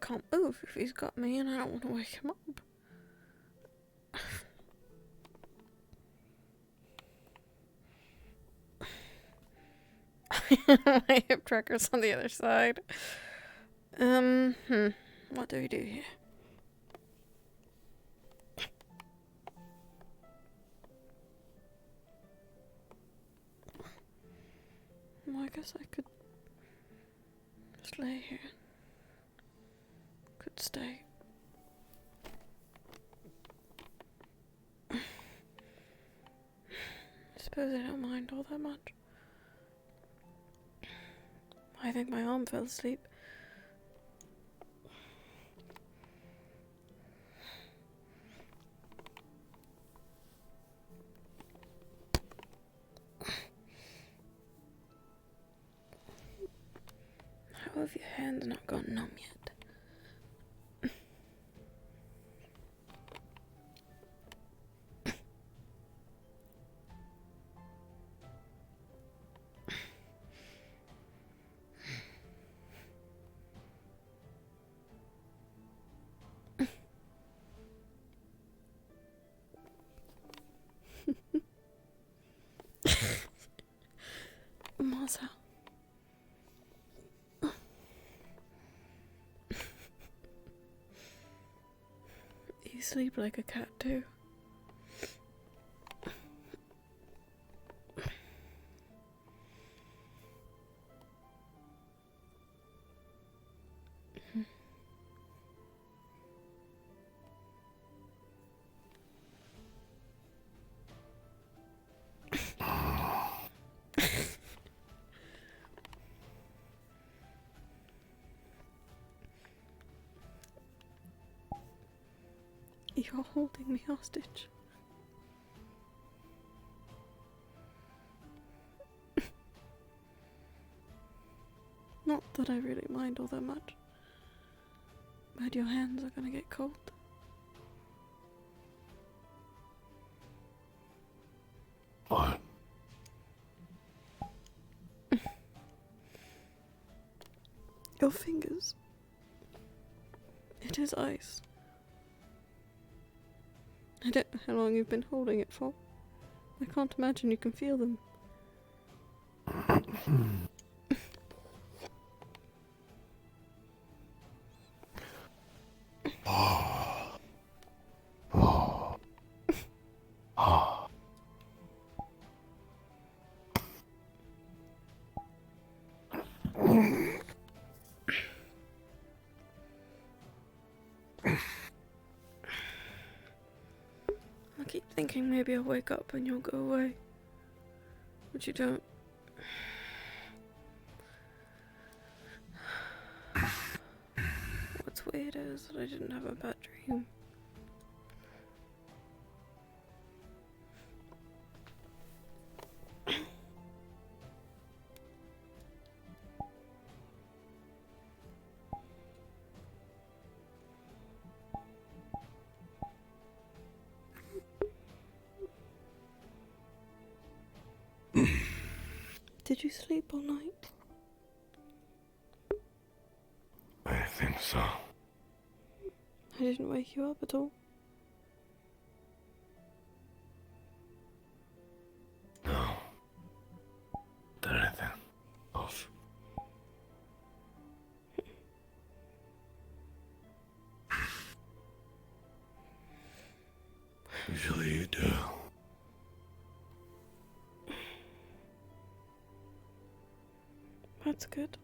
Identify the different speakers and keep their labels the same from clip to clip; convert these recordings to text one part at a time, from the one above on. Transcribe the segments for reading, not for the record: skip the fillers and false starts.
Speaker 1: can't move if he's got me and I don't want to wake him up. My hip tracker's on the other side. What do we do here? Well, I guess I could just lay here. Could stay. I suppose I don't mind all that much. I think my arm fell asleep. How have your hands not gone numb yet? Masa. You sleep like a cat too. You're holding me hostage. Not that I really mind all that much, but your hands are gonna get cold.
Speaker 2: What?
Speaker 1: Your fingers. It is ice. I don't know how long you've been holding it for. I can't imagine you can feel them. I keep thinking maybe I'll wake up and you'll go away. But you don't. What's weird is that I didn't have a bad dream. Did you sleep all night?
Speaker 2: I think so.
Speaker 1: I didn't wake you up at all.
Speaker 2: No. Did anything else? Usually you do.
Speaker 1: That's good.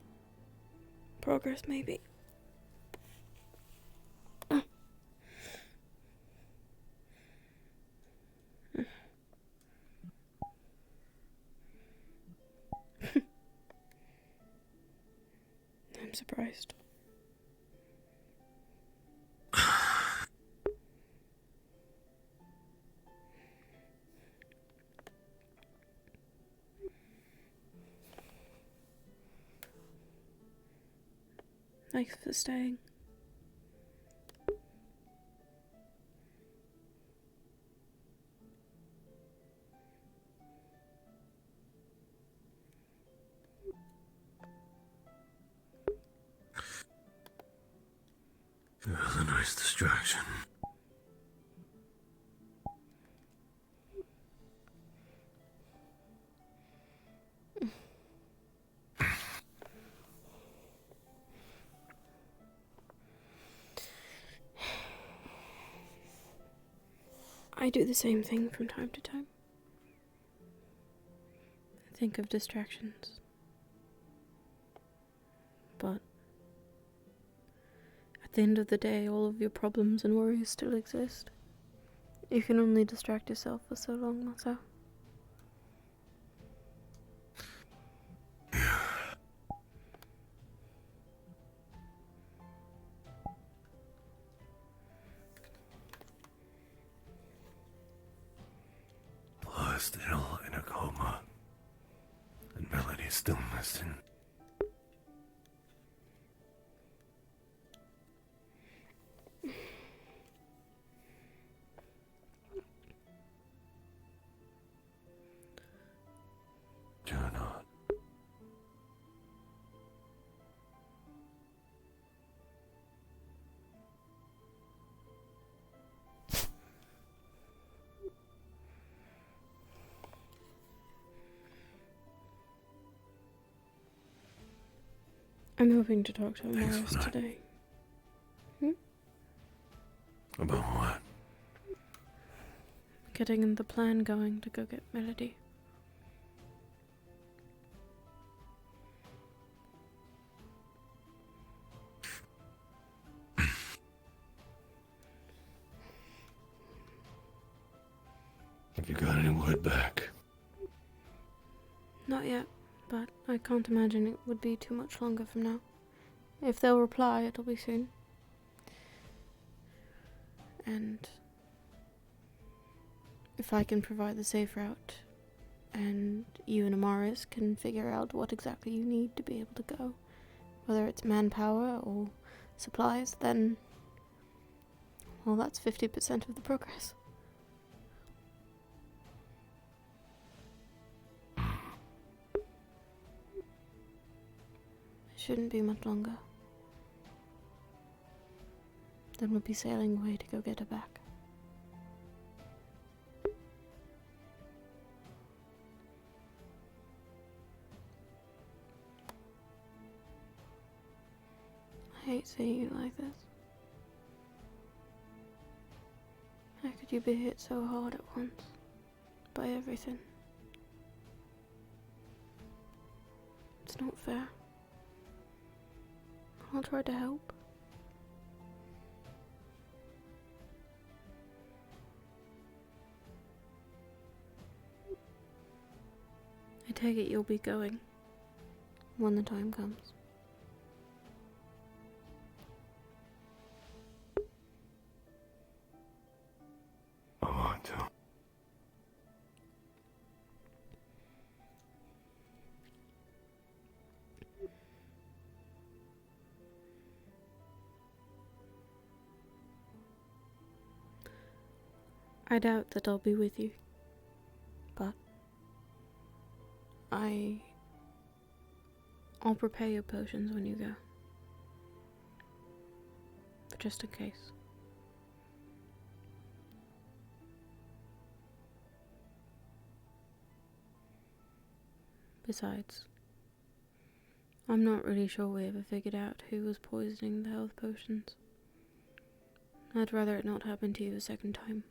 Speaker 1: Progress, maybe. I'm surprised. Thanks for staying.
Speaker 2: Where's distraction?
Speaker 1: I do the same thing from time to time. I think of distractions. But at the end of the day, all of your problems and worries still exist. You can only distract yourself for so long, Masa.
Speaker 2: Still in a coma, and Melody's still missing. Do not.
Speaker 1: I'm hoping to talk to Amaris today.
Speaker 2: About what?
Speaker 1: Getting the plan going to go get Melody.
Speaker 2: Have you got any word back?
Speaker 1: Not yet, but I can't imagine it would be too much longer from now. If they'll reply, it'll be soon. And if I can provide the safe route, and you and Amaris can figure out what exactly you need to be able to go, whether it's manpower or supplies, then, well, that's 50% of the progress. It shouldn't be much longer. Then we'll be sailing away to go get her back. I hate seeing you like this. How could you be hit so hard at once? By everything. It's not fair. I'll try to help. I take it you'll be going when the time comes.
Speaker 2: I want to.
Speaker 1: I doubt that I'll be with you, but I'll prepare your potions when you go, just in case. Besides, I'm not really sure we ever figured out who was poisoning the health potions. I'd rather it not happen to you a second time.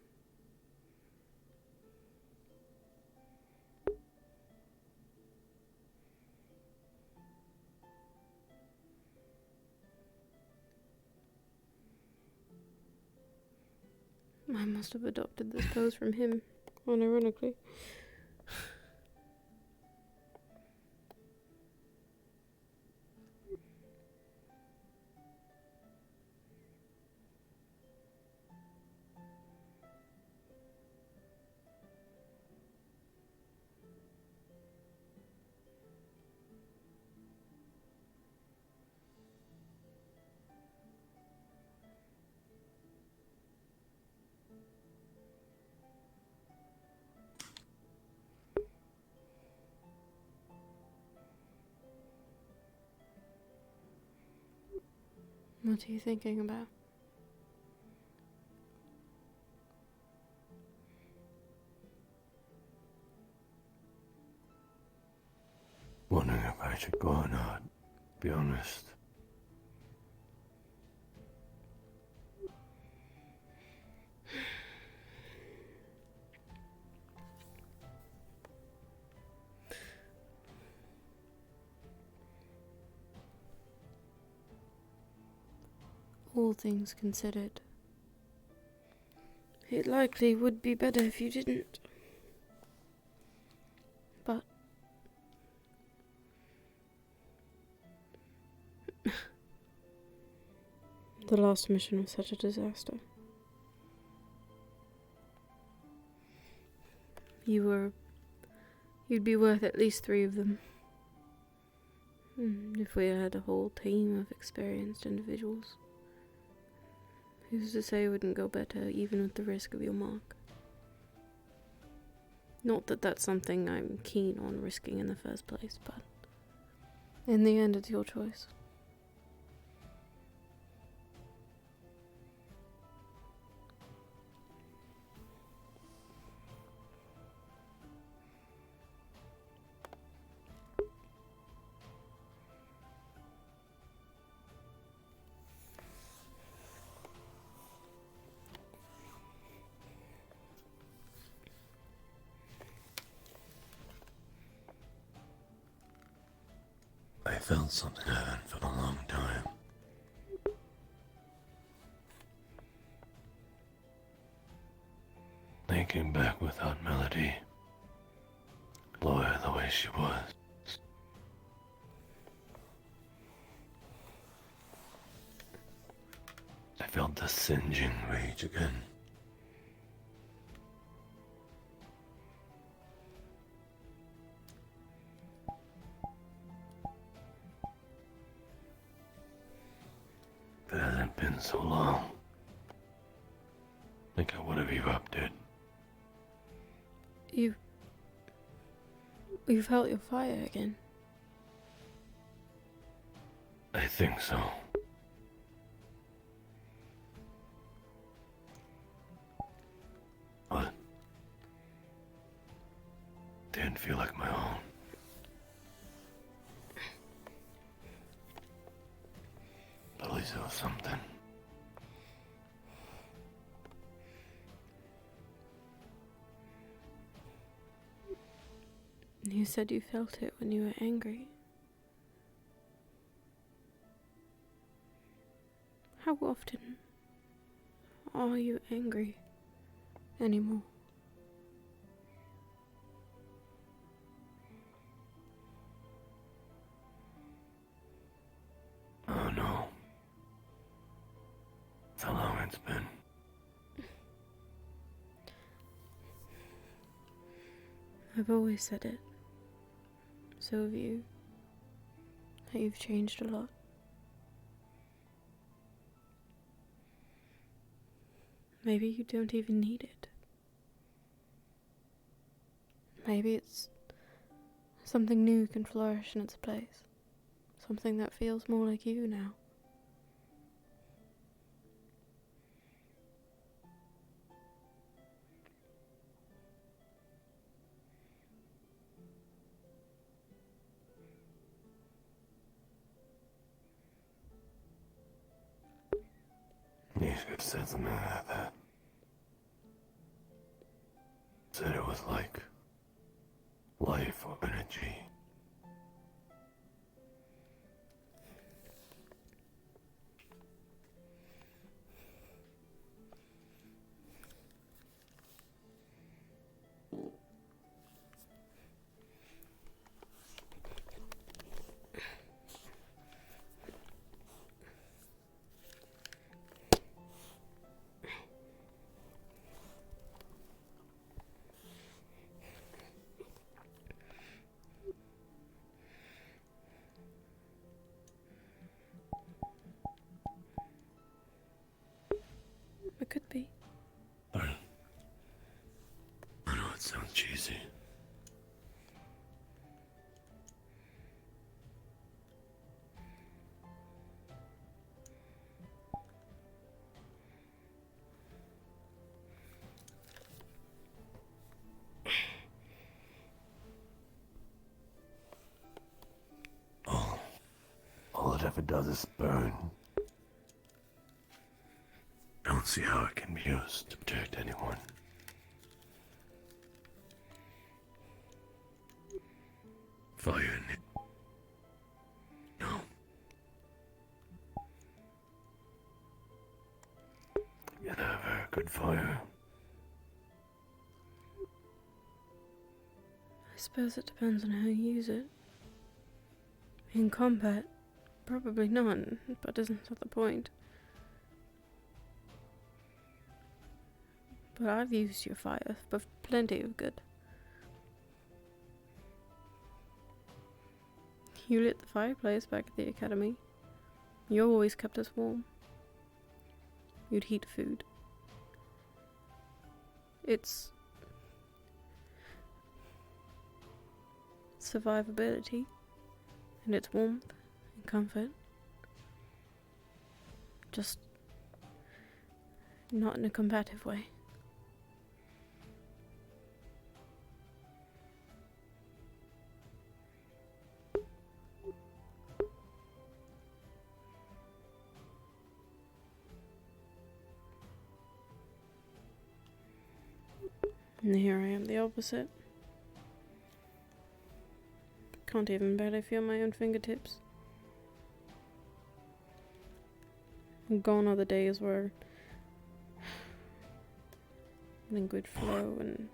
Speaker 1: I must have adopted this pose from him, unironically. What are you thinking about?
Speaker 2: should go or not. Be honest.
Speaker 1: All things considered, it likely would be better if you didn't. But the last mission was such a disaster. You'd be worth at least 3 of them. If we had a whole team of experienced individuals. Who's to say it wouldn't go better, even with the risk of your mark? Not that that's something I'm keen on risking in the first place, but in the end it's your choice.
Speaker 2: I felt something happen for a long time. They came back without Melody. Loyal the way she was. I felt the singeing rage again. It hasn't been so long. Think I would have erupted.
Speaker 1: You felt your fire again.
Speaker 2: I think so. But didn't feel like my own. At least it was something.
Speaker 1: You said you felt it when you were angry. How often are you angry anymore?
Speaker 2: Oh no. That's how long it's been.
Speaker 1: I've always said it. So have you. That you've changed a lot. Maybe you don't even need it. Maybe it's something new can flourish in its place. Something that feels more like you now.
Speaker 2: You should have said something like that. Said it was like life or energy. whatever does is burn. I don't see how it can be used to protect anyone. Fire. No. You never good fire.
Speaker 1: I suppose it depends on how you use it. In combat, probably none, but isn't that the point? But I've used your fire for plenty of good. You lit the fireplace back at the academy. You always kept us warm. You'd heat food. It's survivability, and its warmth and comfort. Just not in a combative way. And here I am, the opposite. Can't even barely feel my own fingertips. Gone are the days where I'm in good flow and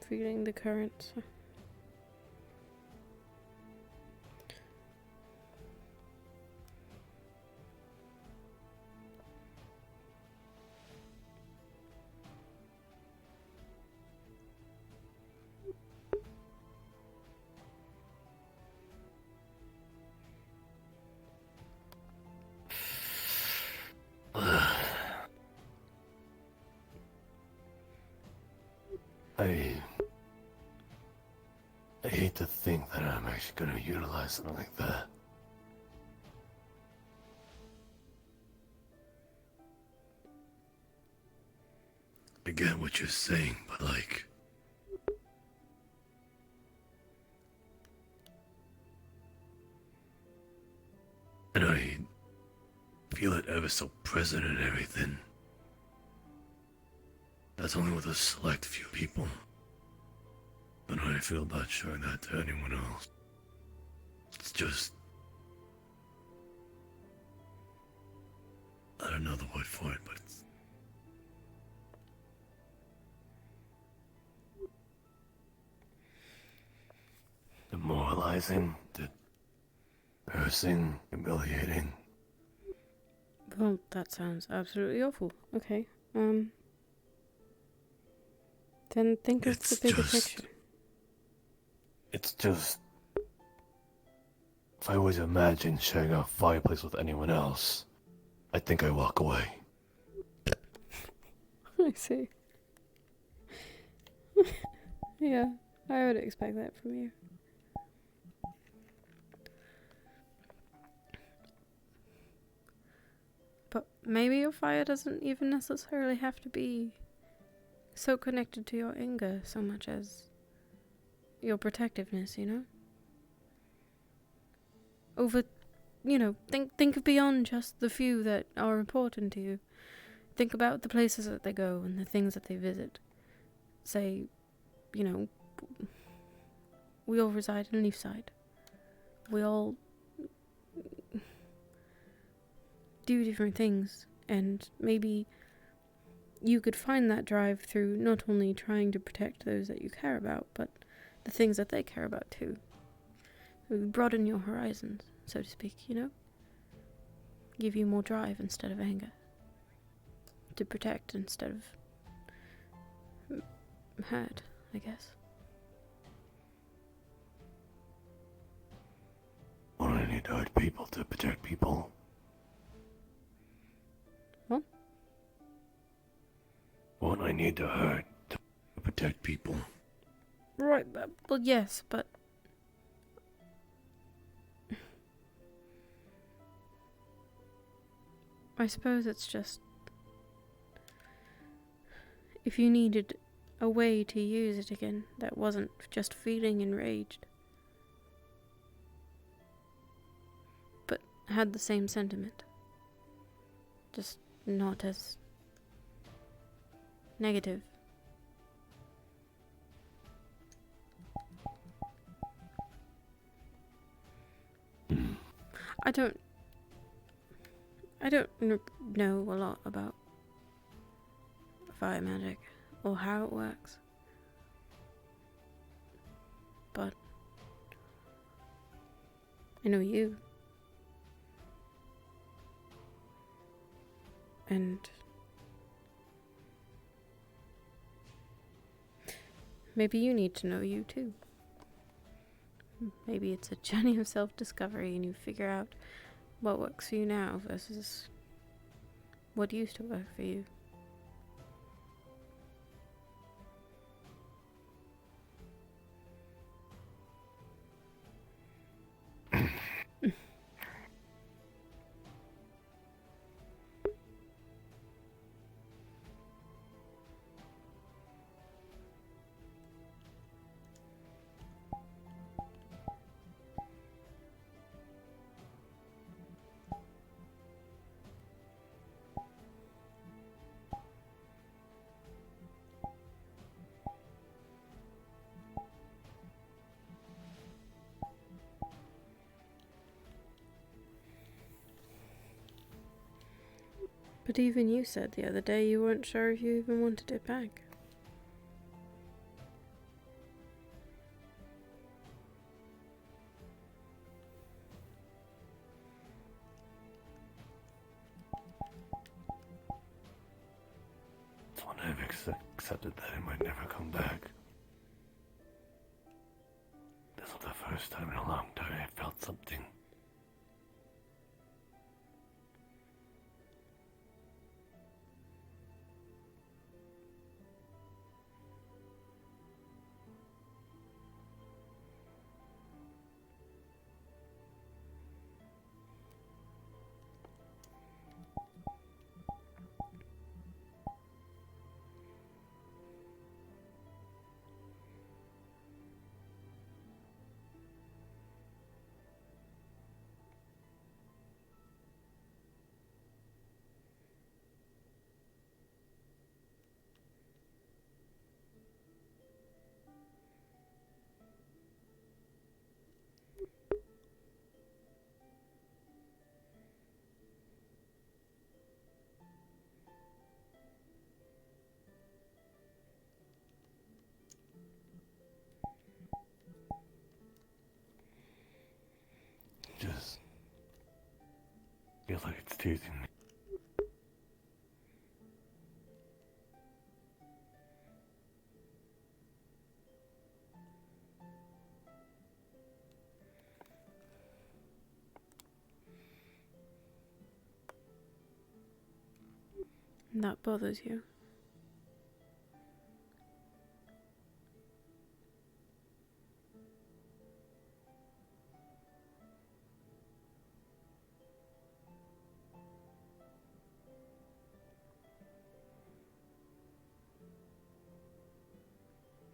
Speaker 1: feeling the currents.
Speaker 2: I hate to think that I'm actually gonna utilize something like that. I get what you're saying, but like... And I feel it ever so present in everything. That's only with a select few people. But how I feel about showing that to anyone else. It's just... I don't know the word for it, but it's... demoralizing, embarrassing, humiliating.
Speaker 1: Well, that sounds absolutely awful. Okay, then think of the bigger picture.
Speaker 2: It's just... If I was to imagine sharing a fireplace with anyone else, I think I walk away.
Speaker 1: I see. Yeah, I would expect that from you. But maybe your fire doesn't even necessarily have to be so connected to your anger so much as your protectiveness, you know? Think beyond just the few that are important to you. Think about the places that they go and the things that they visit. Say, we all reside in Leafside. We all do different things, and maybe you could find that drive through not only trying to protect those that you care about, but the things that they care about too. Broaden your horizons, so to speak, Give you more drive instead of anger. To protect instead of hurt, I guess.
Speaker 2: Well, I need to hurt people to protect people.
Speaker 1: What?
Speaker 2: What I need to hurt to protect people.
Speaker 1: Right, well, yes, but... I suppose it's just... If you needed a way to use it again that wasn't just feeling enraged. But had the same sentiment. Just not as negative. I don't know a lot about fire magic or how it works, but I know you, and maybe you need to know you too. Maybe it's a journey of self-discovery and you figure out what works for you now versus what used to work for you. But even you said the other day you weren't sure if you even wanted it back.
Speaker 2: It's when I've accepted that it might never come back. This was the first time in a long time I felt something. Just feels like it's teasing me.
Speaker 1: That bothers you.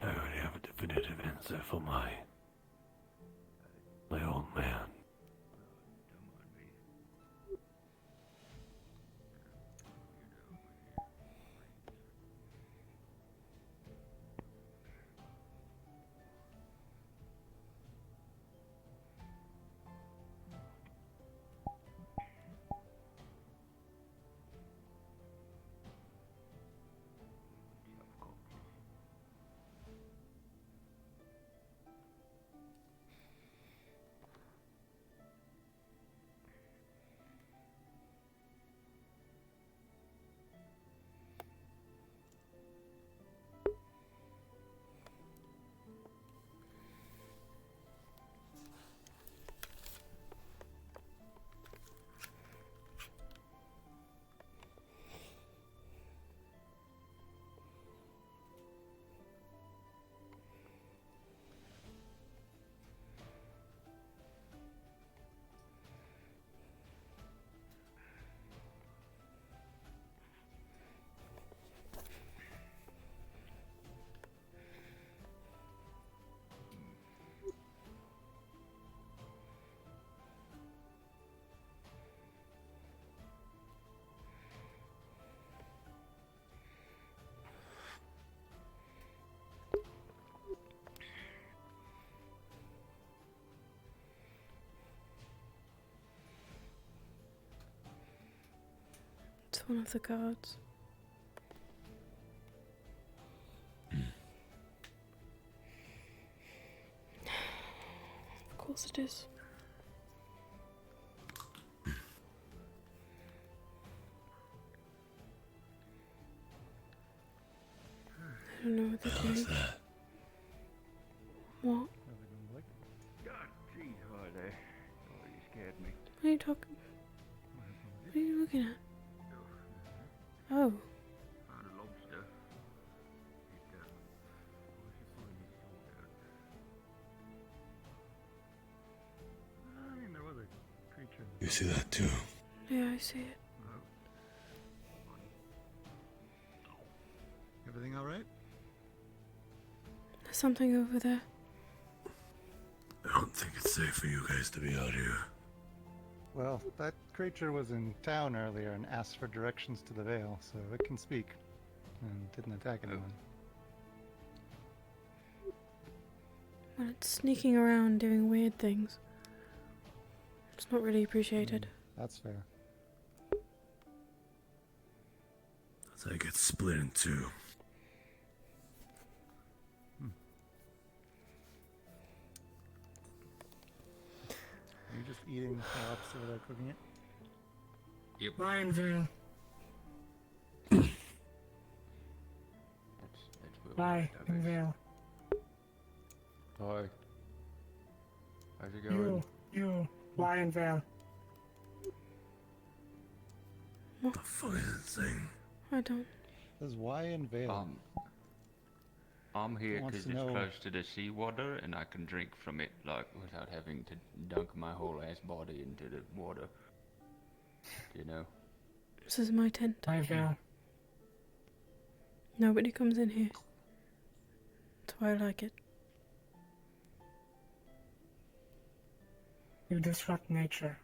Speaker 2: I already have a definitive answer for my old man.
Speaker 1: It's one of the guards. Of course it is. I don't know what they're doing.
Speaker 2: How's that?
Speaker 1: What?
Speaker 3: God, jeez, why they? Oh, you scared me.
Speaker 1: What are you talking? What are you looking at? Oh.
Speaker 3: Found a lobster. I mean, there was a creature.
Speaker 2: You see that too?
Speaker 1: Yeah, I see it.
Speaker 4: Everything all right?
Speaker 1: There's something over there.
Speaker 2: I don't think it's safe for you guys to be out here.
Speaker 4: Well, that creature was in town earlier and asked for directions to the Vale, so it can speak. And didn't attack anyone.
Speaker 1: When it's sneaking around doing weird things, it's not really appreciated.
Speaker 4: That's fair.
Speaker 2: So I get split in two.
Speaker 4: Are you just eating the lobster without cooking it?
Speaker 3: Yep.
Speaker 5: Lionville.
Speaker 3: That's where
Speaker 5: Lionville.
Speaker 3: Hi. How's it going?
Speaker 5: You. Lionville.
Speaker 2: What the fuck is this thing?
Speaker 1: I don't.
Speaker 4: There's Y and Vale.
Speaker 3: I'm here
Speaker 4: Wants
Speaker 3: because
Speaker 4: to
Speaker 3: it's
Speaker 4: know-
Speaker 3: close to the seawater and I can drink from it, like, without having to dunk my whole ass body into the water. You know?
Speaker 1: This is my tent.
Speaker 5: Lionville.
Speaker 1: Nobody comes in here. That's why I like it.
Speaker 5: You disrupt nature.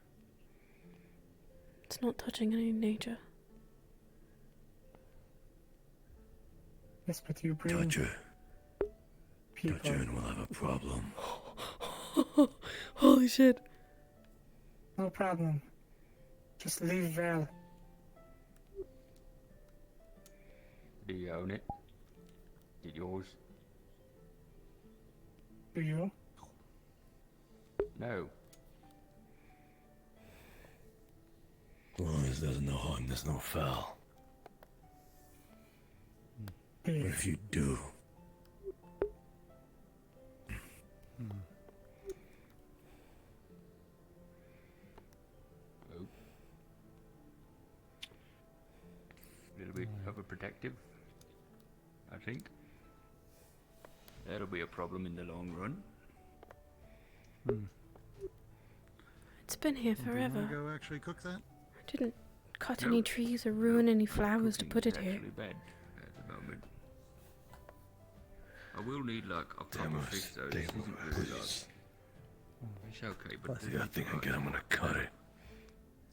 Speaker 1: It's not touching any nature.
Speaker 5: Yes, but you bring
Speaker 2: Touch her.
Speaker 5: people.
Speaker 2: Touch her and we'll have a problem.
Speaker 1: Holy shit.
Speaker 5: No problem. Just leave Vale.
Speaker 3: Do you own it? Is it yours?
Speaker 5: Do you?
Speaker 3: No.
Speaker 2: As long as there's no harm, there's no foul. But
Speaker 5: Leave.
Speaker 2: if you do,
Speaker 3: Oh. A little bit overprotective, I think. That'll be a problem in the long run.
Speaker 1: It's been here
Speaker 4: Do you
Speaker 1: forever.
Speaker 4: want to go actually cook that?
Speaker 1: I didn't cut
Speaker 3: No.
Speaker 1: any trees or ruin any flowers to
Speaker 3: Cooking
Speaker 1: put
Speaker 3: is
Speaker 1: it here.
Speaker 3: actually bad at the moment. I will need like a
Speaker 2: damn
Speaker 3: proper
Speaker 2: it,
Speaker 3: fish though.
Speaker 2: stay
Speaker 3: This
Speaker 2: moving,
Speaker 3: isn't really like
Speaker 2: please.
Speaker 3: it's okay,
Speaker 2: If
Speaker 3: but
Speaker 2: I see that thing again, I'm gonna cut it.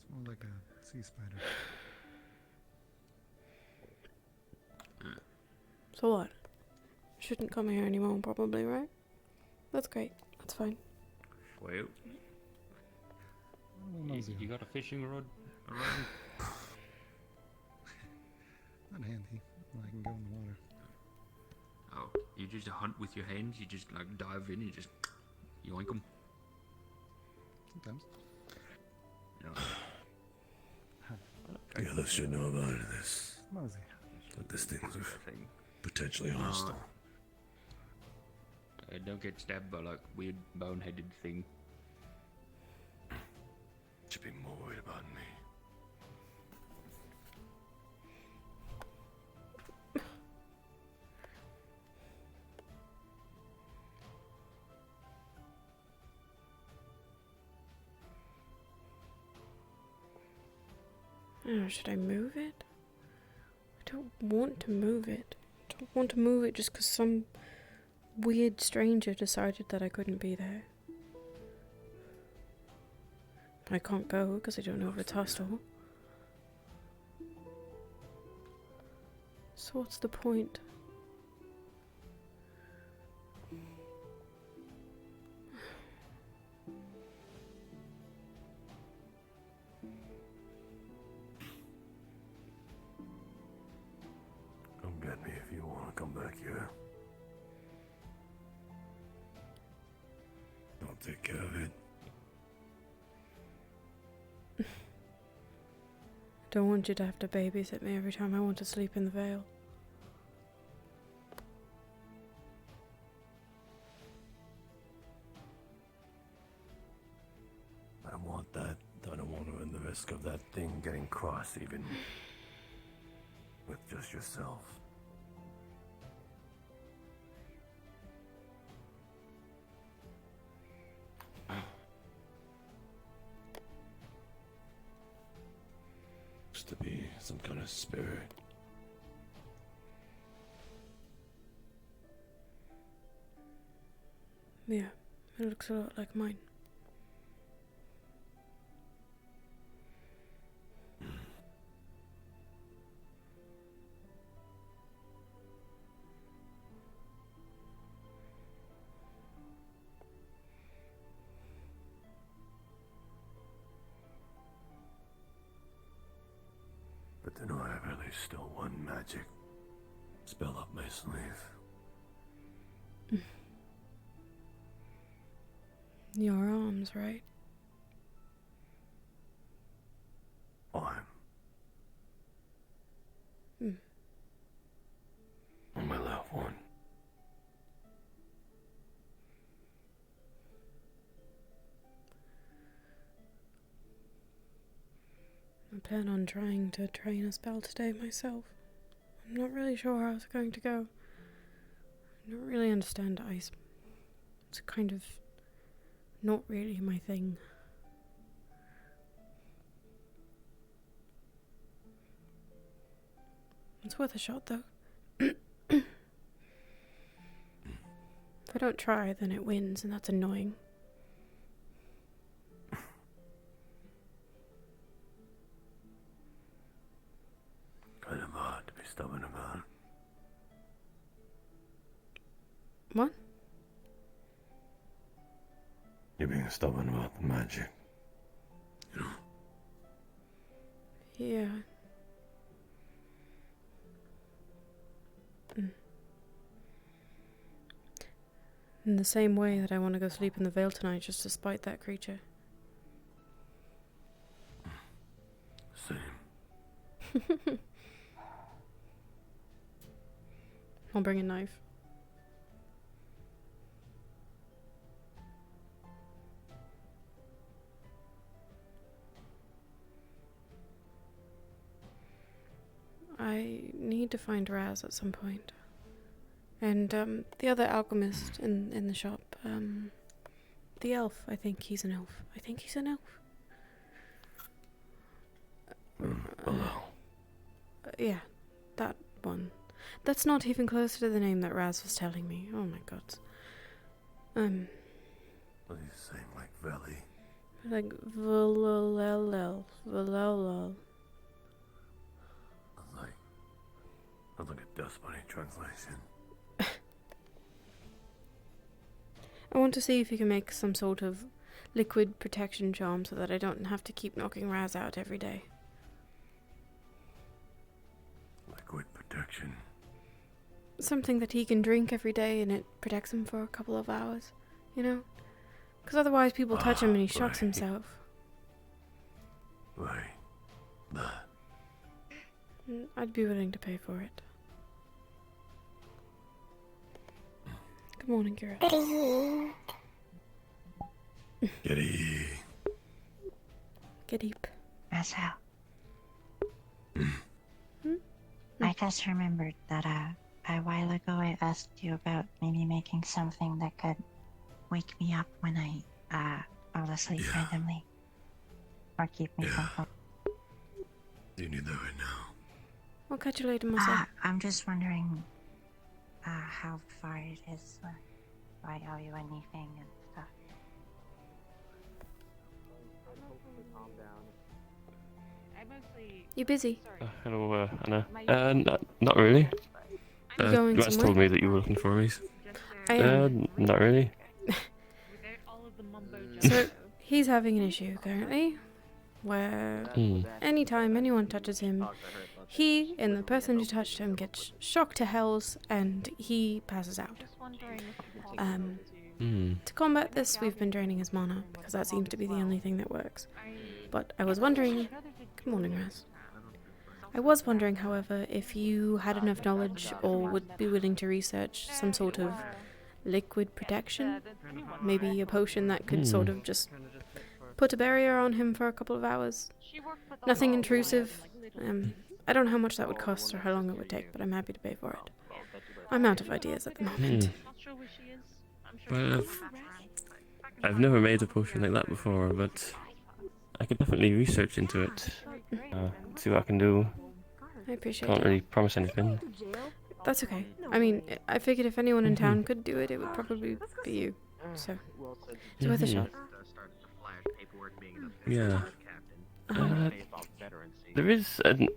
Speaker 4: It's more like a sea spider.
Speaker 1: So what? Shouldn't come here anymore, probably, right? That's great. That's fine.
Speaker 3: Well,
Speaker 4: Oh, nosy.
Speaker 3: you got a fishing rod around?
Speaker 4: Not handy. I can go in the water.
Speaker 3: Oh, you just hunt with your hands? You just like dive in and just yoink them?
Speaker 4: Sometimes.
Speaker 3: No.
Speaker 2: The others should know about it. This,
Speaker 4: Mosey.
Speaker 2: that this thing's
Speaker 3: Thing.
Speaker 2: potentially hostile.
Speaker 3: Don't get stabbed by like weird boneheaded thing.
Speaker 2: Should be more worried about me.
Speaker 1: I don't know, should I move it? I don't want to move it. I don't want to move it just because some weird stranger decided that I couldn't be there. I can't go because I don't know if it's hostile. So what's the point?
Speaker 2: me if you want to come back here. I'll take care of it.
Speaker 1: Don't want you to have to babysit me every time I want to sleep in the Vale.
Speaker 2: I don't want that. I don't want to run the risk of that thing getting cross even with just yourself. To be some kind of spirit.
Speaker 1: Yeah, it looks a lot like mine.
Speaker 2: But to know I have at least still one magic spell up my sleeve.
Speaker 1: Your arms, right?
Speaker 2: Arm.
Speaker 1: Hmm.
Speaker 2: On my left one.
Speaker 1: I plan on trying to train a spell today myself. I'm not really sure how it's going to go. I don't really understand ice. It's kind of not really my thing. It's worth a shot though. If I don't try, then it wins, and that's annoying.
Speaker 2: Kind of hard to be stubborn about.
Speaker 1: What?
Speaker 2: You're being stubborn about the magic. You know?
Speaker 1: Yeah. In the same way that I want to go sleep in the Vale tonight just to spite that creature.
Speaker 2: Same.
Speaker 1: I'll bring a knife. I need to find Raz at some point. And the other alchemist in the shop, the elf, I think he's an elf. I think he's an elf.
Speaker 2: Below.
Speaker 1: Yeah, that one. That's not even closer to the name that Raz was telling me. Oh my god.
Speaker 2: What are you saying, like Valley?
Speaker 1: Like Vulolel.
Speaker 2: Sounds like a Dust Bunny translation.
Speaker 1: I want to see if you can make some sort of liquid protection charm so that I don't have to keep knocking Raz out every day.
Speaker 2: Liquid protection.
Speaker 1: Something that he can drink every day and it protects him for a couple of hours, you know? Because otherwise people touch him and he shocks
Speaker 2: right.
Speaker 1: himself.
Speaker 2: Right. That.
Speaker 1: I'd be willing to pay for it. Good morning, Kira.
Speaker 2: Giddy.
Speaker 1: Get deep.
Speaker 6: Marcel. I just remembered that a while ago I asked you about maybe making something that could wake me up when I fall asleep randomly. Or keep me from falling.
Speaker 2: You need that right now.
Speaker 1: I'll catch you later, Marcel.
Speaker 6: I'm just wondering how far it is, or if I owe you anything and stuff.
Speaker 1: You busy?
Speaker 7: Hello, Anna. Not really.
Speaker 1: You going
Speaker 7: Raz
Speaker 1: somewhere?
Speaker 7: told me that you were looking for me.
Speaker 1: I am.
Speaker 7: Not really.
Speaker 1: So, he's having an issue currently, where anytime anyone touches him, he and the person who touched him gets shocked to hells, and he passes out. To combat this, we've been draining his mana, because that seems to be the only thing that works. But I was wondering... Good morning, Raz. I was wondering, however, if you had enough knowledge or would be willing to research some sort of liquid protection? Maybe a potion that could sort of just put a barrier on him for a couple of hours. Nothing intrusive. I don't know how much that would cost or how long it would take, but I'm happy to pay for it. I'm out of ideas at the moment.
Speaker 7: Well, I've never made a potion like that before, but I could definitely research into it. See what I can do.
Speaker 1: I appreciate
Speaker 7: Can't
Speaker 1: it.
Speaker 7: really promise anything.
Speaker 1: That's okay. I mean, I figured if anyone in town could do it, it would probably be you. So, it's worth a shot.
Speaker 7: Yeah. There is an...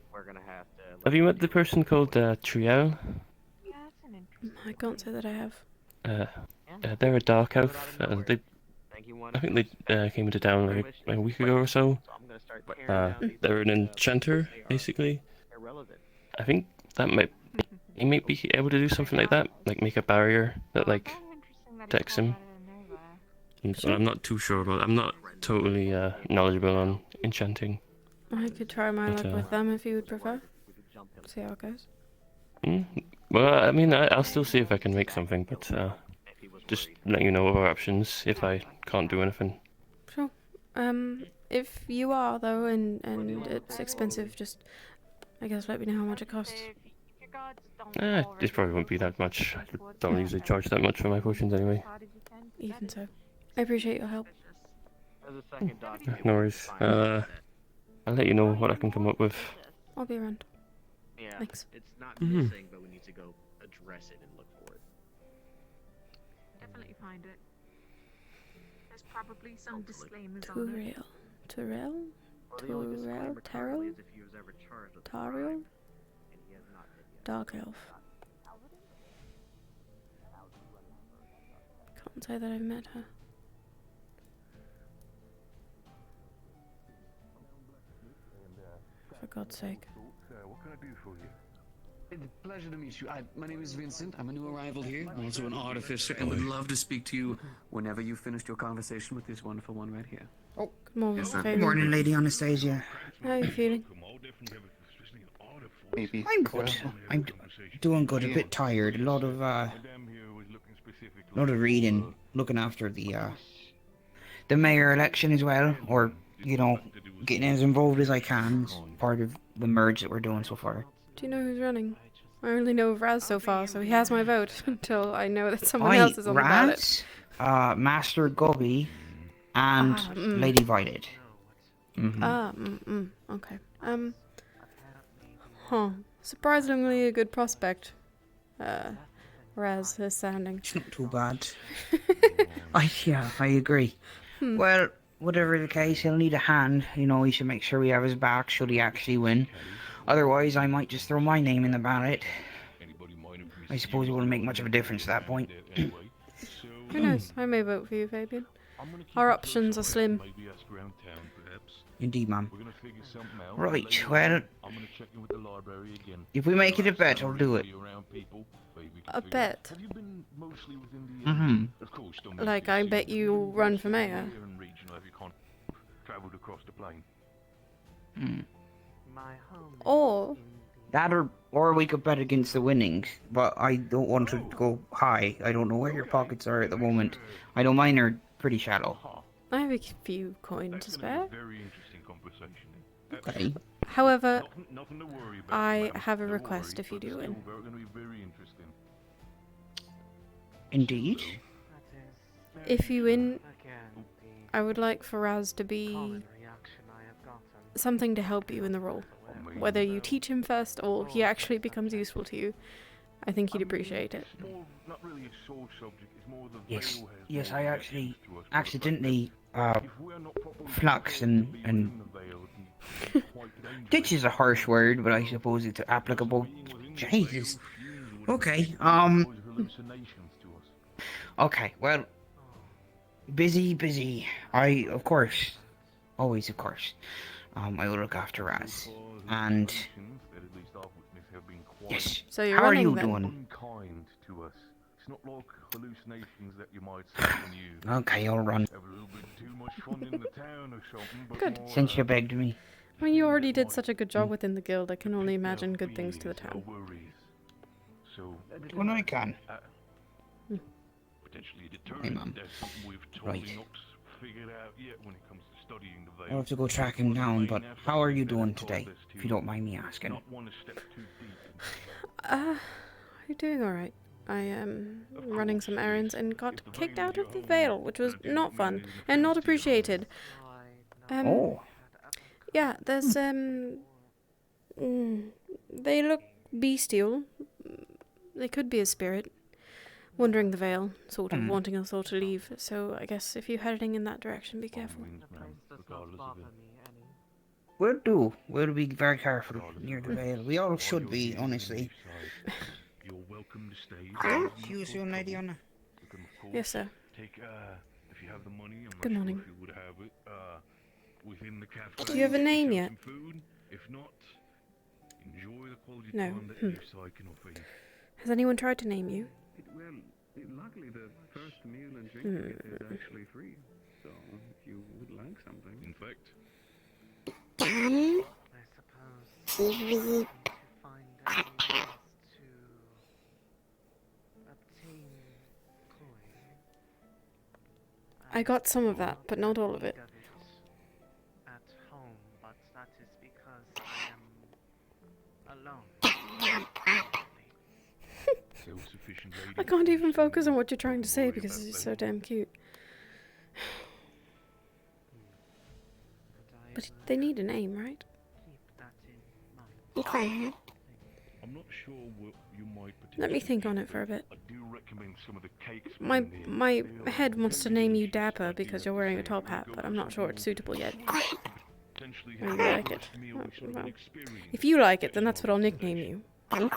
Speaker 7: Have you met the person called Triel?
Speaker 1: I can't say that I have.
Speaker 7: They're a dark elf. I think they came into town like a week ago or so. They're an enchanter, basically. I think that he might be able to do something like that, like make a barrier that like protects him. But I'm not too sure about. I'm not totally knowledgeable on enchanting.
Speaker 1: I could try my luck with them if you would prefer. See how it goes.
Speaker 7: Well, I mean, I'll still see if I can make something, but just letting you know of our options if I can't do anything.
Speaker 1: Sure. If you are though, and it's expensive, just I guess let me know how much it costs.
Speaker 7: This probably won't be that much. I don't usually charge that much for my potions anyway.
Speaker 1: Even so, I appreciate your help.
Speaker 7: No worries. I'll let you know what I can come up with.
Speaker 1: I'll be around. Thanks.
Speaker 8: It's not missing, but we need to go address it and look for it.
Speaker 9: Definitely find it. There's probably some disclaimers on it.
Speaker 1: Tariel? Tariel? Dark elf. Can't say that I've met her. For God's sake.
Speaker 10: What can I do for you?
Speaker 11: It's a pleasure to meet you. My name is Vincent. I'm a new arrival here. I'm also an artificer and would love to speak to you whenever you've finished your conversation with this wonderful one right here.
Speaker 1: Oh, good morning,
Speaker 12: Good morning, Lady Anastasia.
Speaker 1: How are you feeling?
Speaker 11: Maybe.
Speaker 12: I'm good. I'm doing good. A bit tired. A lot of reading, looking after the mayor election as well, or you know, getting as involved as I can. As part of the merge that we're doing so far.
Speaker 1: Do you know who's running? I only know of Raz so far, so he has my vote until I know that someone else is on the ballot.
Speaker 12: Master Gubby, and Lady Violet.
Speaker 1: Okay. Surprisingly a good prospect. Raz is sounding.
Speaker 12: It's not too bad. I agree. Well, whatever the case, he'll need a hand. You know, we should make sure we have his back should he actually win. Otherwise, I might just throw my name in the ballot. I suppose it wouldn't make much of a difference at that point.
Speaker 1: Who knows? I may vote for you, Fabian. Our options are slim.
Speaker 12: Indeed, ma'am. Right, well, if we make it a bet, I'll do it.
Speaker 1: A bet?
Speaker 12: Like,
Speaker 1: I bet you run for mayor? Or
Speaker 12: that, or we could bet against the winnings, but I don't want to go high. I don't know where your pockets are at the moment. I know mine are pretty shallow.
Speaker 1: I have a few coins to spare.
Speaker 12: Okay.
Speaker 1: However, I have a request if you do win.
Speaker 12: Indeed.
Speaker 1: If you win, I would like for Raz to be something to help you in the role. Whether you teach him first or he actually becomes useful to you, I think he'd appreciate it.
Speaker 12: Yes, I actually accidentally flux and ditch is a harsh word, but I suppose it's applicable. Jesus. Okay, okay, well, busy. Of course, Always, of course. I will look after Raz. And yes.
Speaker 1: So you're
Speaker 12: How are
Speaker 1: running
Speaker 12: you
Speaker 1: then?
Speaker 12: doing?
Speaker 2: Unkind to us. It's not like hallucinations that you might see when you
Speaker 12: Okay, I'll run.
Speaker 2: have a little bit too much fun in the town or something. But
Speaker 1: Good.
Speaker 2: more,
Speaker 12: Since you begged me.
Speaker 1: I mean, you already did such a good job within the guild. I can only imagine good things to the town.
Speaker 2: So,
Speaker 12: When I can.
Speaker 2: potentially
Speaker 12: Hey,
Speaker 2: determined
Speaker 12: Mum.
Speaker 2: there's something we've totally not figured out yet when it comes to studying the veil.
Speaker 12: I'll have to go track him down, but how are you doing today? If you don't mind me asking.
Speaker 2: Not want to step too deep.
Speaker 1: I'm doing alright. I am running some errands and got kicked out of the Vale, which was not fun and not appreciated.
Speaker 12: Oh.
Speaker 1: Yeah, there's they look bestial. They could be a spirit wandering the Vale, sort of wanting us all to leave. So I guess if you're heading in that direction, be careful.
Speaker 12: We'll do. We'll be very careful near the Vale. We all should be, honestly.
Speaker 2: You're welcome to stay.
Speaker 12: See you soon, Lady Anna.
Speaker 1: Yes, sir.
Speaker 2: Take if you have the money, I'm
Speaker 1: Good
Speaker 2: not
Speaker 1: morning.
Speaker 2: sure if you would have it. Within the cafe.
Speaker 1: Do you have a name
Speaker 2: some
Speaker 1: yet?
Speaker 2: Food. If not, enjoy the quality
Speaker 1: No.
Speaker 2: time that your side can offer you.
Speaker 1: Has anyone tried to name you?
Speaker 11: Luckily, the first meal and drink is actually free. So, if you would like something.
Speaker 2: In fact,
Speaker 10: Done. Keep
Speaker 1: I got some of that, but not all of it.
Speaker 10: At home, but that is because I am alone.
Speaker 1: I can't even focus on what you're trying to say because it's so damn cute. But they need a name, right?
Speaker 2: I'm not sure what you might
Speaker 1: Let me think on it for a bit.
Speaker 2: I do recommend some of the cakes.
Speaker 1: My head wants to name you Dapper because you're wearing a top hat, but I'm not sure it's suitable yet. Or you like it. Oh, well, if you like it, then that's what I'll nickname you.
Speaker 10: I will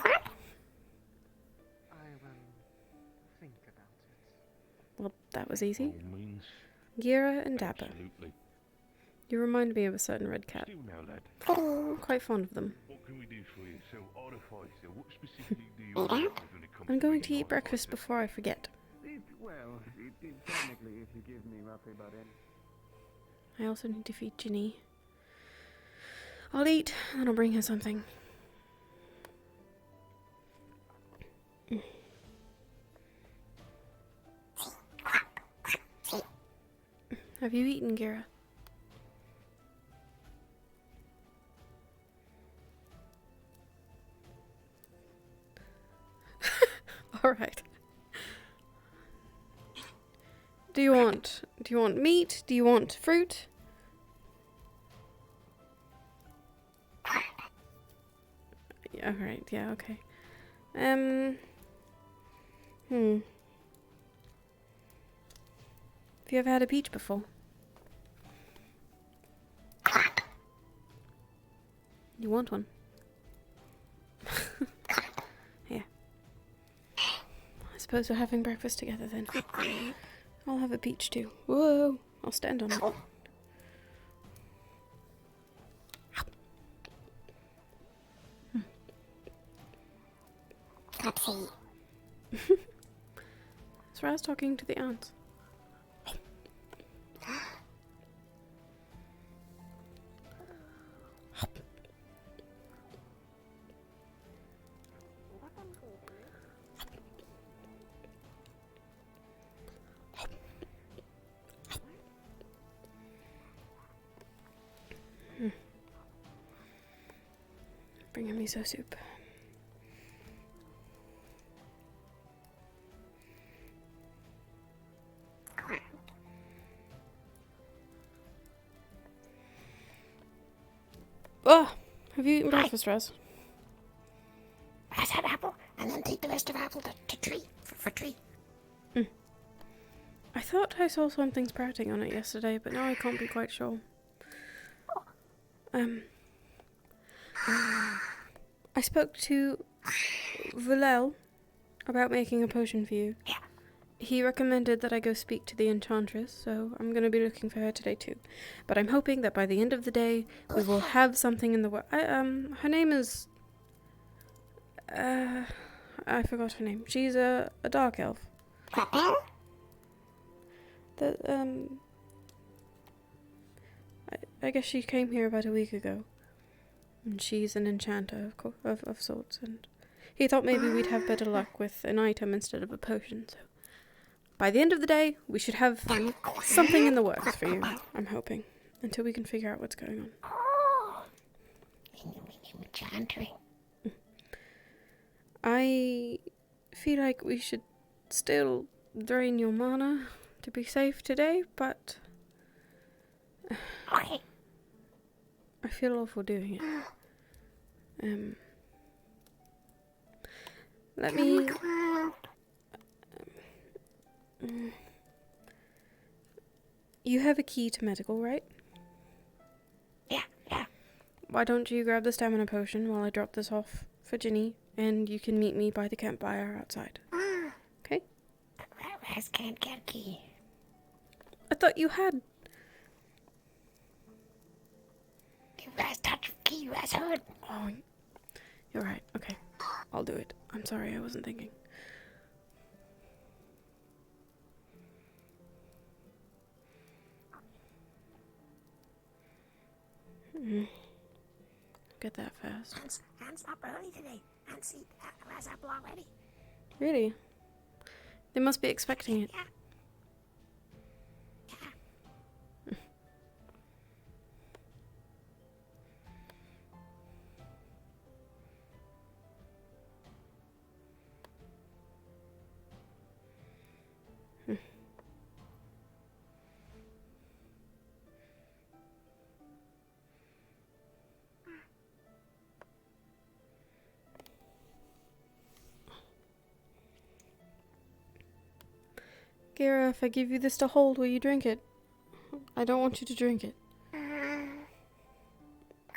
Speaker 10: think about it.
Speaker 1: Well, that was easy. Gira and Dapper. You remind me of a certain red cat. I'm quite fond of them.
Speaker 2: What can we do for you? So, artificer, what specifically do you want when it comes
Speaker 1: I'm going to eat breakfast before I forget.
Speaker 11: Technically, if you give me roughly about
Speaker 1: I also need to feed Ginny. I'll eat, and I'll bring her something. Have you eaten, Gira? Alright. Do you want meat? Do you want fruit? Yeah, alright, yeah, okay. Have you ever had a peach before? You want one? Yeah. I suppose we're having breakfast together then. I'll have a peach too. Whoa! I'll stand on it. Is Raz talking to the ants? Bring a miso soup. Oh, have you eaten breakfast, Raz?
Speaker 10: Raz had apple, and then take the rest of apple to tree for tree.
Speaker 1: I thought I saw something sprouting on it yesterday, but now I can't be quite sure. I spoke to Valel about making a potion for you.
Speaker 10: Yeah.
Speaker 1: he recommended that I go speak to the Enchantress, so I'm going to be looking for her today too. But I'm hoping that by the end of the day, we will have something in the work. Her name is... I forgot her name. She's a dark elf. I guess she came here about a week ago. And she's an enchanter, of sorts, and he thought maybe we'd have better luck with an item instead of a potion, so... By the end of the day, we should have something in the works for you, I'm hoping, until we can figure out what's going on.
Speaker 10: Enchanter.
Speaker 1: I feel like we should still drain your mana to be safe today, but...
Speaker 10: Okay.
Speaker 1: I feel awful doing it. Let me... You have a key to medical, right?
Speaker 10: Yeah.
Speaker 1: Why don't you grab the stamina potion while I drop this off for Ginny, and you can meet me by the campfire outside. Okay?
Speaker 10: Raz can't get a key.
Speaker 1: I thought you had...
Speaker 10: Raz touch key, Raz hood.
Speaker 1: Oh, you're right. Okay, I'll do it. I'm sorry, I wasn't thinking. Get that fast.
Speaker 10: Hands up early today. And see Raz apple already.
Speaker 1: Really? They must be expecting it.
Speaker 10: Yeah.
Speaker 1: Gira, if I give you this to hold, will you drink it? I don't want you to drink it.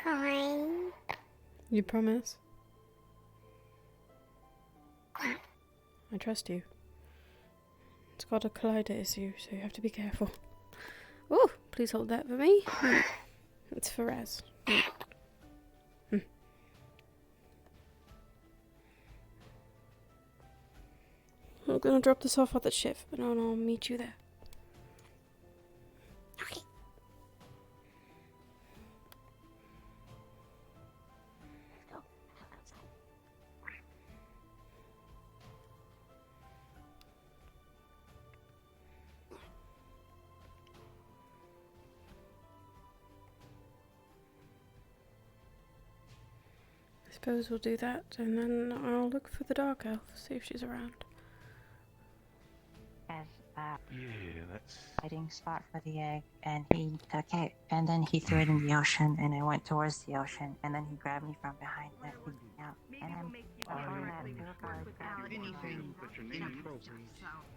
Speaker 10: Fine.
Speaker 1: You promise? I trust you. It's got a collider issue, so you have to be careful. Oh, please hold that for me. It's for Raz. I'm gonna drop this off at the shift, but I'll meet you there.
Speaker 10: Okay. Let's go. Outside.
Speaker 1: I suppose we'll do that, and then I'll look for the dark elf, see if she's around.
Speaker 6: Yeah, that's hiding spot for the egg, and he took it, and then he threw it in the ocean, and I went towards the ocean, and then he grabbed me from behind and freaked me out. And then
Speaker 12: Anything but your name please.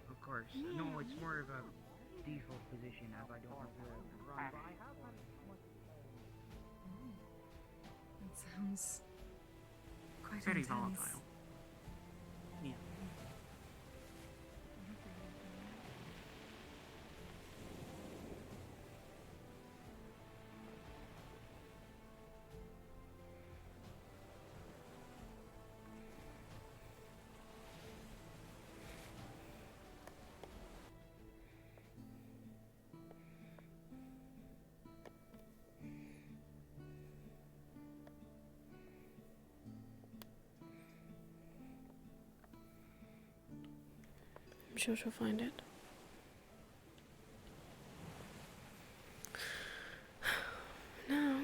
Speaker 12: Of course. No, it's more of a default position as I don't have the
Speaker 9: That sounds quite
Speaker 11: Very
Speaker 9: intense.
Speaker 11: volatile.
Speaker 12: Yeah.
Speaker 1: I'm sure she'll find it. No.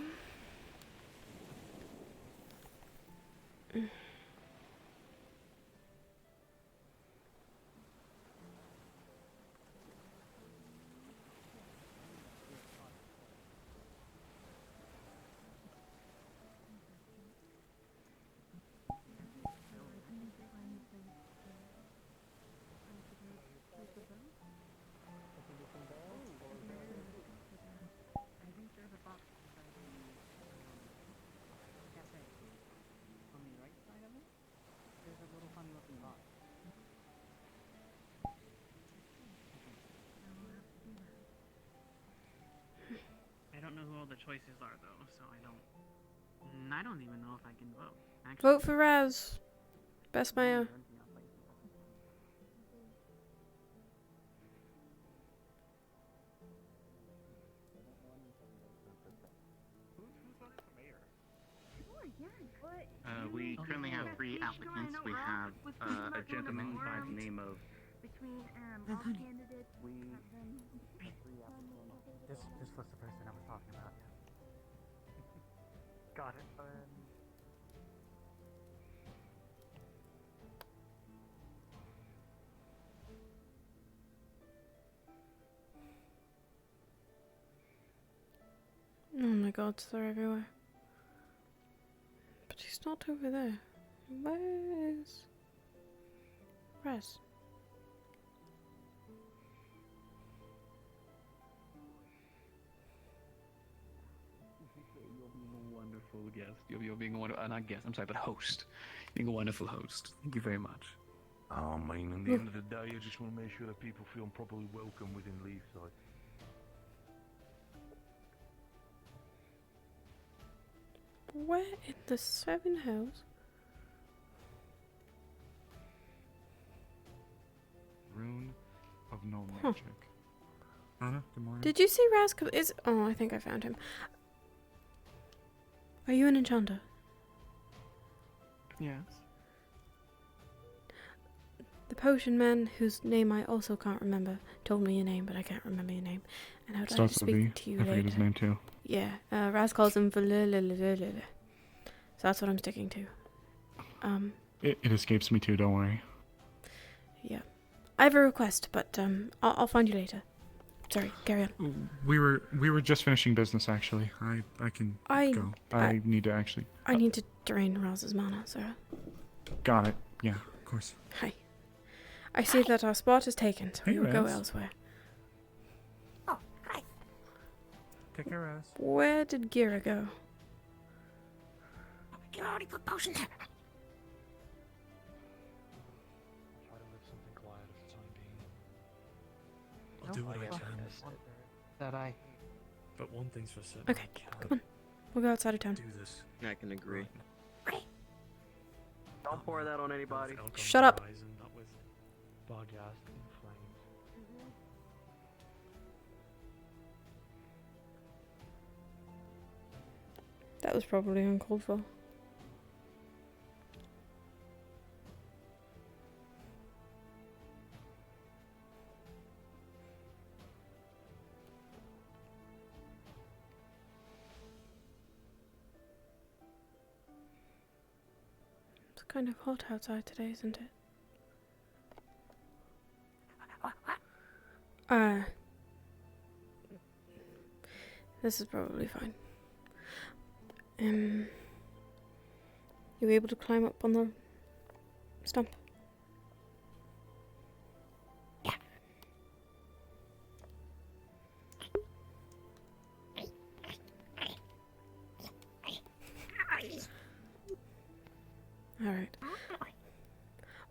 Speaker 13: choices are, though, so I don't even know if I can vote. Actually,
Speaker 1: Vote for Raz. Best mayor.
Speaker 8: We currently have 3 applicants. We have a gentleman by the name of.
Speaker 4: This was the person I was talking about. Got it.
Speaker 1: Oh my god, they're everywhere. But he's not over there. Where is Raz?
Speaker 11: You're being a wonderful guest. You're being a wonderful, not guest, I'm sorry, but host. Being a wonderful host. Thank you very much.
Speaker 2: I mean, at the end of the day, I just want to make sure that people feel properly welcome within Leafside.
Speaker 1: Where in the 7 hells?
Speaker 14: Rune of no magic. Anna, good morning.
Speaker 1: Did you see Raz? Oh, I think I found him. Are you an enchanter?
Speaker 14: Yes.
Speaker 1: The potion man, whose name I also can't remember, told me your name, but I can't remember your name. And I would like to
Speaker 14: Starts with a
Speaker 1: speak
Speaker 14: V.
Speaker 1: to you
Speaker 14: I forget
Speaker 1: later.
Speaker 14: his name too.
Speaker 1: Yeah, Raz calls him Valililililil. So that's what I'm sticking to.
Speaker 14: It escapes me too, don't worry.
Speaker 1: Yeah. I have a request, but I'll find you later. Sorry, carry on.
Speaker 14: We were just finishing business actually. I can go. I need to actually.
Speaker 1: I need to drain Raz's mana, Sarah.
Speaker 14: Got it. Yeah, of course.
Speaker 1: Hi. I see that our spot is taken, so we will go
Speaker 14: Raz.
Speaker 1: elsewhere.
Speaker 10: Oh, hi.
Speaker 14: Take care, Raz.
Speaker 1: Where did Gira go?
Speaker 10: You already put potion there.
Speaker 2: Try to live something quiet at the time being.
Speaker 15: I'll do what I can.
Speaker 13: That I.
Speaker 15: But one thing's for certain.
Speaker 1: Okay, come on. We'll go outside of town.
Speaker 15: Do this.
Speaker 8: I can agree.
Speaker 13: Don't pour that on anybody.
Speaker 1: Shut up.
Speaker 15: Not with Barghast in flames.
Speaker 1: That was probably uncalled for. It's kind of hot outside today, isn't it? This is probably fine. You able to climb up on the stump?
Speaker 10: Yeah.
Speaker 1: Alright.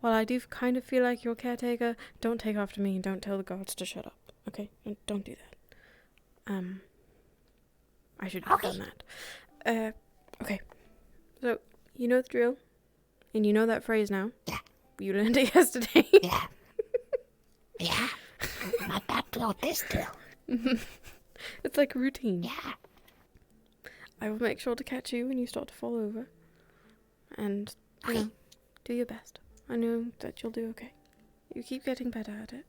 Speaker 1: Well, I do kind of feel like your caretaker. Don't take after me and don't tell the guards to shut up. Okay? Don't do that. I should have done that. Okay. So, you know the drill? And you know that phrase now?
Speaker 10: Yeah.
Speaker 1: You learned it yesterday.
Speaker 10: Yeah. Yeah. Not that drill, this drill.
Speaker 1: It's like routine.
Speaker 10: Yeah.
Speaker 1: I will make sure to catch you when you start to fall over. And, you know, do your best. I know that you'll do okay. You keep getting better at it.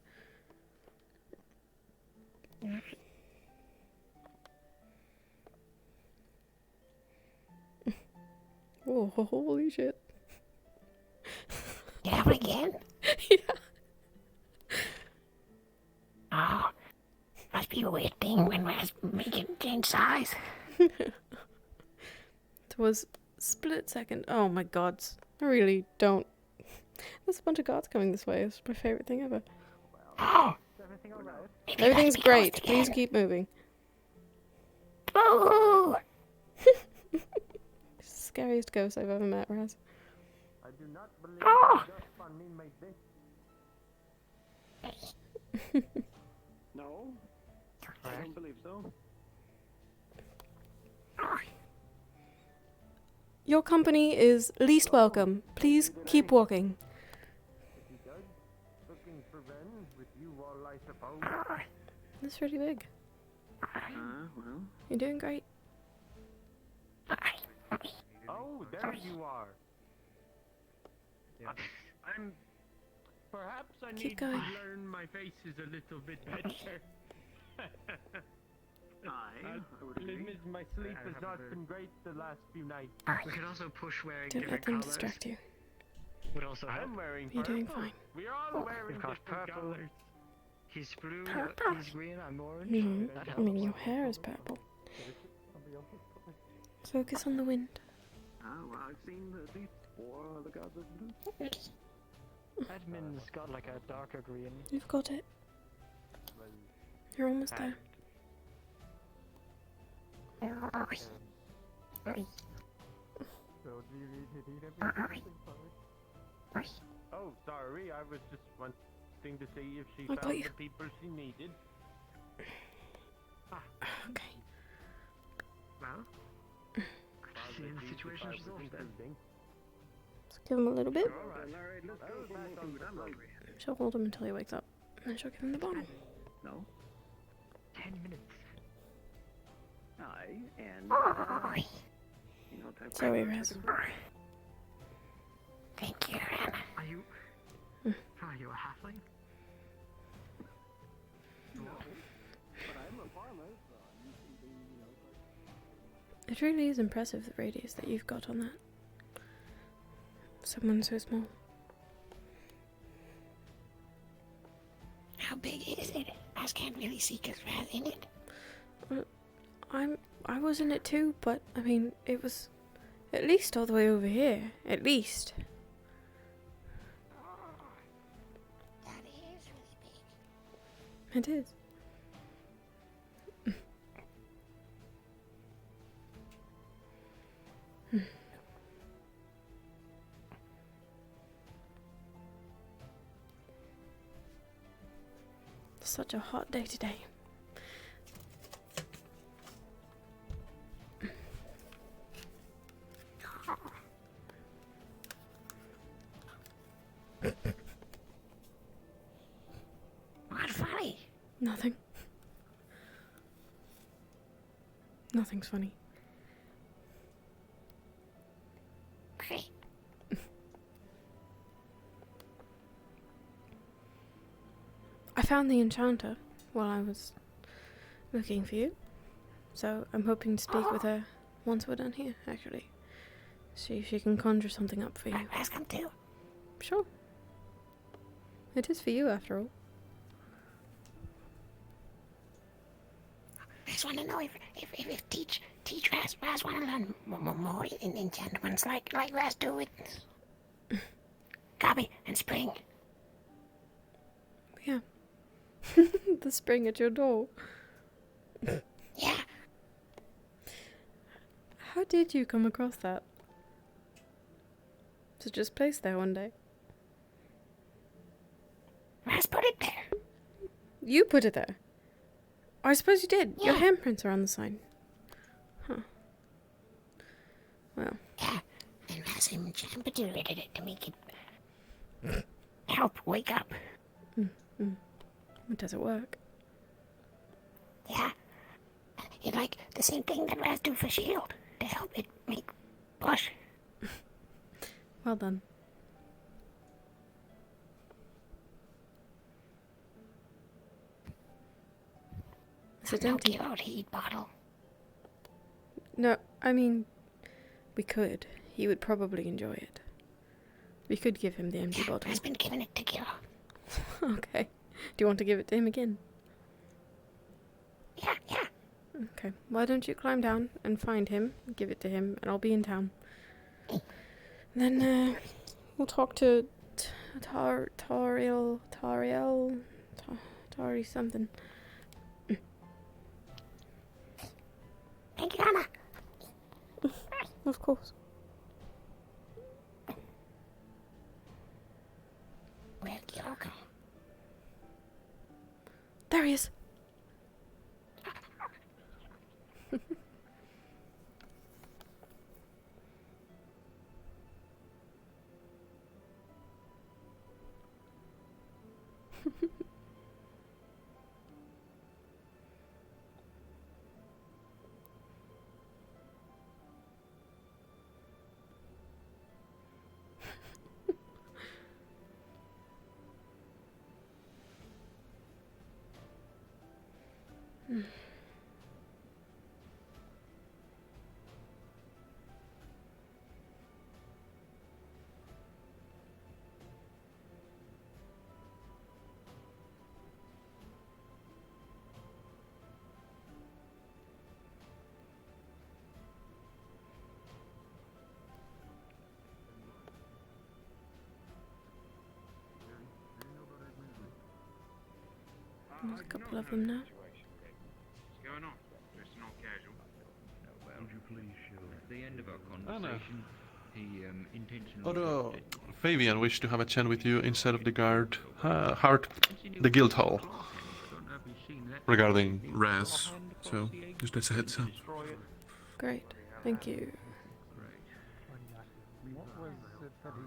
Speaker 1: Oh, holy shit.
Speaker 10: Did that again?
Speaker 1: Yeah.
Speaker 10: Oh, must be a weird thing when we're making change size.
Speaker 1: It was split second. Oh my god. I really don't. There's a bunch of guards coming this way. It's my favorite thing ever.
Speaker 10: Oh!
Speaker 1: Everything's great. Please keep moving.
Speaker 10: Boo!
Speaker 1: Scariest ghost I've ever met, Raz.
Speaker 13: I do not believe
Speaker 10: Oh!
Speaker 13: No, I don't believe so.
Speaker 1: Your company is least welcome. Please keep walking.
Speaker 16: Looking for Ben with you all, I suppose.
Speaker 1: That's really big.
Speaker 13: Well.
Speaker 1: You're doing great.
Speaker 16: Oh, there you are. I'm. Perhaps I
Speaker 1: Keep
Speaker 16: need
Speaker 1: going.
Speaker 16: to learn my faces a little bit better. My sleep has not been great the last few nights.
Speaker 13: We could also push wearing
Speaker 1: Don't let
Speaker 13: different
Speaker 1: them
Speaker 13: colors.
Speaker 1: distract you.
Speaker 13: Would also help.
Speaker 16: I'm wearing
Speaker 1: You're
Speaker 16: purple.
Speaker 1: doing fine.
Speaker 16: We're all wearing
Speaker 13: You've got
Speaker 16: different
Speaker 13: purple.
Speaker 16: colors.
Speaker 13: He's blue,
Speaker 1: Purple.
Speaker 13: he's green, I'm orange.
Speaker 1: No,
Speaker 13: That
Speaker 1: I mean
Speaker 13: helps.
Speaker 1: your hair is purple. Focus on the wind.
Speaker 8: Oh, well, I've seen at least 4 of the gods of blue.
Speaker 15: Edmund's got like a darker green.
Speaker 1: You've got it. You're almost there.
Speaker 16: So do you need Oh, sorry, I was just wanting to see if she
Speaker 1: I got
Speaker 16: found
Speaker 1: you.
Speaker 16: the people she needed.
Speaker 1: Okay.
Speaker 13: Well, I see in the situation resolved then.
Speaker 1: Let's give him a little bit.
Speaker 8: Alright, let's go for more food. I'm hungry.
Speaker 1: She'll hold him until he wakes up. And she'll give him the bottle.
Speaker 8: No.
Speaker 13: 10 minutes.
Speaker 8: Aye, and you know, type
Speaker 1: Sorry,
Speaker 8: of
Speaker 1: Raz.
Speaker 10: Thank you, Anna.
Speaker 13: Are you a halfling?
Speaker 8: No, but I'm a farmer, so you can be, you know,
Speaker 1: It really is impressive, the radius that you've got on that. Someone so small.
Speaker 10: How big is it? I can't really see because Raz in it.
Speaker 1: I was in it too, but I mean, it was at least all the way over here. At least.
Speaker 10: That is really big.
Speaker 1: It is. Such a hot day today.
Speaker 10: What funny?
Speaker 1: Nothing. Nothing's funny.
Speaker 10: Great.
Speaker 1: I found the Enchanter while I was looking for you. So I'm hoping to speak with her once we're done here, actually. See if she can conjure something up for you.
Speaker 10: Raz come too.
Speaker 1: Sure. It is for you, after all.
Speaker 10: I just want to know if teach Raz want to learn more in enchantments like Raz do with Gabby and Spring.
Speaker 1: Yeah. The spring at your door.
Speaker 10: Yeah.
Speaker 1: How did you come across that? Was it just placed there one day?
Speaker 10: Raz put it there.
Speaker 1: You put it there? I suppose you did. Your
Speaker 10: Yeah.
Speaker 1: handprints are on the sign. Huh. Well.
Speaker 10: Yeah. And Raz enchanted it to make it help wake up.
Speaker 1: Does it work?
Speaker 10: Yeah. It's like the same thing that Raz do for Shield to help it make push.
Speaker 1: Well done. Is it empty?
Speaker 10: Milky old heat bottle.
Speaker 1: No, I mean, we could. He would probably enjoy it. We could give him the empty bottle.
Speaker 10: Raz's been giving it to Kira.
Speaker 1: Okay. Do you want to give it to him again?
Speaker 10: Yeah.
Speaker 1: Okay. Why don't you climb down and find him, give it to him, and I'll be in town. Then, we'll talk to Tari something.
Speaker 10: Thank you, Anna.
Speaker 1: Of course.
Speaker 10: Where'd Kira go?
Speaker 1: There he is. There's a couple of them now.
Speaker 8: What's going on? Just not casual.
Speaker 3: Would you please show at the end of our conversation, he intentionally...
Speaker 17: Although Fabian wished to have a chat with you instead of the the guild hall, regarding Raz. So just as a heads up.
Speaker 1: Great, thank you.
Speaker 4: What was it that he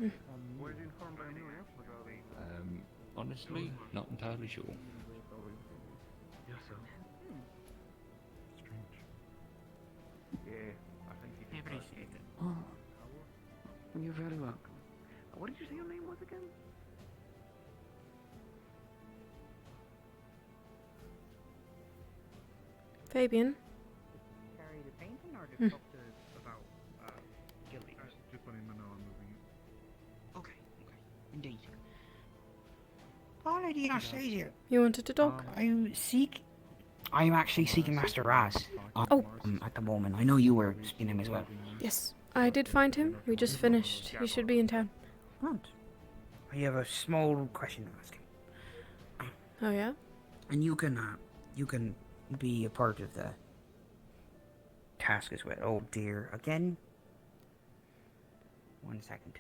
Speaker 4: wanted? Was informed by anyone else regarding?
Speaker 3: Honestly, not entirely sure.
Speaker 8: Yes, sir.
Speaker 3: Strange.
Speaker 8: Yeah, I think you
Speaker 13: I appreciate it.
Speaker 11: Oh, you're very welcome. What did you say your name was again?
Speaker 1: Fabian?
Speaker 15: Carry the painting or the talk about Gilly?
Speaker 14: Just letting them know I'm moving it.
Speaker 12: Okay, indeed. What did I say here?
Speaker 1: You wanted to talk?
Speaker 12: I'm actually seeking Master Raz. At the moment. I know you were seeking him as well.
Speaker 1: Yes, I did find him. We just finished. He should be in town.
Speaker 12: Right. I have a small question to ask him.
Speaker 1: Oh yeah?
Speaker 12: And you can be a part of the task as well. Oh dear, again? 1 second.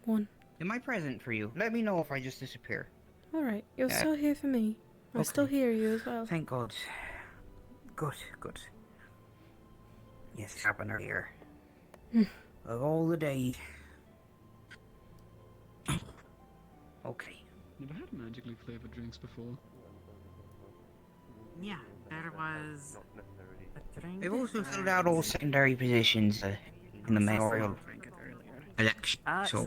Speaker 1: One.
Speaker 12: Am I present for you? Let me know if I just disappear.
Speaker 1: Alright, you're still here for me. I still hear you as well.
Speaker 12: Thank God. Good. Yes, it happened earlier. Of all the days. Okay.
Speaker 11: Never had magically flavored drinks before.
Speaker 13: Yeah, there was a drink.
Speaker 12: They've also filled out all secondary positions in the mayoral election. So,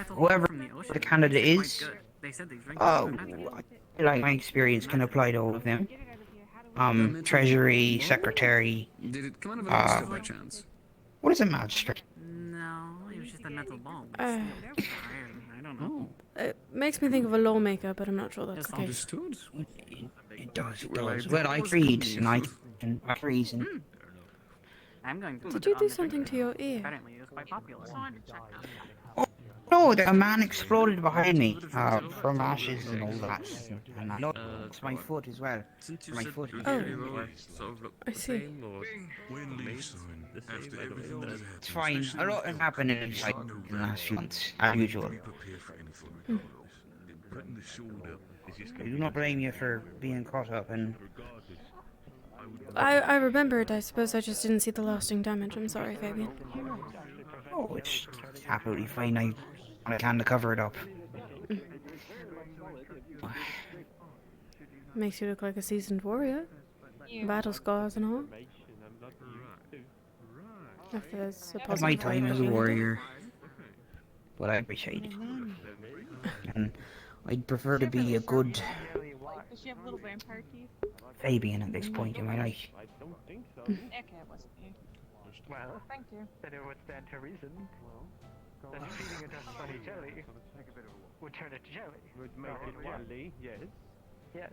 Speaker 12: whoever the candidate is, like my experience can apply to all of them. Treasury, secretary.
Speaker 11: Did it come out of a master by chance?
Speaker 12: What is a magistrate?
Speaker 13: No, it was just a metal ball. I don't know.
Speaker 1: It makes me think of a lawmaker, but I'm not sure that's the case.
Speaker 11: Understood.
Speaker 12: It does. Well, I read, and I reason.
Speaker 13: I'm going to.
Speaker 1: Did you do something to your ear?
Speaker 13: Apparently, it was quite popular.
Speaker 12: Oh, a man exploded behind me, from ashes and all that. And I lost my foot as well. My foot.
Speaker 1: Oh, I see.
Speaker 12: It's fine. A lot has happened in the last few months, as usual. I do not blame you for being caught up in...
Speaker 1: I remembered. I suppose I just didn't see the lasting damage. I'm sorry, Fabian.
Speaker 12: Oh, it's absolutely fine. I can to cover it up.
Speaker 1: Makes you look like a seasoned warrior. Battle scars and all. If there's a
Speaker 12: Of my time as a warrior. But I appreciate it. And I'd prefer to be a good
Speaker 18: Does she have little vampire teeth?
Speaker 12: Fabian at this point in my life.
Speaker 18: Okay, it wasn't you.
Speaker 15: Well,
Speaker 18: Thank you.
Speaker 15: then it would stand to reason that feeding it a funny jelly would turn it to jelly.
Speaker 16: Would make it jelly, yes.
Speaker 15: Yes.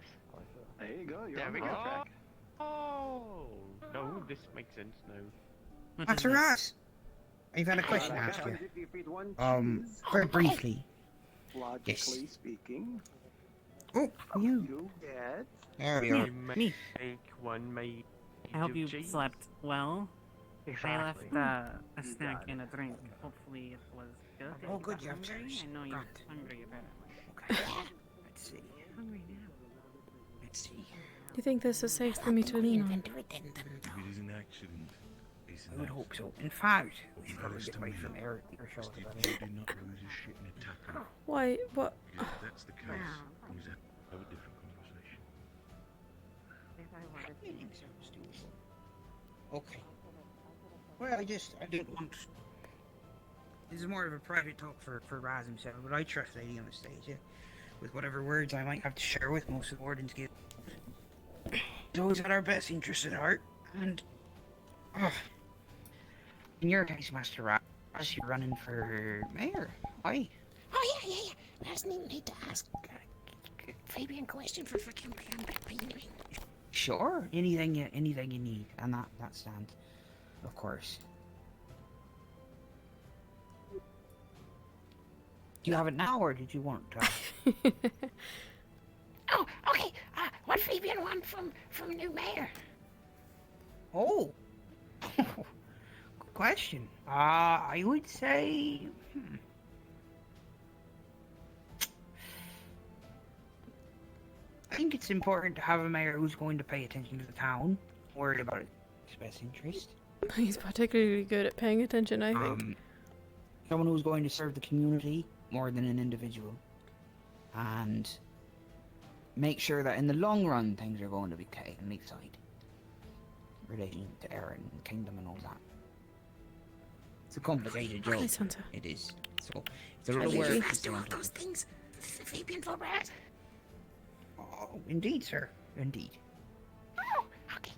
Speaker 16: There you go, you're
Speaker 15: There
Speaker 16: on
Speaker 15: we
Speaker 16: the
Speaker 15: go.
Speaker 16: right track.
Speaker 15: Oh, no, this makes sense now.
Speaker 12: Master Raz! I've had a question to ask you. Very briefly.
Speaker 16: Logically speaking,
Speaker 12: Oh, you.
Speaker 16: you get...
Speaker 12: There we are.
Speaker 15: Me. Take one made.
Speaker 13: I hope you slept well.
Speaker 15: Exactly.
Speaker 13: I left a snack and a drink. Hopefully it was good.
Speaker 12: Oh,
Speaker 13: If
Speaker 12: good
Speaker 13: you're
Speaker 12: job,
Speaker 13: hungry.
Speaker 12: James.
Speaker 13: I know you're
Speaker 12: Grand.
Speaker 13: hungry apparently.
Speaker 12: Okay. Let's see.
Speaker 13: Hungry now.
Speaker 12: Let's see.
Speaker 1: Do you think this is safe for me to lean on?
Speaker 2: If it is an accident, it's
Speaker 12: I would hope so. In fact, we should probably get away from earshot about it.
Speaker 1: Why? What?
Speaker 2: That's the case. We'll have a different conversation.
Speaker 12: Okay. Well, I didn't want... This is more of a private talk for Raz himself, but I trust Lady Anastasia with whatever words I might have to share with most of the Wardens Guild. It's always got our best interests at heart, and... in your case, Master Raz, you're running for mayor. Why?
Speaker 10: Oh, yeah. There's no need to ask Fabian question for
Speaker 12: Sure, anything you need, and that stands, of course. Do you have it now, or did you want to?
Speaker 10: Oh, okay. What Fabian want from new mayor?
Speaker 12: Oh, good question. I would say. I think it's important to have a mayor who's going to pay attention to the town, worried about its best interest.
Speaker 1: He's particularly good at paying attention, I think.
Speaker 12: Someone who's going to serve the community more than an individual, and make sure that in the long run things are going to be okay on each side, relating to Erin and Kingdom and all that. It's a complicated job. It is. So it's a little work.
Speaker 10: Do all those things, Fabian for Raz.
Speaker 12: Oh, indeed, sir. Indeed.
Speaker 10: Oh, okay.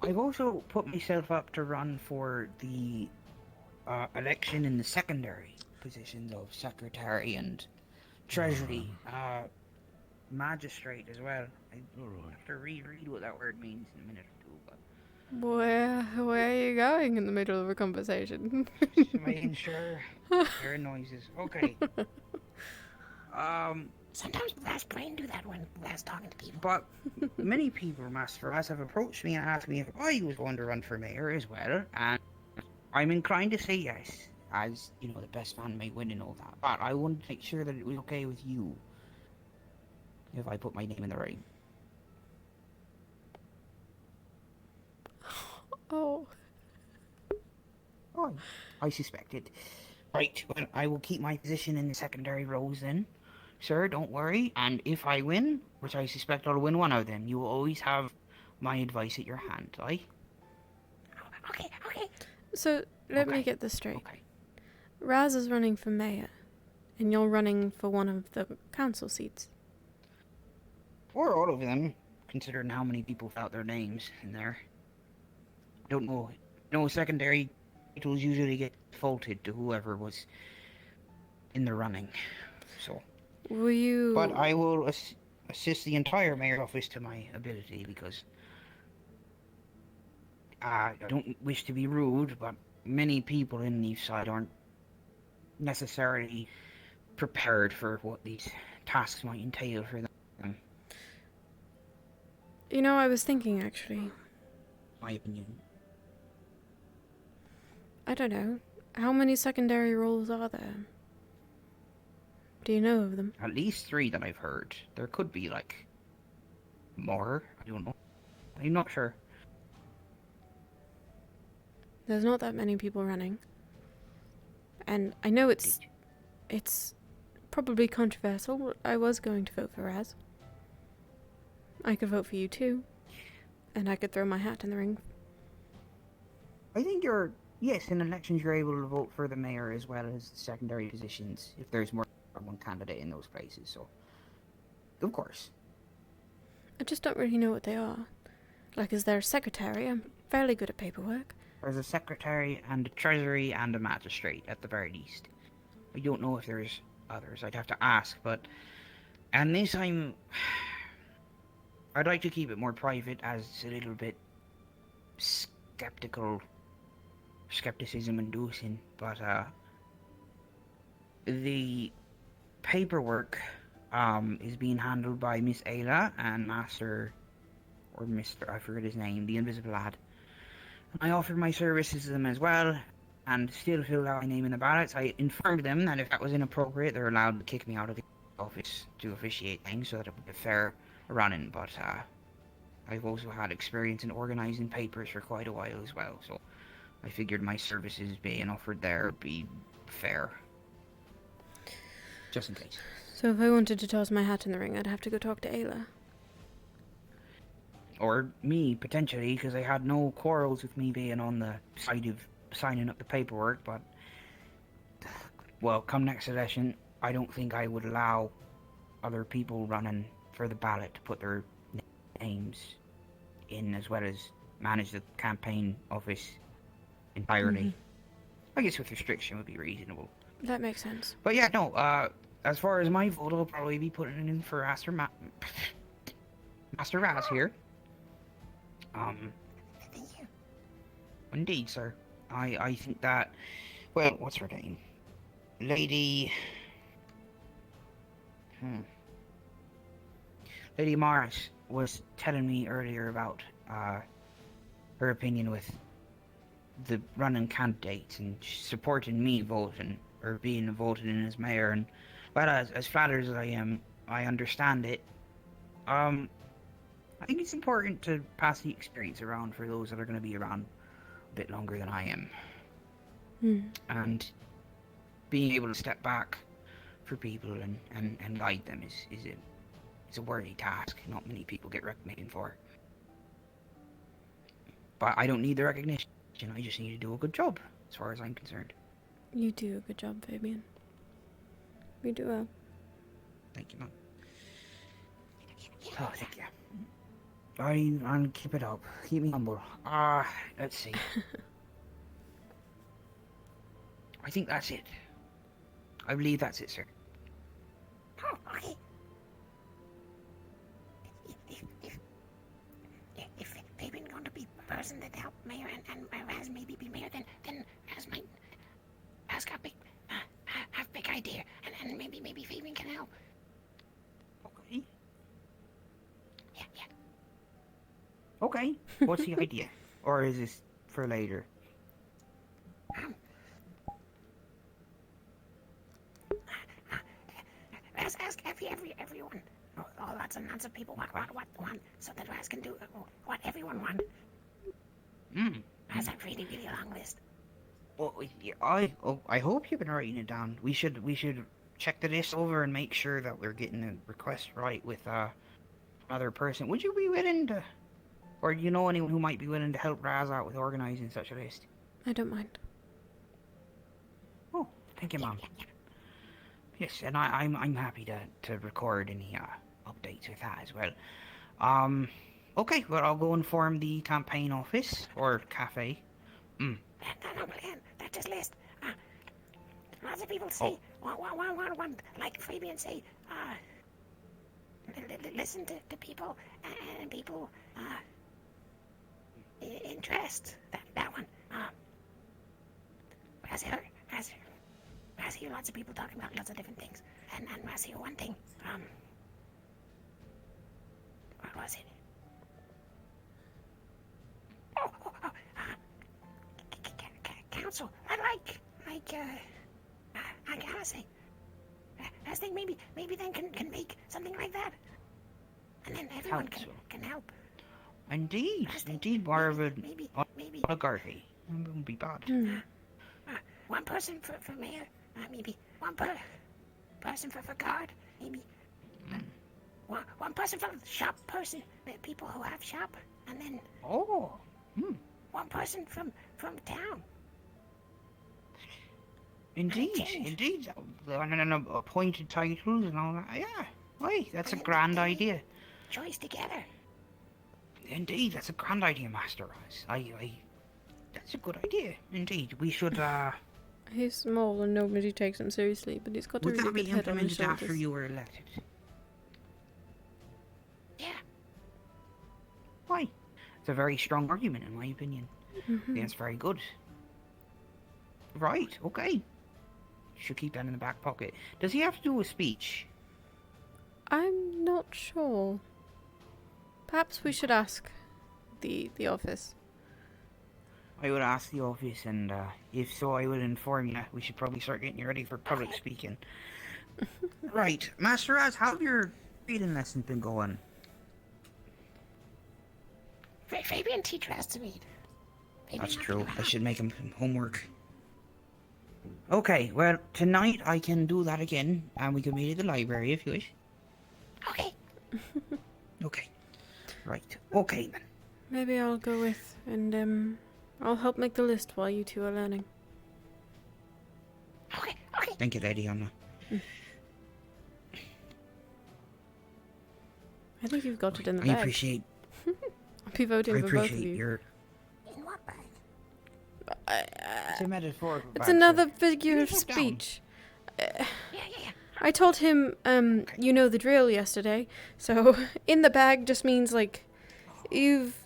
Speaker 12: I've also put myself up to run for the election in the secondary positions of secretary and treasury, magistrate as well. I have to reread what that word means in a minute or two, but...
Speaker 1: Where are you going in the middle of a conversation?
Speaker 12: Just making sure there are noises. Okay.
Speaker 10: Sometimes Raz brain do that when Raz talking to people.
Speaker 12: But many people, Master Raz, have approached me and asked me if I was going to run for mayor as well, and I'm inclined to say yes, as, you know, the best man may win and all that. But I wanted to make sure that it was okay with you if I put my name in the ring.
Speaker 1: Oh,
Speaker 12: I suspected. Right, well, I will keep my position in the secondary roles then. Sir, don't worry, and if I win, which I suspect I'll win one of them, you will always have my advice at your hand, aye?
Speaker 10: Okay.
Speaker 1: so let me get this straight. Raz is running for mayor, and you're running for one of the council seats.
Speaker 12: Or all of them, considering how many people without their names in there. I don't know. No, secondary titles usually get defaulted to whoever was in the running, so...
Speaker 1: Will you...
Speaker 12: But I will assist the entire mayor office to my ability, because I don't wish to be rude, but many people in the side aren't necessarily prepared for what these tasks might entail for them.
Speaker 1: You know, I was thinking, actually.
Speaker 12: My opinion.
Speaker 1: I don't know. How many secondary roles are there? Do you know of them?
Speaker 12: At least 3 that I've heard. There could be, like, more. I don't know. I'm not sure.
Speaker 1: There's not that many people running. And I know it's probably controversial, but I was going to vote for Raz. I could vote for you too. And I could throw my hat in the ring.
Speaker 12: I think yes, in elections you're able to vote for the mayor as well as the secondary positions if there's more than one candidate in those places, so of course.
Speaker 1: I just don't really know what they are. Like, is there a secretary? I'm fairly good at paperwork.
Speaker 12: There's a secretary and a treasury and a magistrate at the very least. I don't know if there's others. I'd have to ask, but... And this I'd like to keep it more private, as it's a little bit skepticism inducing, but the paperwork is being handled by Miss Ayla and Master, or Mr. I forget his name, the invisible lad. I offered my services to them as well, and still filled out my name in the ballots. I informed them that if that was inappropriate, they're allowed to kick me out of the office to officiate things so that it would be fair running, but I've also had experience in organising papers for quite a while as well, so I figured my services being offered there would be fair. Just in case.
Speaker 1: So if I wanted to toss my hat in the ring, I'd have to go talk to Ayla.
Speaker 12: Or me, potentially, because I had no quarrels with me being on the side of signing up the paperwork, but... Well, come next election, I don't think I would allow other people running for the ballot to put their names in, as well as manage the campaign office entirely. I guess with restriction would be reasonable.
Speaker 1: That makes sense.
Speaker 12: But yeah, no, as far as my vote, I'll probably be putting it in for Master Raz here.
Speaker 10: Thank you.
Speaker 12: Indeed, sir. I think that... Well, what's her name? Lady... Lady Morris was telling me earlier about her opinion with the running candidates and supporting me voting, or being voted in as mayor, and well, as flattered as I am, I understand it. I think it's important to pass the experience around for those that are going to be around a bit longer than I am. And being able to step back for people and guide them is a worthy task. Not many people get recognition for. But I don't need the recognition. I just need to do a good job, as far as I'm concerned.
Speaker 1: You do a good job, Fabian. You do well.
Speaker 12: Thank you, Mum. Oh, thank you. I'll keep it up. Keep me humble. Let's see. I think that's it. I believe that's it, sir.
Speaker 10: Oh, okay. If Fabian's going to be the person that helped Mayor and Raz maybe be mayor, then Raz got have big idea, and maybe Fabian can help.
Speaker 12: Okay.
Speaker 10: Yeah.
Speaker 12: Okay. What's the idea? Or is this for later?
Speaker 10: Ask everyone. Lots and lots of people what want, so that Raz can do what everyone want. Raz have really long list.
Speaker 12: Well, I hope you've been writing it down. We should check the list over and make sure that we're getting the request right with another person. Would you be willing to, or do you know anyone who might be willing to help Raz out with organising such a list?
Speaker 1: I don't mind.
Speaker 12: Oh, thank you, Mom. Yes, and I'm happy to record any updates with that as well. Okay, well, I'll go inform the campaign office or cafe.
Speaker 10: No, man, that's just list. Lots of people say, want, like Fabian say, listen to people, and people, interest, that one. Raz hear lots of people talking about lots of different things, and Raz hear one thing, what was it? Council. I gotta say, I think maybe then can make something like that, and then everyone can help.
Speaker 12: Indeed, more of an oligarchy. It wouldn't be bad.
Speaker 10: One person for mayor, maybe one person for guard, maybe one person for shop person, people who have shop, and then one person from town.
Speaker 12: Indeed. And appointed titles and all that. Yeah, wait, that's a grand idea.
Speaker 10: Choice together.
Speaker 12: Indeed, that's a grand idea, Master Raz. That's a good idea. Indeed, we should.
Speaker 1: He's small and nobody takes him seriously, but he's got a really good head on his shoulders.
Speaker 12: Would that be implemented after you were elected?
Speaker 10: Yeah.
Speaker 12: Why? It's a very strong argument, in my opinion. That's very good. Right, okay. Should keep that in the back pocket. Does he have to do a speech?
Speaker 1: I'm not sure. Perhaps we should ask the office.
Speaker 12: I would ask the office, and if so, I would inform you. We should probably start getting you ready for public speaking. Right, Master Raz, how have your reading lessons been going?
Speaker 10: Fabian teacher has to read.
Speaker 12: That's true. I should make him some homework. Okay, well, tonight I can do that again, and we can meet at the library if you wish.
Speaker 10: Okay.
Speaker 12: Okay. Right. Okay, then.
Speaker 1: Maybe I'll go with, and I'll help make the list while you two are learning.
Speaker 10: Okay.
Speaker 12: Thank you, Lady Anna.
Speaker 1: I think you've got it in the
Speaker 12: I
Speaker 1: bag.
Speaker 12: appreciate...
Speaker 1: I'll be voting for both of you.
Speaker 12: your...
Speaker 10: In what bag?
Speaker 12: It's a metaphorical
Speaker 1: It's
Speaker 12: bag,
Speaker 1: another
Speaker 12: sir.
Speaker 1: figure of
Speaker 12: Can you sit down?
Speaker 1: speech.
Speaker 10: Yeah.
Speaker 1: I told him, you know the drill yesterday, so in the bag just means, like, you've...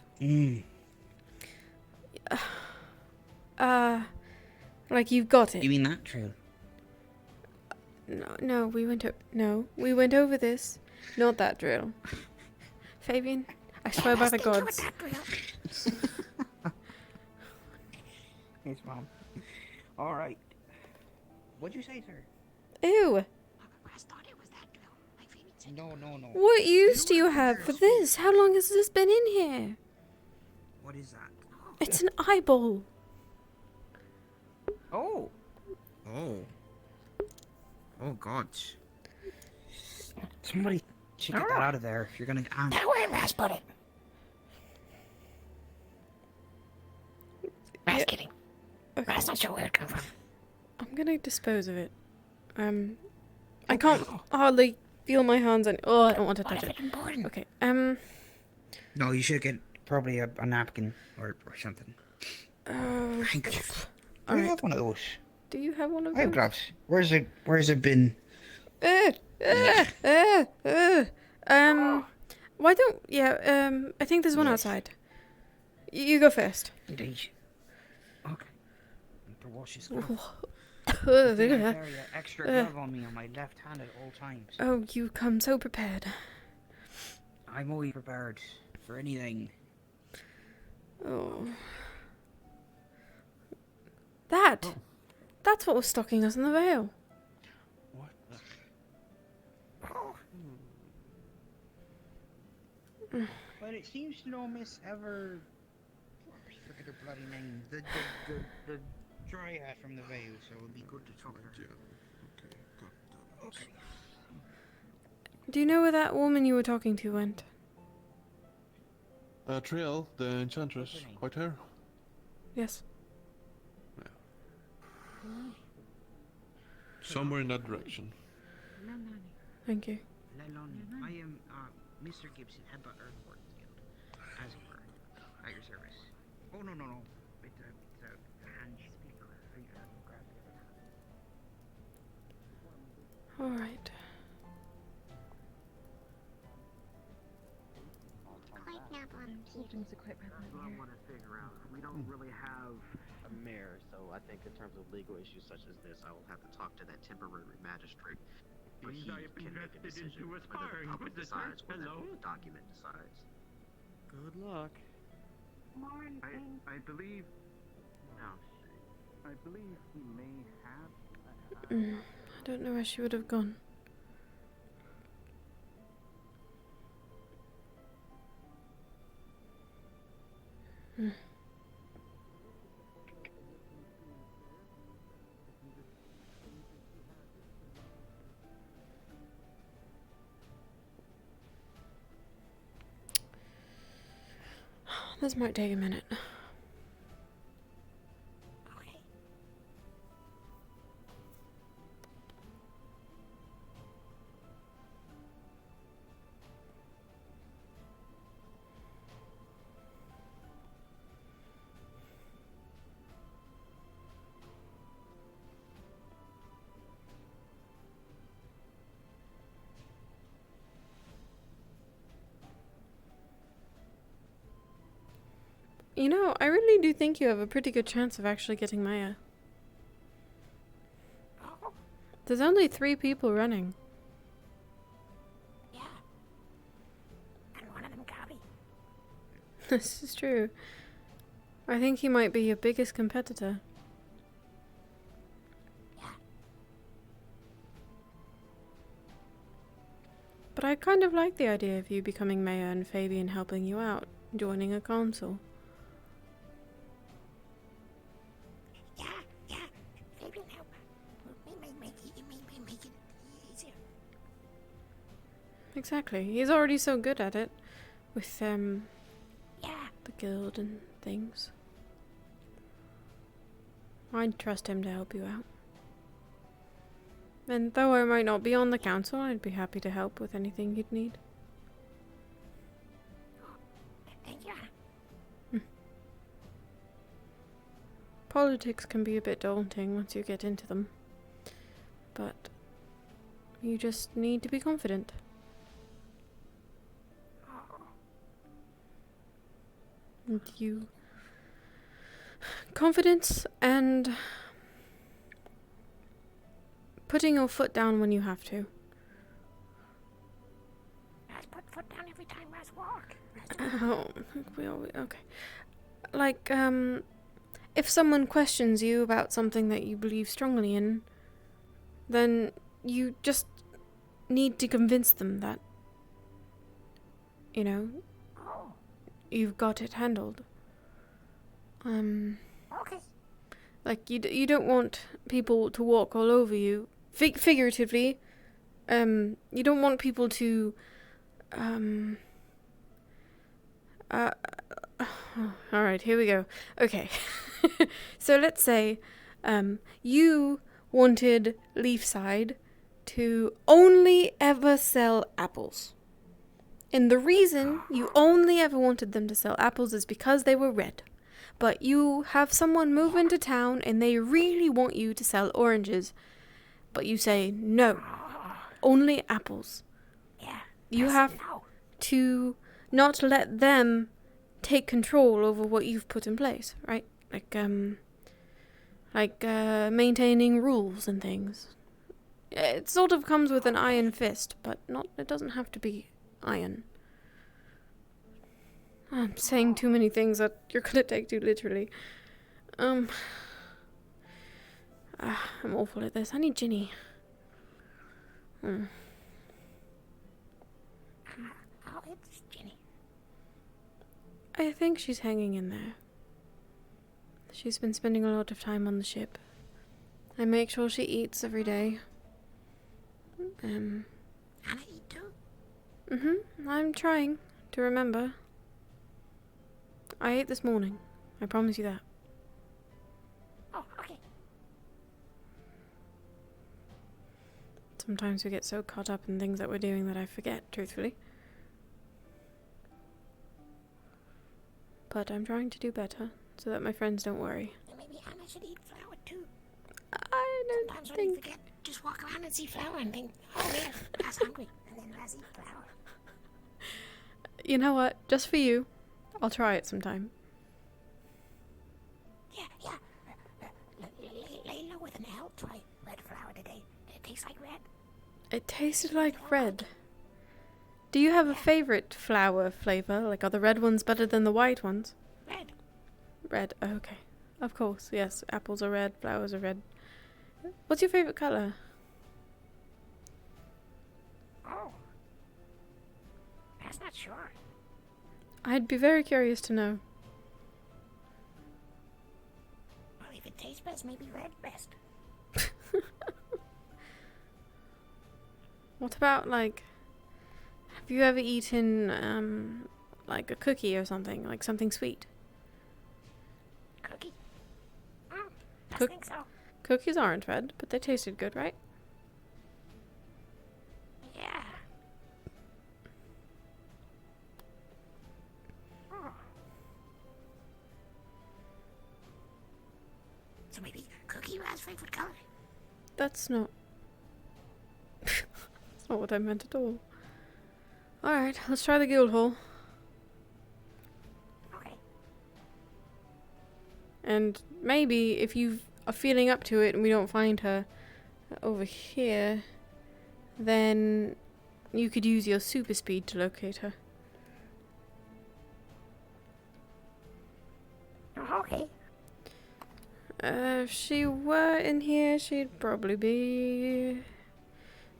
Speaker 1: like, you've got it.
Speaker 12: You mean that drill?
Speaker 1: No, we went over this, not that drill. Fabian, I swear by the gods.
Speaker 12: Yes, Mom. Alright. What'd you say, sir?
Speaker 1: Ew.
Speaker 12: No.
Speaker 1: What use do you have for this? How long has this been in here?
Speaker 12: What is that?
Speaker 1: It's an eyeball.
Speaker 12: Oh, God. Somebody should get that out of there if you're gonna...
Speaker 10: Now where Raz put it? Raz kidding. Raz not sure where it come from.
Speaker 1: I'm gonna dispose of it. I can't hardly feel my hands on. Oh, I don't want to touch it. Okay.
Speaker 12: No, you should get probably a napkin or something. Handkerchief. I have one of those.
Speaker 1: Do you have one of
Speaker 12: I have
Speaker 1: those?
Speaker 12: gloves. Where's it been?
Speaker 1: Why don't... Yeah, I think there's one outside. You go first.
Speaker 12: Indeed. Okay. To wash his glove.
Speaker 1: I
Speaker 12: carry an extra glove on me on my left hand at all times.
Speaker 1: Oh, you come so prepared.
Speaker 12: I'm always prepared for anything.
Speaker 1: Oh. That's what was stalking us in the Vale.
Speaker 17: What?
Speaker 12: But it seems no miss ever... I forget her bloody name. The dryad from the Vale, so it would be good to talk to her. Okay.
Speaker 1: Do you know where that woman you were talking to went?
Speaker 17: Triel, the Enchantress, white hair.
Speaker 1: Yes.
Speaker 17: Somewhere in that direction.
Speaker 1: Thank you.
Speaker 12: I am Mr. Gibson, head butler of the Wardens Guild. As it were, at your service. Oh, no. It's a handshake.
Speaker 1: Alright.
Speaker 18: Symptoms are quite prevalent
Speaker 8: I
Speaker 18: here.
Speaker 8: want to figure out. We don't really have a mayor, so I think in terms of legal issues such as this, I will have to talk to that temporary magistrate. But he can make a decision whether the public decides or the document decides.
Speaker 15: Good luck.
Speaker 8: I believe. No.
Speaker 15: I believe he may have.
Speaker 1: I don't know where she would have gone. This might take a minute. You know, I really do think you have a pretty good chance of actually getting Maya. There's only 3 people running.
Speaker 10: Yeah. And one of them got me.
Speaker 1: This is true. I think he might be your biggest competitor.
Speaker 10: Yeah.
Speaker 1: But I kind of like the idea of you becoming mayor and Fabian helping you out. joining a council.
Speaker 10: Yeah, maybe now. Make it easier.
Speaker 1: Exactly. He's already so good at it with
Speaker 10: Yeah.
Speaker 1: the guild and things. I'd trust him to help you out. And though I might not be on the council, I'd be happy to help with anything you'd need.
Speaker 10: Yeah.
Speaker 1: Politics can be a bit daunting once you get into them. But you just need to be confident. And confidence and putting your foot down when you have to.
Speaker 10: Let's put foot down every time let's walk.
Speaker 1: Okay. Like, if someone questions you about something that you believe strongly in, then you just need to convince them that, you know, you've got it handled.
Speaker 10: Okay.
Speaker 1: Like, you don't want people to walk all over you. Figuratively. You don't want people to, alright, here we go. Okay. So let's say, you wanted Leafside to only ever sell apples. And the reason you only ever wanted them to sell apples is because they were red. But you have someone move into town and they really want you to sell oranges. But you say, no, only apples.
Speaker 10: Yeah.
Speaker 1: You have to not let them take control over what you've put in place, right? Like maintaining rules and things. It sort of comes with an iron fist, but it doesn't have to be iron. I'm saying too many things that you're gonna take too literally. I'm awful at this. I need Ginny.
Speaker 10: Oh, it's Ginny.
Speaker 1: I think she's hanging in there. She's been spending a lot of time on the ship. I make sure she eats every day.
Speaker 10: And I eat too.
Speaker 1: I'm trying to remember. I ate this morning. I promise you that.
Speaker 10: Oh, okay.
Speaker 1: Sometimes we get so caught up in things that we're doing that I forget, truthfully. But I'm trying to do better, so that my friends don't worry.
Speaker 10: Maybe Anna should eat flour too.
Speaker 1: I don't
Speaker 10: Sometimes when you forget, just walk around and see flour and think, oh yeah, that's hungry. And then let's eat flour.
Speaker 1: You know what? Just for you. I'll try it sometime.
Speaker 10: Yeah. Layla with an L, try red flour today. It tastes like red.
Speaker 1: It tasted like red. Do you have a favorite flour flavor? Like, are the red ones better than the white ones?
Speaker 10: Red.
Speaker 1: Red, okay. Of course, yes. Apples are red, flowers are red. What's your favorite color?
Speaker 10: Oh. That's not sure.
Speaker 1: I'd be very curious to know.
Speaker 10: Well, if it tastes best, maybe red best.
Speaker 1: What about, like, have you ever eaten, like a cookie or something? Like something sweet?
Speaker 10: Cookie? I think so.
Speaker 1: Cookies aren't red, but they tasted good, right?
Speaker 10: Yeah. So maybe cookie was favorite color?
Speaker 1: That's not... That's not what I meant at all. Alright, let's try the guild hall.
Speaker 10: Okay.
Speaker 1: And maybe if you are feeling up to it and we don't find her over here, then you could use your super speed to locate her.
Speaker 10: Okay.
Speaker 1: If she were in here, she'd probably be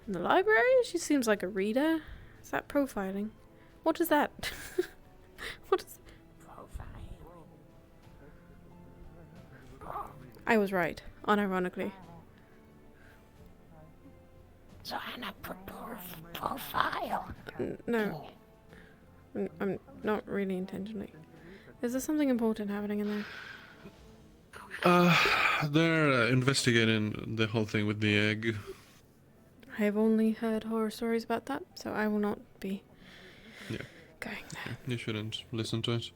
Speaker 1: in the library. She seems like a reader. Is that profiling? What is that? What is... I was right, unironically.
Speaker 10: So Anna, profile.
Speaker 1: No. I'm not really intentionally. Is there something important happening in there?
Speaker 17: They're investigating the whole thing with the egg.
Speaker 1: I have only heard horror stories about that, so I will not be
Speaker 17: Yeah.
Speaker 1: going there.
Speaker 17: You shouldn't listen to it.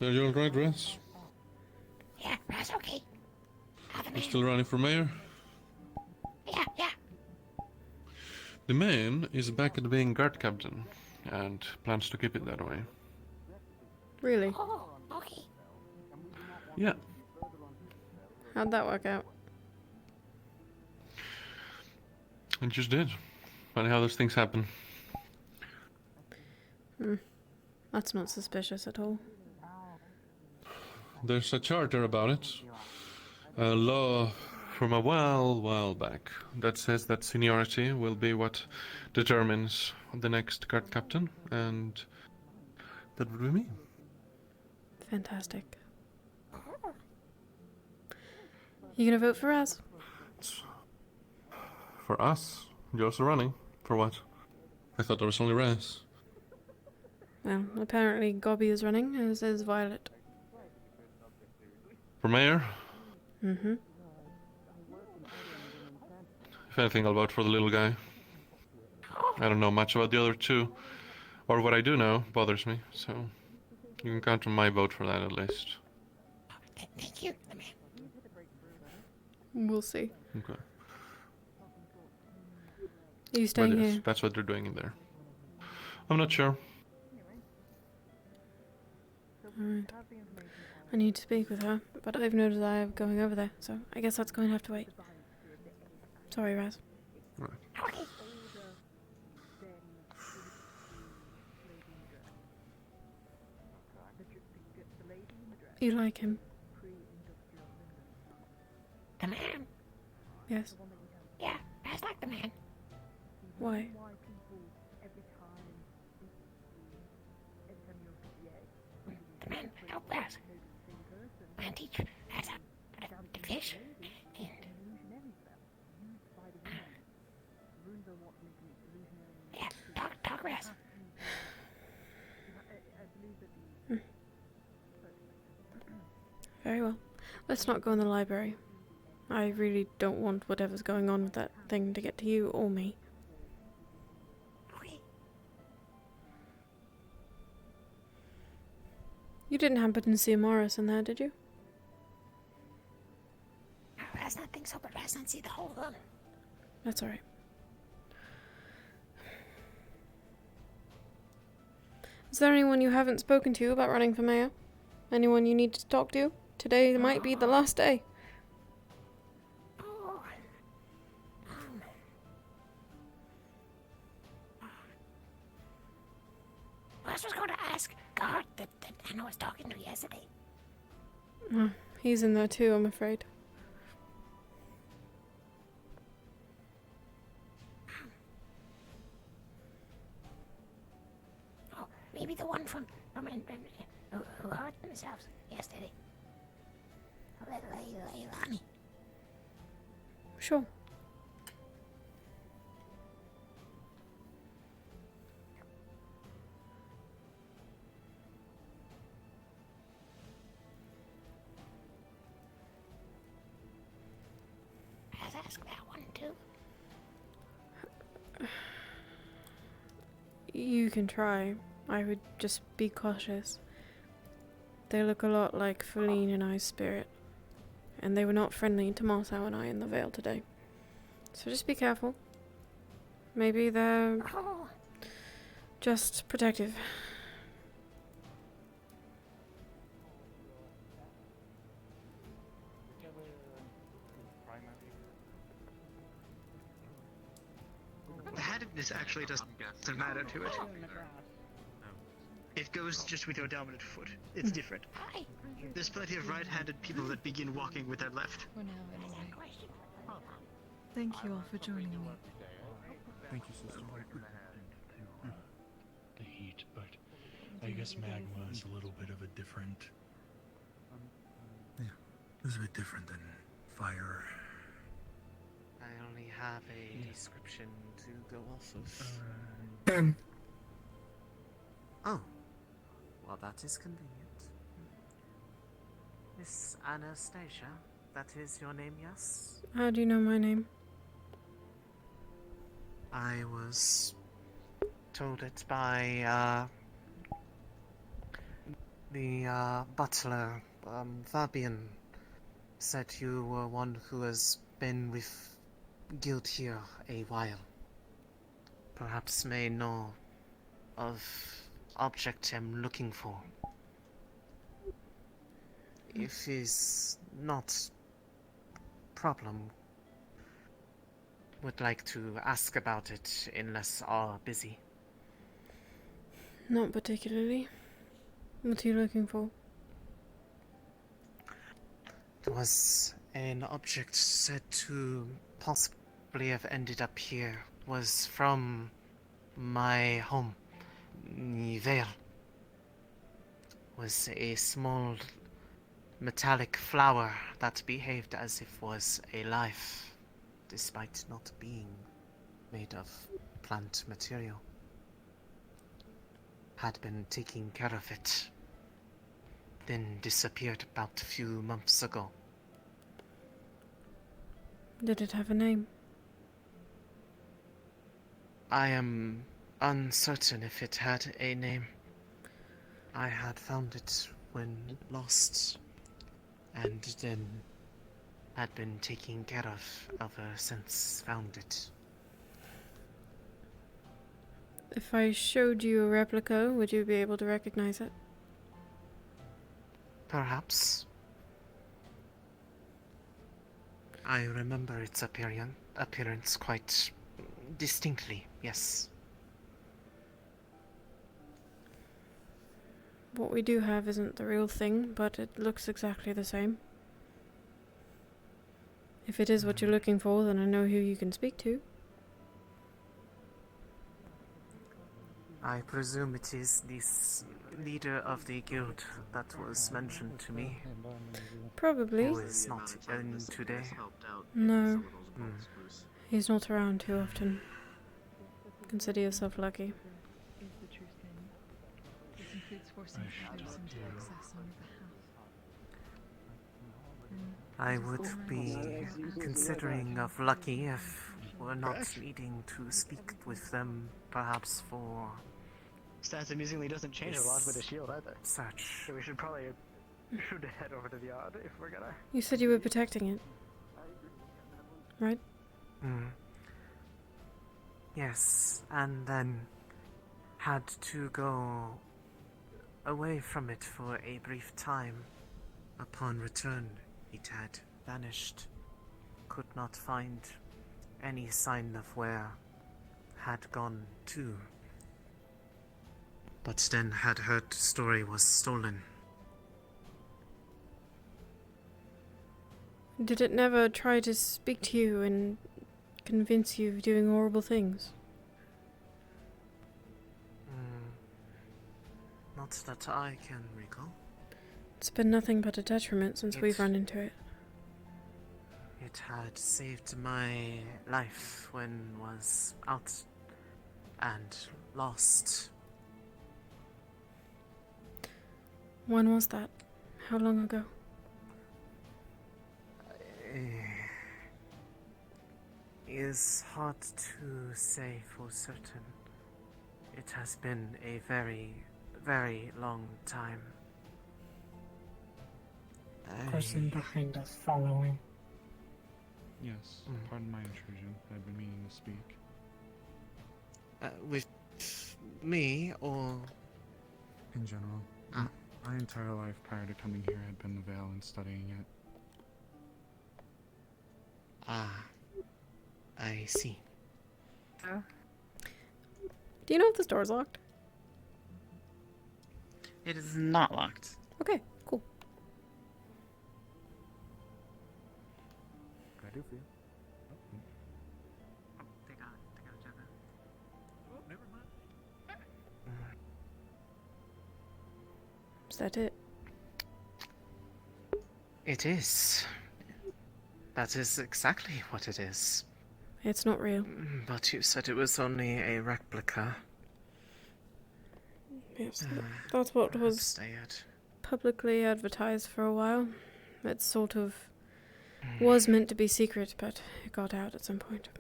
Speaker 17: Are you alright, Raz?
Speaker 10: Yeah, that's okay.
Speaker 17: You still running for mayor?
Speaker 10: Yeah.
Speaker 17: The man is back at being guard captain, and plans to keep it that way.
Speaker 1: Really?
Speaker 10: Oh, okay.
Speaker 17: Yeah.
Speaker 1: How'd that work out?
Speaker 17: It just did. Funny how those things happen.
Speaker 1: That's not suspicious at all.
Speaker 17: There's a charter about it. A law from a while back that says that seniority will be what determines the next guard captain, and that would be me.
Speaker 1: Fantastic. You gonna vote for us?
Speaker 17: For us? You're also running? For what? I thought there was only Raz.
Speaker 1: Well, apparently Gobby is running, as is Violet.
Speaker 17: For mayor?
Speaker 1: Mm-hmm.
Speaker 17: If anything, I'll vote for the little guy. I don't know much about the other two, or what I do know bothers me, so you can count on my vote for that at least.
Speaker 10: Thank you.
Speaker 1: We'll see.
Speaker 17: Okay.
Speaker 1: Are you staying
Speaker 17: But yes,
Speaker 1: here?
Speaker 17: that's what they're doing in there. I'm not sure.
Speaker 1: Alright. I need to speak with her, but I've noted I am going over there, so I guess that's going to have to wait. Sorry, Raz.
Speaker 17: Right.
Speaker 1: You like him?
Speaker 10: The man?
Speaker 1: Yes.
Speaker 10: Yeah, that's like the man.
Speaker 1: Why?
Speaker 10: The man helped us. Man teach us the fish. And yeah, talk Raz.
Speaker 1: Very well. Let's not go in the library. I really don't want whatever's going on with that thing to get to you or me. You didn't happen to see Morris in there, did you?
Speaker 10: No, Raz not think so, but Raz not see the whole thing.
Speaker 1: That's alright. Is there anyone you haven't spoken to about running for mayor? Anyone you need to talk to? Today might be the last day.
Speaker 10: I was going to ask God that Anna was talking to yesterday.
Speaker 1: Oh, he's in there too, I'm afraid.
Speaker 10: Oh, maybe the one from who hurt themselves yesterday. Leilani.
Speaker 1: Sure.
Speaker 10: Let's ask that one too.
Speaker 1: You can try. I would just be cautious. They look a lot like Feline and I's spirit. And they were not friendly to Marcel and I in the Vale today. So just be careful. Maybe they're just protective.
Speaker 8: The handedness actually doesn't matter to it. It goes just with your dominant foot. It's different. There's plenty of right-handed people that begin walking with their left.
Speaker 9: We're now anyway. Thank you all for joining me.
Speaker 14: Thank you, sister.
Speaker 2: The heat, but I guess magma is a little bit of a different. Yeah, it's a bit different than fire.
Speaker 8: I only have a description to go off of.
Speaker 5: Ben.
Speaker 8: Oh. Well, that is convenient. Miss Anastasia, that is your name, yes?
Speaker 1: How do you know my name?
Speaker 8: I was told it by, the, butler, Fabian, said you were one who has been with Guild here a while. Perhaps may know of object I'm looking for. If is not problem, would like to ask about it unless are busy.
Speaker 1: Not particularly. What are you looking for?
Speaker 8: It was an object said to possibly have ended up here. Was from my home, Vale. Was a small metallic flower that behaved as if was alive, despite not being made of plant material. Had been taking care of it, then disappeared about a few months ago.
Speaker 1: Did it have a name?
Speaker 8: I am uncertain if it had a name. I had found it when lost, and then had been taking care of ever since found it.
Speaker 1: If I showed you a replica, would you be able to recognize it?
Speaker 8: Perhaps. I remember its appearance quite distinctly, yes.
Speaker 1: What we do have isn't the real thing, but it looks exactly the same. If it is what you're looking for, then I know who you can speak to.
Speaker 8: I presume it is this leader of the guild that was mentioned to me.
Speaker 1: Probably.
Speaker 8: Who is not in today.
Speaker 1: No. He's not around too often. Consider yourself lucky.
Speaker 9: Is the truth game. This includes forcing others into access on your behalf.
Speaker 8: I would be considering of lucky if we're not needing to speak with them, perhaps for
Speaker 15: Stats amusingly doesn't change a lot with a shield either.
Speaker 8: Such.
Speaker 15: So we should probably shoot ahead over to the odd if we're gonna.
Speaker 1: You said you were protecting it, right?
Speaker 8: Yes, and then had to go away from it for a brief time. Upon return, it had vanished. Could not find any sign of where had gone to. But then had heard the story was stolen.
Speaker 1: Did it never try to speak to you and convince you of doing horrible things?
Speaker 8: Not that I can recall.
Speaker 1: It's been nothing but a detriment since we've run into it.
Speaker 8: It had saved my life when was out and lost.
Speaker 1: When was that? How long ago?
Speaker 8: Is hard to say for certain. It has been a very, very long time.
Speaker 5: Person behind us following.
Speaker 14: Yes, pardon my intrusion. I've been meaning to speak.
Speaker 8: With me, or?
Speaker 14: In general. My entire life prior to coming here had been the Veil and studying it.
Speaker 8: I see.
Speaker 1: Do you know if this door's locked?
Speaker 12: It is not locked.
Speaker 1: Okay, cool.
Speaker 15: I do feel.
Speaker 13: They got each other.
Speaker 15: Oh, never mind.
Speaker 1: Is that it?
Speaker 8: It is. That is exactly what it is.
Speaker 1: It's not real.
Speaker 8: But you said it was only a replica.
Speaker 1: Yes, that's what was
Speaker 8: Stayed.
Speaker 1: publicly advertised for a while. It sort of was meant to be secret, but it got out at some point.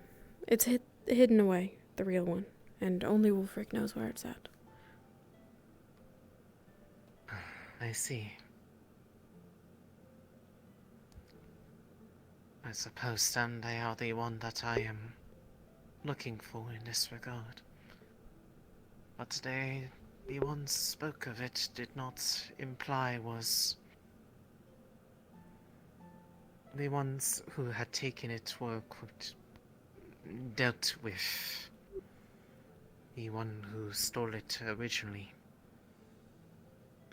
Speaker 1: It's hidden away, the real one, and only Wulfric knows where it's at.
Speaker 8: I see. I suppose then they are the one that I am looking for in this regard. But the ones spoke of it did not imply was... The ones who had taken it were dealt with the one who stole it originally.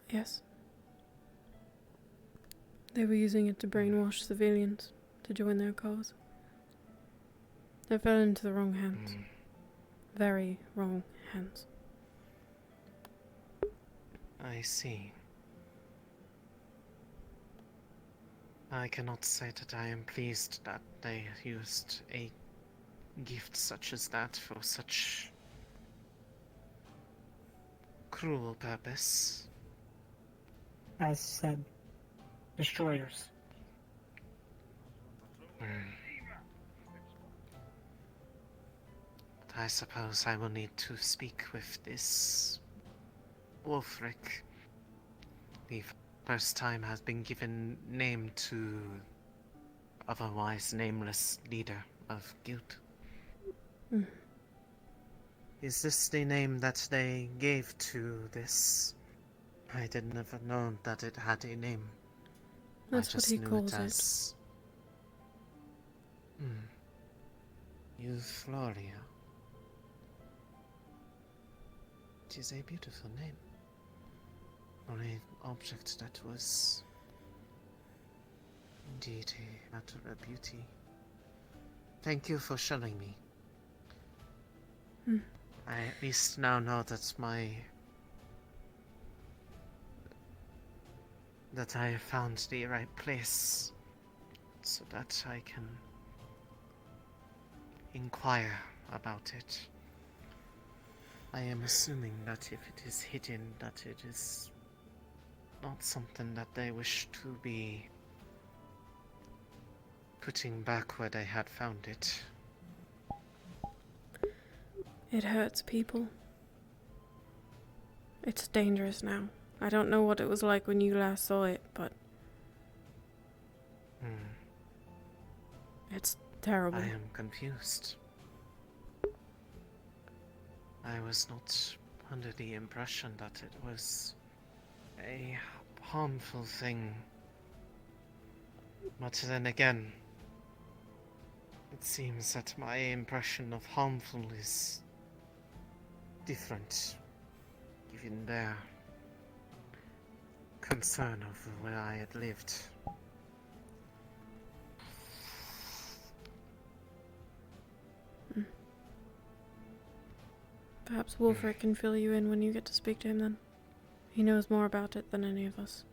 Speaker 1: Yes. They were using it to brainwash civilians to join their cause. They fell into the wrong hands. Very wrong hands.
Speaker 8: I see. I cannot say that I am pleased that they used a gift such as that for such cruel purpose.
Speaker 5: As said, destroyers.
Speaker 8: But I suppose I will need to speak with this Wulfric. The first time has been given name to otherwise nameless leader of guild. Is this the name that they gave to this? I did never know that it had a name.
Speaker 1: That's
Speaker 8: I just
Speaker 1: what he
Speaker 8: knew
Speaker 1: calls
Speaker 8: it as... Euphoria. It is a beautiful name. Or an object that was indeed a matter of beauty. Thank you for showing me. I at least now know that that I have found the right place so that I can inquire about it. I am assuming that if it is hidden, that it is not something that they wish to be putting back where they had found it.
Speaker 1: It hurts people. It's dangerous now. I don't know what it was like when you last saw it, but... It's terrible.
Speaker 8: I am confused. I was not under the impression that it was a harmful thing. But then again, it seems that my impression of harmful is different, given their concern over where I had lived.
Speaker 1: Perhaps Wulfric can fill you in when you get to speak to him then. He knows more about it than any of us.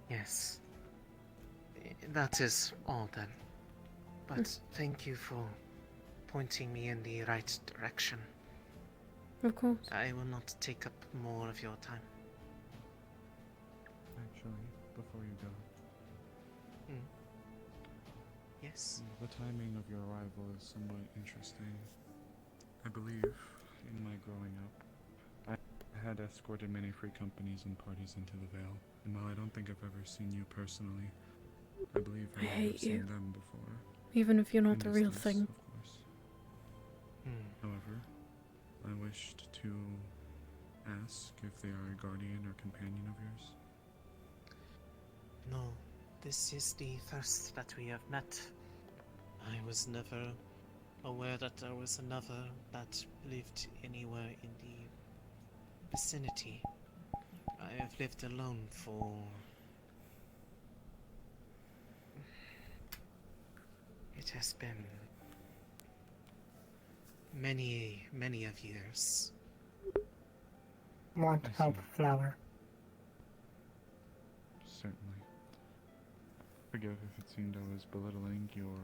Speaker 8: Yes. That is all then. But thank you for pointing me in the right direction.
Speaker 1: Of course.
Speaker 8: I will not take up more of your time.
Speaker 14: Actually, before you go.
Speaker 8: Yes?
Speaker 14: The timing of your arrival is somewhat interesting. I believe, in my growing up, I had escorted many free companies and parties into the Vale, and while I don't think I've ever seen you personally, I believe I
Speaker 1: hate
Speaker 14: have seen
Speaker 1: you.
Speaker 14: them before.
Speaker 1: Even if you're not
Speaker 14: In
Speaker 1: the real
Speaker 14: distance,
Speaker 1: thing.
Speaker 14: Of course. However, I wished to ask if they are a guardian or companion of yours.
Speaker 8: No, this is the first that we have met. I was never aware that there was another that lived anywhere in the vicinity. I have lived alone for... It has been many, many of years.
Speaker 5: Want help, Flower?
Speaker 14: Certainly. Forgive if it seemed I was belittling your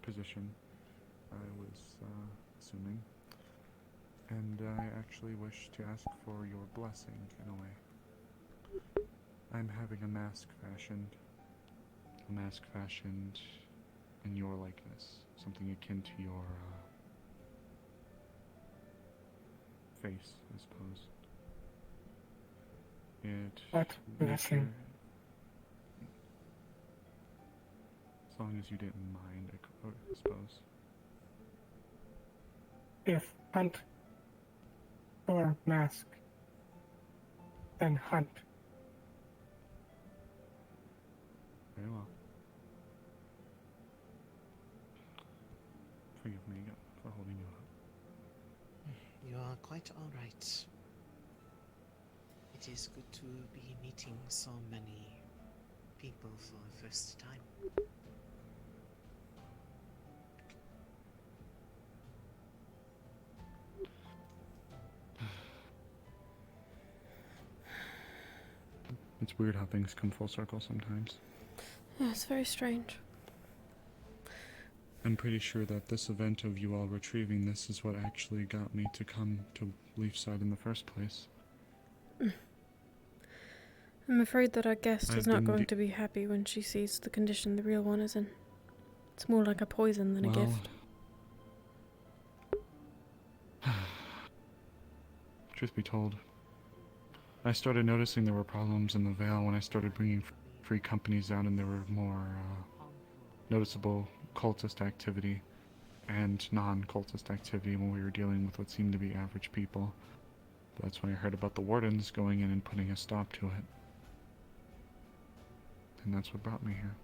Speaker 14: position. I was assuming. And I actually wish to ask for your blessing, in a way. I'm having a mask fashioned. A mask fashioned in your likeness. Something akin to your face, I suppose. It
Speaker 5: What
Speaker 14: nature,
Speaker 5: blessing?
Speaker 14: as long as you didn't mind, I suppose.
Speaker 5: If hunt or mask, then hunt.
Speaker 14: Very well. Forgive me for holding you up.
Speaker 8: You are quite alright. It is good to be meeting so many people for the first time.
Speaker 14: It's weird how things come full circle sometimes.
Speaker 1: Yeah, it's very strange.
Speaker 14: I'm pretty sure that this event of you all retrieving this is what actually got me to come to Leafside in the first place.
Speaker 1: I'm afraid that our guest is
Speaker 14: I've
Speaker 1: not
Speaker 14: been
Speaker 1: going to be happy when she sees the condition the real one is in. It's more like a poison than a gift.
Speaker 14: Truth be told, I started noticing there were problems in the Vale when I started bringing free companies out, and there were more noticeable cultist activity and non-cultist activity when we were dealing with what seemed to be average people. That's when I heard about the Wardens going in and putting a stop to it. And that's what brought me here.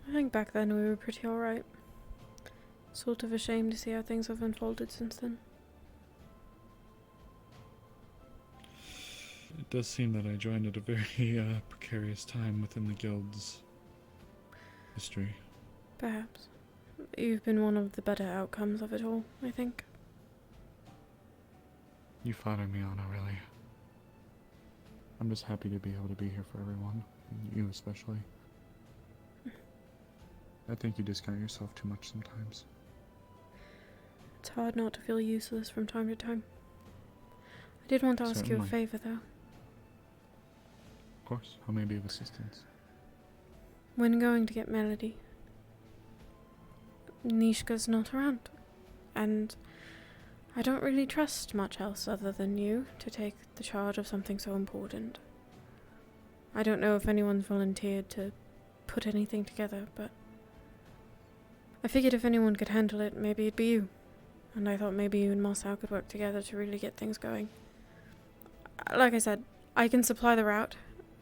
Speaker 1: I think back then we were pretty alright. Sort of ashamed to see how things have unfolded since then.
Speaker 14: It does seem that I joined at a very precarious time within the guild's history.
Speaker 1: Perhaps. You've been one of the better outcomes of it all, I think.
Speaker 14: You flatter me, Anna, really. I'm just happy to be able to be here for everyone, and you especially. I think you discount yourself too much sometimes.
Speaker 1: It's hard not to feel useless from time to time. I did want to ask you a
Speaker 14: Certainly.
Speaker 1: favour, though.
Speaker 14: Of course, how may I be of assistance?
Speaker 1: When going to get Melody, Nishka's not around, and I don't really trust much else other than you to take the charge of something so important. I don't know if anyone's volunteered to put anything together, but I figured if anyone could handle it, maybe it'd be you. And I thought maybe you and Mossau could work together to really get things going. Like I said, I can supply the route.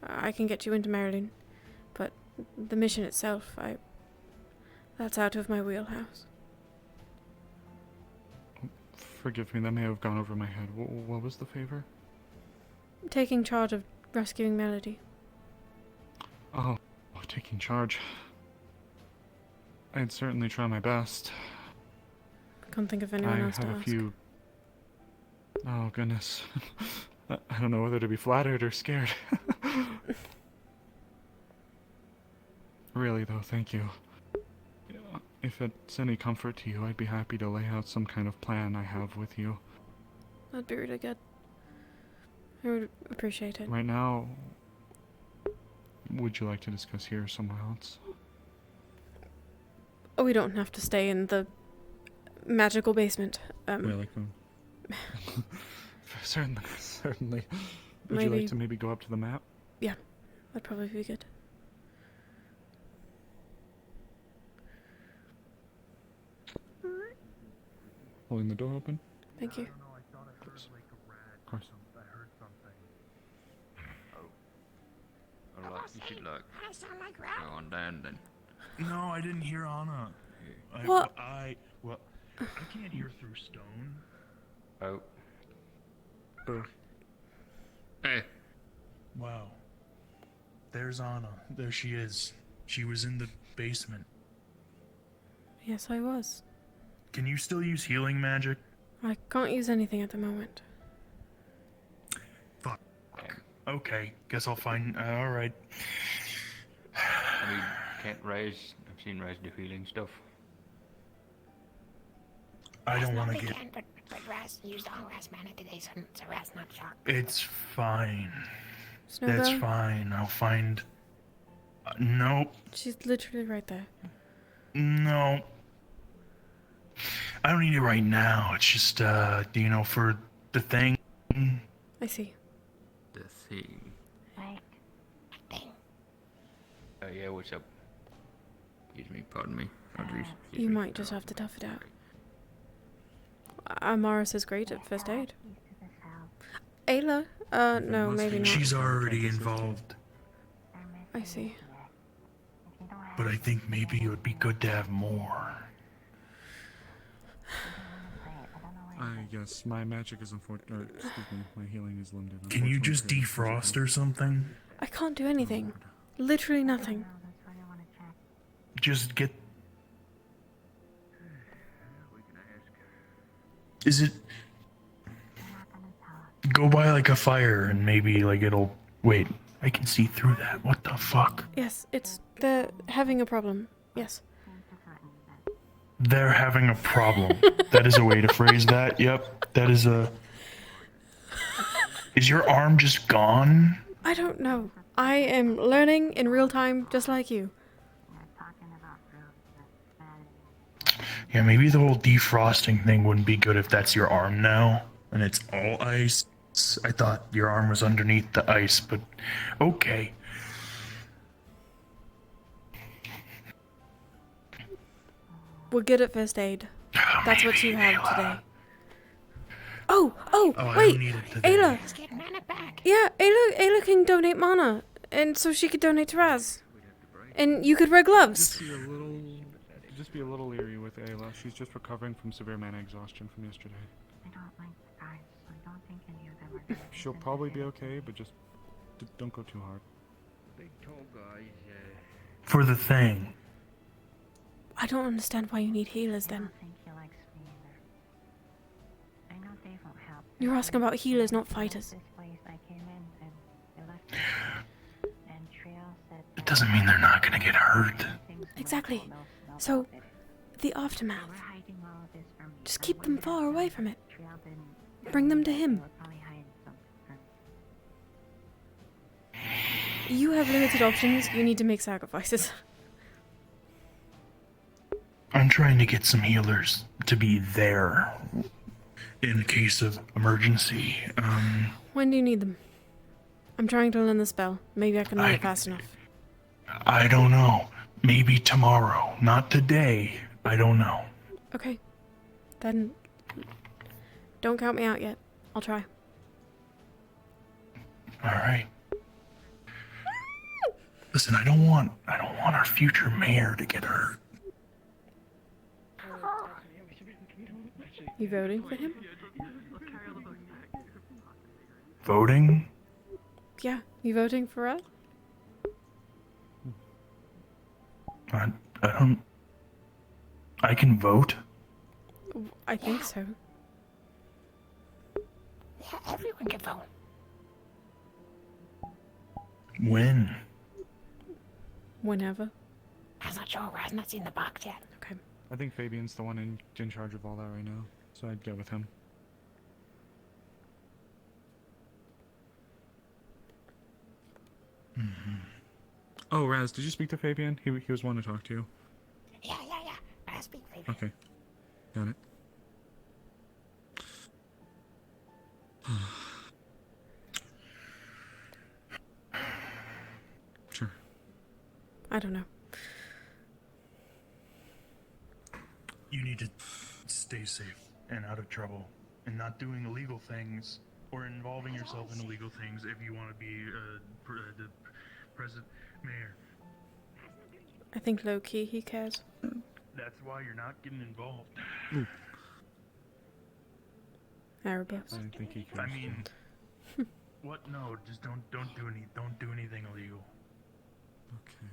Speaker 1: I can get you into Maryland. But the mission itself, that's out of my wheelhouse.
Speaker 14: Forgive me, that may have gone over my head. What was the favor?
Speaker 1: Taking charge of rescuing Melody.
Speaker 14: Oh, taking charge. I'd certainly try my best.
Speaker 1: Can't think of anyone else to
Speaker 14: I have
Speaker 1: ask.
Speaker 14: a few... Oh, goodness. I don't know whether to be flattered or scared. Really, though, thank you. If it's any comfort to you, I'd be happy to lay out some kind of plan I have with you.
Speaker 1: That'd be really good. I would appreciate it.
Speaker 14: Right now, would you like to discuss here or somewhere else?
Speaker 1: Oh, we don't have to stay in the magical basement.
Speaker 14: Really, certainly, certainly. Would you like to maybe go up to the map?
Speaker 1: Yeah, that'd probably be good.
Speaker 14: Holding the door open?
Speaker 1: Thank you.
Speaker 14: Of course.
Speaker 3: Well, you should go on down then.
Speaker 19: No, I didn't hear Anna.
Speaker 1: What?
Speaker 19: I can't hear through stone.
Speaker 3: Oh.
Speaker 19: Hey. Wow. There's Anna. There she is. She was in the basement.
Speaker 1: Yes, I was.
Speaker 19: Can you still use healing magic?
Speaker 1: I can't use anything at the moment.
Speaker 19: Fuck. Okay, guess I'll find. All right.
Speaker 3: I mean, can't Raz? I've seen Raz do healing stuff.
Speaker 19: I don't
Speaker 10: no,
Speaker 19: want
Speaker 10: we
Speaker 19: to get.
Speaker 10: can, but Raz used all Raz mana today, so Raz not shocked.
Speaker 19: It's fine.
Speaker 1: Snowbell?
Speaker 19: That's fine. I'll find. Nope.
Speaker 1: She's literally right there.
Speaker 19: No. I don't need it right now. It's just, you know, for the thing.
Speaker 1: I see.
Speaker 3: The thing.
Speaker 6: Like.
Speaker 3: Oh yeah, what's up? Excuse me, pardon me.
Speaker 1: You might just have to tough it out. Morris is great at first aid. Ayla? No, maybe not.
Speaker 19: She's already involved.
Speaker 1: I see.
Speaker 19: But I think maybe it would be good to have more.
Speaker 14: Yes, my magic is unfortunate. Excuse me, my healing is limited.
Speaker 19: Can you just defrost or something?
Speaker 1: I can't do anything. Literally nothing.
Speaker 19: Just get. Is it. Go by like a fire and maybe like it'll. Wait, I can see through that. What the fuck?
Speaker 1: Yes, they're having a problem. Yes.
Speaker 19: They're having a problem. That is a way to phrase that. Yep, that is a. Is your arm just gone?
Speaker 1: I don't know. I am learning in real time, just like you.
Speaker 19: Yeah, maybe the whole defrosting thing wouldn't be good if that's your arm now, and it's all ice. I thought your arm was underneath the ice, but okay.
Speaker 1: We're good at first aid. That's what you have today.
Speaker 19: Oh, I
Speaker 1: wait,
Speaker 19: don't need it today.
Speaker 1: Ayla. Yeah, Ayla can donate mana, and so she could donate to Raz. And you could wear gloves.
Speaker 14: Just be a little leery with Ayla. She's just recovering from severe mana exhaustion from yesterday.
Speaker 6: I don't like the guys, so I don't think any of them are gonna
Speaker 14: She'll probably be okay, but just don't go too hard.
Speaker 3: Big tall guys,
Speaker 19: For the thing.
Speaker 1: I don't understand why you need healers then. You're asking about healers, not fighters.
Speaker 19: It doesn't mean they're not gonna get hurt.
Speaker 1: Exactly. So, the aftermath. Just keep them far away from it. Bring them to him. You have limited options. You need to make sacrifices.
Speaker 19: I'm trying to get some healers to be there in case of emergency.
Speaker 1: When do you need them? I'm trying to learn the spell. Maybe I can learn it fast enough.
Speaker 19: I don't know. Maybe tomorrow. Not today. I don't know.
Speaker 1: Okay. Then don't count me out yet. I'll try.
Speaker 19: Alright. Listen, I don't want our future mayor to get hurt.
Speaker 1: You voting for him?
Speaker 19: Voting?
Speaker 1: Yeah, you voting for us?
Speaker 19: I don't. I can vote?
Speaker 1: I think so.
Speaker 10: Yeah, everyone can vote.
Speaker 19: When?
Speaker 1: Whenever.
Speaker 10: I'm not sure. Raz not seen the box yet.
Speaker 1: Okay.
Speaker 14: I think Fabian's the one in charge of all that right now, so I'd go with him. Oh, Raz, did you speak to Fabian? He was wanting to talk to you.
Speaker 10: Yeah. I speak Fabian.
Speaker 14: Okay, got it. Sure.
Speaker 1: I don't know.
Speaker 19: You need to stay safe and out of trouble and not doing illegal things or involving yourself in illegal things if you want to be the president mayor.
Speaker 1: I think low-key he cares.
Speaker 19: That's why you're not getting involved.
Speaker 1: Erebus.
Speaker 14: I think he cares.
Speaker 19: I mean, what? No, just don't do anything illegal.
Speaker 14: Okay.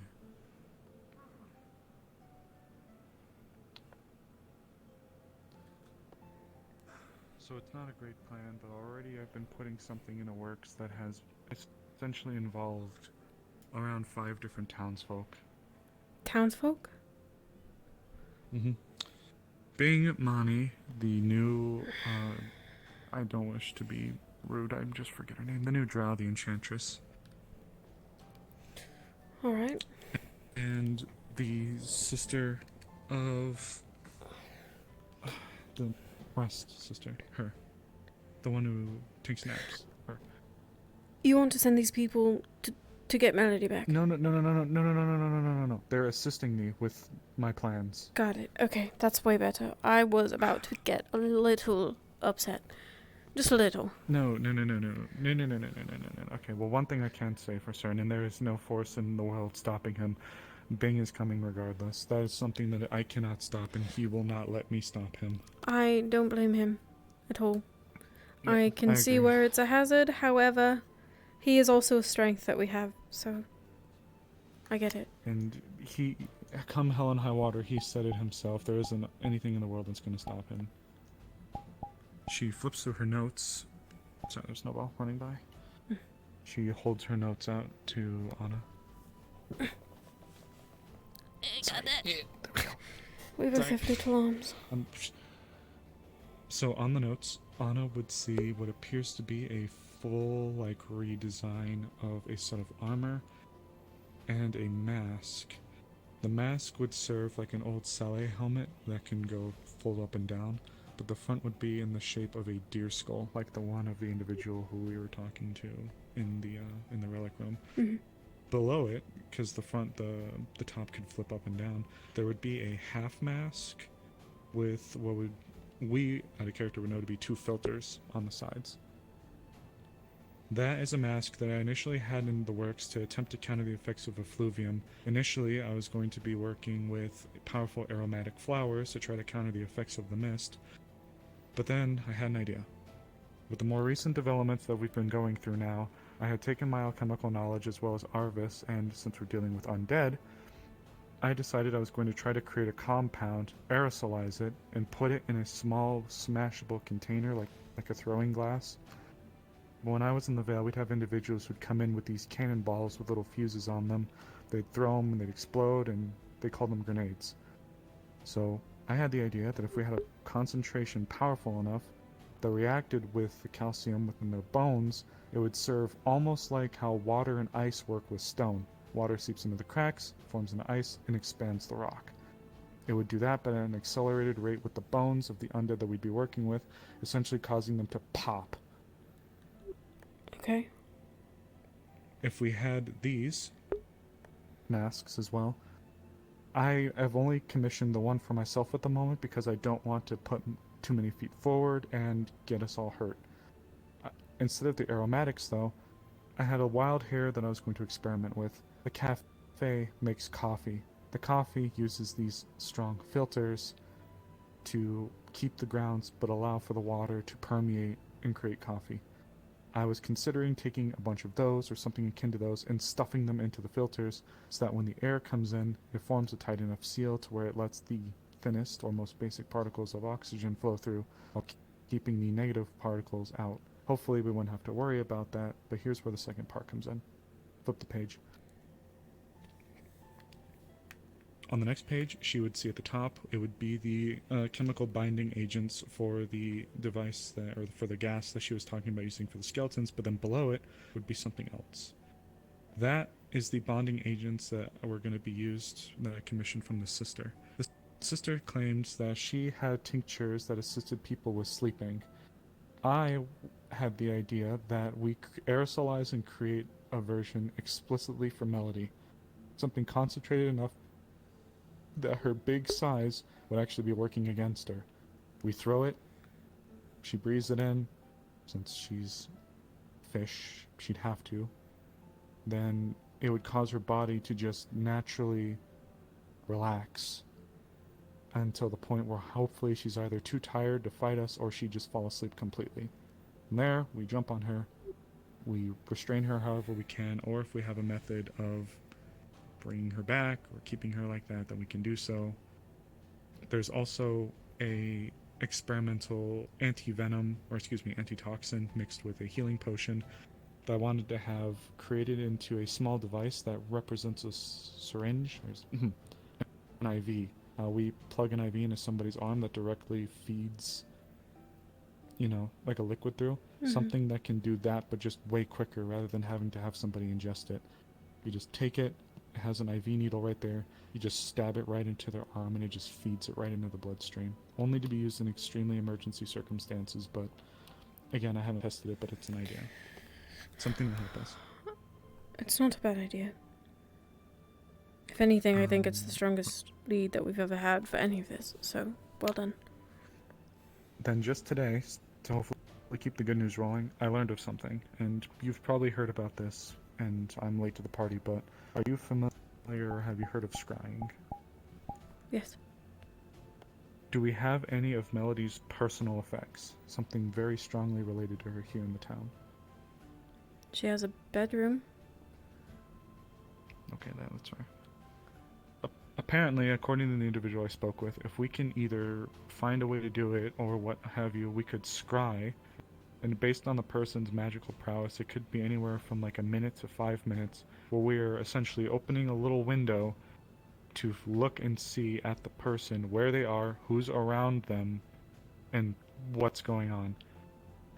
Speaker 14: So it's not a great plan, but already I've been putting something in the works that has essentially involved around 5 different townsfolk.
Speaker 1: Townsfolk?
Speaker 14: Mm-hmm. Being Mani, the new, I don't wish to be rude, I just forget her name, the new drow, the Enchantress.
Speaker 1: Alright.
Speaker 14: And the sister of the West sister, her. The one who takes naps, her.
Speaker 1: You want to send these people to get Melody back?
Speaker 14: No. They're assisting me with my plans.
Speaker 1: Got it. Okay, that's way better. I was about to get a little upset. Just a little.
Speaker 14: No. Okay, well, one thing I can say for certain, and there is no force in the world stopping him. Bing is coming regardless. That is something that I cannot stop, and he will not let me stop him.
Speaker 1: I don't blame him at all.
Speaker 14: Yeah,
Speaker 1: I can see
Speaker 14: agree.
Speaker 1: where it's a hazard, however, he is also a strength that we have, so I get it.
Speaker 14: And he, come hell and high water, he said it himself. There isn't anything in the world that's going to stop him. She flips through her notes. Sorry, there's no ball running by. She holds her notes out to Anna.
Speaker 1: Got that. There we go. We both have little arms.
Speaker 14: So on the notes, Anna would see what appears to be a full, redesign of a set of armor and a mask. The mask would serve like an old Saleh helmet that can go fold up and down, but the front would be in the shape of a deer skull, like the one of the individual who we were talking to in the relic room.
Speaker 1: Mm-hmm.
Speaker 14: Below it, because the top could flip up and down, there would be a half mask with what we, out of character, would know to be 2 filters on the sides. That is a mask that I initially had in the works to attempt to counter the effects of effluvium. Initially, I was going to be working with powerful aromatic flowers to try to counter the effects of the mist, but then I had an idea. With the more recent developments that we've been going through now, I had taken my alchemical knowledge as well as Arvis, and since we're dealing with undead, I decided I was going to try to create a compound, aerosolize it, and put it in a small smashable container like a throwing glass. When I was in the Vale, we'd have individuals who'd come in with these cannonballs with little fuses on them. They'd throw them and they'd explode, and they called them grenades. So I had the idea that if we had a concentration powerful enough that reacted with the calcium within their bones, it would serve almost like how water and ice work with stone. Water seeps into the cracks, forms an ice, and expands the rock. It would do that, but at an accelerated rate with the bones of the undead that we'd be working with, essentially causing them to pop.
Speaker 1: Okay.
Speaker 14: If we had these masks as well, I have only commissioned the one for myself at the moment because I don't want to put too many feet forward and get us all hurt. Instead of the aromatics, though, I had a wild hair that I was going to experiment with. The cafe makes coffee. The coffee uses these strong filters to keep the grounds but allow for the water to permeate and create coffee. I was considering taking a bunch of those or something akin to those and stuffing them into the filters so that when the air comes in, it forms a tight enough seal to where it lets the thinnest or most basic particles of oxygen flow through while keeping the negative particles out. Hopefully we wouldn't have to worry about that, but here's where the second part comes in. Flip the page. On the next page, she would see at the top, it would be the chemical binding agents for the device or for the gas that she was talking about using for the skeletons, but then below it would be something else. That is the bonding agents that were going to be used, that I commissioned from the sister. The sister claims that she had tinctures that assisted people with sleeping. I had the idea that we aerosolize and create a version explicitly for Melody. Something concentrated enough that her big size would actually be working against her. We throw it, she breathes it in, since she's fish, she'd have to. Then it would cause her body to just naturally relax until the point where hopefully she's either too tired to fight us or she'd just fall asleep completely. From there, we jump on her, we restrain her however we can, or if we have a method of bringing her back or keeping her like that, then we can do so. There's also a experimental anti-venom, or excuse me, antitoxin mixed with a healing potion that I wanted to have created into a small device that represents a syringe, or an IV. We plug an IV into somebody's arm that directly feeds, you know, like a liquid through. Something that can do that, but just way quicker rather than having to have somebody ingest it. You just take it, it has an IV needle right there, you just stab it right into their arm and it just feeds it right into the bloodstream. Only to be used in extremely emergency circumstances, but again, I haven't tested it, but it's an idea. Something to help us.
Speaker 1: It's not a bad idea. If anything, I think it's the strongest lead that we've ever had for any of this, so well done.
Speaker 14: Then just today, to hopefully keep the good news rolling, I learned of something, and you've probably heard about this, and I'm late to the party, but are you familiar or have you heard of scrying?
Speaker 1: Yes.
Speaker 14: Do we have any of Melody's personal effects? Something very strongly related to her here in the town.
Speaker 1: She has a bedroom.
Speaker 14: Okay, that's right. Apparently, according to the individual I spoke with, if we can either find a way to do it or what have you, we could scry, and based on the person's magical prowess, it could be anywhere from like a minute to 5 minutes, where we're essentially opening a little window to look and see at the person, where they are, who's around them, and what's going on.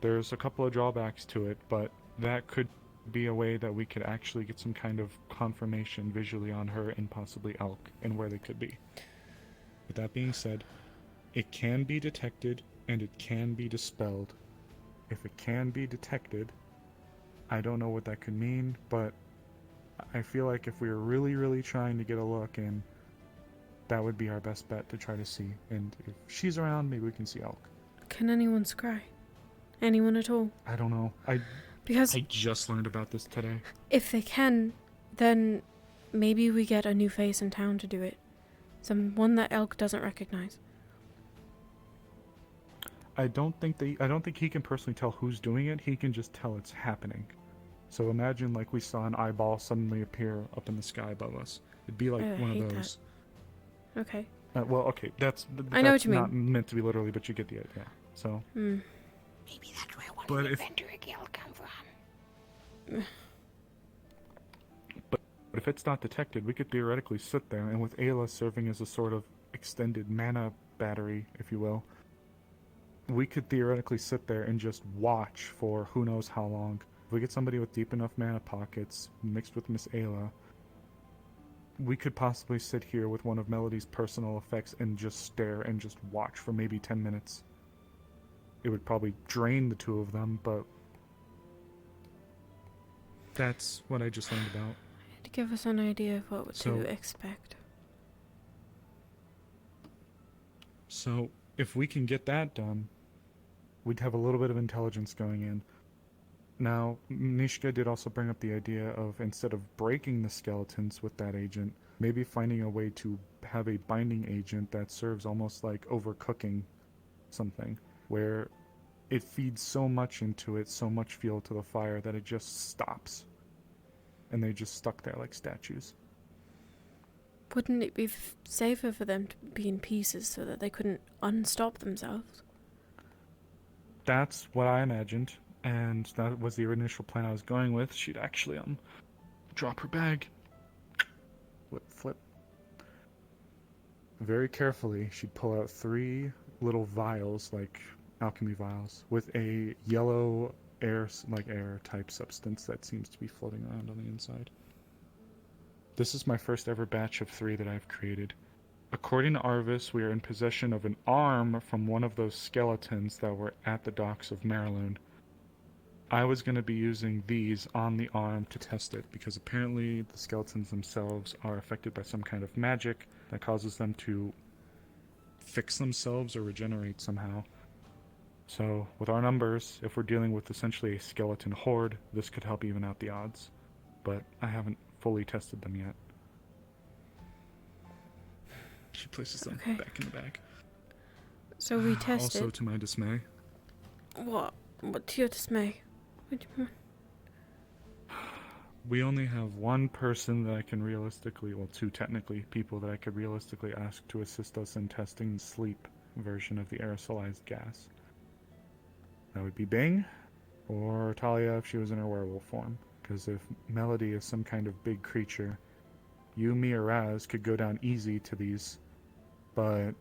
Speaker 14: There's a couple of drawbacks to it, but that could be a way that we could actually get some kind of confirmation visually on her and possibly Elk and where they could be. With that being said, it can be detected and it can be dispelled. If it can be detected, I don't know what that could mean, but I feel like if we were really, really trying to get a look in, that would be our best bet to try to see. And if she's around, maybe we can see Elk.
Speaker 1: Can anyone scry? Anyone at all?
Speaker 14: I don't know.
Speaker 1: Because
Speaker 14: I just learned about this today.
Speaker 1: if they can, then maybe we get a new face in town to do it. Someone that Elk doesn't recognize.
Speaker 14: I don't think he can personally tell who's doing it. He can just tell it's happening. So imagine like we saw an eyeball suddenly appear up in the sky above us. It'd be like one of those.
Speaker 1: That. Okay.
Speaker 14: Well, okay, that's
Speaker 1: I know what you
Speaker 14: not
Speaker 1: mean.
Speaker 14: meant to be literally, but you get the idea. So.
Speaker 10: Maybe that's where one of the Ventura Guild come from.
Speaker 14: But if it's not detected, we could theoretically sit there, and with Ayla serving as a sort of extended mana battery, if you will, we could theoretically sit there and just watch for who knows how long. If we get somebody with deep enough mana pockets, mixed with Miss Ayla, we could possibly sit here with one of Melody's personal effects and just stare and just watch for maybe 10 minutes. It would probably drain the two of them, but that's what I just learned about.
Speaker 1: To give us an idea of what
Speaker 14: So-
Speaker 1: to expect.
Speaker 14: So, if we can get that done, we'd have a little bit of intelligence going in. Now, Nishka did also bring up the idea of, instead of breaking the skeletons with that agent, maybe finding a way to have a binding agent that serves almost like overcooking something, where it feeds so much into it, so much fuel to the fire, that it just stops. And they just stuck there like statues.
Speaker 1: Wouldn't it be safer for them to be in pieces so that they couldn't unstop themselves?
Speaker 14: That's what I imagined, and that was the initial plan I was going with. She'd actually drop her bag. Flip. Very carefully, she'd pull out 3 little vials, like alchemy vials, with a yellow air type substance that seems to be floating around on the inside. This is my first ever batch of 3 that I've created. According to Arvis, we are in possession of an arm from one of those skeletons that were at the docks of Maryland. I was going to be using these on the arm to test it, because apparently the skeletons themselves are affected by some kind of magic that causes them to fix themselves or regenerate somehow. So, with our numbers, if we're dealing with essentially a skeleton horde, this could help even out the odds. But I haven't fully tested them yet. She places them back in the bag.
Speaker 1: So we tested.
Speaker 14: Also, to my dismay.
Speaker 1: What? What to your dismay? What do you mean?
Speaker 14: We only have one person that I can realistically, well, 2 technically, people that I could realistically ask to assist us in testing sleep version of the aerosolized gas. That would be Bing, or Talia if she was in her werewolf form. Because if Melody is some kind of big creature, you, me, or Raz could go down easy to these, but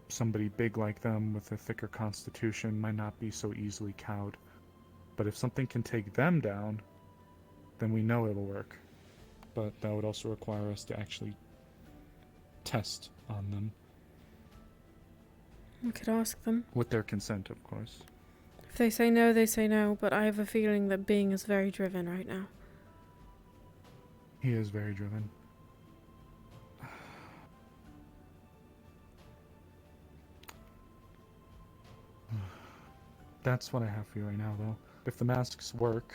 Speaker 14: somebody big like them with a thicker constitution might not be so easily cowed. But if something can take them down, then we know it'll work. But that would also require us to actually test on them.
Speaker 1: We could ask them.
Speaker 14: With their consent, of course.
Speaker 1: If they say no, they say no, but I have a feeling that Bing is very driven right now.
Speaker 14: He is very driven. That's what I have for you right now, though. If the masks work,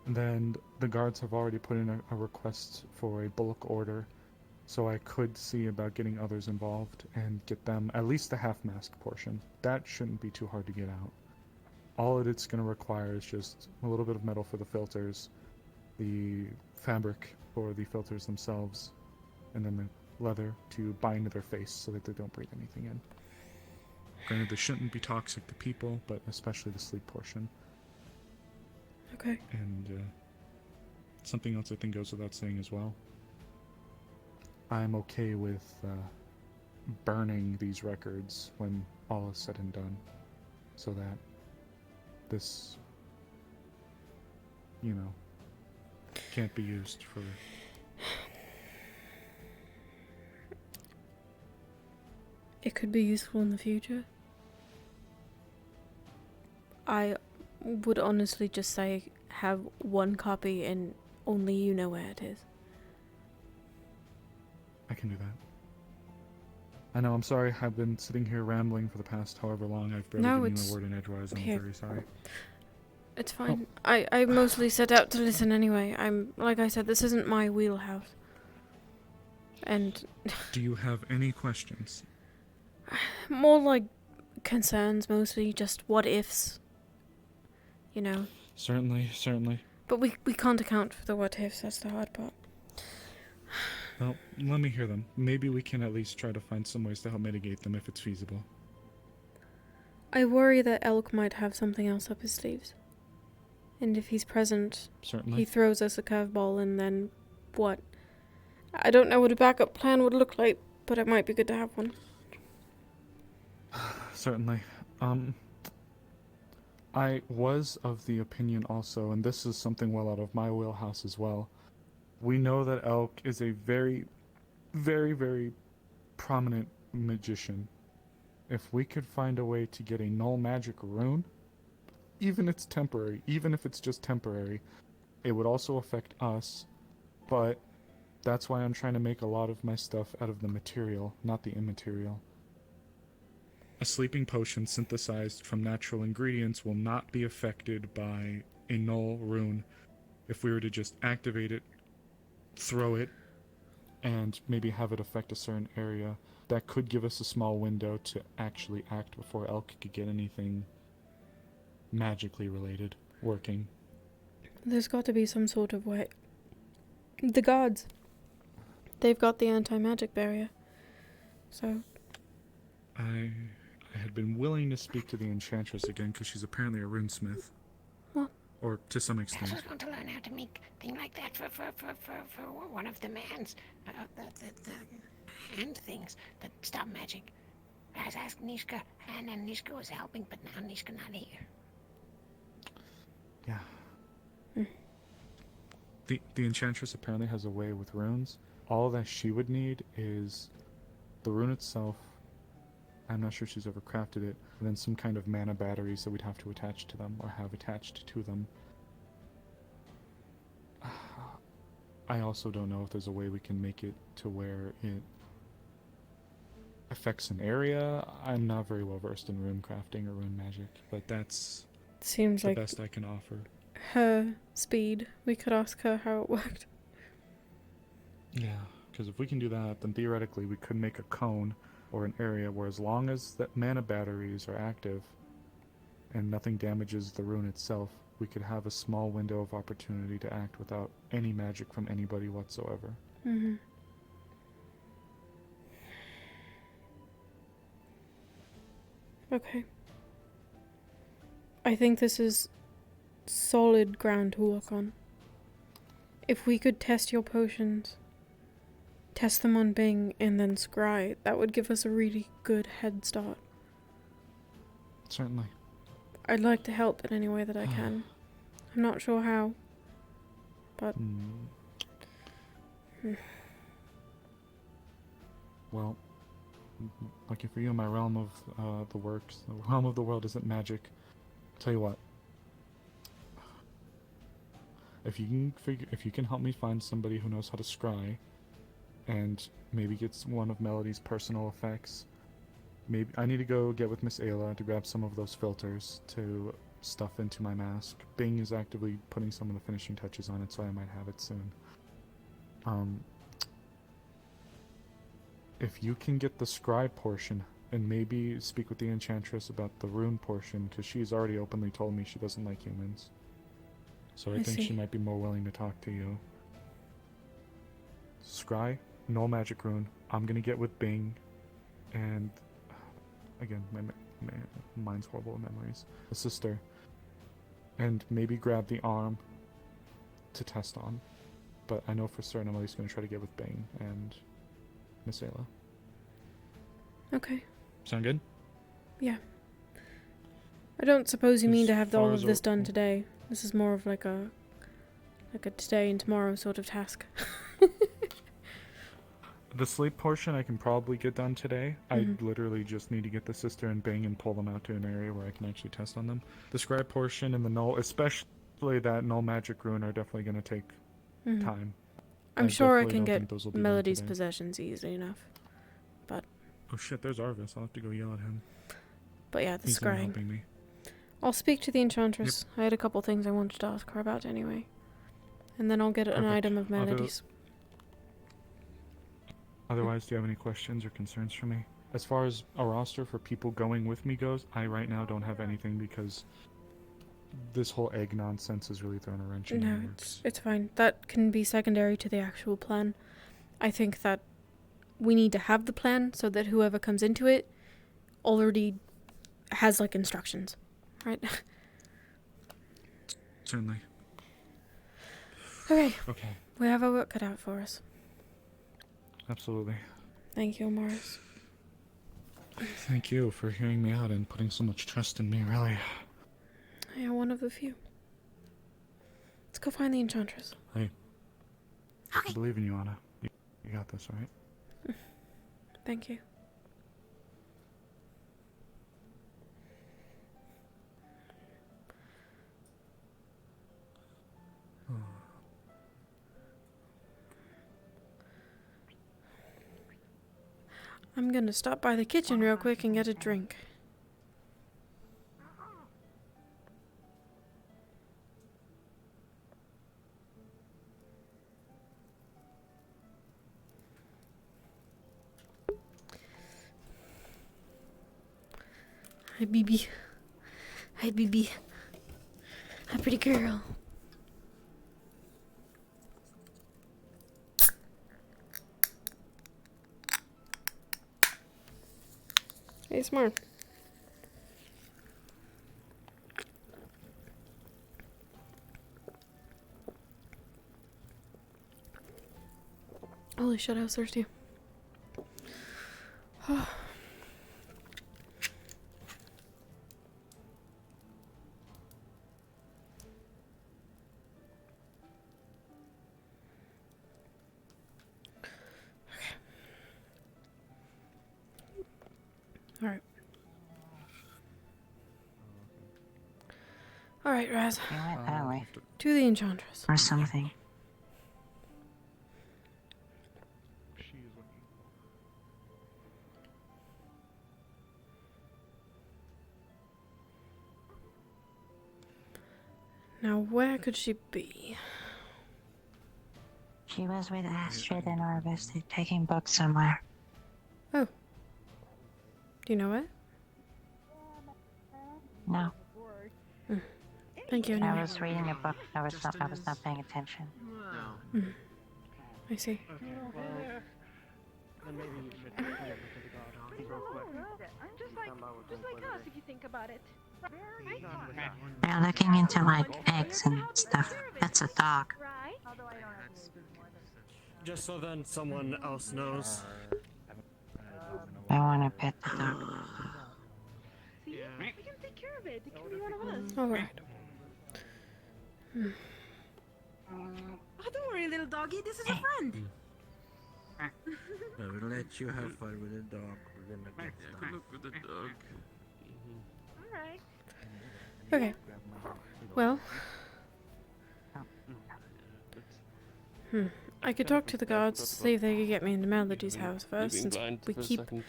Speaker 14: then the guards have already put in a request for a bulk order, so I could see about getting others involved and get them at least the half-mask portion. That shouldn't be too hard to get out. All it's going to require is just a little bit of metal for the filters, the fabric for the filters themselves, and then the leather to bind to their face so that they don't breathe anything in. Granted, they shouldn't be toxic to people, but especially the sleep portion.
Speaker 1: Okay.
Speaker 14: And something else I think goes without saying as well. I'm okay with burning these records when all is said and done, so that this, you know, can't be used for...
Speaker 1: It could be useful in the future. I would honestly just say have one copy and only you know where it is.
Speaker 14: I can do that. I know, I'm sorry, I've been sitting here rambling for the past however long. I've barely given you a word in edgewise. I'm very sorry.
Speaker 1: It's fine. I mostly set out to listen anyway. Like I said, this isn't my wheelhouse. And...
Speaker 14: Do you have any questions?
Speaker 1: More like concerns, mostly. Just what ifs. You know.
Speaker 14: Certainly, certainly.
Speaker 1: But we can't account for the what ifs, that's the hard part.
Speaker 14: Well, let me hear them. Maybe we can at least try to find some ways to help mitigate them if it's feasible.
Speaker 1: I worry that Elk might have something else up his sleeves. And if he's present,
Speaker 14: certainly,
Speaker 1: he throws us a curveball and then what? I don't know what a backup plan would look like, but it might be good to have one.
Speaker 14: Certainly. I was of the opinion also, and this is something well out of my wheelhouse as well. We know that Elk is a very, very, very prominent magician. If we could find a way to get a null magic rune, even if it's temporary, even if it's just temporary, it would also affect us, but that's why I'm trying to make a lot of my stuff out of the material, not the immaterial. A sleeping potion synthesized from natural ingredients will not be affected by a null rune. If we were to just activate it, throw it, and maybe have it affect a certain area, that could give us a small window to actually act before Elk could get anything magically related working.
Speaker 1: There's got to be some sort of way. The gods. They've got the anti-magic barrier. So...
Speaker 14: I had been willing to speak to the Enchantress again because she's apparently a runesmith.
Speaker 1: What?
Speaker 14: Or to some
Speaker 10: I
Speaker 14: extent.
Speaker 10: just want to learn how to make a thing like that for one of the man's, the hand things that stop magic. I was asking Nishka, and then Nishka was helping, but now Nishka not here.
Speaker 14: Yeah. The Enchantress apparently has a way with runes. All that she would need is the rune itself. I'm not sure she's ever crafted it. And then some kind of mana batteries that we'd have to attach to them, or have attached to them. I also don't know if there's a way we can make it to where it affects an area. I'm not very well versed in rune crafting or rune magic, but that's
Speaker 1: seems
Speaker 14: the
Speaker 1: like
Speaker 14: best I can offer.
Speaker 1: Her speed. We could ask her how it worked.
Speaker 14: Yeah, because if we can do that, then theoretically we could make a cone or an area where, as long as the mana batteries are active and nothing damages the rune itself, we could have a small window of opportunity to act without any magic from anybody whatsoever.
Speaker 1: Mm-hmm. Okay. I think this is solid ground to work on. If we could test your potions, test them on Bing, and then scry, that would give us a really good head start.
Speaker 14: Certainly.
Speaker 1: I'd like to help in any way that I can. I'm not sure how, but...
Speaker 14: Well, lucky for you, my realm of the works, the realm of the world isn't magic. Tell you what. If you can help me find somebody who knows how to scry, and maybe gets one of Melody's personal effects, maybe I need to go get with Miss Ayla to grab some of those filters to stuff into my mask. Bing is actively putting some of the finishing touches on it, so I might have it soon. If you can get the scry portion, and maybe speak with the Enchantress about the rune portion, because she's already openly told me she doesn't like humans. So I think she might be more willing to talk to you. Scry, no magic rune. I'm gonna get with Bing, and again, my mind's horrible with memories. The sister, and maybe grab the arm to test on. But I know for certain I'm at least gonna try to get with Bing and Miss Ayla.
Speaker 1: Okay.
Speaker 14: Sound good?
Speaker 1: Yeah. I don't suppose you mean to have all
Speaker 14: far
Speaker 1: of
Speaker 14: as
Speaker 1: this done today. This is more of like a today and tomorrow sort of task.
Speaker 14: The sleep portion I can probably get done today. I literally just need to get the sister and Bing and pull them out to an area where I can actually test on them. The scribe portion and the null, especially that null magic rune, are definitely going to take time.
Speaker 1: I'm sure I can
Speaker 14: definitely don't
Speaker 1: get
Speaker 14: think those will be done
Speaker 1: Melody's
Speaker 14: today.
Speaker 1: possessions easily enough. But
Speaker 14: Oh shit, there's Arvis. I'll have to go yell at him.
Speaker 1: yeah, the
Speaker 14: He's the one
Speaker 1: scrying.
Speaker 14: helping me.
Speaker 1: I'll speak to the Enchantress. I had a couple things I wanted to ask her about anyway. And then I'll get an
Speaker 14: Perfect.
Speaker 1: item of Melody's.
Speaker 14: Otherwise, do you have any questions or concerns for me? As far as a roster for people going with me goes, I right now don't have anything because this whole egg nonsense has really thrown a wrench in my
Speaker 1: No,
Speaker 14: works.
Speaker 1: it's fine. That can be secondary to the actual plan. I think that we need to have the plan so that whoever comes into it already has like instructions, right?
Speaker 14: Certainly.
Speaker 1: Okay.
Speaker 14: Okay.
Speaker 1: We have our work cut out for us.
Speaker 14: Absolutely.
Speaker 1: Thank you, Morris.
Speaker 14: Thank you for hearing me out and putting so much trust in me, really.
Speaker 1: Yeah, one of the few. Let's go find the Enchantress.
Speaker 14: Hey. I believe in you, Anna. You got this, right?
Speaker 1: Thank you. I'm gonna stop by the kitchen real quick and get a drink. Hi, BB. Hi, BB. Hi, pretty girl. Hey, smart. Holy shit, I was thirsty. Alright. Alright, Raz.
Speaker 6: You went that way.
Speaker 1: To the Enchantress.
Speaker 6: Or something.
Speaker 1: Now, where could she be?
Speaker 6: She was with Astrid and Arvis. They're taking books somewhere.
Speaker 1: Oh. Do you know it?
Speaker 6: No.
Speaker 1: Thank you, anyway.
Speaker 6: I was reading a book. I was not paying attention.
Speaker 1: I see.
Speaker 8: Then maybe you should put it to the god, huh?
Speaker 10: Just like us, if you think about it. Right?
Speaker 6: We're looking into like eggs and stuff. That's a dog.
Speaker 10: Right?
Speaker 20: Just so then someone else knows.
Speaker 6: I want to pet the dog.
Speaker 10: See? We can take care of it. It can be one of us.
Speaker 1: Alright.
Speaker 10: Oh, don't worry, little doggy. This is a friend.
Speaker 11: I will let you have fun with the dog. We're gonna get
Speaker 3: Good luck with the dog.
Speaker 10: Alright.
Speaker 1: Okay. Well. I could talk to the guards, see if they could get me into Melody's house first,
Speaker 7: Being
Speaker 1: since
Speaker 7: blind
Speaker 1: we
Speaker 7: for a
Speaker 1: keep
Speaker 7: second.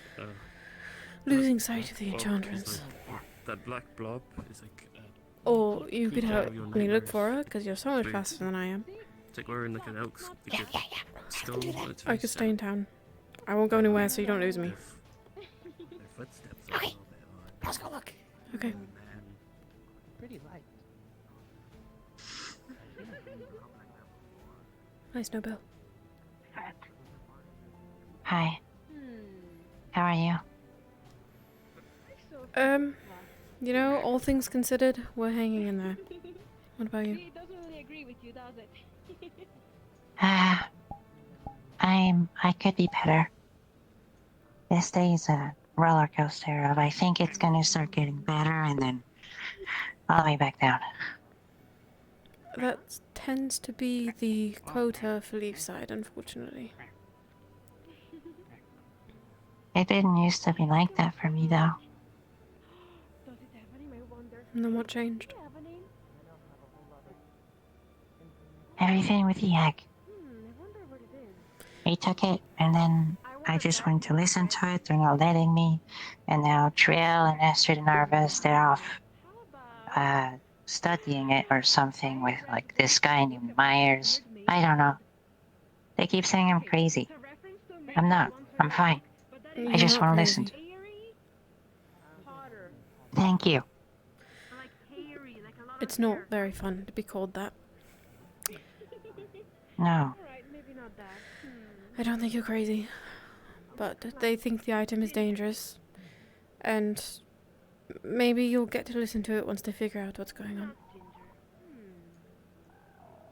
Speaker 1: losing sight of the
Speaker 7: Blob
Speaker 1: Enchantress.
Speaker 7: is like, that black blob is like.
Speaker 1: Or you could
Speaker 7: creature
Speaker 1: help
Speaker 7: of your
Speaker 1: me look
Speaker 7: nightmares.
Speaker 1: for her, because you're so much
Speaker 7: Please.
Speaker 1: faster than I am.
Speaker 7: It's like wearing like an elk's. Like skull, but it's
Speaker 1: I
Speaker 7: very
Speaker 1: could
Speaker 7: sad.
Speaker 1: stay in town. I won't go anywhere so you don't lose me.
Speaker 11: their footsteps a
Speaker 10: Okay.
Speaker 11: little bit on.
Speaker 10: Let's go look.
Speaker 1: Okay.
Speaker 8: Pretty light.
Speaker 1: Nice, no bill.
Speaker 6: Hi. How are you?
Speaker 1: You know, all things considered, we're hanging in there. What about you?
Speaker 10: It doesn't really agree with you, does it?
Speaker 6: I could be better. This day is a roller coaster of I think it's gonna start getting better and then all the way back down.
Speaker 1: That tends to be the quota for leaf side, unfortunately.
Speaker 6: It didn't used to be like that for me though.
Speaker 10: Does it have a name? I wonder.
Speaker 1: And then what changed?
Speaker 10: Have a name?
Speaker 6: Everything with the egg.
Speaker 10: I wonder what it is.
Speaker 6: They took it and then I just went to listen to it. They're not letting me. And now Triel and Astrid and Arvis, they're off studying it or something with like this guy named Myers. I don't know. They keep saying I'm crazy. I'm not. I'm fine. I just
Speaker 1: You're
Speaker 6: want
Speaker 1: not
Speaker 6: to listen.
Speaker 1: crazy.
Speaker 6: Thank you.
Speaker 1: It's not very fun to be called that.
Speaker 6: No.
Speaker 1: I don't think you're crazy. But they think the item is dangerous. And maybe you'll get to listen to it once they figure out what's going on.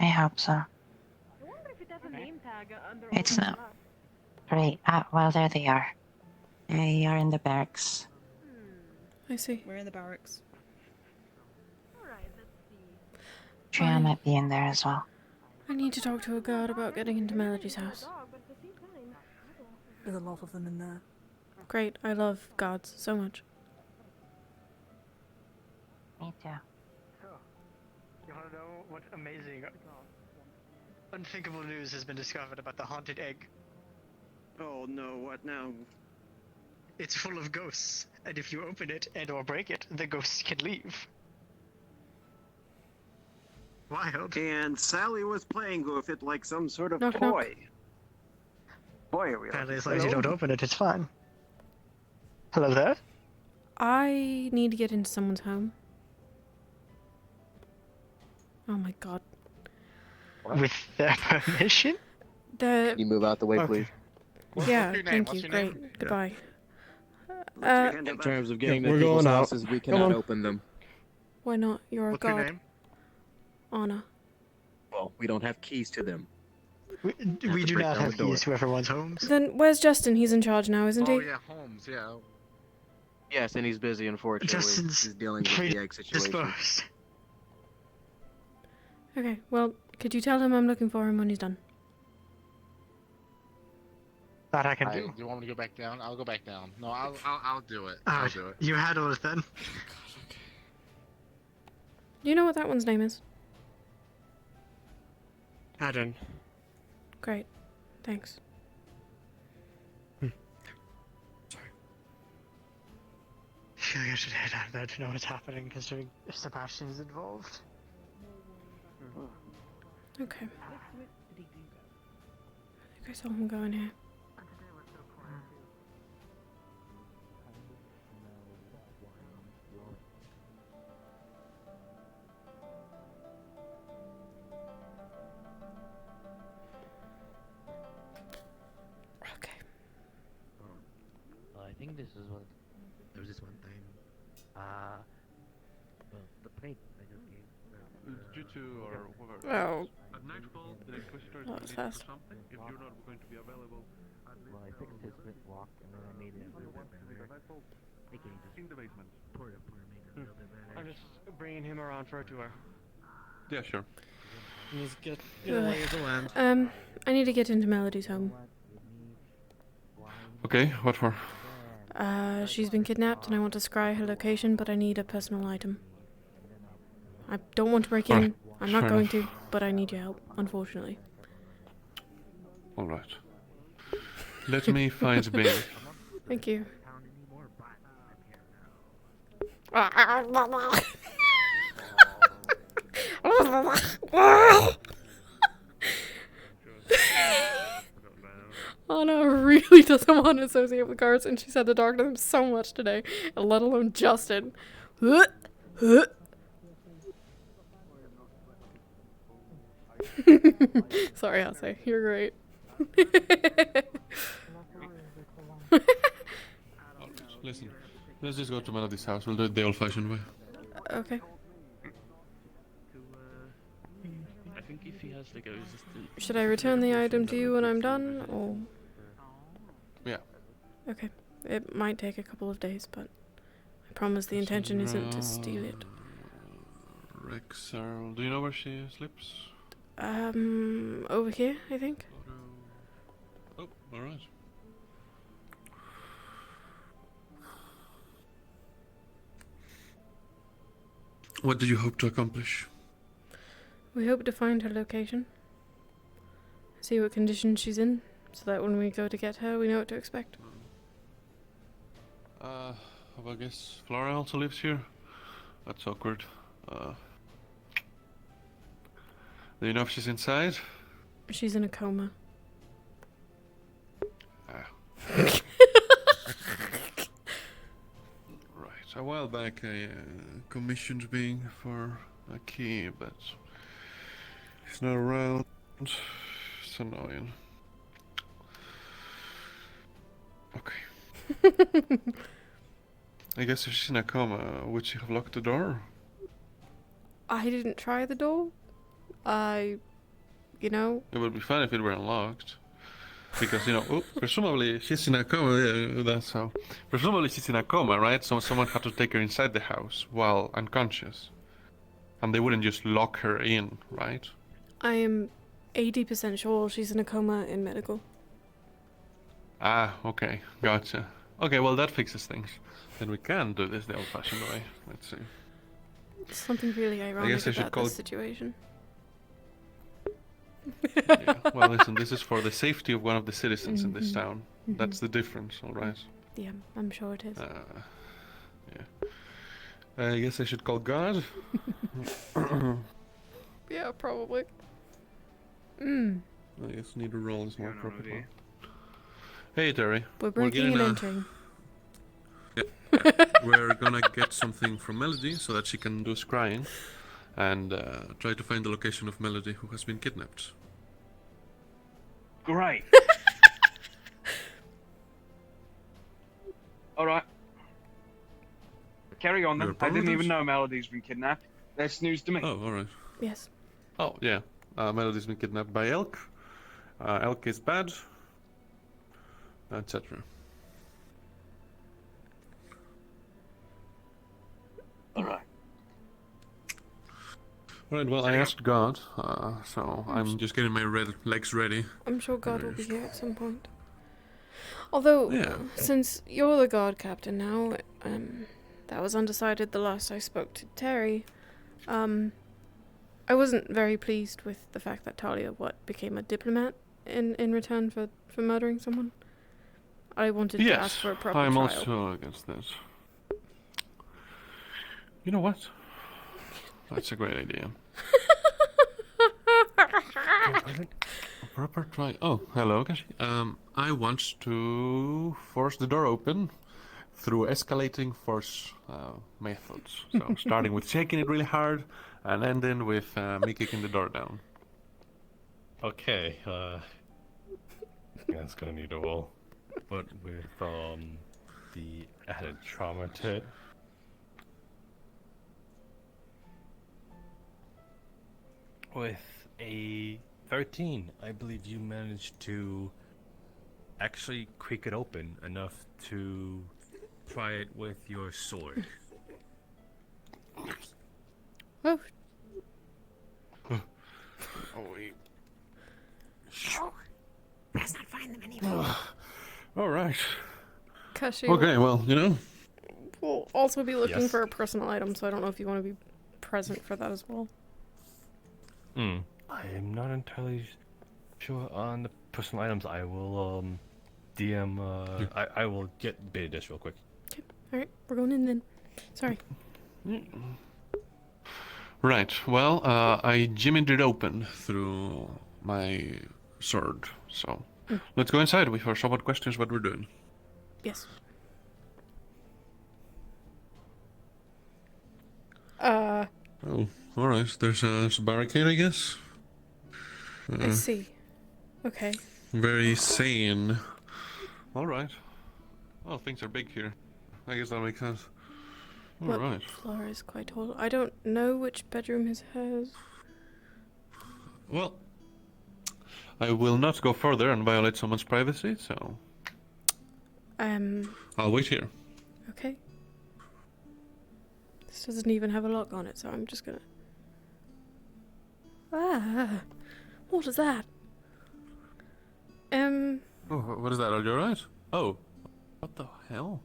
Speaker 6: I hope so.
Speaker 10: I wonder if it has a name tag under all
Speaker 6: It's
Speaker 10: the
Speaker 6: not.
Speaker 10: stuff.
Speaker 6: Great. Well, there they are. They are in the barracks.
Speaker 1: I see.
Speaker 9: We're in the barracks.
Speaker 6: Triel might be in there as well.
Speaker 1: I need to talk to a guard about getting into Melody's house.
Speaker 9: There's a lot of them in there.
Speaker 1: Great, I love guards so much.
Speaker 6: Me too.
Speaker 8: You wanna know what amazing, unthinkable news has been discovered about the haunted egg? Oh no, what now? It's full of ghosts, and if you open it and or break it, the ghosts can leave. Wild.
Speaker 21: And Sally was playing with it like some sort of
Speaker 1: Knock,
Speaker 21: toy.
Speaker 1: knock.
Speaker 21: Boy, are we
Speaker 8: Apparently,
Speaker 21: lucky.
Speaker 8: as long as you
Speaker 21: Hello?
Speaker 8: don't open it, it's fine. Hello there?
Speaker 1: I need to get into someone's home. Oh my god.
Speaker 8: With their permission?
Speaker 1: The...
Speaker 22: You move out the way, please.
Speaker 1: Yeah, thank you. Great. Goodbye.
Speaker 22: In terms of getting
Speaker 14: Yeah,
Speaker 22: to
Speaker 14: we're
Speaker 22: people's
Speaker 14: going out.
Speaker 22: houses, we
Speaker 14: Come
Speaker 22: cannot
Speaker 14: on.
Speaker 22: open them.
Speaker 1: Why not? You're a
Speaker 22: What's your
Speaker 1: god.
Speaker 22: name?
Speaker 1: Anna.
Speaker 22: Well, we don't have keys to them.
Speaker 8: We do
Speaker 22: break
Speaker 8: not
Speaker 22: down
Speaker 8: have
Speaker 22: the door.
Speaker 8: keys to everyone's homes.
Speaker 1: Then where's Justin? He's in charge now, isn't he?
Speaker 22: Holmes, yeah. Yes, and he's busy, unfortunately.
Speaker 8: Justin's
Speaker 22: He's dealing with the egg situation.
Speaker 8: disposed.
Speaker 1: Okay, well, could you tell him I'm looking for him when he's done?
Speaker 8: That I can
Speaker 23: Do
Speaker 8: do.
Speaker 23: you want me to go back down? I'll go back down. No, I'll do it.
Speaker 8: Alright,
Speaker 23: I'll do it.
Speaker 8: you handle it then.
Speaker 1: Do you know what that one's name is?
Speaker 20: Adam.
Speaker 1: Great. Thanks.
Speaker 8: I feel like I should head out there to know what's happening, considering if Sebastian's involved.
Speaker 1: Okay. I think I saw him go in here.
Speaker 24: I think
Speaker 8: this is what. There was this one time. Well, the plate I just gave.
Speaker 17: Due to or whatever.
Speaker 1: Oh.
Speaker 17: At nightfall, the Inquisitors
Speaker 1: That
Speaker 17: will
Speaker 1: was
Speaker 17: need to do
Speaker 1: fast.
Speaker 17: something. If you're not going to be available,
Speaker 8: Well, I fixed his flint walk and then I made it a little bit better. Okay, just
Speaker 17: in the basement.
Speaker 8: pour it, make it a little bit better.
Speaker 20: I'm just bringing him around for a tour.
Speaker 17: Yeah, sure.
Speaker 20: Just get a lay of the land.
Speaker 1: I need to get into Melody's home.
Speaker 17: Okay, what for?
Speaker 1: She's been kidnapped and I want to scry her location, but I need a personal item. I don't want to break in.
Speaker 17: Alright,
Speaker 1: I'm not
Speaker 17: fair
Speaker 1: going
Speaker 17: enough.
Speaker 1: to, but I need your help, unfortunately.
Speaker 17: Alright. Let me find Bing.
Speaker 1: Thank you. Anna really doesn't want to associate with guards, and she's had to talk to them so much today, let alone Justin. Sorry, Hase, you're great.
Speaker 17: Listen, let's just go to Melody's house. We'll do it the old-fashioned way.
Speaker 1: Okay.
Speaker 7: I think if he has like a resistant.
Speaker 1: Should I return the item to you when I'm done, or?
Speaker 17: Yeah.
Speaker 1: Okay. It might take a couple of days, but I promise the intention isn't to steal it.
Speaker 17: Rexarl, do you know where she sleeps?
Speaker 1: Over here, I think.
Speaker 17: Oh, alright. What did you hope to accomplish?
Speaker 1: We hope to find her location. See what condition she's in, so that when we go to get her, we know what to expect.
Speaker 17: I guess Flora also lives here. That's awkward. Do you know if she's inside?
Speaker 1: She's in a coma.
Speaker 17: Right. A while back I commissioned Bing for a key, but he's not around. It's annoying. Okay. I guess if she's in a coma, would she have locked the door?
Speaker 1: I didn't try the door. You know.
Speaker 17: It would be fun if it were unlocked. Because, you know, presumably she's in a coma, yeah, that's how. Presumably she's in a coma, right? So someone had to take her inside the house while unconscious. And they wouldn't just lock her in, right?
Speaker 1: I am 80% sure she's in a coma in medical.
Speaker 17: Ah, okay, gotcha. Okay, well that fixes things. Then we can do this the old-fashioned way. Let's see.
Speaker 1: Something really ironic about this situation.
Speaker 17: Yeah. Well, listen, this is for the safety of one of the citizens in this town. That's the difference, alright?
Speaker 1: Yeah, I'm sure it is.
Speaker 17: Yeah. I guess I should call God.
Speaker 1: Yeah, probably.
Speaker 17: I guess need to roll is more appropriate. Hey, Terry.
Speaker 1: We're breaking and entering.
Speaker 17: Yeah. We're gonna get something from Melody so that she can do scrying. And try to find the location of Melody, who has been kidnapped.
Speaker 4: Great. Alright. Carry on then. I didn't even know Melody's been kidnapped. That's news to me.
Speaker 17: Oh, alright.
Speaker 1: Yes.
Speaker 17: Oh, yeah. Melody's been kidnapped by Elk. Elk is bad. Etc.
Speaker 4: Alright.
Speaker 17: Alright, well, I asked God, so I'm just getting my legs ready.
Speaker 1: I'm sure God will be here at some point. Although, since you're the guard captain now, that was undecided the last I spoke to Terry, I wasn't very pleased with the fact that Talia, became a diplomat in return for murdering someone. I wanted to ask for a proper
Speaker 17: I'm
Speaker 1: trial.
Speaker 17: also against this. You know what? That's a great idea. Proper try. Oh, hello, Kashi. I want to force the door open through escalating force methods. So starting with shaking it really hard and ending with me kicking the door down.
Speaker 16: Okay, that's gonna need a roll. But with the added trauma to it. With a 13, I believe you managed to actually creak it open enough to pry it with your sword.
Speaker 1: Oh.
Speaker 10: Let's not find them anymore.
Speaker 17: All right.
Speaker 1: Kashi
Speaker 17: Okay, well,
Speaker 1: we'll also be looking
Speaker 16: Yes.
Speaker 1: for a personal item, so I don't know if you want to be present for that as well.
Speaker 16: I am not entirely sure on the personal items. I will DM. I will get baited this real quick.
Speaker 1: Okay. All right, we're going in then. Sorry.
Speaker 17: Right. Well, I jimmied it open through my sword. So let's go inside before someone questions what we're doing.
Speaker 1: Yes.
Speaker 17: Oh, all right. There's a barricade, I guess.
Speaker 1: I see. Okay.
Speaker 17: Very sane. All right. Well, things are big here. I guess that makes sense. All
Speaker 1: What
Speaker 17: right.
Speaker 1: floor is quite tall? I don't know which bedroom his has.
Speaker 17: Well, I will not go further and violate someone's privacy, so I'll wait here.
Speaker 1: Okay. This doesn't even have a lock on it, so I'm just gonna... Ah! What is that?
Speaker 17: Oh, what is that? Are you alright? Oh, what the hell?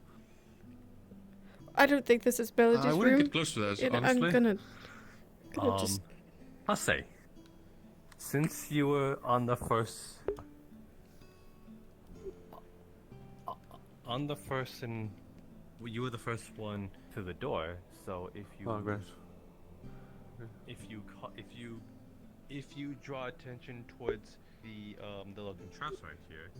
Speaker 1: I don't think this is Melody's room.
Speaker 17: I wouldn't get close to that, honestly.
Speaker 1: I'm gonna just...
Speaker 16: I'll say, since you were on the first, you were the first one to the door. So if you,
Speaker 17: great.
Speaker 16: if you draw attention towards the little contrast right here,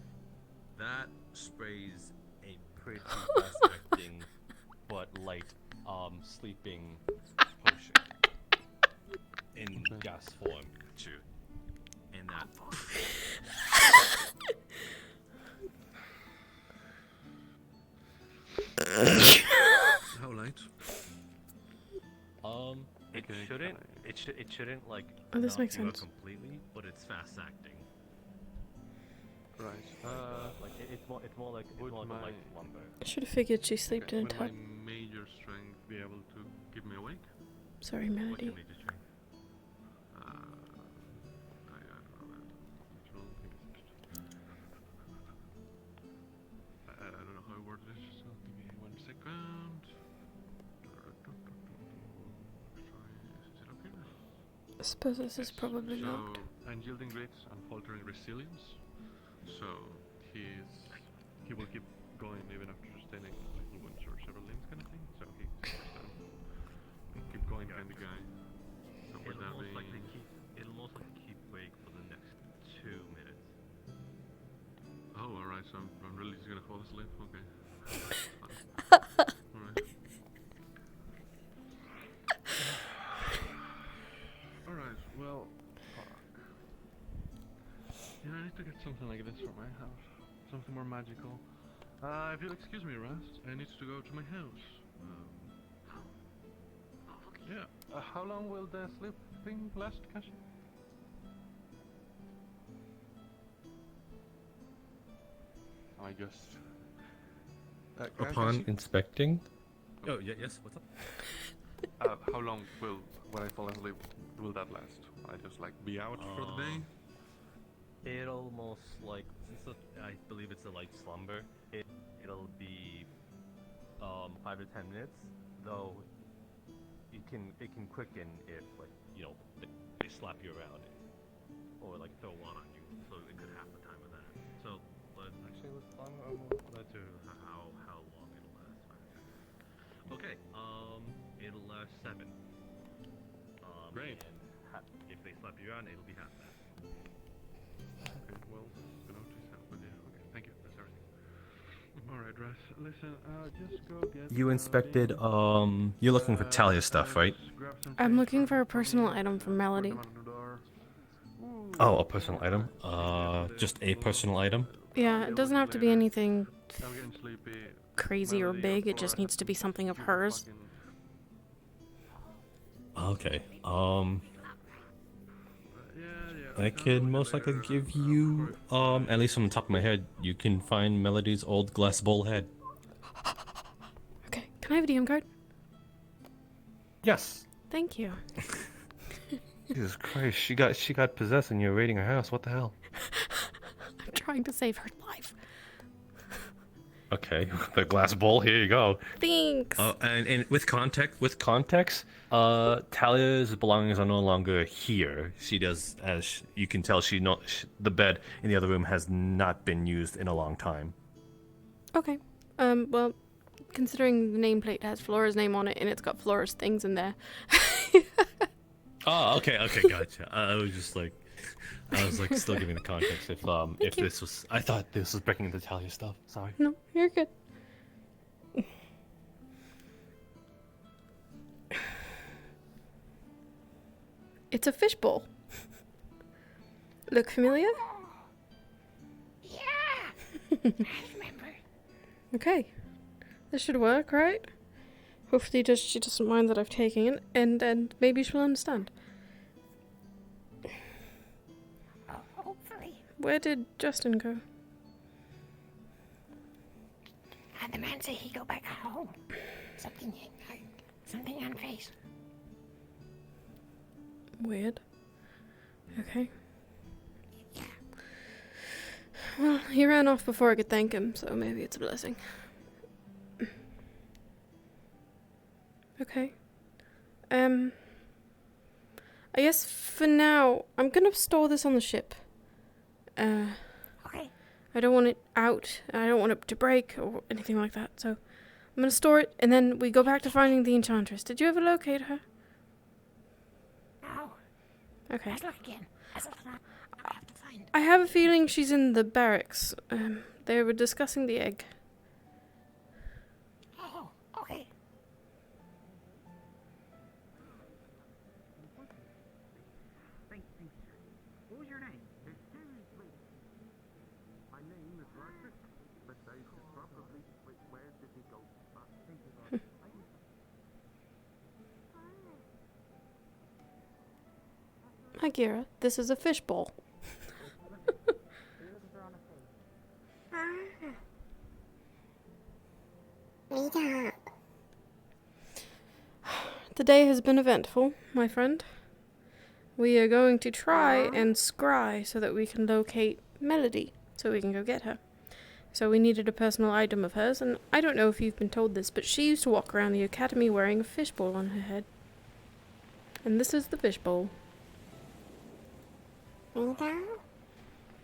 Speaker 16: that sprays a pretty fast-acting but light sleeping potion in gas form too. And that.
Speaker 17: How light?
Speaker 16: It shouldn't like
Speaker 1: Oh, this
Speaker 16: knock
Speaker 1: makes
Speaker 16: you out
Speaker 1: sense.
Speaker 16: completely, but it's fast acting.
Speaker 17: Right.
Speaker 16: Like it's more like a light slumber.
Speaker 1: I should have figured she slept in a
Speaker 17: Will my
Speaker 1: tub.
Speaker 17: major strength be able to keep me awake?
Speaker 1: Sorry, Melody.
Speaker 17: I don't know that. I don't know how I worded this, so give me 1 second. Is it okay?
Speaker 1: I suppose this is probably locked.
Speaker 17: Unyielding grit, unfaltering resilience. So he will keep going even after sustaining lethal wounds or several limbs kind of thing. So he keep going kind of guy. So would that be...
Speaker 16: It'll most likely keep awake for the next 2 minutes.
Speaker 17: Oh, alright, so I'm really just gonna fall asleep? Okay. Alright. Alright, well... Yeah, I need to get something like this for my house. Something more magical. If you'll excuse me, Rust, I need to go to my house. Yeah. How long will the sleeping last, Kashi? I just...
Speaker 16: Upon inspecting. Oh yeah, yes. What's up?
Speaker 17: How long when I fall asleep, will that last? I just be out for the day?
Speaker 16: It'll most since I believe it's a light slumber. It'll be 5 to 10 minutes. Though it can quicken if they slap you around or throw water on you. So it could half the time of that. So but actually let's to how long it'll last. Okay. It'll last 7.
Speaker 17: Great.
Speaker 16: And if they slap you around, it'll be half that.
Speaker 17: Okay, well, good notice that, but yeah, okay, thank you, that's everything. Alright, Russ, listen, just go get...
Speaker 16: You inspected, you're looking for Talia stuff, right?
Speaker 1: I'm looking for a personal item from Melody.
Speaker 16: Oh, a personal item? Just a personal item?
Speaker 1: Yeah, it doesn't have to be anything crazy or big. It just needs to be something of hers.
Speaker 2: Okay. I can most likely give you, at least from the top of my head, you can find Melody's old glass bowl head.
Speaker 1: Okay, can I have a DM card?
Speaker 2: Yes.
Speaker 1: Thank you.
Speaker 7: Jesus Christ, she got possessed and you're raiding her house. What the hell?
Speaker 1: I'm trying to save her life.
Speaker 2: Okay, the glass bowl. Here you go.
Speaker 1: Thanks.
Speaker 2: And with context, Talia's belongings are no longer here. She does, as you can tell, the bed in the other room has not been used in a long time.
Speaker 1: Okay. Well, considering the nameplate has Flora's name on it and it's got Flora's things in there.
Speaker 2: Oh, okay, gotcha. I was still giving the context. If this was, I thought this was breaking into Talia stuff. Sorry.
Speaker 1: No, you're good. It's a fishbowl. Look familiar?
Speaker 10: Yeah. I remember.
Speaker 1: Okay. This should work, right? Hopefully she doesn't mind that I've taken it, and maybe she'll understand.
Speaker 10: Hopefully.
Speaker 1: Where did Justin go?
Speaker 10: The man said he go back home. Something on face.
Speaker 1: Weird. Okay. Well, he ran off before I could thank him, so maybe it's a blessing. Okay. I guess for now, I'm gonna store this on the ship.
Speaker 10: Okay.
Speaker 1: I don't want it out. I don't want it to break or anything like that, so I'm gonna store it, and then we go back to finding the Enchantress. Did you ever locate her?
Speaker 10: No.
Speaker 1: Okay.
Speaker 10: Let's look again. I have to find.
Speaker 1: I have a feeling she's in the barracks. They were discussing the egg.
Speaker 10: Oh, okay.
Speaker 8: What was your name? My name is Roderick, but I should probably. Where did he go?
Speaker 1: Hi, Gira. This is a fishbowl.
Speaker 10: Meet up.
Speaker 1: The day has been eventful, my friend. We are going to try and scry so that we can locate Melody, so we can go get her. So we needed a personal item of hers, and I don't know if you've been told this, but she used to walk around the academy wearing a fishbowl on her head. And this is the fishbowl.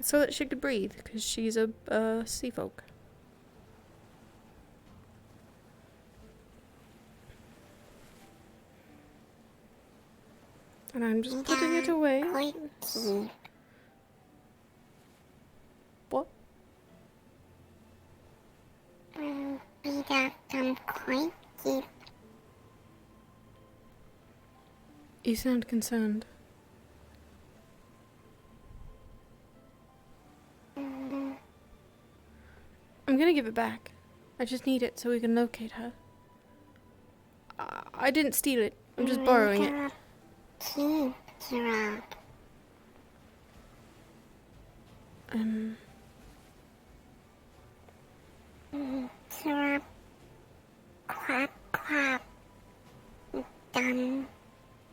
Speaker 1: So that she could breathe, because she's a sea folk. And I'm just putting it away. What?
Speaker 10: We got some quite deep.
Speaker 1: You sound concerned. I'm gonna give it back. I just need it so we can locate her. I didn't steal it. I'm just borrowing it.
Speaker 10: Keep it up. Syrup. Clap, clap. Done.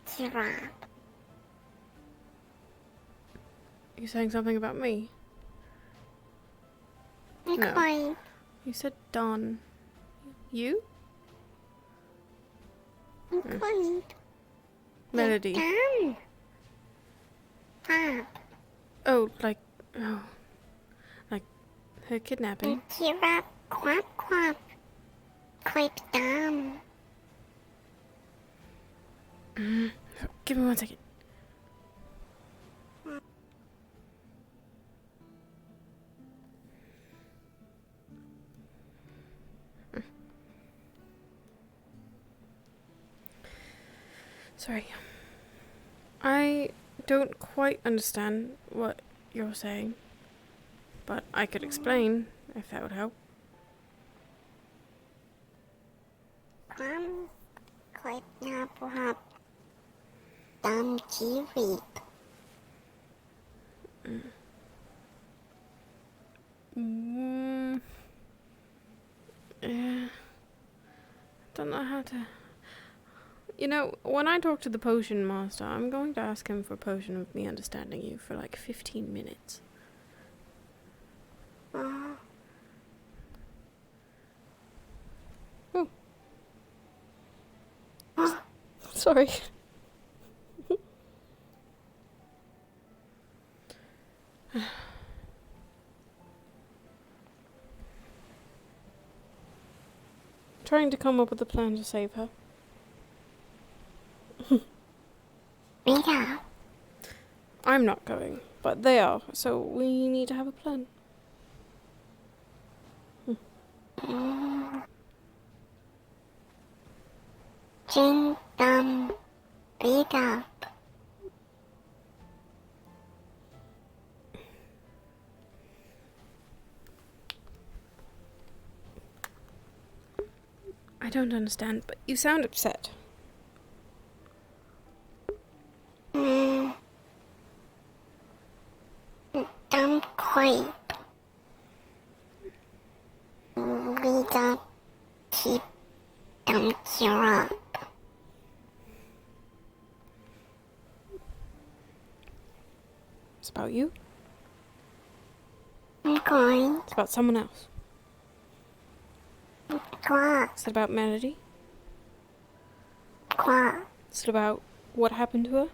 Speaker 10: Syrup.
Speaker 1: You saying something about me?
Speaker 10: No.
Speaker 1: You said Don. You? Melody.
Speaker 10: Done. Pop.
Speaker 1: Oh, like her kidnapping.
Speaker 10: Syrup. Quap, quap. Quite dumb.
Speaker 1: Give me 1 second. Sorry. I don't quite understand what you're saying, but I could explain if that would help.
Speaker 10: Quite not perhaps dumb kiwi.
Speaker 1: Yeah. Don't know how to. You know, when I talk to the potion master, I'm going to ask him for a potion of me understanding you for like 15 minutes.
Speaker 10: Oh.
Speaker 1: Sorry. Trying to come up with a plan to save her.
Speaker 10: Rita.
Speaker 1: I'm not going, but they are, so we need to have a plan.
Speaker 10: Jin dum Rita.
Speaker 1: I don't understand, but you sound upset.
Speaker 10: Dumb quite. Rita keep dumb Kira.
Speaker 1: It's about you?
Speaker 10: I'm going.
Speaker 1: It's about someone else.
Speaker 10: Qua.
Speaker 1: Is it about Melody?
Speaker 10: Qua.
Speaker 1: Is it about what happened to her?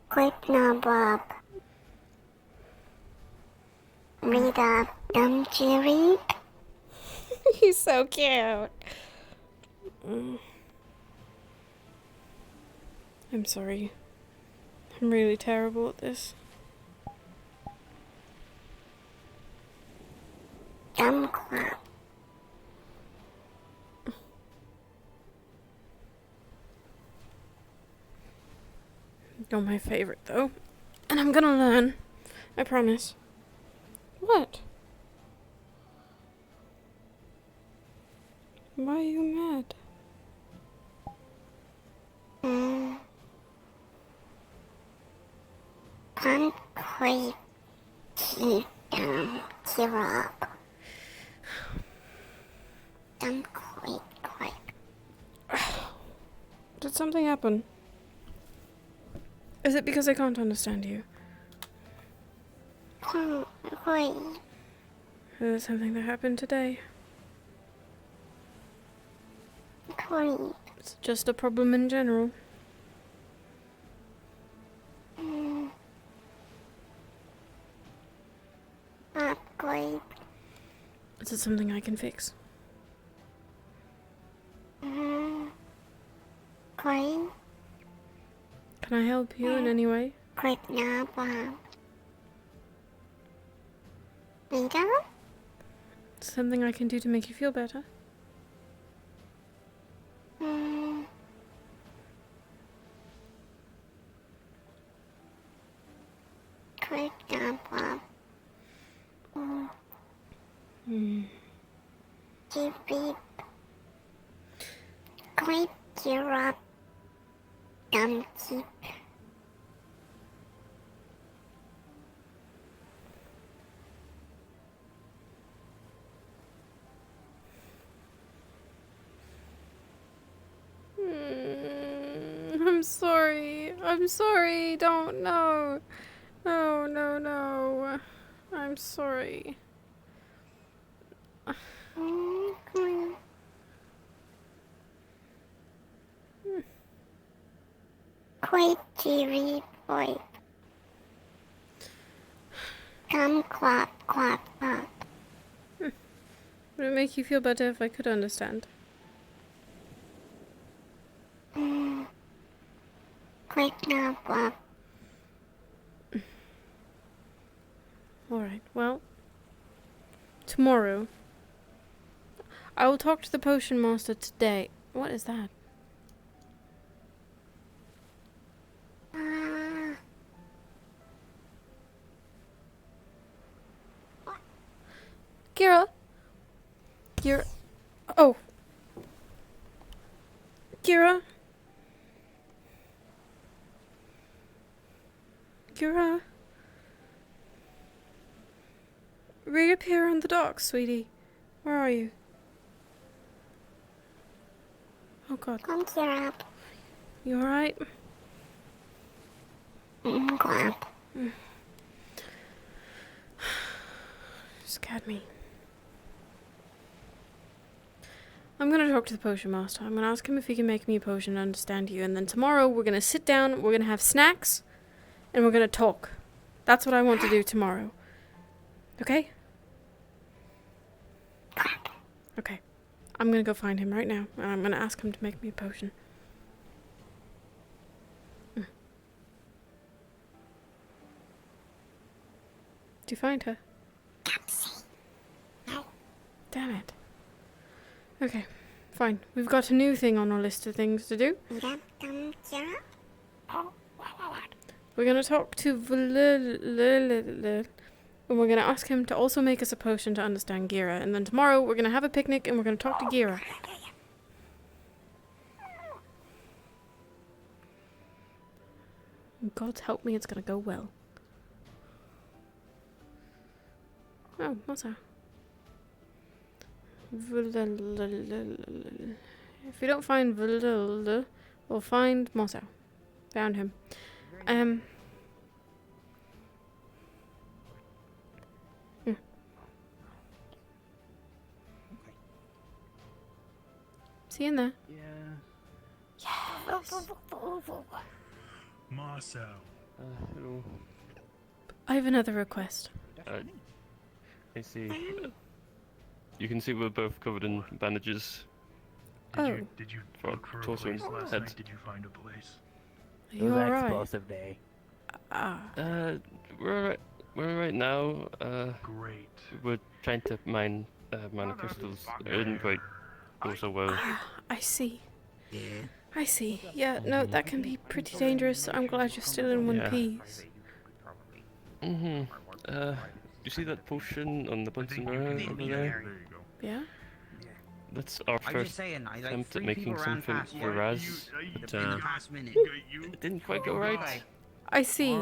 Speaker 10: Quick now, Bob. Rita dumb Jerry.
Speaker 1: He's so cute. I'm sorry. I'm really terrible at this.
Speaker 10: Dumb clap.
Speaker 1: You're my favorite, though. And I'm gonna learn. I promise. What? Why are you mad?
Speaker 10: Can't quite keep down Kira. Don't quite.
Speaker 1: Did something happen? Is it because I can't understand you?
Speaker 10: Can't quite.
Speaker 1: Is it something that happened today?
Speaker 10: Quite.
Speaker 1: It's just a problem in general.
Speaker 10: Not quite.
Speaker 1: Is it something I can fix?
Speaker 10: Quite.
Speaker 1: Can I help you in any way?
Speaker 10: Quite now, Bob. Rita?
Speaker 1: Something I can do to make you feel better?
Speaker 10: Quite now, Bob. Keep it. Quite Kira. Dumb keep.
Speaker 1: I'm sorry. I'm sorry. Don't. No. No, no, no. I'm sorry.
Speaker 10: Quite cheery boy. Come clap, clap, clap.
Speaker 1: Would it make you feel better if I could understand?
Speaker 10: Quick now, Bob.
Speaker 1: Alright, well, tomorrow, I will talk to the potion master today. What is that? Kira? Kira? Oh. Kira? Kira? Reappear on the docks, sweetie. Where are you? Oh god.
Speaker 10: Come, Kira.
Speaker 1: You alright?
Speaker 10: Glad.
Speaker 1: Scared me. I'm gonna talk to the potion master. I'm gonna ask him if he can make me a potion to understand you, and then tomorrow we're gonna sit down, we're gonna have snacks, and we're gonna talk. That's what I want to do tomorrow. Okay? Okay. I'm gonna go find him right now, and I'm gonna ask him to make me a potion. Did you find her?
Speaker 10: No.
Speaker 1: Damn it. Okay, fine. We've got a new thing on our list of things to do.
Speaker 10: Yeah, Kira? Oh, what?
Speaker 1: We're gonna talk to and we're gonna ask him to also make us a potion to understand Gira. And then tomorrow we're gonna have a picnic and we're gonna talk to Gira. God help me, it's gonna go well. Oh, what's that? If we don't find we'll find Mosso. Found him. See you in there.
Speaker 10: Yeah.
Speaker 19: Marcel.
Speaker 7: Hello.
Speaker 1: I have another request.
Speaker 7: I see. You can see we're both covered in bandages.
Speaker 1: Oh.
Speaker 19: Did you
Speaker 7: For
Speaker 19: look for a
Speaker 7: torso
Speaker 19: place
Speaker 7: and
Speaker 19: last
Speaker 7: head.
Speaker 19: night? Did you find a place?
Speaker 1: Are you alright?
Speaker 20: Explosive day.
Speaker 7: We're right now.
Speaker 19: Great.
Speaker 7: We're trying to mine mana crystals. It didn't quite go so well.
Speaker 1: I see.
Speaker 20: Yeah.
Speaker 1: I see. Yeah, no, that can be pretty dangerous. I'm glad you're still in one
Speaker 7: Yeah.
Speaker 1: piece.
Speaker 7: You see that potion on the Bunsen burner over there?
Speaker 1: Yeah?
Speaker 7: That's our
Speaker 20: I'm
Speaker 7: first
Speaker 20: just saying, I like
Speaker 7: attempt at
Speaker 20: 3
Speaker 7: making
Speaker 20: people ran
Speaker 7: something
Speaker 20: past
Speaker 7: for
Speaker 20: you.
Speaker 7: Raz.
Speaker 20: In
Speaker 7: But,
Speaker 20: the past minute.
Speaker 7: it didn't quite go right.
Speaker 1: I see.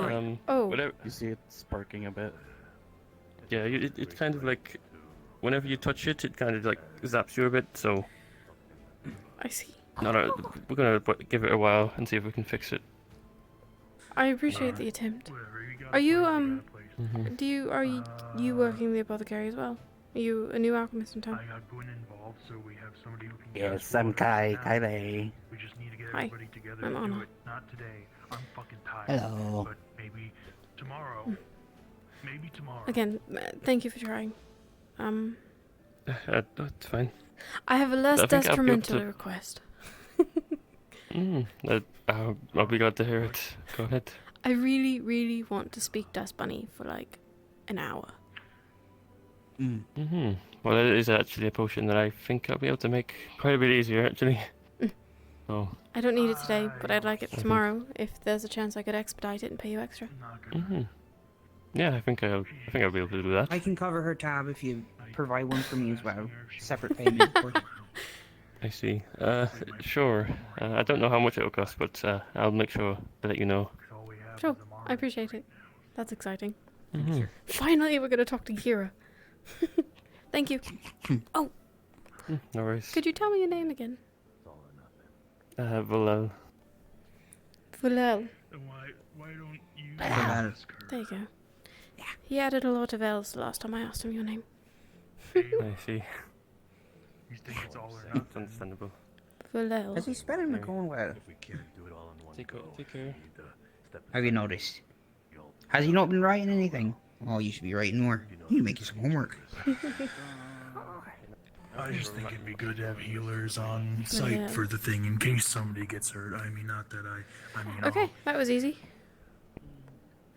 Speaker 1: Oh.
Speaker 7: Whatever.
Speaker 20: You see it sparking a bit.
Speaker 7: Yeah, it's kind of like whenever you touch it, it kind of like zaps you a bit. So
Speaker 1: I see.
Speaker 7: we're gonna give it a while and see if we can fix it.
Speaker 1: I appreciate the attempt. Are you are you working the apothecary as well? Are you a new alchemist in town?
Speaker 19: I got Gwyn involved, so we have somebody who can
Speaker 20: Yes, I'm Kai.
Speaker 19: Kai.
Speaker 20: Lei.
Speaker 19: We just need to get
Speaker 1: Hi.
Speaker 19: everybody together
Speaker 1: I'm
Speaker 19: to do
Speaker 1: Anna.
Speaker 19: it. Not today. I'm fucking tired.
Speaker 20: Hello.
Speaker 19: But maybe tomorrow. Maybe tomorrow.
Speaker 1: Again, thank you for trying.
Speaker 7: That's fine.
Speaker 1: I have a less
Speaker 7: I think I'll be able
Speaker 1: detrimental
Speaker 7: to-
Speaker 1: request.
Speaker 7: I'll be glad to hear it. Go ahead.
Speaker 1: I really, really want to speak Dust Bunny for like an hour.
Speaker 7: Well, it is actually a potion that I think I'll be able to make quite a bit easier, actually. Oh.
Speaker 1: I don't need it today, but I'd like it tomorrow. If there's a chance I could expedite it and pay you extra.
Speaker 7: Yeah, I think I'll be able to do that.
Speaker 20: I can cover her tab if you provide one for me as well. Separate payment.
Speaker 7: I see. Sure. I don't know how much it'll cost, but I'll make sure to let you know.
Speaker 1: Sure, I appreciate it. That's exciting.
Speaker 7: Finally,
Speaker 1: we're gonna talk to Kira. Thank you. Oh,
Speaker 7: no worries.
Speaker 1: could you tell me your name again?
Speaker 7: Valel.
Speaker 1: Valel.
Speaker 19: Why don't you
Speaker 20: ask
Speaker 19: her?
Speaker 1: There you go. He added a lot of L's the last time I asked him your name.
Speaker 7: I see.
Speaker 19: You think it's all or
Speaker 7: It's
Speaker 19: nothing?
Speaker 7: understandable.
Speaker 1: Valel.
Speaker 20: Has he spelling it going well?
Speaker 7: Take care.
Speaker 20: Have you noticed? Has he not been writing anything? Oh, you should be writing more. You need to make you some homework.
Speaker 19: I just think it'd be good to have healers on site
Speaker 1: Yeah.
Speaker 19: for the thing in case somebody gets hurt. I mean, not that I mean.
Speaker 1: Okay, that was easy.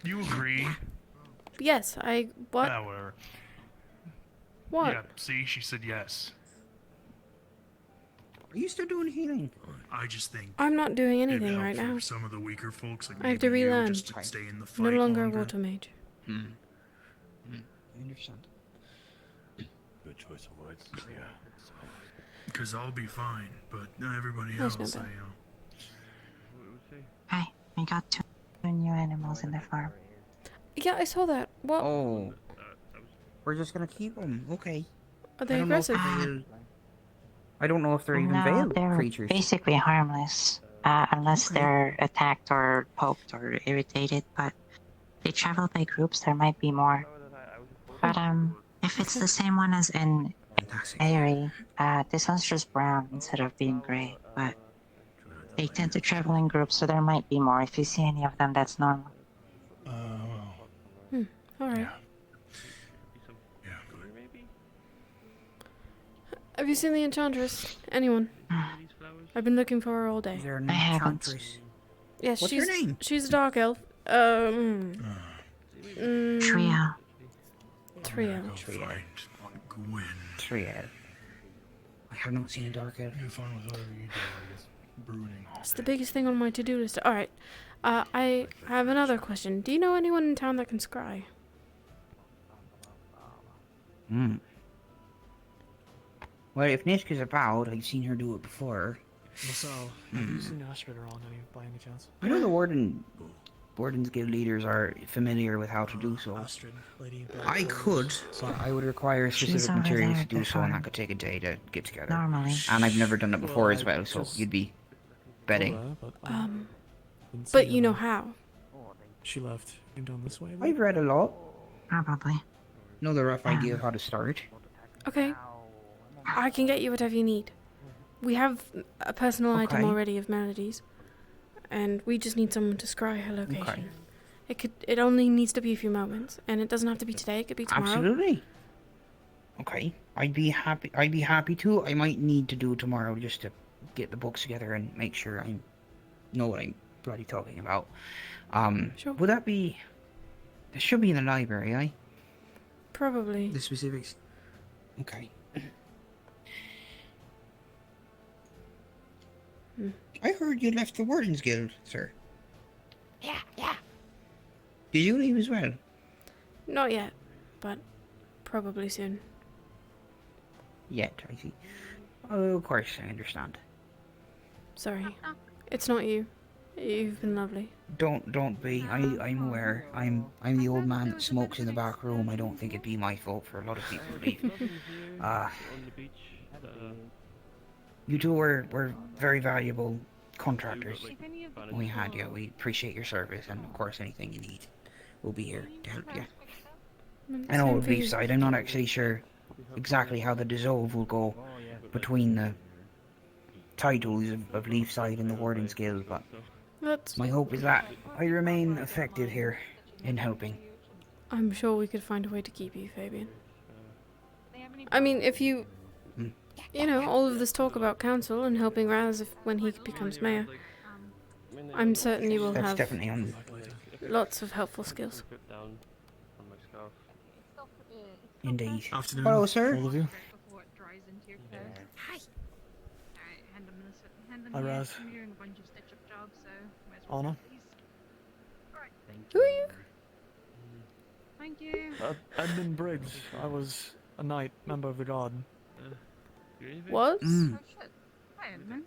Speaker 19: You agree?
Speaker 1: Yes, what?
Speaker 19: Yeah, whatever.
Speaker 1: What?
Speaker 19: Yeah, see, she said yes.
Speaker 20: Are you still doing healing?
Speaker 19: I just think
Speaker 1: I'm not doing
Speaker 19: it'd
Speaker 1: anything
Speaker 19: help
Speaker 1: right
Speaker 19: for
Speaker 1: now.
Speaker 19: Some of the weaker folks, like
Speaker 1: I have to
Speaker 19: maybe you,
Speaker 1: relearn.
Speaker 19: just to stay in the fight
Speaker 1: No longer a
Speaker 19: longer.
Speaker 1: water mage.
Speaker 20: I understand.
Speaker 19: choice of words. Yeah. Because I'll be fine, but everybody
Speaker 1: That's
Speaker 19: else,
Speaker 1: not
Speaker 19: I,
Speaker 1: bad.
Speaker 6: Hi, we got two new animals in the farm.
Speaker 1: Yeah, I saw that. What?
Speaker 20: Oh. We're just gonna keep them. Okay.
Speaker 1: Are they
Speaker 20: I don't know if
Speaker 1: aggressive?
Speaker 20: I don't know if they're even
Speaker 6: No,
Speaker 20: veiled
Speaker 6: they're
Speaker 20: creatures.
Speaker 6: basically harmless, unless
Speaker 20: Okay.
Speaker 6: they're attacked or poked or irritated. But they travel by groups. There might be more. But if it's the same one as in Airy, this one's just brown instead of being gray. But they tend to travel in groups, so there might be more. If you see any of them, that's normal.
Speaker 1: Hmm. All right. Have you seen the Enchantress? Anyone? I've been looking for her all day.
Speaker 20: Is there an
Speaker 6: I haven't.
Speaker 20: enchantress?
Speaker 1: Yes,
Speaker 20: What's
Speaker 1: she's
Speaker 20: her name?
Speaker 1: she's a dark elf.
Speaker 6: Trio.
Speaker 1: Trio.
Speaker 20: Trio. I have not seen a dark elf.
Speaker 19: Have fun with whatever you do, I guess. Brooding.
Speaker 1: It's the biggest thing on my to-do list. All right. I have another question. Do you know anyone in town that can scry?
Speaker 20: Hmm. Well, if Nishka's about, I've seen her do it before.
Speaker 12: So, have you seen Astrid around by any chance?
Speaker 20: I know the Wardens Guild leaders are familiar with how to do so.
Speaker 12: Astrid, lady.
Speaker 20: I could, but I would require
Speaker 6: She's
Speaker 20: specific
Speaker 6: over
Speaker 20: materials
Speaker 6: there
Speaker 20: to do
Speaker 6: at the
Speaker 20: so, and
Speaker 6: farm.
Speaker 20: that could take a day to get together.
Speaker 6: Normally.
Speaker 20: And I've never done it before
Speaker 12: Well,
Speaker 20: as well, so
Speaker 12: just
Speaker 20: you'd be betting.
Speaker 12: Didn't see
Speaker 1: But
Speaker 12: her
Speaker 1: you know
Speaker 12: there.
Speaker 1: how.
Speaker 12: She left. Came down this way.
Speaker 20: I've read a lot.
Speaker 6: Probably.
Speaker 20: Know the rough idea of how to start.
Speaker 1: Okay. I can get you whatever you need. We have a personal item
Speaker 20: Okay.
Speaker 1: already of Melody's, and we just need someone to scry her location.
Speaker 20: Okay.
Speaker 1: It only needs to be a few moments, and it doesn't have to be today. It could be tomorrow.
Speaker 20: Absolutely. Okay, I'd be happy to. I might need to do tomorrow just to get the books together and make sure I know what I'm bloody talking about.
Speaker 1: Sure.
Speaker 20: Would that be? It should be in the library, aye?
Speaker 1: Probably.
Speaker 20: The specifics. Okay. I heard you left the Wardens Guild, sir.
Speaker 10: Yeah.
Speaker 20: Did you leave as well?
Speaker 1: Not yet, but probably soon.
Speaker 20: Yet, I see. Oh, of course, I understand.
Speaker 1: Sorry. It's not you. You've been lovely.
Speaker 20: Don't be. I'm aware. I'm the old man that smokes in the back room. I don't think it'd be my fault for a lot of people to leave. You two were very valuable contractors. We had you. We appreciate your service, and of course, anything you need, we'll be here to help you. I know
Speaker 1: Same
Speaker 20: with
Speaker 1: for you.
Speaker 20: Leafside, I'm not actually sure exactly how the dissolve will go between the titles of Leafside and the Wardens Guild, but my hope is that I remain effective here in helping.
Speaker 1: I'm sure we could find a way to keep you, Fabian. I mean, if you... You know, all of this talk about council and helping Raz when he becomes mayor, I'm certain you will
Speaker 20: That's
Speaker 1: have
Speaker 20: definitely on.
Speaker 1: lots of helpful skills.
Speaker 20: Indeed.
Speaker 12: Afternoon,
Speaker 20: Hello, sir.
Speaker 12: all of you.
Speaker 10: Hi.
Speaker 12: Hi, Raz. Anna.
Speaker 1: Who are you?
Speaker 9: Thank you.
Speaker 12: Edmund Briggs. I was a knight, member of the Garden.
Speaker 1: Was?
Speaker 9: Oh shit. Hi, Edmund.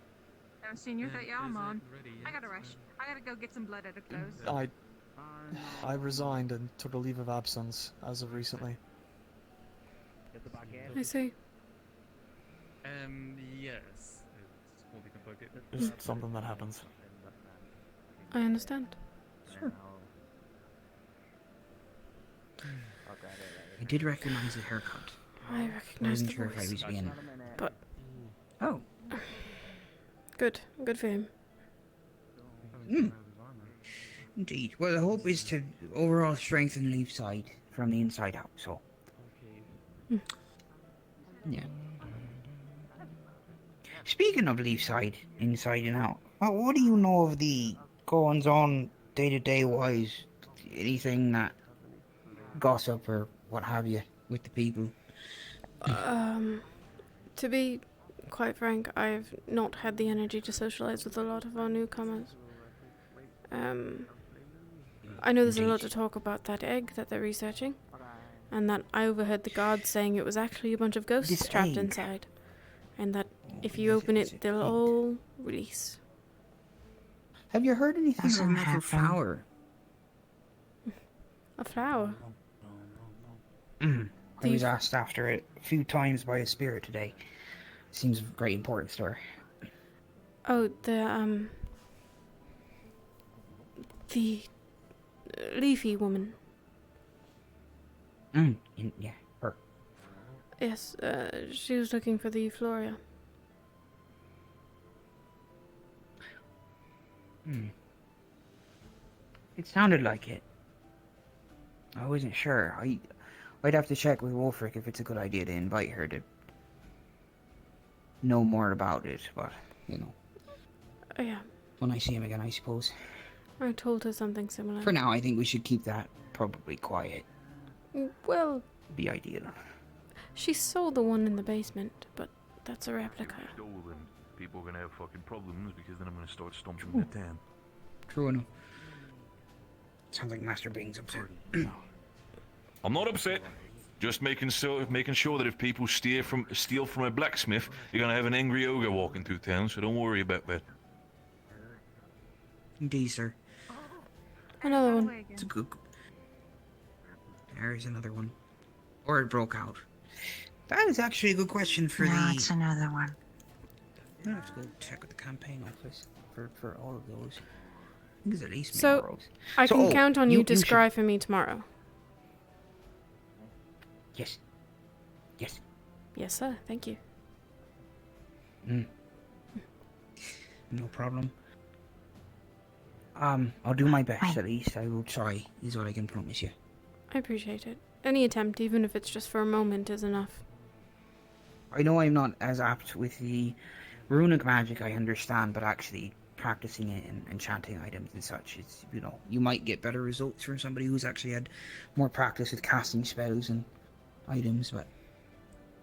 Speaker 9: Haven't seen you without your arm on. I gotta rush. I gotta go get some blood out of clothes.
Speaker 12: I resigned and took a leave of absence as of recently.
Speaker 1: I see.
Speaker 16: Yes.
Speaker 12: It's something that happens.
Speaker 1: I understand.
Speaker 20: Sure. I did recognize the haircut.
Speaker 1: I
Speaker 20: I
Speaker 1: recognize
Speaker 20: wasn't
Speaker 1: the
Speaker 20: sure if I
Speaker 1: voice.
Speaker 20: was being.
Speaker 1: But
Speaker 20: Oh.
Speaker 1: good for him.
Speaker 20: Indeed. Well, the hope is to overall strengthen Leafside from the inside out, so. Yeah. Speaking of Leafside, inside and out, what do you know of the goings on day-to-day wise? Anything that gossip or what have you with the people?
Speaker 1: To be quite frank, I've not had the energy to socialize with a lot of our newcomers. I know there's a lot to talk about that egg that they're researching. and that I overheard the guards saying it was actually a bunch of ghosts
Speaker 20: This
Speaker 1: trapped
Speaker 20: egg.
Speaker 1: inside, and that if you open it, they'll all release.
Speaker 20: Have you heard anything
Speaker 6: Doesn't
Speaker 20: of a metal
Speaker 6: happen.
Speaker 20: flower?
Speaker 1: A flower?
Speaker 20: I was asked after it a few times by a spirit today. Seems of great importance to her.
Speaker 1: Oh, the leafy woman.
Speaker 20: Yeah, her.
Speaker 1: Yes, she was looking for the Euphoria.
Speaker 20: It sounded like it. I wasn't sure. I'd have to check with Wolfric if it's a good idea to invite her to know more about it, but, you know.
Speaker 1: Oh, yeah.
Speaker 20: When I see him again, I suppose.
Speaker 1: I told her something similar.
Speaker 20: For now, I think we should keep that probably quiet.
Speaker 1: Well,
Speaker 20: Be ideal.
Speaker 1: she sold the one in the basement, but that's a replica.
Speaker 13: Stolen. People are gonna have fucking problems because then I'm gonna start stomping the town.
Speaker 20: True enough. Sounds like Master Bing's upset.
Speaker 13: I'm not upset. Just making sure that if people steal from a blacksmith, you're gonna have an angry ogre walking through town. So don't worry about that.
Speaker 20: Indeed, sir.
Speaker 1: Another one.
Speaker 20: It's a good. There's another one. Or it broke out. That is actually a good question for
Speaker 6: No, it's another one.
Speaker 20: I'll have to go check with the campaign office for all of those. I think there's at least
Speaker 1: So,
Speaker 20: arrows.
Speaker 1: I can
Speaker 20: oh,
Speaker 1: count on you to
Speaker 20: should-
Speaker 1: scry for me tomorrow.
Speaker 20: Yes. Yes.
Speaker 1: Yes, sir. Thank you.
Speaker 20: No problem. I'll do my best at least. I will try, is what I can promise you.
Speaker 1: I appreciate it. Any attempt, even if it's just for a moment, is enough.
Speaker 20: I know I'm not as apt with the runic magic, I understand, but actually practicing it and enchanting items and such, it's, you know, you might get better results from somebody who's actually had more practice with casting spells and items, but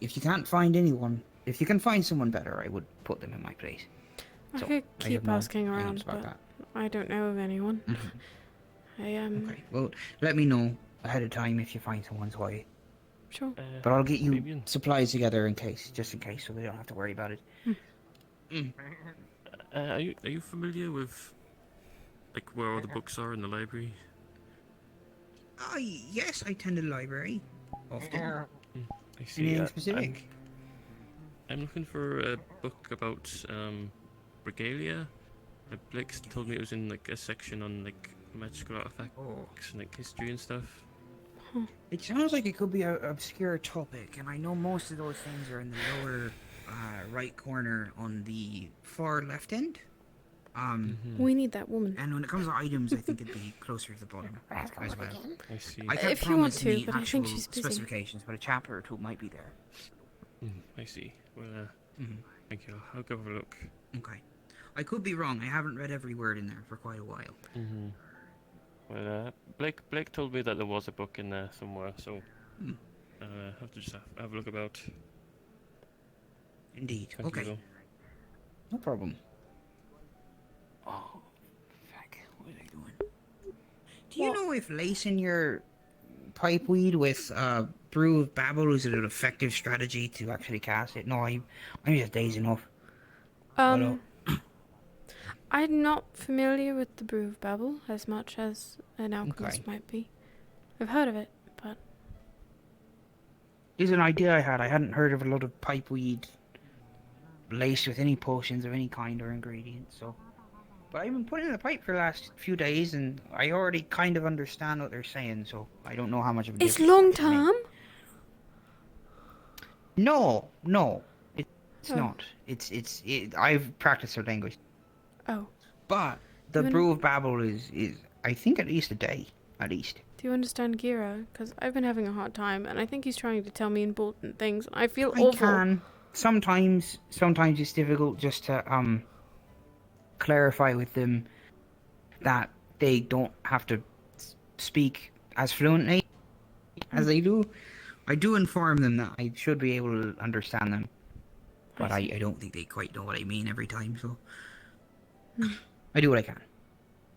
Speaker 20: if you can't find anyone, if you can find someone better, I would put them in my place.
Speaker 1: I
Speaker 20: So,
Speaker 1: could
Speaker 20: I
Speaker 1: keep
Speaker 20: have no
Speaker 1: asking
Speaker 20: qualms
Speaker 1: around,
Speaker 20: about
Speaker 1: but
Speaker 20: that.
Speaker 1: I don't know of anyone.
Speaker 20: Okay, well, let me know ahead of time if you find someone's way.
Speaker 1: Sure.
Speaker 20: But I'll get you supplies together just in case, so we don't have to worry about it.
Speaker 7: Are you familiar with like where all the books are in the library?
Speaker 20: Yes, I attend the library often.
Speaker 7: I see.
Speaker 20: Anything specific?
Speaker 7: I'm looking for a book about regalia. Blake told me it was in like a section on like magical artifacts and like history and stuff.
Speaker 20: It sounds like it could be an obscure topic, and I know most of those things are in the lower right corner on the far left end.
Speaker 1: We need that woman.
Speaker 20: And when it comes to items, I think it'd be closer to the bottom as well.
Speaker 7: I see.
Speaker 20: I can't
Speaker 1: If you want
Speaker 20: promise
Speaker 1: to,
Speaker 20: the
Speaker 1: but I
Speaker 20: actual
Speaker 1: think she's busy.
Speaker 20: specifications, but a chapter or two might be there.
Speaker 7: I see. Well, thank you. I'll go have a look.
Speaker 20: Okay. I could be wrong. I haven't read every word in there for quite a while.
Speaker 7: Well, Blake told me that there was a book in there somewhere, so I'll have to just have a look about.
Speaker 20: Indeed.
Speaker 7: Thank you,
Speaker 20: Okay.
Speaker 7: though.
Speaker 20: No problem. Oh, fuck. What are they doing? Do you know if lacing your pipeweed with brew of babble is an effective strategy to actually cast it? No, I'm just dazing off.
Speaker 1: I'm not familiar with the Brew of Babel as much as an alchemist might be. I've heard of it, but
Speaker 20: It's an idea I had. I hadn't heard of a lot of pipeweed laced with any potions of any kind or ingredient, so. But I've been putting in the pipe for the last few days, and I already kind of understand what they're saying, so I don't know how much of a
Speaker 1: it's
Speaker 20: difference
Speaker 1: long
Speaker 20: that can make.
Speaker 1: term.
Speaker 20: No, it's not. It's I've practiced their language.
Speaker 1: Oh.
Speaker 20: But the brew of babble is I think at least a day, at least.
Speaker 1: Do you understand Gira? Because I've been having a hard time, and I think he's trying to tell me important things, and I feel
Speaker 20: I
Speaker 1: awful.
Speaker 20: can. Sometimes it's difficult just to clarify with them that they don't have to speak as fluently as they do. I do inform them that I should be able to understand them, but I don't think they quite know what I mean every time, so I do what I can.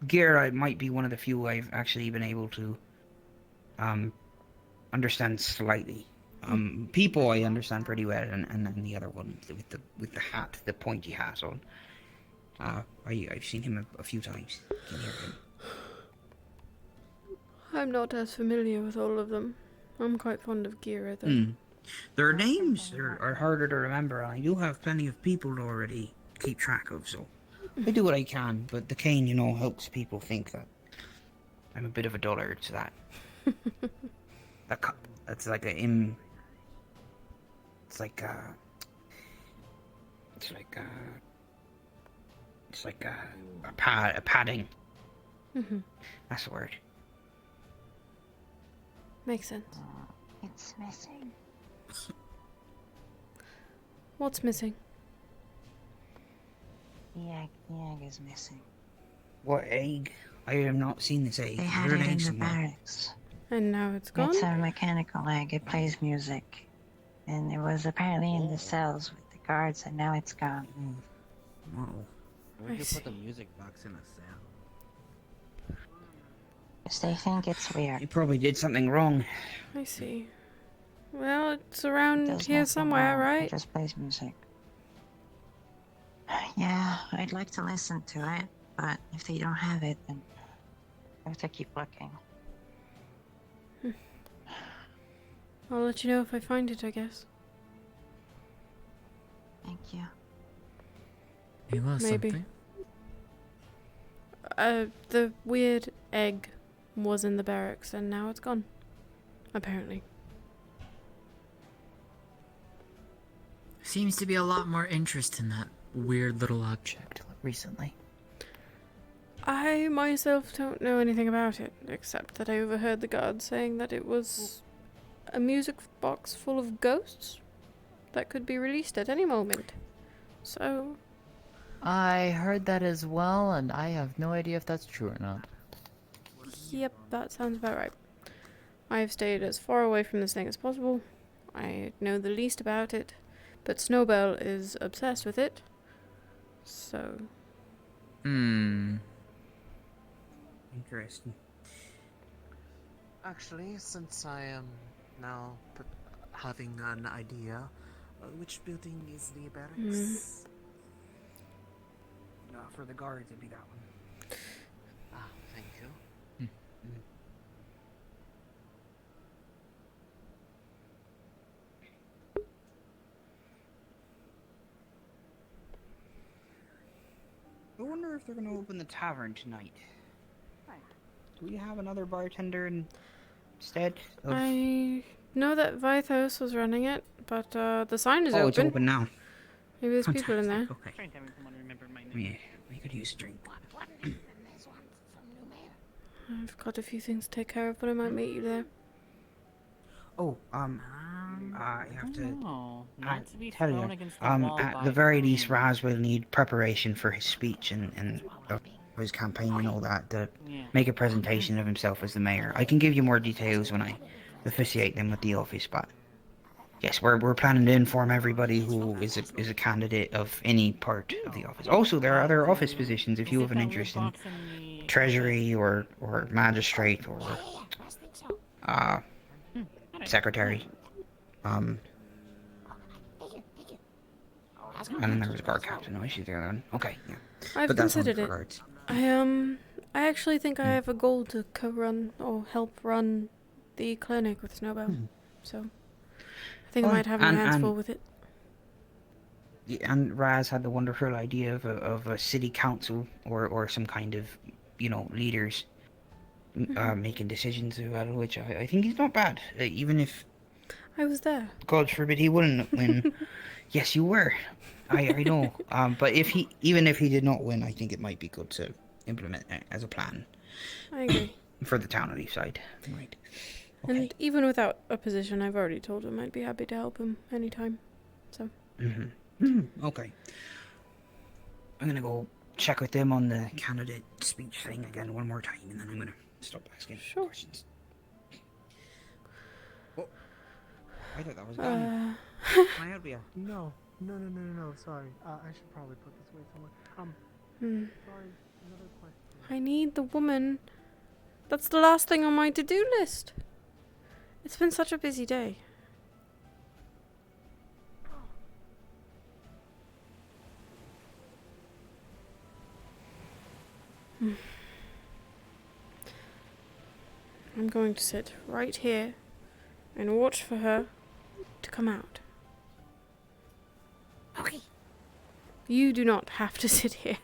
Speaker 20: Gear might be one of the few I've actually been able to understand slightly. People I understand pretty well, and then the other one with the hat, the pointy hat on. I've seen him a few times. Can hear him.
Speaker 1: I'm not as familiar with all of them. I'm quite fond of Gira, though.
Speaker 20: Their names are harder to remember. I do have plenty of people to already keep track of, so I do what I can. But the cane, helps people think that I'm a bit of a dullard to that. That's like It's like a padding. That's the word.
Speaker 1: Makes sense.
Speaker 6: It's missing.
Speaker 1: What's missing?
Speaker 6: The egg is missing.
Speaker 20: What egg? I have not seen this egg.
Speaker 6: They had
Speaker 20: Is there
Speaker 6: it
Speaker 20: an
Speaker 6: in
Speaker 20: egg
Speaker 6: the
Speaker 20: somewhere?
Speaker 6: barracks.
Speaker 1: And now it's gone?
Speaker 6: It's a mechanical egg. It plays music. And it was apparently in the cells with the guards, and now it's gone.
Speaker 20: Oh.
Speaker 8: Where'd you put the music box in a cell?
Speaker 6: Because they think it's weird.
Speaker 20: You probably did something wrong.
Speaker 1: I see. Well, it's around
Speaker 6: Does
Speaker 1: here
Speaker 6: nothing
Speaker 1: somewhere,
Speaker 6: wrong.
Speaker 1: right?
Speaker 6: It just plays music. Yeah, I'd like to listen to it, but if they don't have it, then I have to keep looking.
Speaker 1: I'll let you know if I find it, I guess.
Speaker 6: Thank you.
Speaker 5: You lost
Speaker 1: Maybe.
Speaker 5: something?
Speaker 1: The weird egg was in the barracks and now it's gone. Apparently.
Speaker 5: Seems to be a lot more interest in that weird little object recently.
Speaker 1: I myself don't know anything about it, except that I overheard the guard saying that it was a music box full of ghosts that could be released at any moment. So...
Speaker 5: I heard that as well, and I have no idea if that's true or not.
Speaker 1: Yep, that sounds about right. I've stayed as far away from this thing as possible. I know the least about it, but Snowbell is obsessed with it. So...
Speaker 20: Interesting.
Speaker 8: Actually, since I am now having an idea, which building is the barracks?
Speaker 20: For the guards, it'd be that one.
Speaker 8: Ah, thank you.
Speaker 20: I wonder if they're going to open the tavern tonight. Do we have another bartender instead of...
Speaker 1: I know that Vithos was running it, but the sign is open.
Speaker 20: Oh, it's open now.
Speaker 1: Maybe there's people in there.
Speaker 20: Okay. Yeah, we could use a drink.
Speaker 1: I've got a few things to take care of, but I might meet you there.
Speaker 20: Oh, you have to
Speaker 15: not to be
Speaker 20: tell
Speaker 15: thrown
Speaker 20: you.
Speaker 15: against the wall
Speaker 20: At
Speaker 15: by
Speaker 20: the very least, Raz will need preparation for his speech and for his campaign and all that to make a presentation of himself as the mayor. I can give you more details when I officiate them with the office, but yes, we're planning to inform everybody who is a candidate of any part of the office. Also, there are other office positions if you have an interest in treasury or magistrate or secretary. And then there was a guard captain. No, she's the other one. Okay, yeah.
Speaker 1: I've
Speaker 20: But that's
Speaker 1: considered
Speaker 20: only
Speaker 1: it.
Speaker 20: for guards.
Speaker 1: I actually think I have a goal to co-run or help run the clinic with Snowbell. So I think I might have my hands full with it.
Speaker 20: Yeah, and Raz had the wonderful idea of a city council or some kind of, leaders making decisions about it, which I think is not bad. Even if
Speaker 1: I was there.
Speaker 20: God forbid he wouldn't win. Yes, you were. I know. But even if he did not win, I think it might be good to implement it as a plan.
Speaker 1: I agree.
Speaker 20: For the town of Leafside. Right.
Speaker 1: And even without a position, I've already told him I'd be happy to help him anytime. So.
Speaker 20: Okay. I'm gonna go check with them on the candidate speech thing again one more time, and then I'm gonna stop asking questions. Oh, I thought that was gone. Can I help you?
Speaker 15: No. Sorry. I should probably put this away somewhere. Sorry. Another question.
Speaker 1: I need the woman. That's the last thing on my to-do list. It's been such a busy day. I'm going to sit right here and watch for her to come out.
Speaker 10: Okay.
Speaker 1: You do not have to sit here.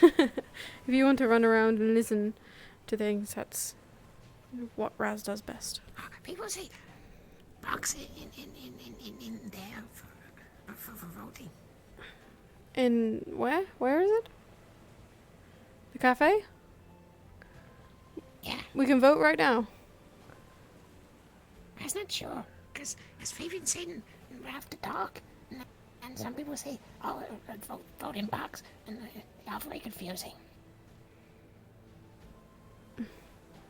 Speaker 1: If you want to run around and listen to things, that's what Raz does best.
Speaker 10: People say box in there for voting.
Speaker 1: In where? Where is it? The cafe?
Speaker 10: Yeah.
Speaker 1: We can vote right now.
Speaker 10: I was not sure, because as Fabian said, we have to talk, and some people say, oh, vote in box, and it's all very confusing.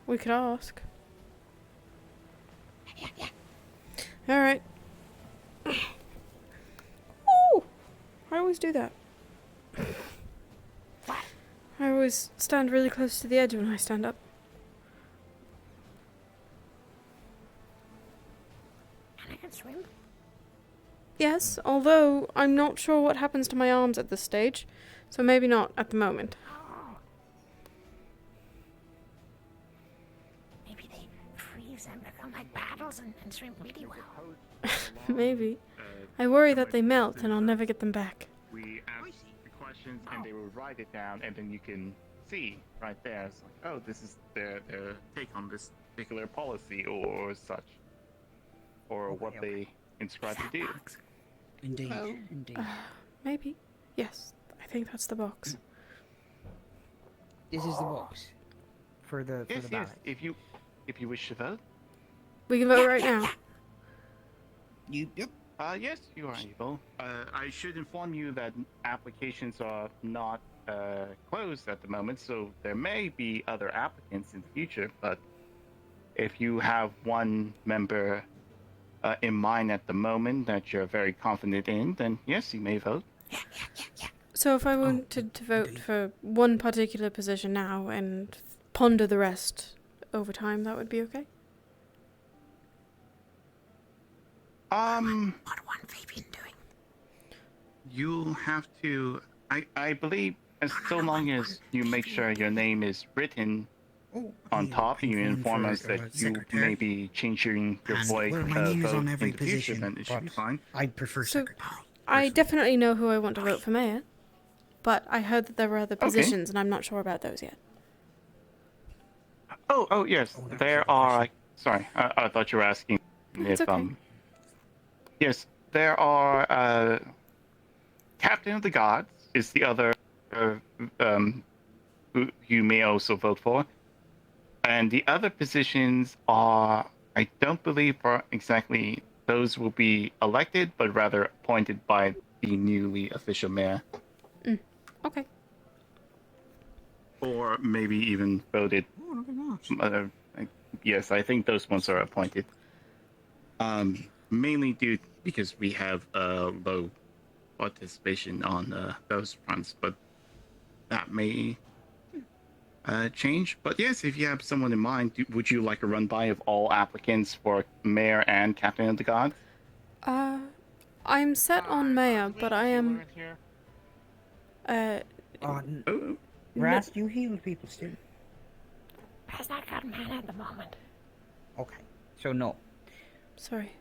Speaker 1: We could ask.
Speaker 10: Yeah.
Speaker 1: Alright. Ooh! I always do that.
Speaker 10: What?
Speaker 1: I always stand really close to the edge when I stand up.
Speaker 10: And I can swim?
Speaker 1: Yes, although I'm not sure what happens to my arms at this stage, so maybe not at the moment.
Speaker 10: Oh. Maybe they freeze and become like paddles and swim really well.
Speaker 1: Maybe. I worry that they melt and I'll never get them back.
Speaker 3: We ask the questions and they will write it down, and then you can see right there. It's like, oh, this is their take on this particular policy or such, or what they inscribe to do.
Speaker 20: Indeed.
Speaker 1: Oh.
Speaker 20: Indeed.
Speaker 1: Maybe. Yes, I think that's the box.
Speaker 20: This is the box for the
Speaker 3: Yes,
Speaker 20: ballot.
Speaker 3: if you wish to vote.
Speaker 1: We can vote right now.
Speaker 20: Yep.
Speaker 3: Yes, you are able. I should inform you that applications are not closed at the moment, so there may be other applicants in the future. But if you have one member in mind at the moment that you're very confident in, then yes, you may vote.
Speaker 1: So if I wanted to vote for one particular position now and ponder the rest over time, that would be okay?
Speaker 10: What one Fabian doing?
Speaker 3: You'll have to. I believe so long as you make sure your name is written on top, and you inform us that you may be changing your vote
Speaker 20: my name is on
Speaker 3: in
Speaker 20: every
Speaker 3: the future,
Speaker 20: position,
Speaker 3: then it should be
Speaker 20: but
Speaker 3: fine.
Speaker 20: I'd prefer
Speaker 1: So,
Speaker 20: secretary.
Speaker 1: I definitely know who I want to vote for mayor, but I heard that there were other positions and I'm not sure about those yet.
Speaker 3: Oh yes, there are. Sorry, I thought you were asking
Speaker 1: It's
Speaker 3: if
Speaker 1: okay.
Speaker 3: Yes, there are. Captain of the Guards is the other who you may also vote for, and the other positions are. I don't believe are exactly those will be elected, but rather appointed by the newly official mayor.
Speaker 1: Okay.
Speaker 3: Or maybe even voted. Yes, I think those ones are appointed. Mainly because we have low participation on those fronts, but that may change. But yes, if you have someone in mind, would you like a run by of all applicants for mayor and captain of the guard?
Speaker 1: I'm set on mayor, but I am.
Speaker 20: Raz, you heal people still?
Speaker 10: Has not got man at the moment.
Speaker 20: Okay, so no.
Speaker 1: Sorry.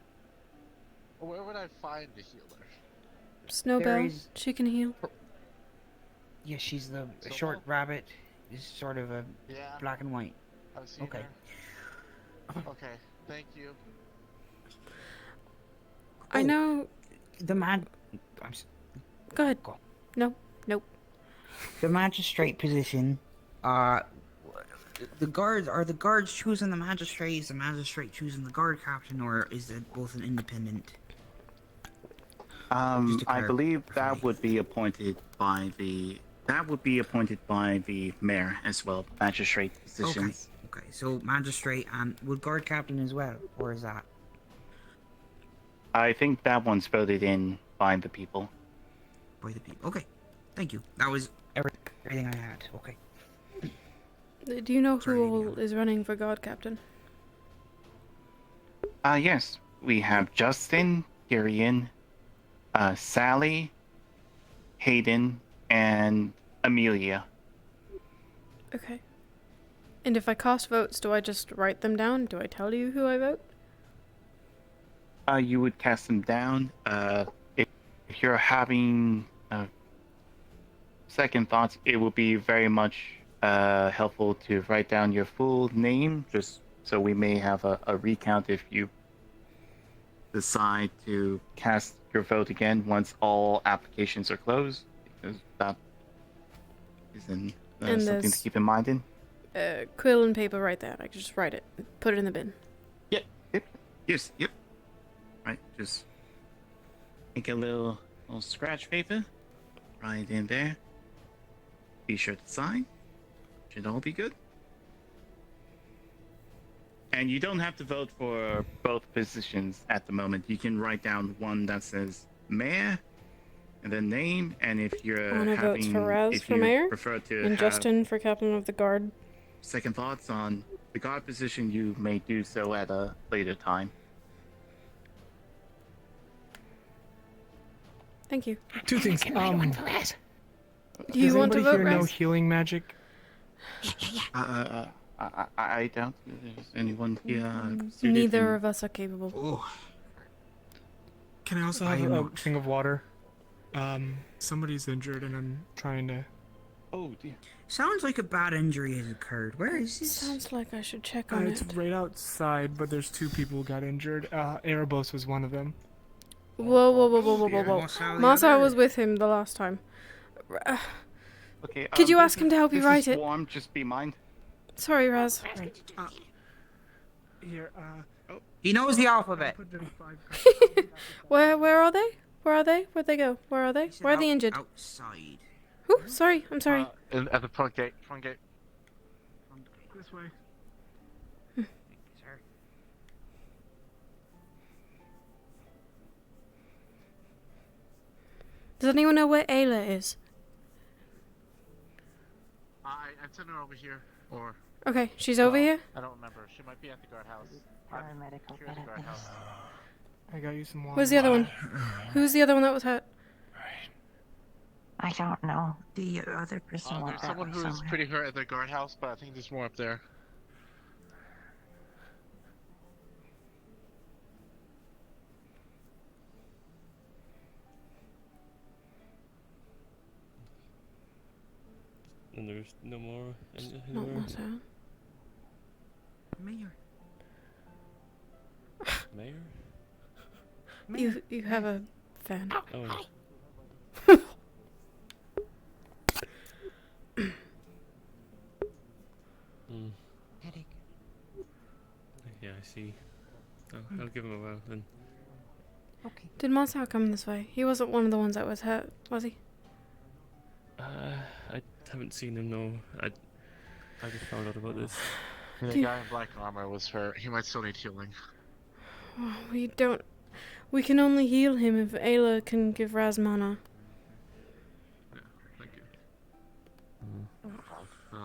Speaker 23: Where would I find the healer?
Speaker 1: Snowbell,
Speaker 20: is-
Speaker 1: she can heal.
Speaker 20: Yeah, she's the short rabbit. Is sort of a
Speaker 23: Yeah.
Speaker 20: black and white.
Speaker 23: I've seen
Speaker 20: Okay.
Speaker 23: her. Okay, thank you.
Speaker 1: I know.
Speaker 20: The man.
Speaker 1: Go ahead. No. Nope.
Speaker 20: The magistrate position. The guards choosing the magistrate? Is the magistrate choosing the guard captain, or is it both an independent?
Speaker 3: I believe that would be appointed by the mayor as well. Magistrate positions.
Speaker 20: Okay. So magistrate and would guard captain as well, or is that?
Speaker 3: I think that one's voted in by the people.
Speaker 20: By the people. Okay. Thank you. That was everything I had. Okay.
Speaker 1: Do you know who all is running for guard captain?
Speaker 3: Yes. We have Justin, Tyrion, Sally, Hayden, and Amelia.
Speaker 1: Okay. And if I cast votes, do I just write them down? Do I tell you who I vote?
Speaker 3: You would cast them down. If you're having second thoughts, it will be very much helpful to write down your full name, just so we may have a recount if you decide to cast your vote again once all applications are closed, because that is
Speaker 1: And
Speaker 3: something to
Speaker 1: there's
Speaker 3: keep in mind.
Speaker 1: quill and paper right there. I can just write it, put it in the bin.
Speaker 3: Yep. Yes. Yep. Right. Just make a little scratch paper right in there. Be sure to sign. Should all be good. And you don't have to vote for both positions at the moment. You can write down one that says mayor and then name. And if you're
Speaker 1: Anna votes for Raz for mayor,
Speaker 3: prefer to
Speaker 1: and
Speaker 3: have
Speaker 1: Justin for captain of the guard.
Speaker 3: second thoughts on the guard position, you may do so at a later time.
Speaker 1: Thank you.
Speaker 15: Two things.
Speaker 1: Do you want to
Speaker 15: Does
Speaker 1: vote,
Speaker 15: anybody here know
Speaker 1: Raz?
Speaker 15: healing magic?
Speaker 3: I doubt there's anyone here.
Speaker 1: Neither of us are capable.
Speaker 15: Can I also have a thing of water? Somebody's injured and I'm trying to...
Speaker 3: Oh dear.
Speaker 20: Sounds like a bad injury has occurred. Where is this?
Speaker 1: Sounds like I should check on
Speaker 15: It's
Speaker 1: it.
Speaker 15: right outside, but there's two people who got injured. Erebos was one of them.
Speaker 1: Whoa. Marcel was with him the last time.
Speaker 3: Okay.
Speaker 1: Could you ask him to help you write it?
Speaker 3: Warm, just be mind.
Speaker 1: Sorry, Raz.
Speaker 15: Here,
Speaker 20: He knows the alphabet.
Speaker 1: Where are they? Where'd they go? Where are they? Where are the injured?
Speaker 20: Outside.
Speaker 1: Whew, sorry, I'm sorry.
Speaker 23: At the front gate.
Speaker 15: This way.
Speaker 1: Does anyone know where Ayla is?
Speaker 23: I sent her over here. Or.
Speaker 1: Okay, she's over here?
Speaker 23: I don't remember. She might be at the guardhouse.
Speaker 6: Paramedical
Speaker 23: She was at the guardhouse.
Speaker 15: I got you some water.
Speaker 1: Where's the other one? Who's the other one that was hurt?
Speaker 6: I don't know. The other person went
Speaker 23: There's
Speaker 6: that
Speaker 23: someone
Speaker 6: way
Speaker 23: who's
Speaker 6: somewhere.
Speaker 23: pretty hurt at the guardhouse, but I think there's more up there.
Speaker 7: And there's no more.
Speaker 1: Not Marcel.
Speaker 20: Mayor.
Speaker 7: Mayor?
Speaker 1: You have a fan.
Speaker 7: Oh.
Speaker 20: Headache.
Speaker 7: Yeah, I see. I'll give him a while then.
Speaker 20: Okay.
Speaker 1: Did Marcel come this way? He wasn't one of the ones that was hurt, was he?
Speaker 7: I haven't seen him, no. I just found out about this.
Speaker 23: The guy in black armor was hurt. He might still need healing.
Speaker 1: Oh, we can only heal him if Ayla can give Raz mana.
Speaker 17: Thank you.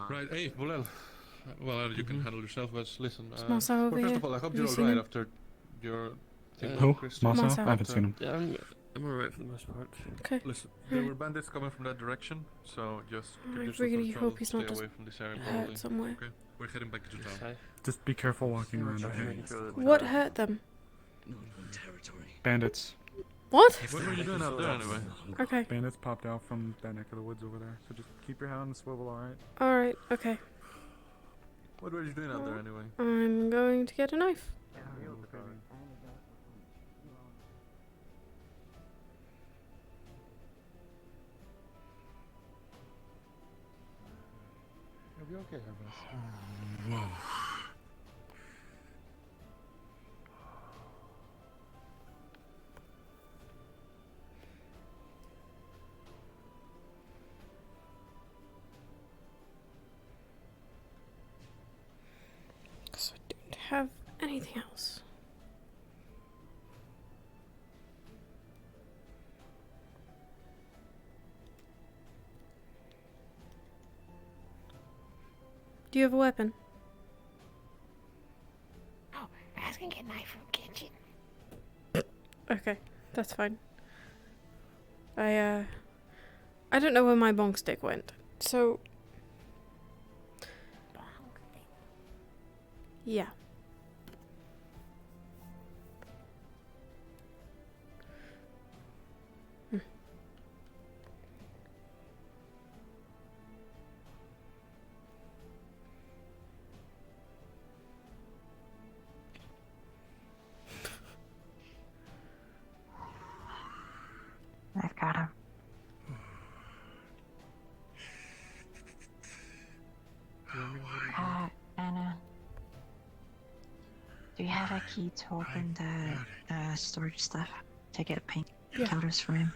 Speaker 17: Right, hey, Volel. Well, you can handle yourself, but listen.
Speaker 1: Marcel over
Speaker 17: first
Speaker 1: here?
Speaker 17: of all, I hope
Speaker 1: Have
Speaker 17: you're
Speaker 1: you seen
Speaker 17: alright
Speaker 1: him?
Speaker 17: after your thing
Speaker 15: Who?
Speaker 17: with Christian.
Speaker 15: Marcel? I haven't seen him.
Speaker 7: Yeah, I'm alright for the most part.
Speaker 1: Okay.
Speaker 17: Listen, there were bandits coming from that direction, so just
Speaker 1: I
Speaker 17: give yourself
Speaker 1: really
Speaker 17: a trouble,
Speaker 1: hope he's not
Speaker 17: stay
Speaker 1: just
Speaker 17: away from this area
Speaker 1: hurt
Speaker 17: probably.
Speaker 1: somewhere.
Speaker 17: Okay, we're heading back to town.
Speaker 15: Just be careful walking around out here.
Speaker 1: What hurt them?
Speaker 15: Bandits.
Speaker 1: What?
Speaker 17: What were you doing out there anyway?
Speaker 1: Okay.
Speaker 15: Bandits popped out from that neck of the woods over there. So just keep your head on the swivel, alright?
Speaker 1: Alright, okay.
Speaker 17: What were you doing out there anyway?
Speaker 1: I'm going to get a knife.
Speaker 12: You'll be okay, Hermes.
Speaker 17: Whoa.
Speaker 1: Because I don't have anything else. Do you have a weapon?
Speaker 10: Oh, I was gonna get a knife from kitchen.
Speaker 1: Okay, that's fine. I don't know where my bonk stick went, so... Yeah.
Speaker 6: I've got him. Anna, do you have a key to open the storage stuff to get painkillers for him?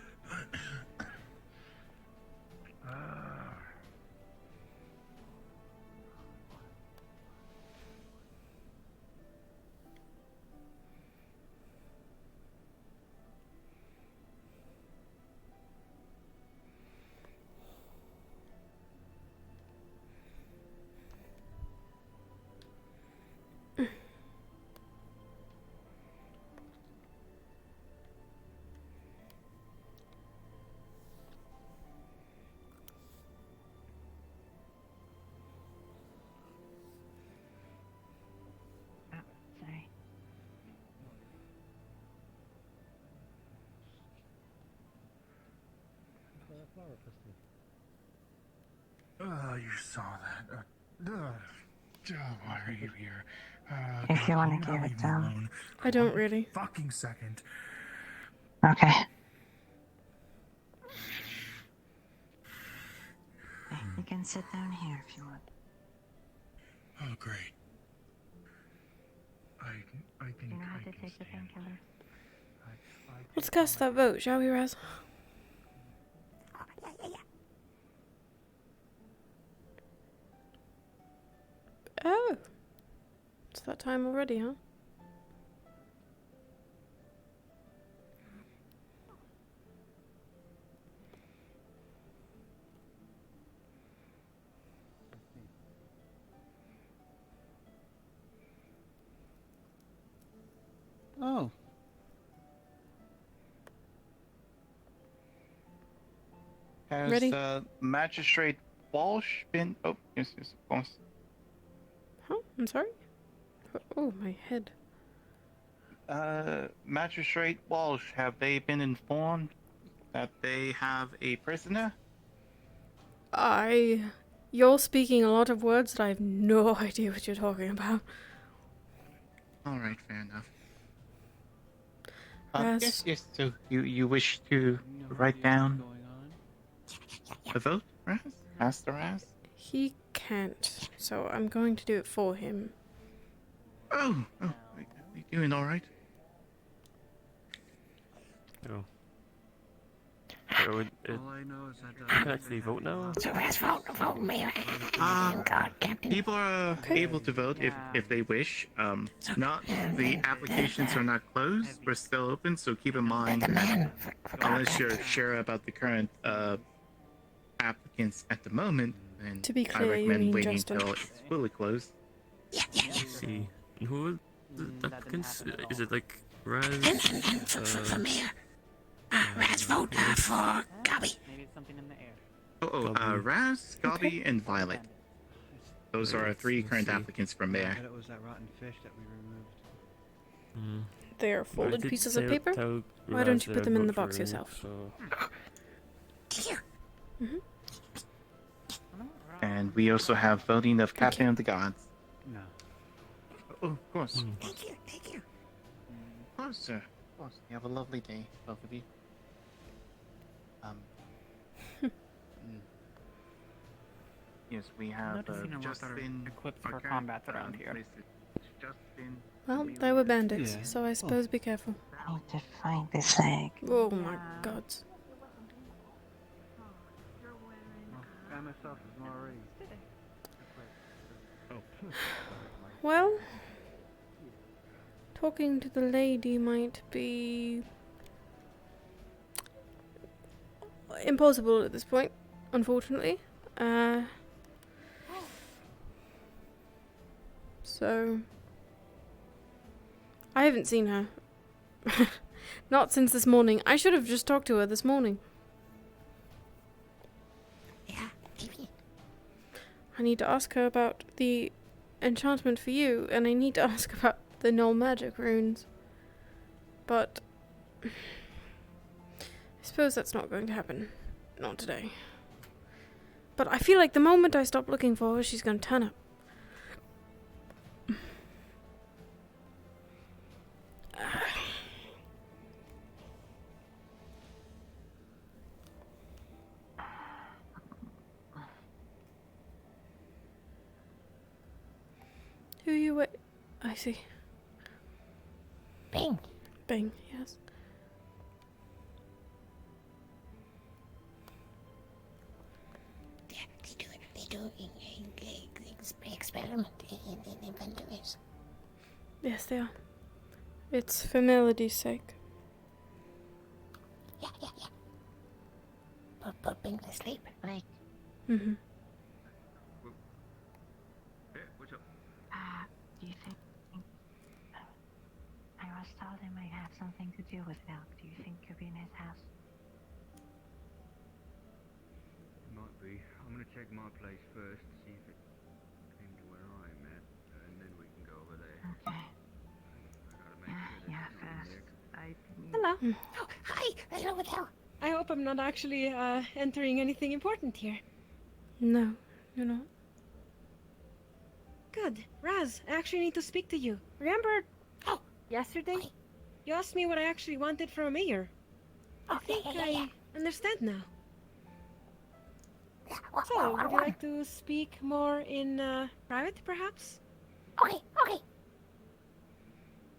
Speaker 6: Sorry.
Speaker 19: You saw that. Why are you here?
Speaker 6: If you want to
Speaker 19: now
Speaker 6: give
Speaker 19: leave
Speaker 6: it
Speaker 19: me
Speaker 6: to him.
Speaker 19: alone.
Speaker 1: I don't really.
Speaker 19: Fucking second.
Speaker 6: Okay. You can sit down here if you want.
Speaker 19: Oh, great. I think
Speaker 6: You know how
Speaker 19: I
Speaker 6: to
Speaker 19: can
Speaker 6: take the
Speaker 19: stand.
Speaker 6: painkiller?
Speaker 1: Let's cast that vote, shall we, Raz? Oh. It's that time already, huh?
Speaker 15: Oh.
Speaker 3: Has
Speaker 1: Ready?
Speaker 3: Magistrate Walsh been? Oh, yes, of course.
Speaker 1: Huh? I'm sorry? Oh, my head.
Speaker 3: Magistrate Walsh, have they been informed that they have a prisoner?
Speaker 1: You're speaking a lot of words that I have no idea what you're talking about.
Speaker 3: Alright, fair enough.
Speaker 1: Raz.
Speaker 3: Yes, so you wish to write down the vote, Raz? Master Raz?
Speaker 1: He can't, so I'm going to do it for him.
Speaker 3: Oh, are you doing alright?
Speaker 7: Oh. So,
Speaker 14: All I know is that
Speaker 7: you can actually vote now?
Speaker 10: So let's vote me.
Speaker 3: People are able to vote if they wish. Not the applications are not closed. We're still open, so keep in mind that unless you're sure about the current applicants at the moment, then
Speaker 1: To be
Speaker 3: I
Speaker 1: clear, you
Speaker 3: recommend
Speaker 1: mean
Speaker 3: waiting
Speaker 1: Justin.
Speaker 3: until it's fully closed.
Speaker 7: Let's see. Who are the applicants? Is it like Raz?
Speaker 10: For Mayor. Let's vote for Gobby.
Speaker 8: Maybe it's something in the air.
Speaker 3: Raz, Gobby, and Violet. Those are our three current applicants for mayor.
Speaker 8: It was that rotten fish that we removed.
Speaker 1: They are folded pieces of paper. Why don't you put them in the box yourself?
Speaker 3: And we also have voting of Captain of the Gods.
Speaker 8: No.
Speaker 3: Oh, of course.
Speaker 10: Thank you.
Speaker 3: Of course, sir. Of course. You have a lovely day, both of you. Yes, we have Justin
Speaker 8: equipped for
Speaker 3: our
Speaker 8: combat
Speaker 3: current,
Speaker 8: around here.
Speaker 3: Justin.
Speaker 1: Well, they were bandits, so I suppose be careful.
Speaker 6: I need to find this egg.
Speaker 1: Oh my god.
Speaker 8: I myself is already.
Speaker 1: Well, talking to the lady might be impossible at this point, unfortunately. So I haven't seen her. Not since this morning. I should have just talked to her this morning.
Speaker 10: Yeah, maybe.
Speaker 1: I need to ask her about the enchantment for you, and I need to ask about the null magic runes. But I suppose that's not going to happen. Not today. But I feel like the moment I stop looking for her, she's going to turn up. Who are you with? I see.
Speaker 10: Bing.
Speaker 1: Bing, yes.
Speaker 10: Yeah, they do experiment in inventories.
Speaker 1: Yes, they are. It's for Melody's sake.
Speaker 10: Yeah. Put Bing to sleep.
Speaker 6: Like,
Speaker 1: Mm-hmm.
Speaker 6: do you think... I was told it might have something to do with Elk. Do you think it could be in his house?
Speaker 11: Might be. I'm gonna check my place first, see if it's came to where I'm at, and then we can go over there.
Speaker 6: Okay.
Speaker 11: I gotta make sure there's nothing there.
Speaker 18: Hello.
Speaker 10: Oh, hi. Hello there.
Speaker 18: I hope I'm not actually entering anything important here.
Speaker 1: No, you're not.
Speaker 18: Good. Raz, I actually need to speak to you. Remember yesterday? You asked me what I actually wanted from a mayor. I think I understand now. So, would you like to speak more in private, perhaps?
Speaker 10: Okay.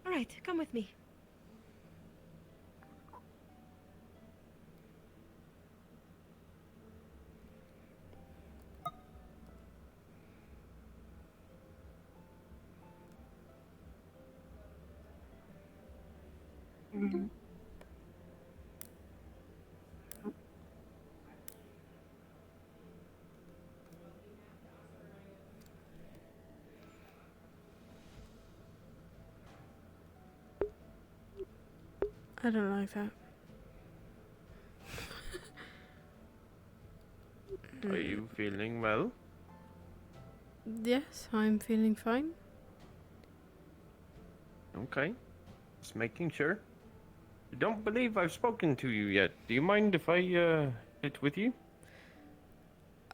Speaker 18: Alright, come with me.
Speaker 6: Mm-hmm.
Speaker 1: I don't like that.
Speaker 7: Are you feeling well?
Speaker 1: Yes, I'm feeling fine.
Speaker 7: Okay. Just making sure. I don't believe I've spoken to you yet. Do you mind if I sit with you?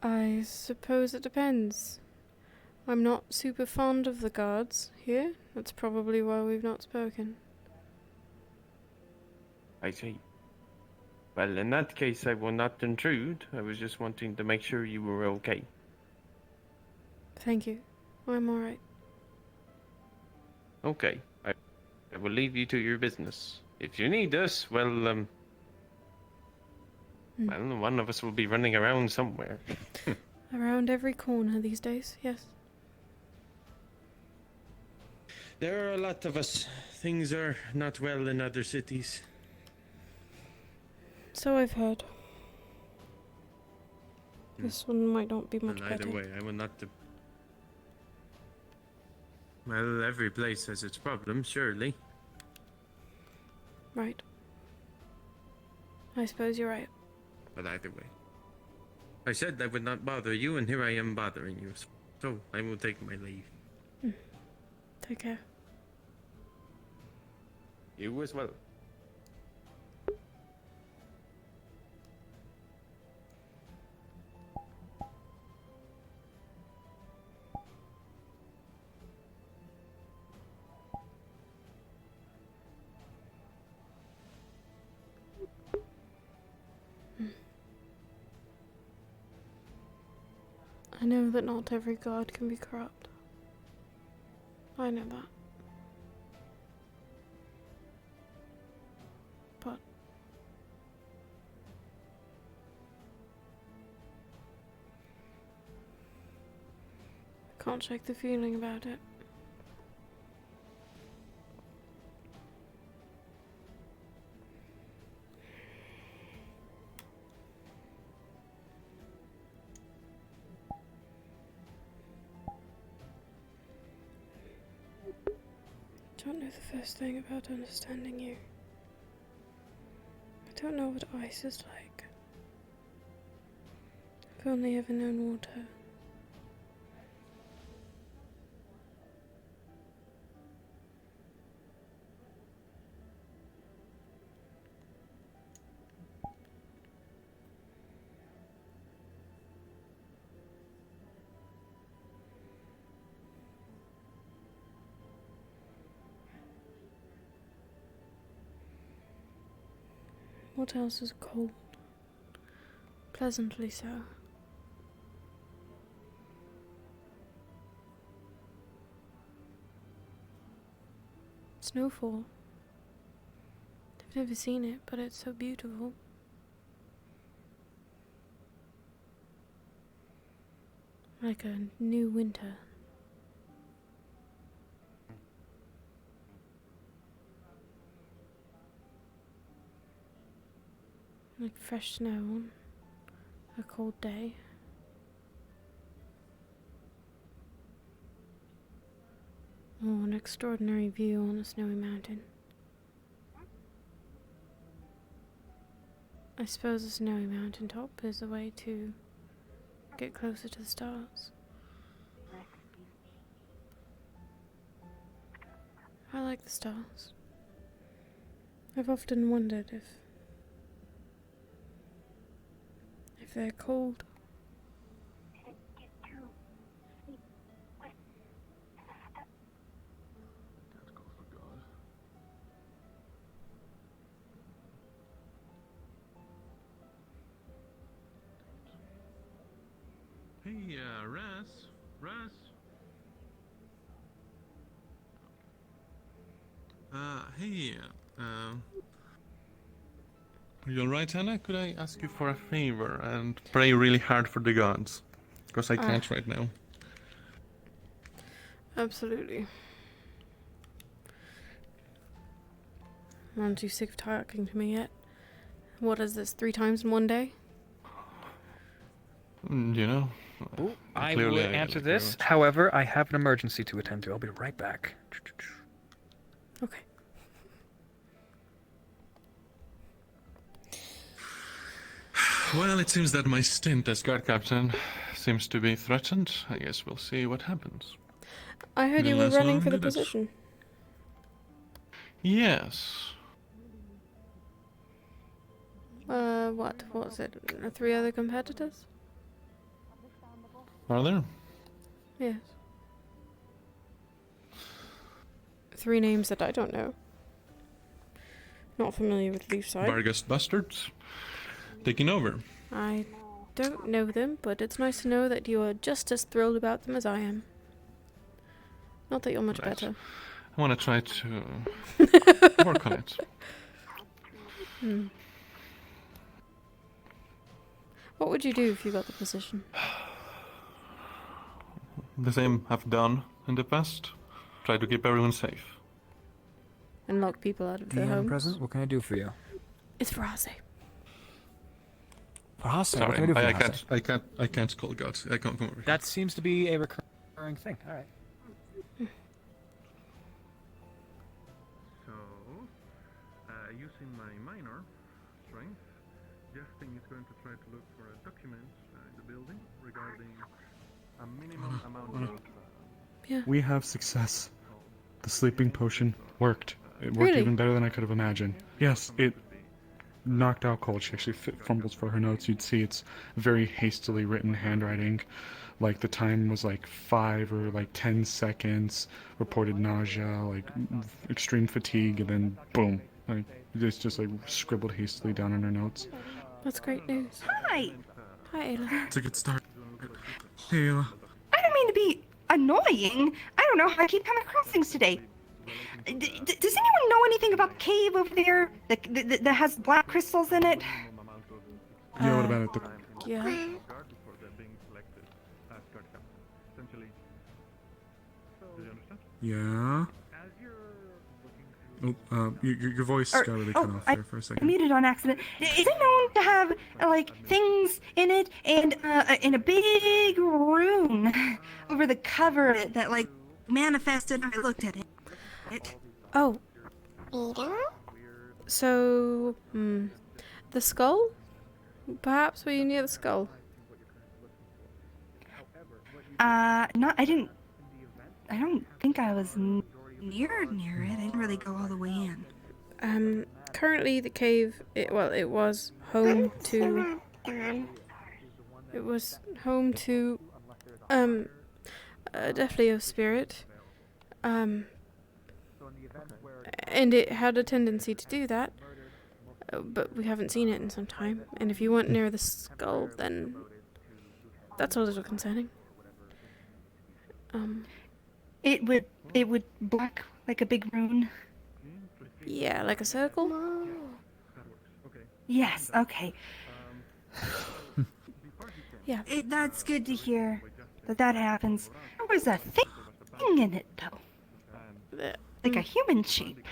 Speaker 1: I suppose it depends. I'm not super fond of the guards here. That's probably why we've not spoken.
Speaker 7: I see. Well, in that case, I will not intrude. I was just wanting to make sure you were okay.
Speaker 1: Thank you. I'm alright.
Speaker 7: Okay. I will leave you to your business. If you need us, well, well, one of us will be running around somewhere.
Speaker 1: Around every corner these days, yes.
Speaker 2: There are a lot of us. Things are not well in other cities.
Speaker 1: So I've heard. This one might not be much
Speaker 2: And either
Speaker 1: better.
Speaker 2: way, I will not. Well, every place has its problems, surely.
Speaker 1: Right. I suppose you're right.
Speaker 2: But either way. I said I would not bother you, and here I am bothering you. So I will take my leave.
Speaker 1: Take care.
Speaker 7: You as well.
Speaker 1: I know that not every god can be corrupt. I know that. But I can't shake the feeling about it. Don't know the first thing about understanding you. don't know what ice is like. I've only ever known water. What else is cold? Pleasantly so. Snowfall. I've never seen it, but it's so beautiful. Like a new winter. Like fresh snow on a cold day. Oh, an extraordinary view on a snowy mountain. I suppose a snowy mountaintop is a way to get closer to the stars. I like the stars. I've often wondered if they're cold.
Speaker 17: Hey, Raz. Hey, are you alright, Anna? Could I ask you for a favor and pray really hard for the gods? Because I can't right now.
Speaker 1: Absolutely. Aren't you sick of talking to me yet? What is this, 3 times in one day?
Speaker 17: You know,
Speaker 4: I will answer this. However, I have an emergency to attend to. I'll be right back.
Speaker 1: Okay.
Speaker 17: Well, it seems that my stint as guard captain seems to be threatened. I guess we'll see what happens.
Speaker 1: I heard you were running for the position.
Speaker 17: Yes.
Speaker 1: What was it? 3 other competitors?
Speaker 17: Are there?
Speaker 1: Yes. 3 names that I don't know. Not familiar with Leafside.
Speaker 17: Vargas bastards taking over.
Speaker 1: I don't know them, but it's nice to know that you are just as thrilled about them as I am. Not that you're much better.
Speaker 17: I want to try to work on it.
Speaker 1: What would you do if you got the position?
Speaker 17: The same I've done in the past. Try to keep everyone safe.
Speaker 1: And lock people out of their homes?
Speaker 4: Present, what can I do for you?
Speaker 1: It's Farase.
Speaker 4: Farase, what
Speaker 17: Sorry,
Speaker 4: can I do for you?
Speaker 17: I can't call gods. I can't come over here.
Speaker 4: That seems to be a recurring thing. All right.
Speaker 11: So, using my minor strength, Justin is going to try to look for a document in the building regarding a minimum amount of...
Speaker 1: Yeah.
Speaker 14: We have success. The sleeping potion worked. It worked
Speaker 1: Really?
Speaker 14: even better than I could have imagined. Yes, it knocked out cold. She actually fumbles for her notes. You'd see it's very hastily written handwriting. Like the time was like 5 or like 10 seconds. Reported nausea, like extreme fatigue, and then boom. Like it's just like scribbled hastily down in her notes.
Speaker 1: That's great news.
Speaker 21: Hi!
Speaker 1: Hi, Ayla.
Speaker 14: It's a good start. Hey, Ayla.
Speaker 21: I don't mean to be annoying. I don't know how I keep coming across things today. Does anyone know anything about the cave over there that has black crystals in it?
Speaker 14: Yeah, what about it?
Speaker 1: Yeah.
Speaker 14: Yeah. Oh, your voice got really cut off there for a
Speaker 21: I
Speaker 14: second.
Speaker 21: muted on accident. Is it known to have like things in it and in a big rune over the cover of it that like manifested when I looked at it?
Speaker 1: Oh. So, The skull? Perhaps were you near the skull?
Speaker 21: No, I don't think I was near it. I didn't really go all the way in.
Speaker 1: Currently the cave, it was home to... It was home to, a Defleo spirit. And it had a tendency to do that. But we haven't seen it in some time. And if you weren't near the skull, then that's a little concerning.
Speaker 21: It would block like a big rune.
Speaker 1: Yeah, like a circle?
Speaker 21: Yes, okay.
Speaker 1: Yeah.
Speaker 21: That's good to hear that happens. There was a thing in it, though. Like a human shape.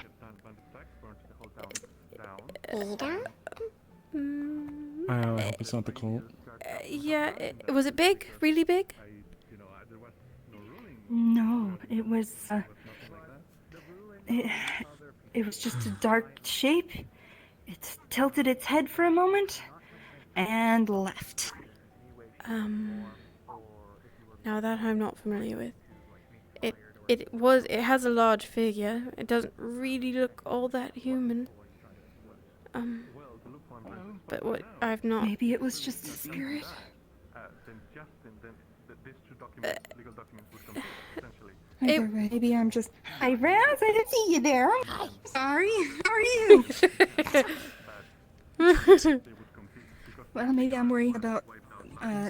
Speaker 14: I hope it's not the cult.
Speaker 1: Yeah, was it big? Really big?
Speaker 21: No, it was, it was just a dark shape. It tilted its head for a moment and left.
Speaker 1: Now that I'm not familiar with. It has a large figure. It doesn't really look all that human. But what I've not...
Speaker 21: Maybe it was just a spirit. Maybe I'm just... Hi, Raz, I didn't see you there. Sorry, how are you? Well, maybe I'm worrying about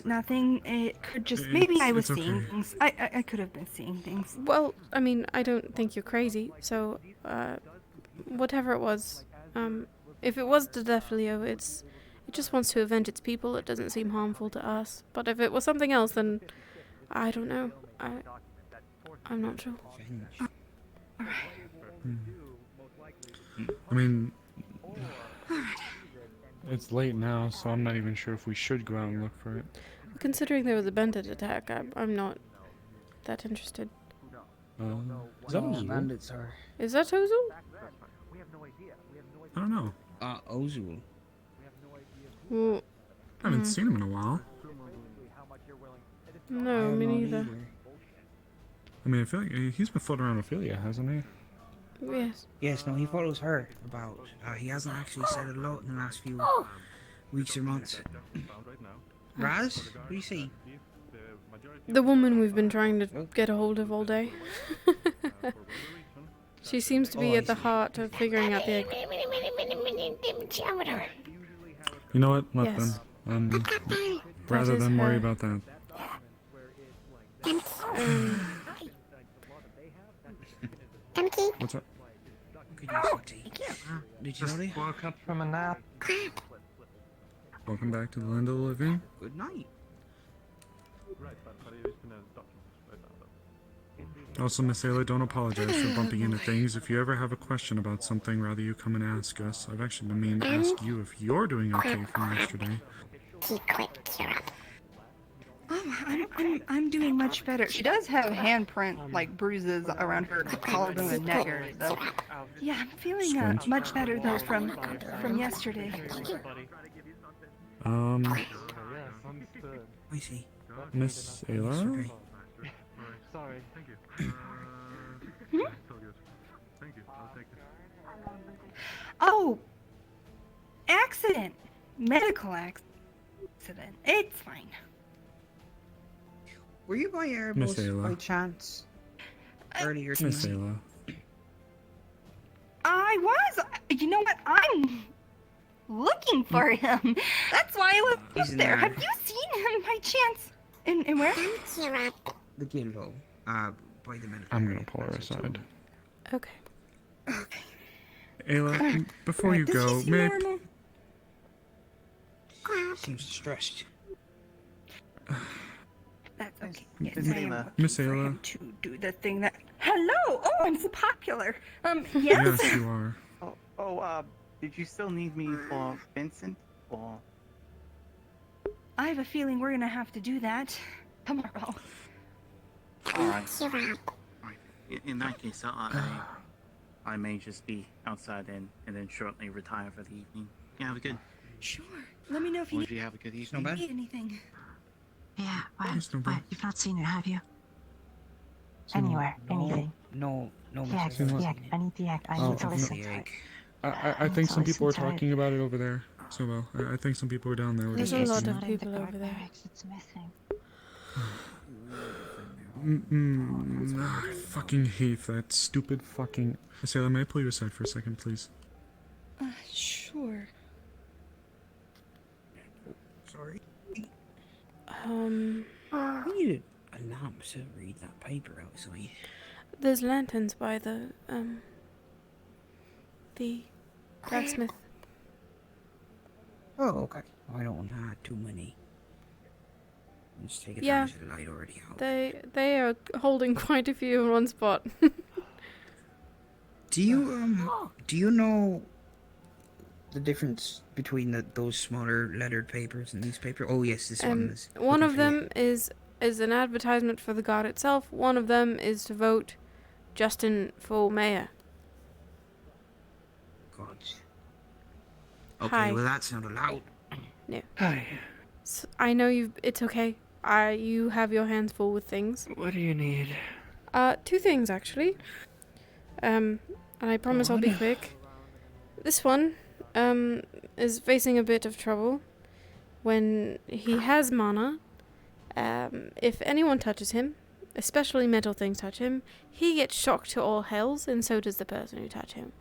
Speaker 21: nothing. It could just... Maybe I was seeing things. I could have been seeing things.
Speaker 1: Well, I mean, I don't think you're crazy, so, whatever it was, if it was the Defleo, it just wants to avenge its people. It doesn't seem harmful to us. But if it was something else, then I don't know. I'm not sure.
Speaker 14: I mean, it's late now, so I'm not even sure if we should go out and look for it.
Speaker 1: Considering there was a bandit attack, I'm not that interested.
Speaker 14: Is that Ozul?
Speaker 20: Bandits are...
Speaker 1: Is that Ozul?
Speaker 14: I don't know.
Speaker 20: Ozul.
Speaker 1: Well,
Speaker 14: I haven't seen him in a while.
Speaker 1: No, me neither.
Speaker 14: I mean, I feel like he's been floating around Ophelia, hasn't he?
Speaker 1: Yes.
Speaker 20: Yes, no, he follows her about. He hasn't actually said a lot in the last few weeks or months. Raz, what do you see?
Speaker 1: The woman we've been trying to get a hold of all day. She seems to be at the heart of figuring out the...
Speaker 14: You know what? Let
Speaker 1: Yes.
Speaker 14: them. Rather
Speaker 1: is
Speaker 14: than worry
Speaker 1: her.
Speaker 14: about that. What's up?
Speaker 20: Did you know that?
Speaker 23: Woke up from a nap.
Speaker 14: Welcome back to the land of the living.
Speaker 20: Good night.
Speaker 14: Also, Miss Ayla, don't apologize for bumping into things. If you ever have a question about something, rather you come and ask us. I've actually been meaning to ask you if you're doing okay from yesterday.
Speaker 21: Oh, I'm doing much better. She does have handprint, like, bruises around her collarbone and neck area, though. Yeah, I'm feeling much better, though, from yesterday.
Speaker 20: I see.
Speaker 14: Miss Ayla?
Speaker 11: Sorry. Thank you. So good. Thank you. I'll take it.
Speaker 21: Oh! Accident! Medical accident. It's fine.
Speaker 20: Were you by
Speaker 14: Miss
Speaker 20: Airbus
Speaker 14: Ayla.
Speaker 20: by chance earlier tonight?
Speaker 14: Miss Ayla.
Speaker 21: I was! You know what? I'm looking for him. That's why I was
Speaker 20: He's
Speaker 21: up
Speaker 20: in
Speaker 21: there.
Speaker 20: there.
Speaker 21: Have you seen him by chance? In where?
Speaker 20: The Guildhall. By the minute.
Speaker 14: I'm gonna pull her aside.
Speaker 1: Okay.
Speaker 14: Ayla, before you
Speaker 21: Does
Speaker 14: go,
Speaker 21: he seem
Speaker 14: may I
Speaker 21: normal?
Speaker 20: Seems stressed.
Speaker 21: That's okay. Yes,
Speaker 3: Miss
Speaker 21: I am
Speaker 3: Ayla.
Speaker 21: looking
Speaker 14: Miss
Speaker 21: for
Speaker 14: Ayla.
Speaker 21: him to do the thing that... Hello! Oh, I'm so popular. Yes?
Speaker 14: Yes, you are.
Speaker 3: Did you still need me for Vincent? Or...
Speaker 21: I have a feeling we're gonna have to do that tomorrow.
Speaker 3: Alright. In that case, I may just be outside and then shortly retire for the evening. Yeah, have a good
Speaker 21: Sure. Let me know if you
Speaker 23: Well,
Speaker 21: need,
Speaker 23: you have a good evening.
Speaker 21: need anything.
Speaker 6: Yeah,
Speaker 14: Yes, no
Speaker 6: but
Speaker 14: problem.
Speaker 6: you've not seen her, have you?
Speaker 20: So,
Speaker 6: Anywhere, anything.
Speaker 20: No,
Speaker 6: The egg,
Speaker 14: Seen what?
Speaker 6: the egg. I need the egg. I
Speaker 14: Oh,
Speaker 6: need to
Speaker 14: no.
Speaker 6: listen to it.
Speaker 14: I think some people were talking about it over there. So well, I think some people were down there with
Speaker 1: There's
Speaker 14: it.
Speaker 1: a
Speaker 6: It's
Speaker 1: lot of
Speaker 6: not in the
Speaker 1: people
Speaker 6: guard
Speaker 1: over there.
Speaker 6: barracks, it's missing.
Speaker 14: I fucking hate that stupid fucking. Sailor, may I pull you aside for a second, please?
Speaker 21: Sure.
Speaker 20: Sorry.
Speaker 21: We
Speaker 20: need a lamp to read that paper outside.
Speaker 1: There's lanterns by the blacksmith.
Speaker 20: Oh, okay. I don't want to add too many. Let's take
Speaker 1: Yeah,
Speaker 20: advantage of the light already out.
Speaker 1: they are holding quite a few in one spot.
Speaker 20: Do you know the difference between those smaller lettered papers and these papers? Oh yes, this one is.
Speaker 1: One of them is an advertisement for the god itself. One of them is to vote Justin for mayor.
Speaker 20: God. Okay,
Speaker 1: Hi.
Speaker 20: well that sounded loud.
Speaker 1: No.
Speaker 4: Hi.
Speaker 1: I know it's okay. You have your hands full with things.
Speaker 4: What do you need?
Speaker 1: Two things actually. And I promise I'll be quick. This one, is facing a bit of trouble. When he has mana, if anyone touches him, especially metal things touch him, he gets shocked to all hells, and so does the person who touch him.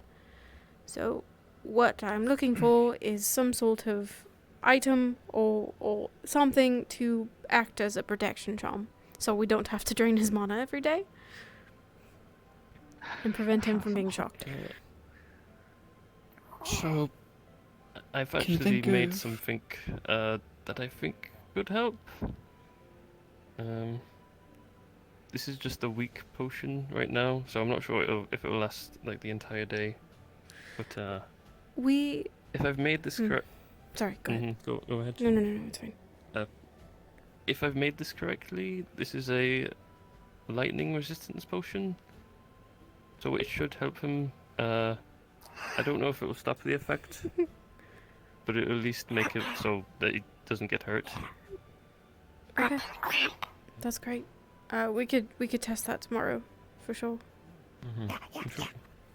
Speaker 1: So, what I'm looking for is some sort of item or something to act as a protection charm, so we don't have to drain his mana every day, and prevent him from being shocked.
Speaker 4: So,
Speaker 7: I've
Speaker 4: can you
Speaker 7: actually
Speaker 4: think
Speaker 7: made
Speaker 4: of-
Speaker 7: something that I think could help. This is just a weak potion right now, so I'm not sure if it'll last like the entire day. But if I've made this correct,
Speaker 1: Sorry, go ahead.
Speaker 7: Go ahead.
Speaker 1: No, it's fine.
Speaker 7: If I've made this correctly, this is a lightning resistance potion, so it should help him. I don't know if it will stop the effect, but it'll at least make it so that he doesn't get hurt.
Speaker 1: Okay, that's great. We could test that tomorrow, for sure.
Speaker 7: Of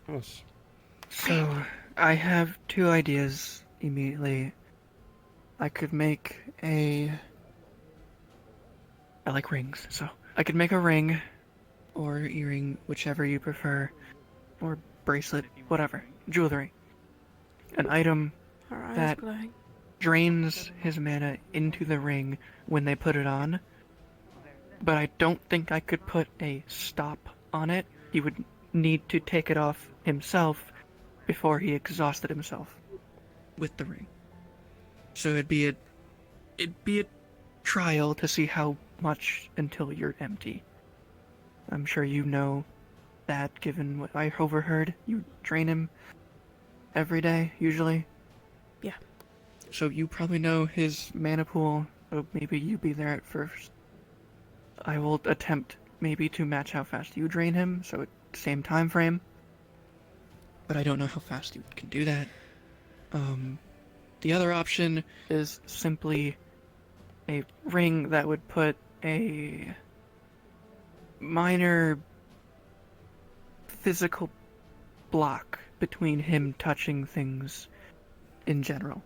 Speaker 7: course.
Speaker 4: So, I have two ideas immediately. I could make I like rings, so I could make a ring, or earring, whichever you prefer, or bracelet, whatever, jewelry. An item
Speaker 1: Our eyes
Speaker 4: that
Speaker 1: glowing.
Speaker 4: drains his mana into the ring when they put it on, but I don't think I could put a stop on it. He would need to take it off himself before he exhausted himself with the ring. So it'd be a trial to see how much until you're empty. I'm sure you know that, given what I overheard. You drain him every day, usually.
Speaker 1: Yeah.
Speaker 4: So you probably know his mana pool, so maybe you be there at first. I will attempt maybe to match how fast you drain him, so at the same time frame. But I don't know how fast you can do that. The other option is simply a ring that would put a minor physical block between him touching things in general.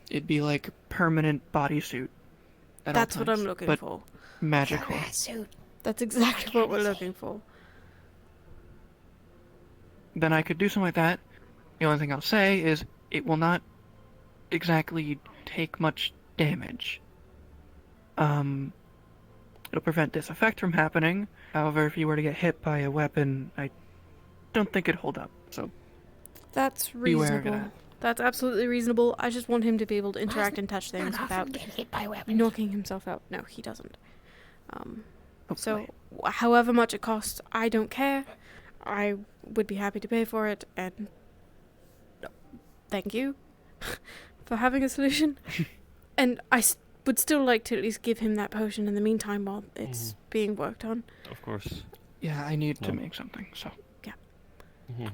Speaker 4: It'd be like a permanent bodysuit. at all
Speaker 1: That's what I'm
Speaker 4: times,
Speaker 1: looking
Speaker 4: but
Speaker 1: for.
Speaker 4: magical.
Speaker 1: That's exactly what we're looking for.
Speaker 4: Then I could do something like that. The only thing I'll say is it will not exactly take much damage. It'll prevent this effect from happening. However, if you were to get hit by a weapon, I don't think it'd hold up. So
Speaker 1: That's
Speaker 4: beware of
Speaker 1: reasonable.
Speaker 4: that.
Speaker 1: That's absolutely reasonable. I just want him to be able to interact and touch things without knocking himself out. No, he doesn't. So, however much it costs, I don't care. I would be happy to pay for it, and thank you for having a solution. And I would still like to at least give him that potion in the meantime while it's being worked on.
Speaker 7: Of course.
Speaker 4: Yeah, I need to make something, so.
Speaker 1: Yeah.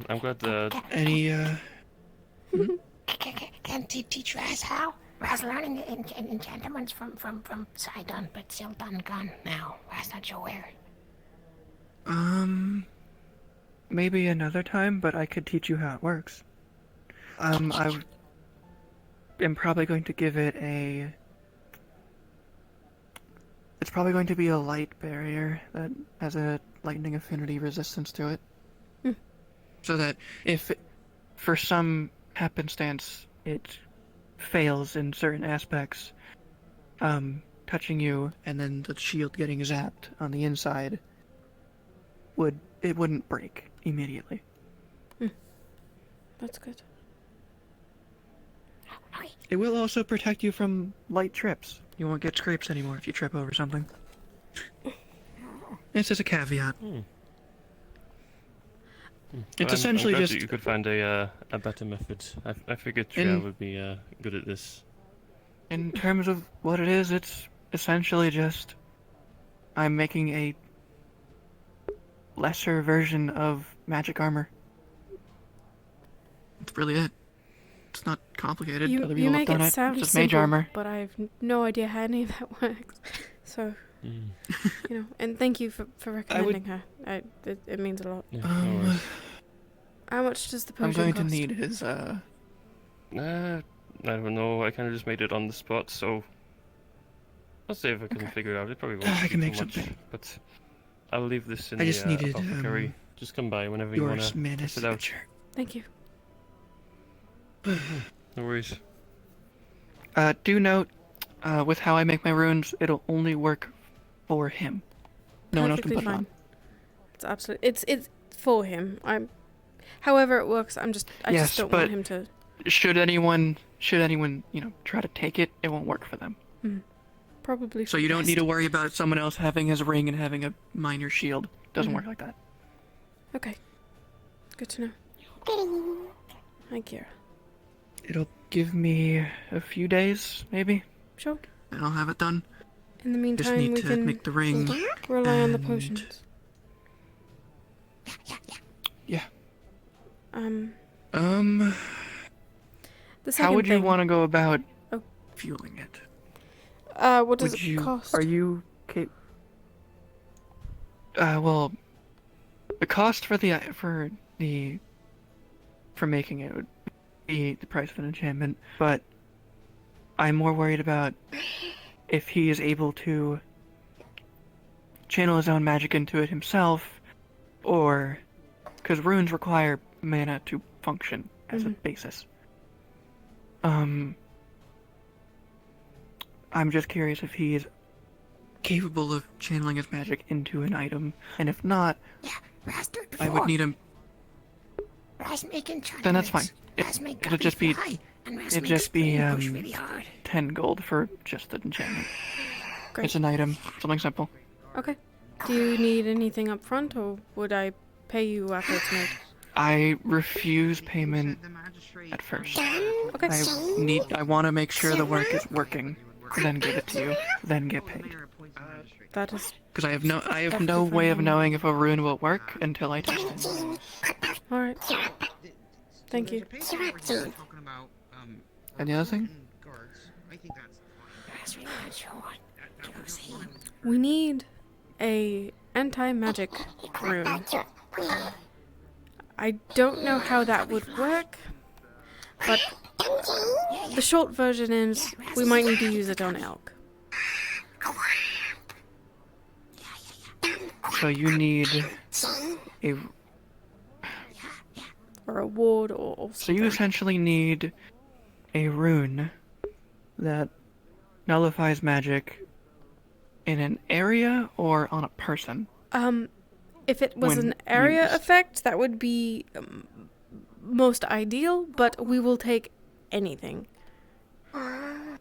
Speaker 7: I'm glad that.
Speaker 4: Any,
Speaker 10: Can teach you as how? I was learning enchantments from Sidon, but still done gone now. I was not sure where.
Speaker 4: Maybe another time, but I could teach you how it works. I am probably going to give it a... It's probably going to be a light barrier that has a lightning affinity resistance to it. So that if, for some happenstance, it fails in certain aspects, touching you and then the shield getting zapped on the inside, it wouldn't break immediately.
Speaker 1: That's good.
Speaker 4: It will also protect you from light trips. You won't get scrapes anymore if you trip over something. It's just a caveat. It's essentially
Speaker 7: I'm glad
Speaker 4: just...
Speaker 7: that you could find a better method. I figured Tria would be good at this.
Speaker 4: In terms of what it is, it's essentially just... I'm making a lesser version of magic armor. That's really it. It's not complicated. Other people
Speaker 1: You
Speaker 4: have
Speaker 1: make
Speaker 4: done
Speaker 1: it
Speaker 4: it.
Speaker 1: sound
Speaker 4: It's just
Speaker 1: simple,
Speaker 4: mage armor.
Speaker 1: but I have no idea how any of that works. So, and thank you for recommending her. It means a lot. How much does the potion
Speaker 4: I'm going
Speaker 1: cost?
Speaker 4: to need his,
Speaker 7: I don't know. I kind of just made it on the spot, so I'll see if I can figure it out. It probably won't
Speaker 4: I
Speaker 7: be
Speaker 4: can
Speaker 7: too
Speaker 4: make
Speaker 7: much,
Speaker 4: something.
Speaker 7: but I'll leave this in
Speaker 4: I
Speaker 7: the
Speaker 4: just needed,
Speaker 7: apothecary. Just come by whenever you want to test it out.
Speaker 1: Thank you.
Speaker 7: No worries.
Speaker 4: Do note, with how I make my runes, it'll only work for him. No one else can put it on.
Speaker 1: It's absolutely it's for him. However it works. I just don't want him to.
Speaker 4: Should anyone try to take it, it won't work for them.
Speaker 1: Probably.
Speaker 4: So you don't need to worry about someone else having his ring and having a minor shield. Doesn't work like that.
Speaker 1: Okay. Good to know. Hi, Kira.
Speaker 4: It'll give me a few days, maybe.
Speaker 1: Sure.
Speaker 4: And I'll have it done.
Speaker 1: In the meantime,
Speaker 4: Just need
Speaker 1: we
Speaker 4: to
Speaker 1: can
Speaker 4: make the ring.
Speaker 1: rely on the
Speaker 4: and-
Speaker 1: potions.
Speaker 4: Yeah.
Speaker 1: The
Speaker 4: How
Speaker 1: second
Speaker 4: would you
Speaker 1: thing-
Speaker 4: want to go about
Speaker 1: Oh.
Speaker 4: fueling it?
Speaker 1: What does
Speaker 4: Would
Speaker 1: it
Speaker 4: you,
Speaker 1: cost?
Speaker 4: Are you well, the cost for making it would be the price of an enchantment, but I'm more worried about if he is able to channel his own magic into it himself, or because runes require mana to function as a basis. I'm just curious if he is capable of channeling his magic into an item, and if not, I would need him. Then that's fine. It'd just be 10 gold for just the enchantment.
Speaker 1: Great.
Speaker 4: It's an item, something simple.
Speaker 1: Okay. Do you need anything up front, or would I pay you after it's made?
Speaker 4: I refuse payment at first.
Speaker 1: Okay.
Speaker 4: I want to make sure the work is working, then give it to you, then get paid.
Speaker 1: That is.
Speaker 4: Because I have no way of knowing if a rune will work until I test it.
Speaker 1: All right. Thank you.
Speaker 4: Any other thing?
Speaker 1: We need a anti-magic rune. I don't know how that would work, but the short version is we might need to use it on elk.
Speaker 4: So you need a...
Speaker 1: Or a ward or
Speaker 4: So you essentially need a rune that nullifies magic in an area or on a person.
Speaker 1: If it was
Speaker 4: When
Speaker 1: an area
Speaker 4: used.
Speaker 1: effect, that would be most ideal, but we will take anything.
Speaker 4: I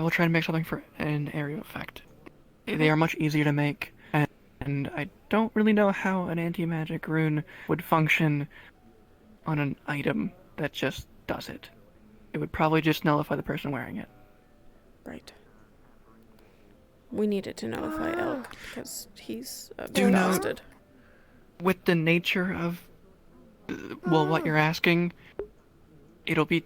Speaker 4: will try to make something for an area effect. They are much easier to make, and I don't really know how an anti-magic rune would function on an item that just does it. It would probably just nullify the person wearing it.
Speaker 1: Right. We needed to nullify elk because he's
Speaker 4: Do know-
Speaker 1: bastard.
Speaker 4: With the nature of, what you're asking, it'll be.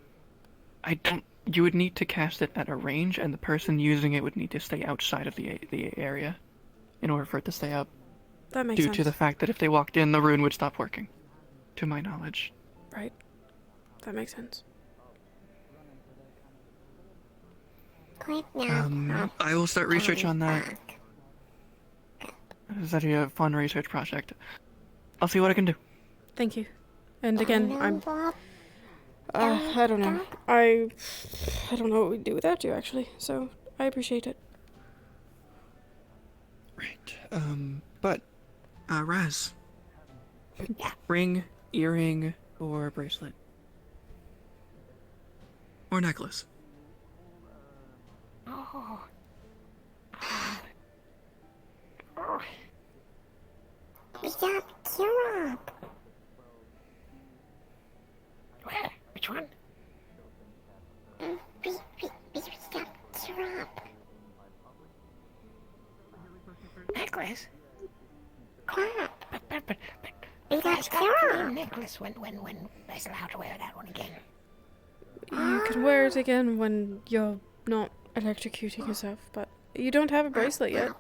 Speaker 4: I don't. You would need to cast it at a range, and the person using it would need to stay outside of the area in order for it to stay up.
Speaker 1: That makes
Speaker 4: due
Speaker 1: sense.
Speaker 4: to the fact that if they walked in, the rune would stop working, to my knowledge.
Speaker 1: Right. That makes sense.
Speaker 4: I will start research on that. This is actually a fun research project. I'll see what I can do.
Speaker 1: Thank you. And again, I don't know. I don't know what we'd do without you, actually. So I appreciate it.
Speaker 4: But, Raz. Ring, earring, or bracelet? Or necklace?
Speaker 10: Oh. We got Europe. Where? Which one? We got Europe. Necklace? Crap. But we got Europe. Necklace when is allowed to wear that one again.
Speaker 1: You can wear it again when you're not electrocuting yourself, but you don't have a bracelet yet.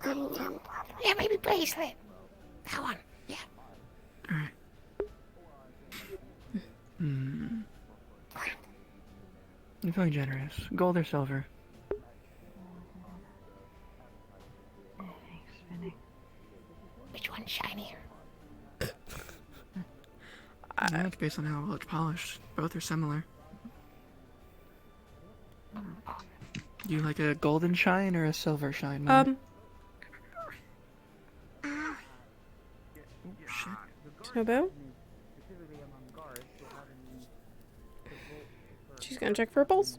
Speaker 10: Yeah, maybe bracelet. That one. Yeah.
Speaker 4: Alright. You're feeling generous. Gold or silver?
Speaker 10: Which one's shinier?
Speaker 4: That's based on how well it's polished. Both are similar. Do you like a golden shine or a silver shine more?
Speaker 1: Snowbell? She's gonna check for a pulse.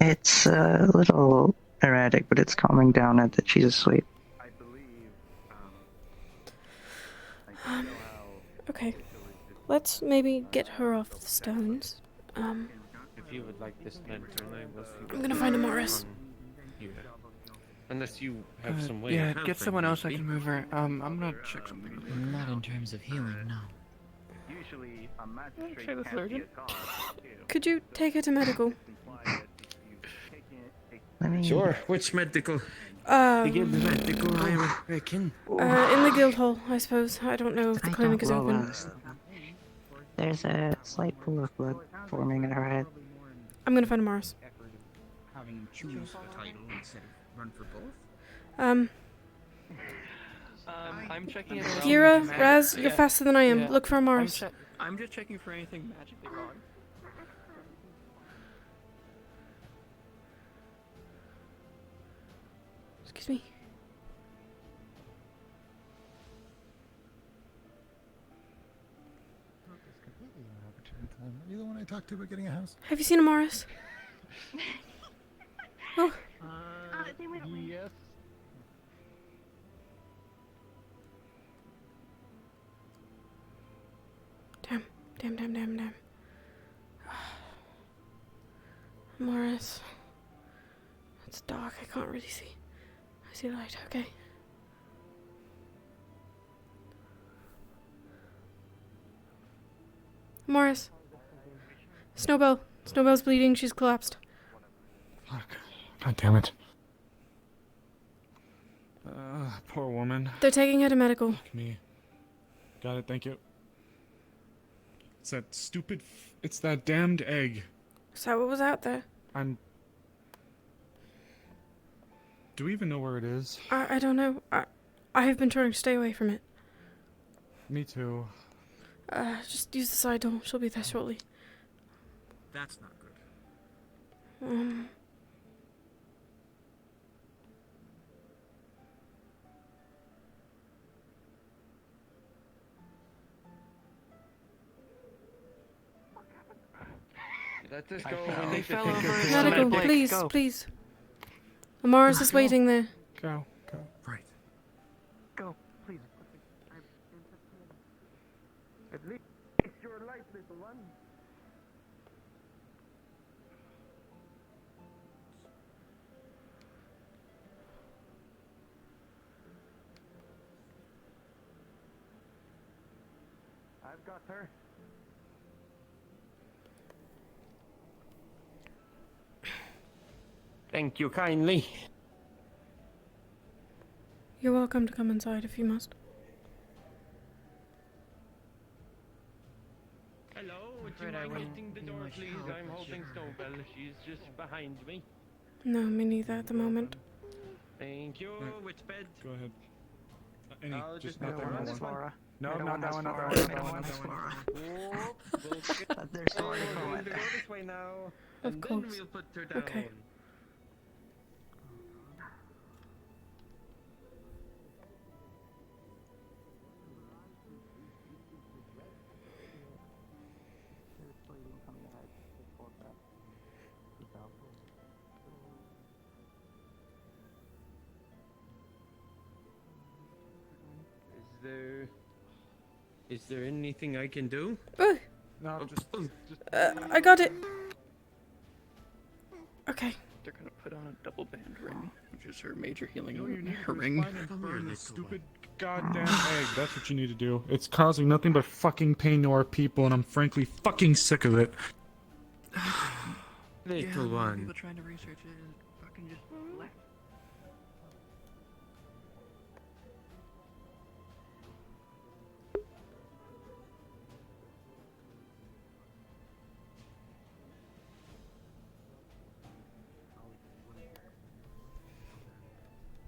Speaker 9: It's a little erratic, but it's calming down now that she's asleep.
Speaker 1: Okay. Let's maybe get her off the stones.
Speaker 7: If you would like this lantern,
Speaker 1: I'm gonna find a Morris.
Speaker 7: Unless you have some way.
Speaker 4: Yeah, get someone else that can move her. I'm gonna check something.
Speaker 5: Not in terms of healing, no.
Speaker 3: Usually, a magistrate
Speaker 4: Try the
Speaker 3: can't be
Speaker 4: surgeon.
Speaker 3: a god, too.
Speaker 1: Could you take her to medical?
Speaker 16: Sure, which medical?
Speaker 1: Um,
Speaker 16: medical, I reckon.
Speaker 1: In the guild hall, I suppose. I don't know if the clinic is open.
Speaker 9: There's a slight pool of blood forming in her head.
Speaker 1: I'm gonna find a Morris.
Speaker 20: Having choose a title instead of run for both?
Speaker 4: I'm checking it.
Speaker 1: Gira, Raz, you're faster than I am.
Speaker 4: Yeah.
Speaker 1: Look for a Morris.
Speaker 4: I'm just checking for anything magically wrong.
Speaker 1: Excuse me.
Speaker 22: Are you the one I talked to about getting a house?
Speaker 1: Have you seen a Morris? Oh.
Speaker 22: Yes.
Speaker 1: Damn. Morris. It's dark, I can't really see. I see light, okay. Morris. Snowbell. Snowbell's bleeding, she's collapsed.
Speaker 14: Fuck. God damn it. Poor woman.
Speaker 1: They're taking her to medical.
Speaker 14: Fuck me. Got it, thank you. It's that stupid. It's that damned egg.
Speaker 1: Is that what was out there?
Speaker 14: Do we even know where it is?
Speaker 1: I don't know. I have been trying to stay away from it.
Speaker 14: Me too.
Speaker 1: Just use the side door. She'll be there shortly.
Speaker 16: That's not good.
Speaker 7: Let us go.
Speaker 4: They fell over.
Speaker 1: Medical, please, please. Morris is waiting there.
Speaker 14: Go.
Speaker 16: Right.
Speaker 3: Go, please. At least your life, little one. I've got her.
Speaker 12: Thank you kindly.
Speaker 1: You're welcome to come inside if you must.
Speaker 12: Hello, would you mind getting the door, please? I'm holding Snowbell. She's just behind me.
Speaker 1: No, me neither at the moment.
Speaker 12: Thank you. Which bed?
Speaker 14: Go ahead.
Speaker 12: Just
Speaker 14: not that one.
Speaker 12: Flora.
Speaker 14: No, not that one, not that one, not that one.
Speaker 12: There's Flora. We'll go this way now.
Speaker 1: Of
Speaker 12: and
Speaker 1: course.
Speaker 12: Then we'll put her down.
Speaker 1: Okay.
Speaker 12: Is there anything I can do?
Speaker 14: No, just
Speaker 1: I got it. Okay.
Speaker 4: They're gonna put on a double band ring, which is her major healing her ring.
Speaker 14: Burn this stupid goddamn egg. That's what you need to do. It's causing nothing but fucking pain to our people, and I'm frankly fucking sick of it.
Speaker 12: Little one.
Speaker 4: People trying to research it and fucking just left.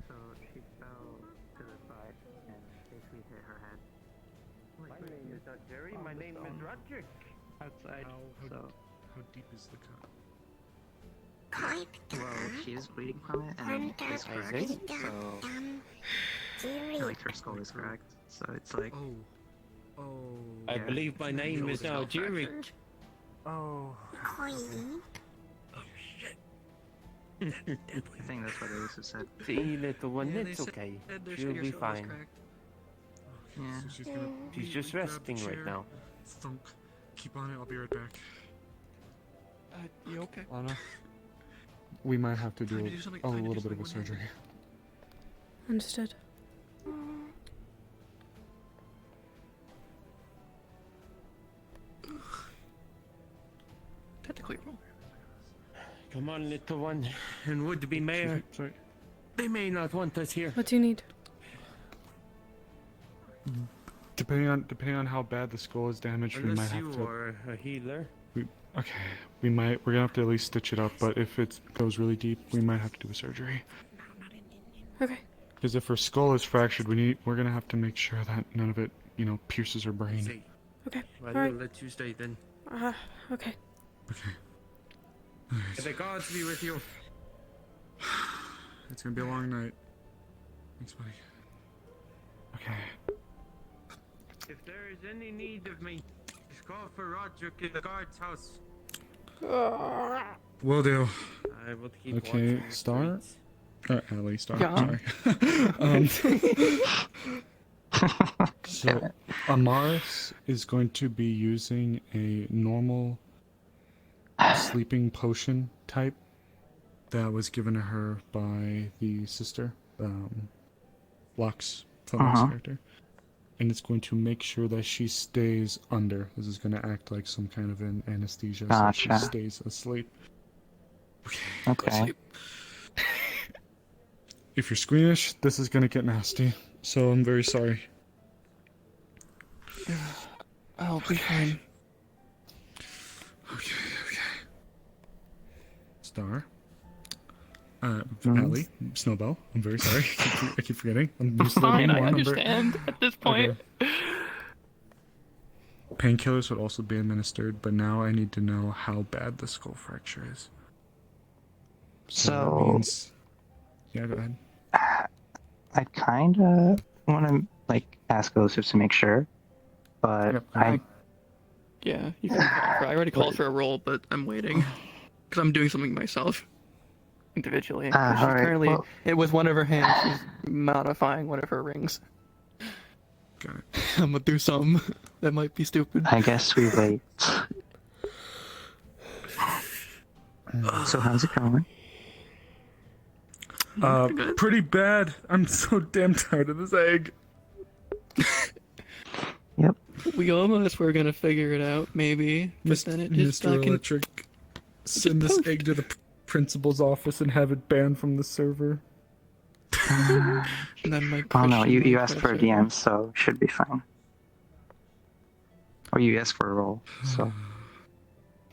Speaker 8: So she fell to the side and basically hit her head.
Speaker 12: My name is not Jerry. My name is Roderick.
Speaker 8: Outside.
Speaker 14: How deep is the cut?
Speaker 8: Well, she is bleeding from it and is cracked. So, like her skull is cracked. So it's like.
Speaker 12: I
Speaker 8: Yeah.
Speaker 12: believe my name is now Jerry.
Speaker 8: Oh. I think that's what Elisa said.
Speaker 12: See, little one,
Speaker 8: Yeah, they
Speaker 12: it's
Speaker 8: said
Speaker 12: okay.
Speaker 8: their
Speaker 12: She'll be
Speaker 8: shoulder's
Speaker 12: fine.
Speaker 8: cracked.
Speaker 14: Yeah. So she's gonna
Speaker 12: She's just
Speaker 14: grab
Speaker 12: resting
Speaker 14: the
Speaker 12: right
Speaker 14: chair.
Speaker 12: now.
Speaker 14: Thunk. Keep on it. I'll be right back.
Speaker 4: You okay?
Speaker 14: Anna, we might have to do
Speaker 4: Trying to do something-
Speaker 14: a
Speaker 4: trying to
Speaker 14: little
Speaker 4: do
Speaker 14: bit of a
Speaker 4: something
Speaker 14: surgery.
Speaker 1: Understood.
Speaker 4: Technically wrong.
Speaker 12: Come on, little one. And would-be mayor.
Speaker 14: Sorry.
Speaker 12: They may not want us here.
Speaker 1: What do you need?
Speaker 14: Depending on how bad the skull is damaged, we might
Speaker 12: Unless
Speaker 14: have
Speaker 12: you
Speaker 14: to.
Speaker 12: are a healer.
Speaker 14: Okay, we're gonna have to at least stitch it up. But if it goes really deep, we might have to do a surgery.
Speaker 1: Okay.
Speaker 14: Because if her skull is fractured, we're gonna have to make sure that none of it, pierces her brain.
Speaker 12: See.
Speaker 1: Okay.
Speaker 12: Well,
Speaker 1: All right.
Speaker 12: we'll let you stay then.
Speaker 1: Okay.
Speaker 12: May the gods be with you.
Speaker 14: It's gonna be a long night. Thanks, buddy. Okay.
Speaker 12: If there is any need of me, just call for Roderick in the guard's house.
Speaker 14: Will do.
Speaker 12: I will keep
Speaker 14: Okay,
Speaker 12: watching the
Speaker 14: Star?
Speaker 12: streets.
Speaker 14: Ellie, Star.
Speaker 4: Yeah.
Speaker 14: Sorry. So, Amaris is going to be using a normal sleeping potion type that was given to her by the sister, Lux, Philip's character. And it's going to make sure that she stays under. This is going to act like some kind of an anesthesia, so she
Speaker 9: Gotcha.
Speaker 14: stays asleep.
Speaker 9: Okay.
Speaker 14: If you're squeamish, this is going to get nasty. So I'm very sorry.
Speaker 4: I'll be fine.
Speaker 14: Okay. Star. Allie, Snowbell. I'm very sorry. I keep forgetting. I'm used to there
Speaker 4: Fine,
Speaker 14: being
Speaker 4: I
Speaker 14: one.
Speaker 4: understand at this point.
Speaker 14: Okay. Painkillers would also be administered, but now I need to know how bad the skull fracture is. So that means... Yeah, go ahead.
Speaker 9: I kind of want to ask Joseph to make sure, but
Speaker 4: Yeah, you can call for. I already called for a roll, but I'm waiting because I'm doing something myself individually. 'Cause she's
Speaker 9: alright,
Speaker 4: currently
Speaker 9: well-
Speaker 4: with one of her hands. She's modifying one of her rings.
Speaker 14: Got it.
Speaker 4: I'm gonna do something that might be stupid.
Speaker 9: I guess we wait. So how's it going?
Speaker 14: Pretty bad. I'm so damn tired of this egg.
Speaker 9: Yep.
Speaker 4: We almost were gonna figure it out, maybe, but then it just
Speaker 14: Mr.
Speaker 4: fucking.
Speaker 14: Electric, send this egg to the principal's office and have it banned from the server.
Speaker 4: And then my
Speaker 9: Oh no,
Speaker 4: Christian
Speaker 9: you
Speaker 4: life
Speaker 9: asked for a
Speaker 4: server.
Speaker 9: DM, so should be fine. Or you asked for a roll, so.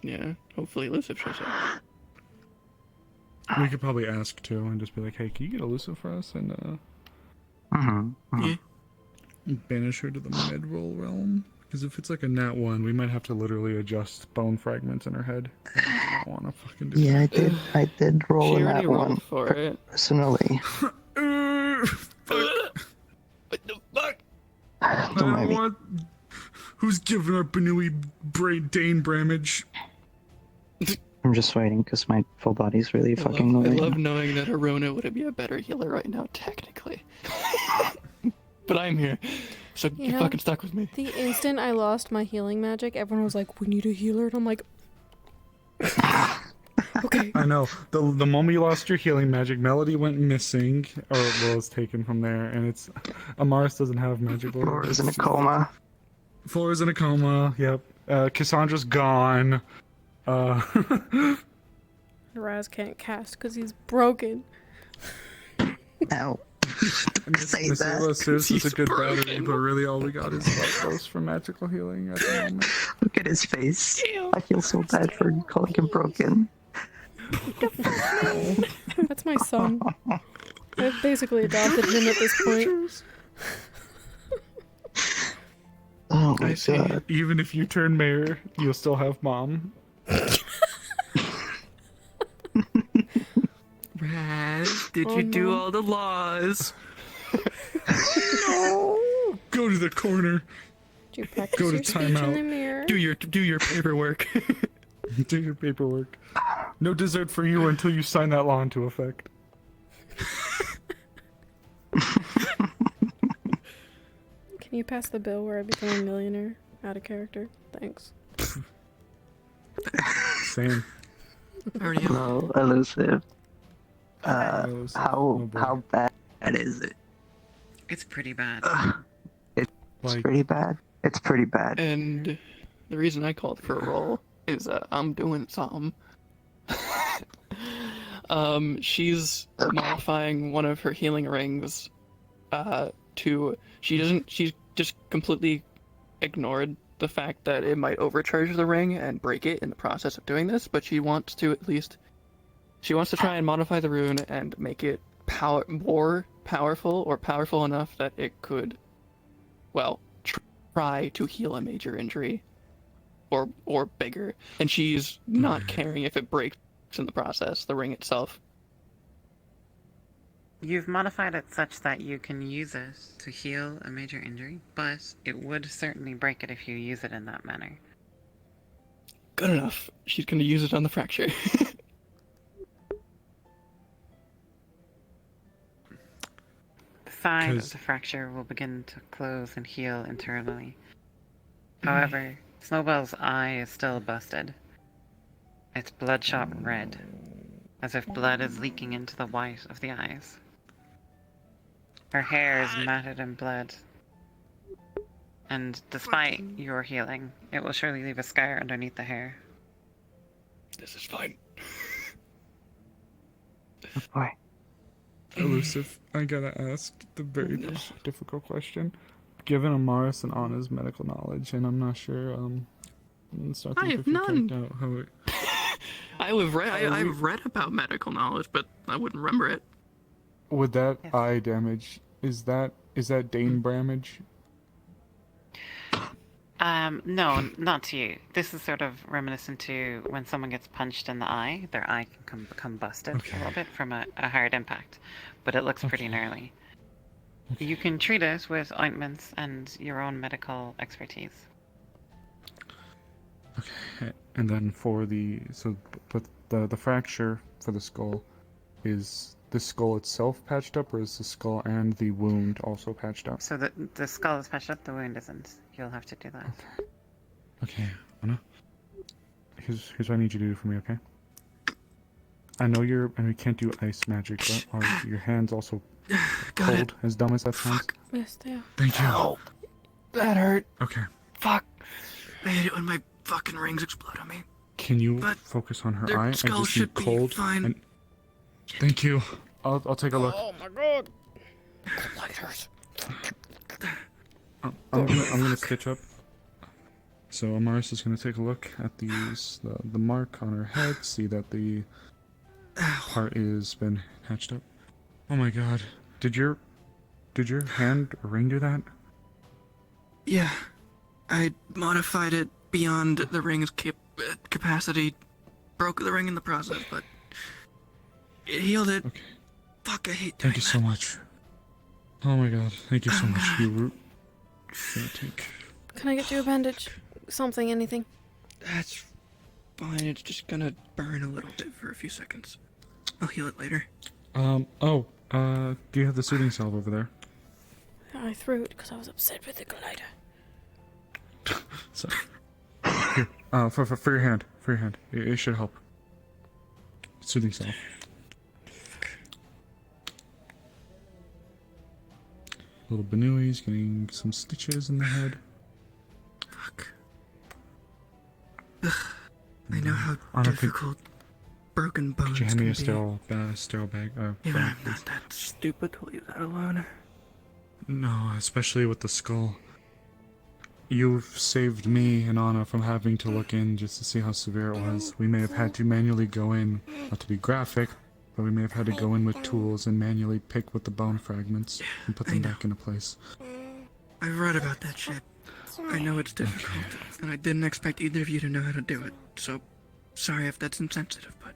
Speaker 4: Yeah, hopefully elusive shows up.
Speaker 14: We could probably ask too and just be like, hey, can you get elusive for us? And
Speaker 4: Yeah.
Speaker 14: banish her to the mid-roll realm. Because if it's like a nat 1, we might have to literally adjust bone fragments in her head. I do not want to fucking do
Speaker 9: Yeah,
Speaker 14: that.
Speaker 9: I did roll
Speaker 4: She
Speaker 9: in
Speaker 4: already
Speaker 9: that
Speaker 4: rolled
Speaker 9: one
Speaker 4: for it.
Speaker 9: personally.
Speaker 4: What the fuck?
Speaker 14: I don't want... Who's giving our Banui Dane Bramage?
Speaker 9: I'm just waiting because my full body's really fucking
Speaker 4: I
Speaker 9: annoying.
Speaker 4: love knowing that Arona would be a better healer right now, technically. But I'm here, so
Speaker 1: You
Speaker 4: you're
Speaker 1: know,
Speaker 4: fucking stuck with me.
Speaker 1: The instant I lost my healing magic, everyone was like, we need a healer, and I'm like, okay.
Speaker 14: I know. The moment you lost your healing magic, Melody went missing, or was taken from there, and it's... Amaris doesn't have magic.
Speaker 9: Flora's in a coma.
Speaker 14: Flora's in a coma, yep. Cassandra's gone.
Speaker 1: Raz can't cast because he's broken.
Speaker 9: Ow. Say
Speaker 14: Miss
Speaker 9: that.
Speaker 14: Ayla says it's a good battery, but really all we got is Lobster for magical healing at the moment.
Speaker 9: Look at his face. I feel so bad for calling him broken.
Speaker 1: That's my son. I've basically adopted him at this point.
Speaker 9: Oh my
Speaker 14: I see.
Speaker 9: god.
Speaker 14: Even if you turn mayor, you'll still have mom.
Speaker 4: Raz, did
Speaker 1: Oh,
Speaker 4: you do
Speaker 1: no.
Speaker 4: all the laws?
Speaker 14: No! Go to the corner.
Speaker 1: Do you practice
Speaker 14: Go to
Speaker 1: your speech in the
Speaker 14: timeout.
Speaker 1: mirror?
Speaker 4: Do your paperwork.
Speaker 14: Do your paperwork. No dessert for you until you sign that law into effect.
Speaker 1: Can you pass the bill where I become a millionaire? Out of character. Thanks.
Speaker 14: Same.
Speaker 9: No, elusive.
Speaker 14: Elusive.
Speaker 9: How bad is it?
Speaker 13: It's pretty bad.
Speaker 9: It's pretty bad. It's pretty bad.
Speaker 4: And the reason I called for a roll is I'm doing some. She's modifying one of her healing rings to she's just completely ignored the fact that it might overcharge the ring and break it in the process of doing this, but she wants to try and modify the rune and make it more powerful or powerful enough that it could, well, try to heal a major injury or bigger. And she's not caring if it breaks in the process, the ring itself.
Speaker 13: You've modified it such that you can use it to heal a major injury, but it would certainly break it if you use it in that manner.
Speaker 4: Good enough. She's going to use it on the fracture.
Speaker 13: The side of the fracture will begin to close and heal internally. However, Snowball's eye is still busted. It's bloodshot red, as if blood is leaking into the white of the eyes. Her hair is matted in blood. And despite your healing, it will surely leave a scar underneath the hair.
Speaker 4: This is fine.
Speaker 9: Oh boy.
Speaker 14: Elusive, I gotta ask the very difficult question. Given Amaris and Anna's medical knowledge, and I'm not sure,
Speaker 4: I have none.
Speaker 14: Out how it...
Speaker 4: I've read about medical knowledge, but I wouldn't remember it.
Speaker 14: With that eye damage, is that Dane Bramage?
Speaker 13: No, not to you. This is sort of reminiscent to when someone gets punched in the eye, their eye can become busted a little bit from a hard impact, but it looks pretty gnarly. You can treat it with ointments and your own medical expertise.
Speaker 14: Okay, and then for the fracture for the skull, is the skull itself patched up, or is the skull and the wound also patched up?
Speaker 13: So the skull is patched up, the wound isn't. You'll have to do that.
Speaker 14: Okay, Anna. Here's what I need you to do for me, okay? I know you can't do ice magic, but are your hands also cold? As dumb as that sounds.
Speaker 1: Yes, they are.
Speaker 14: Thank you.
Speaker 4: That hurt.
Speaker 14: Okay.
Speaker 4: Fuck. I hate it when my fucking rings explode on me.
Speaker 14: Can you
Speaker 4: But
Speaker 14: focus on her
Speaker 4: their
Speaker 14: eye? I
Speaker 4: skull
Speaker 14: just
Speaker 4: should
Speaker 14: need
Speaker 4: be
Speaker 14: cold.
Speaker 4: fine.
Speaker 14: And... Thank you. I'll take a look.
Speaker 10: Oh my god.
Speaker 14: I'm gonna stitch up. So Amaris is gonna take a look at these the mark on her head, see that the part is been hatched up. Oh my god. Did your hand or ring do that?
Speaker 4: Yeah, I modified it beyond the ring's capacity. Broke the ring in the process, but it healed it.
Speaker 14: Okay.
Speaker 4: Fuck, I hate
Speaker 14: Thank you so much. Oh my god, thank you so much. You were gonna take.
Speaker 1: Can I get you a bandage? Something, anything?
Speaker 4: That's fine. It's just gonna burn a little bit for a few seconds. I'll heal it later.
Speaker 14: Do you have the soothing salve over there?
Speaker 1: I threw it because I was upset with the collider.
Speaker 14: Sorry. Here, for your hand. For your hand. It should help. Soothing salve. Little Benuy's getting some stitches in the head.
Speaker 4: Fuck. Ugh. I know how
Speaker 14: Anna,
Speaker 4: difficult broken bones
Speaker 14: could you hand me a
Speaker 4: can
Speaker 14: sterile bag?
Speaker 4: Yeah,
Speaker 14: bag,
Speaker 4: I'm
Speaker 14: please?
Speaker 4: not that stupid to leave that alone.
Speaker 14: No, especially with the skull. You've saved me and Anna from having to look in just to see how severe it was. We may have had to manually go in, not to be graphic, but we may have had to go in with tools and manually pick with the bone fragments and put them back into place.
Speaker 4: I've read about that shit. I know it's difficult, and I didn't expect either of you to know how to do it, so sorry if that's insensitive, but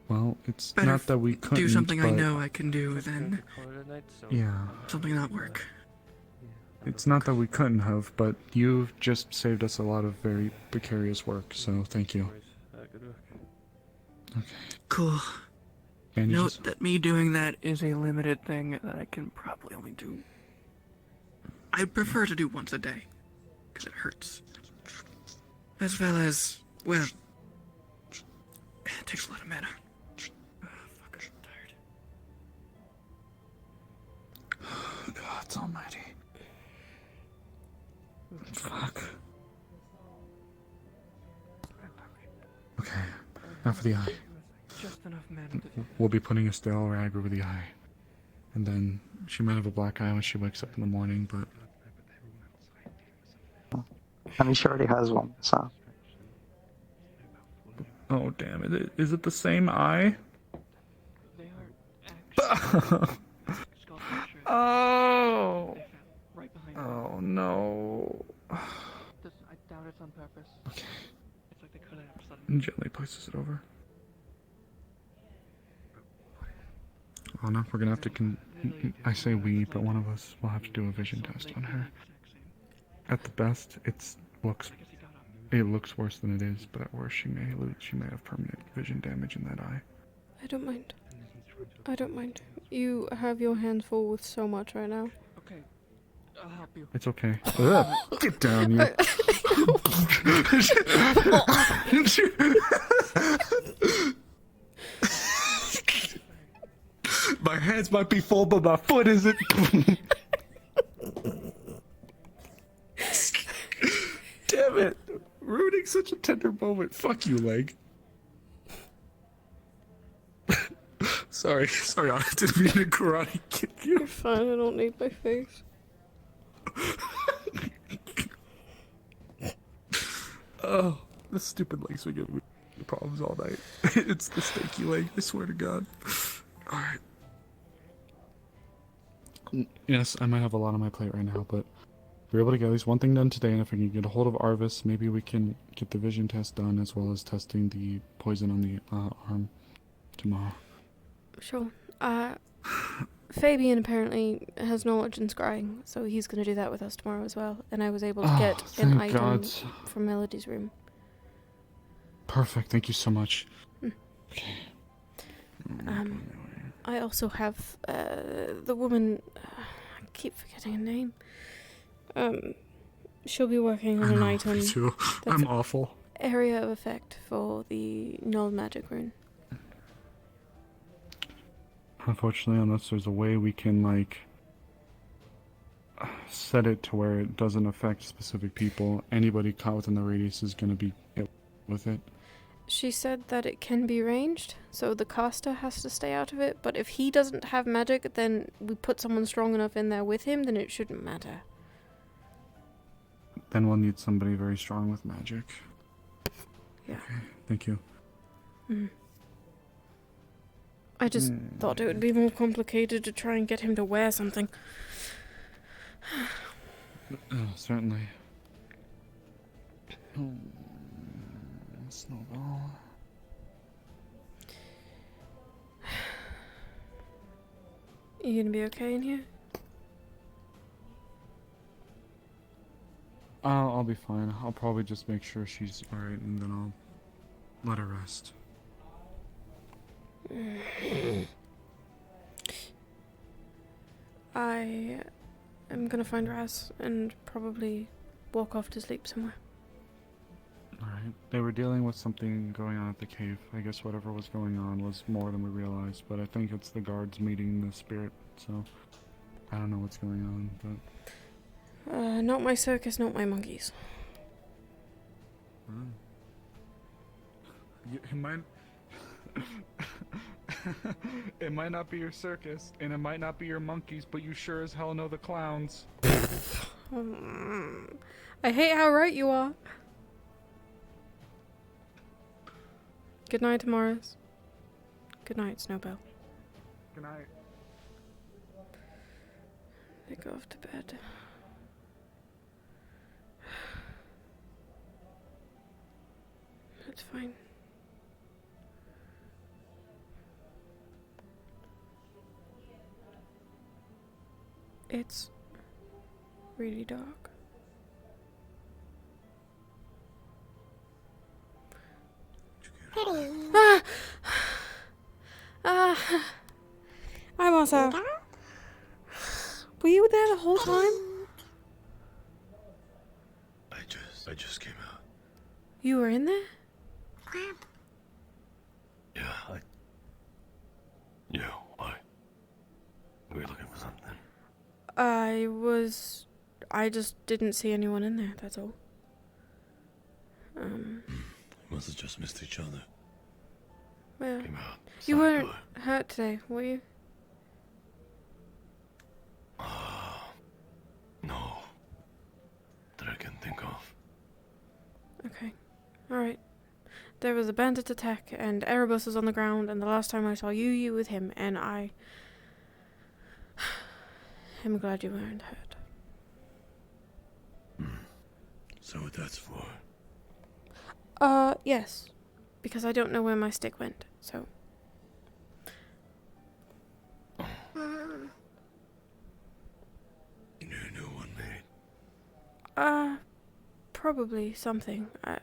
Speaker 14: Well, it's
Speaker 4: better
Speaker 14: not that we couldn't,
Speaker 4: do something I
Speaker 14: but
Speaker 4: know I can do than
Speaker 14: yeah.
Speaker 4: something not work.
Speaker 14: It's not that we couldn't have, but you've just saved us a lot of very precarious work, so thank you. Okay.
Speaker 4: Cool.
Speaker 14: Bandages?
Speaker 4: Note that me doing that is a limited thing that I can probably only do. I'd prefer to do once a day, because it hurts. As well as, well, it takes a lot of mana. Fuck, I'm tired.
Speaker 14: God almighty. Fuck. Okay, now for the eye.
Speaker 4: Just enough mana to...
Speaker 14: We'll be putting a sterile rag over the eye. And then she might have a black eye when she wakes up in the morning, but...
Speaker 9: I mean, she already has one, so...
Speaker 14: Oh, damn it. Is it the same eye? Oh! Oh, no.
Speaker 4: I doubt it's on purpose.
Speaker 14: Okay.
Speaker 4: It's like they cut it up suddenly.
Speaker 14: And gently places it over. Oh no, we're gonna have to I say we, but one of us will have to do a vision test on her. At the best, it looks worse than it is, but at worst she may have permanent vision damage in that eye.
Speaker 1: I don't mind. I don't mind. You have your hands full with so much right now.
Speaker 4: Okay, I'll help you.
Speaker 14: It's okay. Ugh, get down, you. My hands might be full, but my foot isn't. Damn it. Ruining such a tender moment. Fuck you, leg. Sorry, I didn't mean to karate kick you.
Speaker 1: You're fine, I don't need my face.
Speaker 14: Oh, this stupid leg's been giving me problems all night. It's the stinky leg, I swear to God. Alright. Yes, I might have a lot on my plate right now, but we're able to get at least one thing done today, and if we can get a hold of Arvis, maybe we can get the vision test done as well as testing the poison on the arm tomorrow.
Speaker 1: Sure. Fabian apparently has knowledge in scrying, so he's going to do that with us tomorrow as well. And I was able to get an item
Speaker 14: God.
Speaker 1: from Melody's room.
Speaker 14: Perfect, thank you so much. Okay.
Speaker 1: I also have the woman. I keep forgetting her name. She'll be working on an item.
Speaker 14: Me too. I'm awful.
Speaker 1: Area of effect for the null magic rune.
Speaker 14: Unfortunately, unless there's a way we can, like, set it to where it doesn't affect specific people, anybody caught within the radius is going to be with it?
Speaker 1: She said that it can be ranged, so the caster has to stay out of it, but if he doesn't have magic, then we put someone strong enough in there with him, then it shouldn't matter.
Speaker 14: Then we'll need somebody very strong with magic.
Speaker 1: Yeah.
Speaker 14: Okay, thank you.
Speaker 1: I just thought it would be more complicated to try and get him to wear something.
Speaker 14: Certainly. Snowball.
Speaker 1: You gonna be okay in here?
Speaker 14: I'll be fine. I'll probably just make sure she's alright and then I'll let her rest.
Speaker 1: I am gonna find Raz and probably walk off to sleep somewhere.
Speaker 14: Alright. They were dealing with something going on at the cave. I guess whatever was going on was more than we realized, but I think it's the guards meeting the spirit, so I don't know what's going on, but...
Speaker 1: Not my circus, not my monkeys.
Speaker 14: It might... it might not be your circus, and it might not be your monkeys, but you sure as hell know the clowns.
Speaker 1: I hate how right you are. Good night, Morris. Good night, Snowbell.
Speaker 14: Good night.
Speaker 1: They go off to bed. That's fine. It's really dark. I'm also. Were you there the whole time?
Speaker 2: I just came out.
Speaker 1: You were in there?
Speaker 2: Yeah, why? Were you looking for something?
Speaker 1: I just didn't see anyone in there, that's all.
Speaker 2: We must have just missed each other.
Speaker 1: Well,
Speaker 2: Came out.
Speaker 1: you weren't hurt today, were you?
Speaker 2: No. That I can think of.
Speaker 1: Okay. Alright. There was a bandit attack, and Erebus was on the ground, and the last time I saw you with him, and I... I'm glad you weren't hurt.
Speaker 2: So what that's for?
Speaker 1: Yes. Because I don't know where my stick went, so...
Speaker 2: You knew a new one made?
Speaker 1: Probably something. I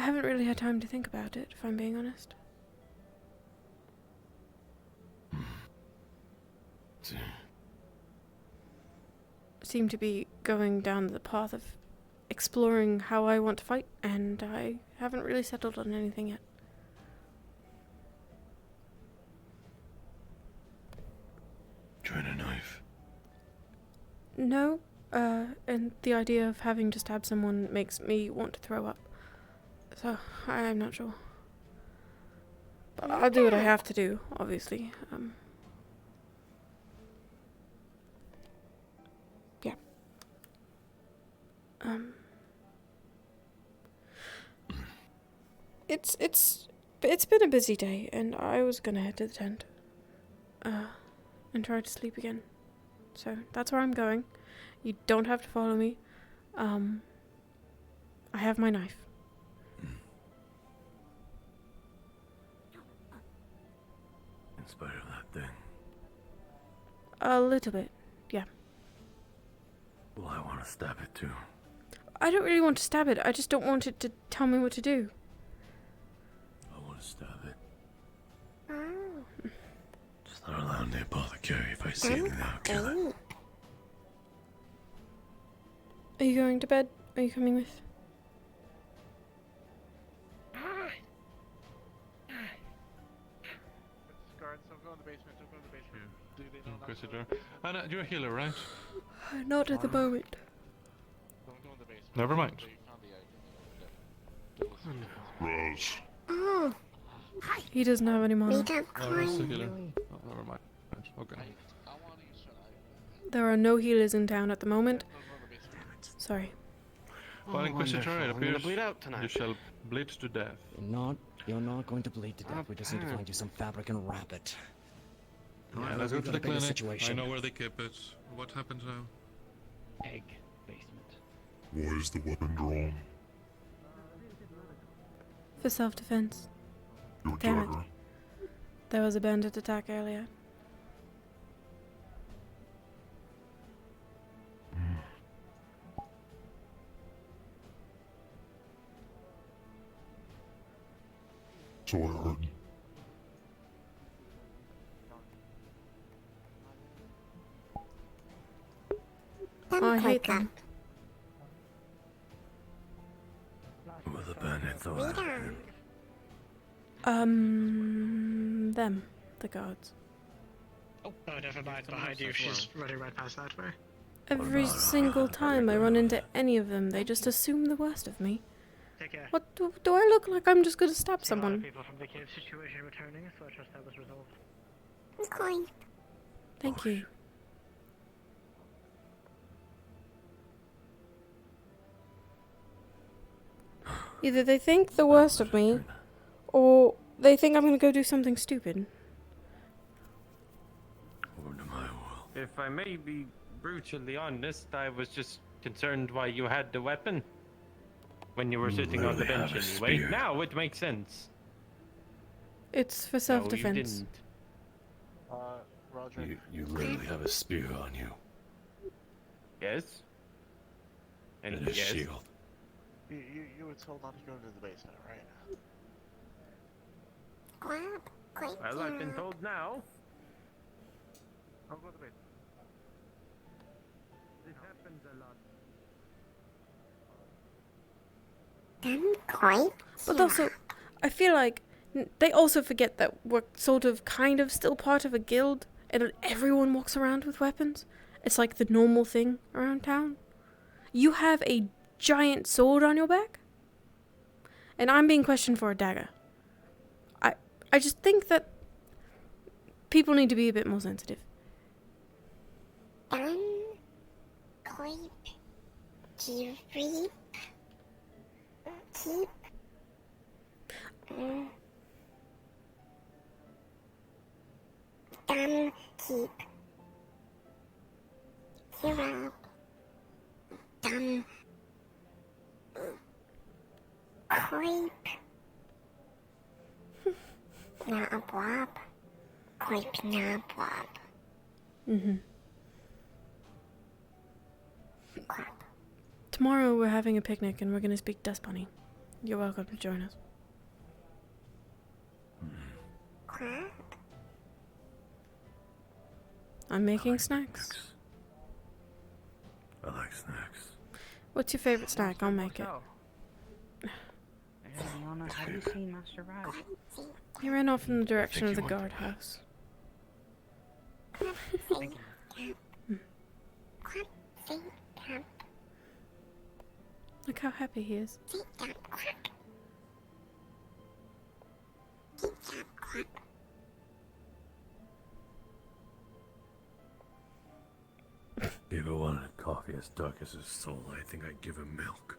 Speaker 1: haven't really had time to think about it, if I'm being honest. Seem to be going down the path of exploring how I want to fight, and I haven't really settled on anything yet.
Speaker 2: Trying a knife?
Speaker 1: No, and the idea of having to stab someone makes me want to throw up. So, I'm not sure. But I'll do what I have to do, obviously. Yeah. It's been a busy day, and I was gonna head to the tent. And try to sleep again. So, that's where I'm going. You don't have to follow me. I have my knife.
Speaker 2: In spite of that thing?
Speaker 1: A little bit, yeah.
Speaker 2: Well, I want to stab it too.
Speaker 1: I don't really want to stab it, I just don't want it to tell me what to do.
Speaker 2: I want to stab it. Just not allowing the apothecary. If I see anything, I'll kill it.
Speaker 1: Are you going to bed? Are you coming with?
Speaker 23: Guards, don't go in the basement. Don't go in the basement. Do they know
Speaker 17: Close the door. Anna, you're a healer, right?
Speaker 1: Not at the moment.
Speaker 23: Don't go in the basement.
Speaker 17: Never mind.
Speaker 23: They found the item.
Speaker 17: Rose.
Speaker 21: Oh, hi.
Speaker 1: He doesn't have any money.
Speaker 21: Meet up,
Speaker 17: Oh, that's the
Speaker 21: Coin.
Speaker 17: healer. Oh, never mind. Okay.
Speaker 1: There are no healers in town at the moment. Sorry.
Speaker 17: Well, Inquisitor, it
Speaker 8: I'm gonna
Speaker 17: appears
Speaker 8: bleed out tonight.
Speaker 17: you shall bleed to death.
Speaker 15: You're not going to bleed to death. We just need to find you some fabric and wrap it.
Speaker 17: Yeah, let's go
Speaker 15: We've
Speaker 17: to
Speaker 15: got
Speaker 17: the
Speaker 15: a bigger
Speaker 17: clinic.
Speaker 15: situation.
Speaker 17: I know where they keep it. What happens now?
Speaker 15: Egg basement.
Speaker 17: Why is the weapon drawn?
Speaker 1: For self-defense.
Speaker 17: Your
Speaker 1: Damn
Speaker 17: dagger.
Speaker 1: it. There was a bandit attack earlier.
Speaker 17: So I heard.
Speaker 1: Oh, I hate them.
Speaker 2: Were the bandits all
Speaker 1: Them. The guards.
Speaker 8: Oh, never mind. Behind you. She's running right past that way.
Speaker 1: Every single time I run into any of them, they just assume the worst of me.
Speaker 8: Take care.
Speaker 1: What do I look like? I'm just gonna stab someone.
Speaker 8: People from the cave situation returning, so I trust that was resolved.
Speaker 21: Coin.
Speaker 1: Thank you. Either they think the worst of me, or they think I'm gonna go do something stupid.
Speaker 12: If I may be brutally honest, I was just concerned why you had the weapon when you were sitting on the
Speaker 2: literally
Speaker 12: bench
Speaker 2: have a
Speaker 12: anyway.
Speaker 2: spear.
Speaker 12: Now it makes sense.
Speaker 1: It's for
Speaker 12: No,
Speaker 1: self-defense.
Speaker 12: you didn't.
Speaker 23: Roger.
Speaker 2: You literally have a spear on you.
Speaker 12: Yes. And
Speaker 2: And a
Speaker 12: yes.
Speaker 2: shield.
Speaker 23: You were told not to go into the basement, right?
Speaker 12: Well, I've been told now. I'll go to bed. This happens a lot.
Speaker 1: But also, I feel like they also forget that we're sort of kind of still part of a guild and everyone walks around with weapons. It's like the normal thing around town. You have a giant sword on your back? And I'm being questioned for a dagger. I just think that people need to be a bit more sensitive. Tomorrow we're having a picnic and we're going to speak Dust Bunny. You're welcome to join us. I'm making snacks.
Speaker 2: I like snacks.
Speaker 1: What's your favorite snack? I'll make it.
Speaker 20: Leona, have you seen Master Raz?
Speaker 1: He ran off in the direction of the guardhouse. Look how happy he is.
Speaker 2: If I wanted coffee as dark as his soul, I think I'd give him milk.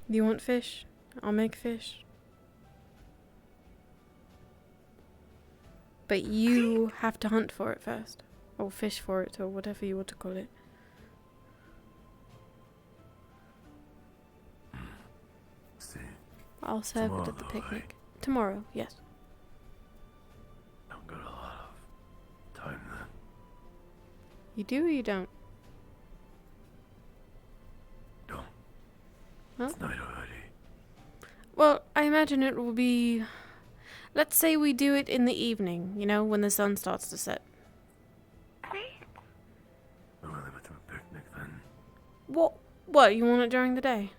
Speaker 1: Do you want fish? I'll make fish. But you have to hunt for it first. Or fish for it, or whatever you want to call it.
Speaker 2: See.
Speaker 1: I'll serve it at the picnic. Tomorrow, yes.
Speaker 2: I've got a lot of time then.
Speaker 1: You do or you don't?
Speaker 2: Don't.
Speaker 1: Huh?
Speaker 2: It's night already.
Speaker 1: Well, I imagine it will be... Let's say we do it in the evening, you know, when the sun starts to set.
Speaker 2: I'd rather go to a picnic then.
Speaker 1: What, you want it during the day?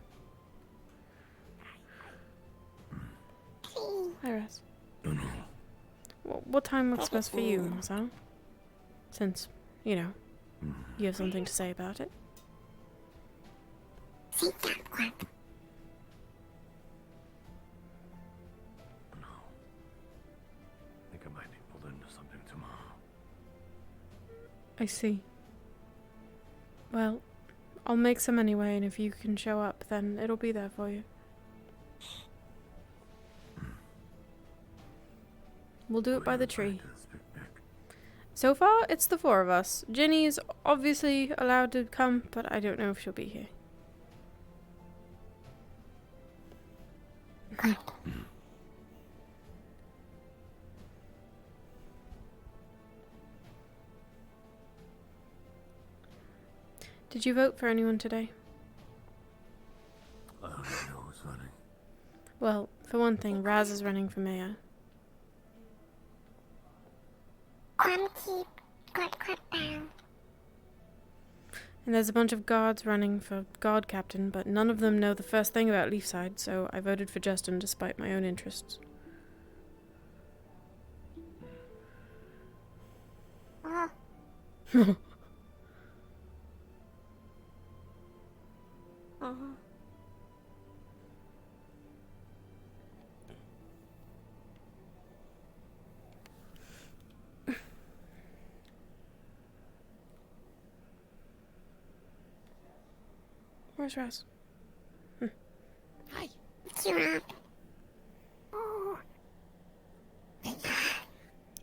Speaker 1: Hi, Raz.
Speaker 2: No.
Speaker 1: What time works best for you, Marcel? Since, you know, You have something to say about it?
Speaker 10: See that one?
Speaker 2: I think I might be pulled into something tomorrow.
Speaker 1: I see. Well, I'll make some anyway, and if you can show up, then it'll be there for you. We'll do it by the tree. So far, it's the 4 of us. Ginny's obviously allowed to come, but I don't know if she'll be here. Did you vote for anyone today?
Speaker 2: I don't even know who's running.
Speaker 1: Well, for one thing, Raz is running for mayor. And there's a bunch of guards running for guard captain, but none of them know the first thing about Leafside, so I voted for Justin despite my own interests. Where's Raz?
Speaker 10: Hi. You're up. Oh.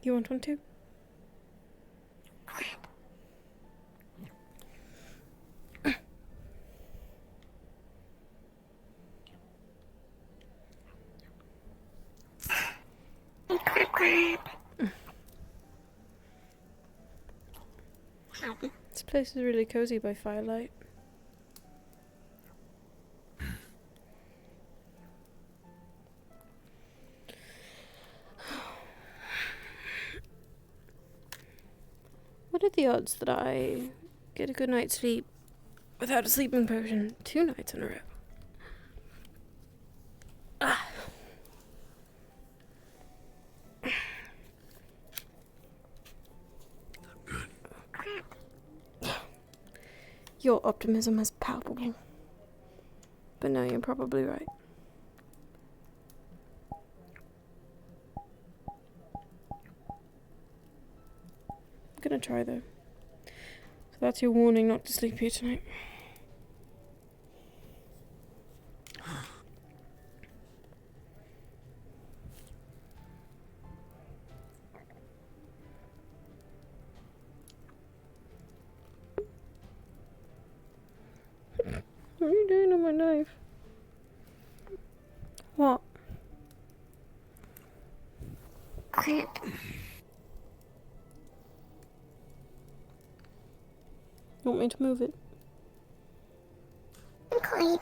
Speaker 1: You want one too? This place is really cozy by firelight. What are the odds that I get a good night's sleep without a sleeping potion 2 nights in a row? Ah. Your optimism is palpable. But no, you're probably right. I'm gonna try though. So that's your warning not to sleep here tonight. What are you doing on my knife? What?
Speaker 10: Crap.
Speaker 1: You want me to move it?
Speaker 10: Creep.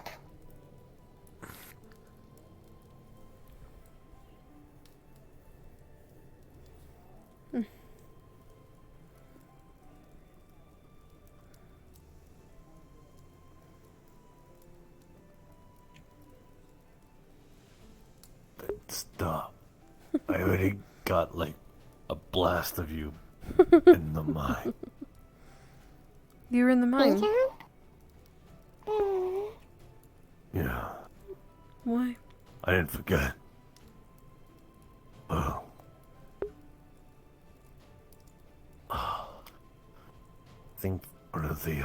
Speaker 2: Stop. I already got like a blast of you in the mine.
Speaker 1: You were in the mine?
Speaker 2: Yeah.
Speaker 1: Why?
Speaker 2: I didn't forget. Oh. I think one of the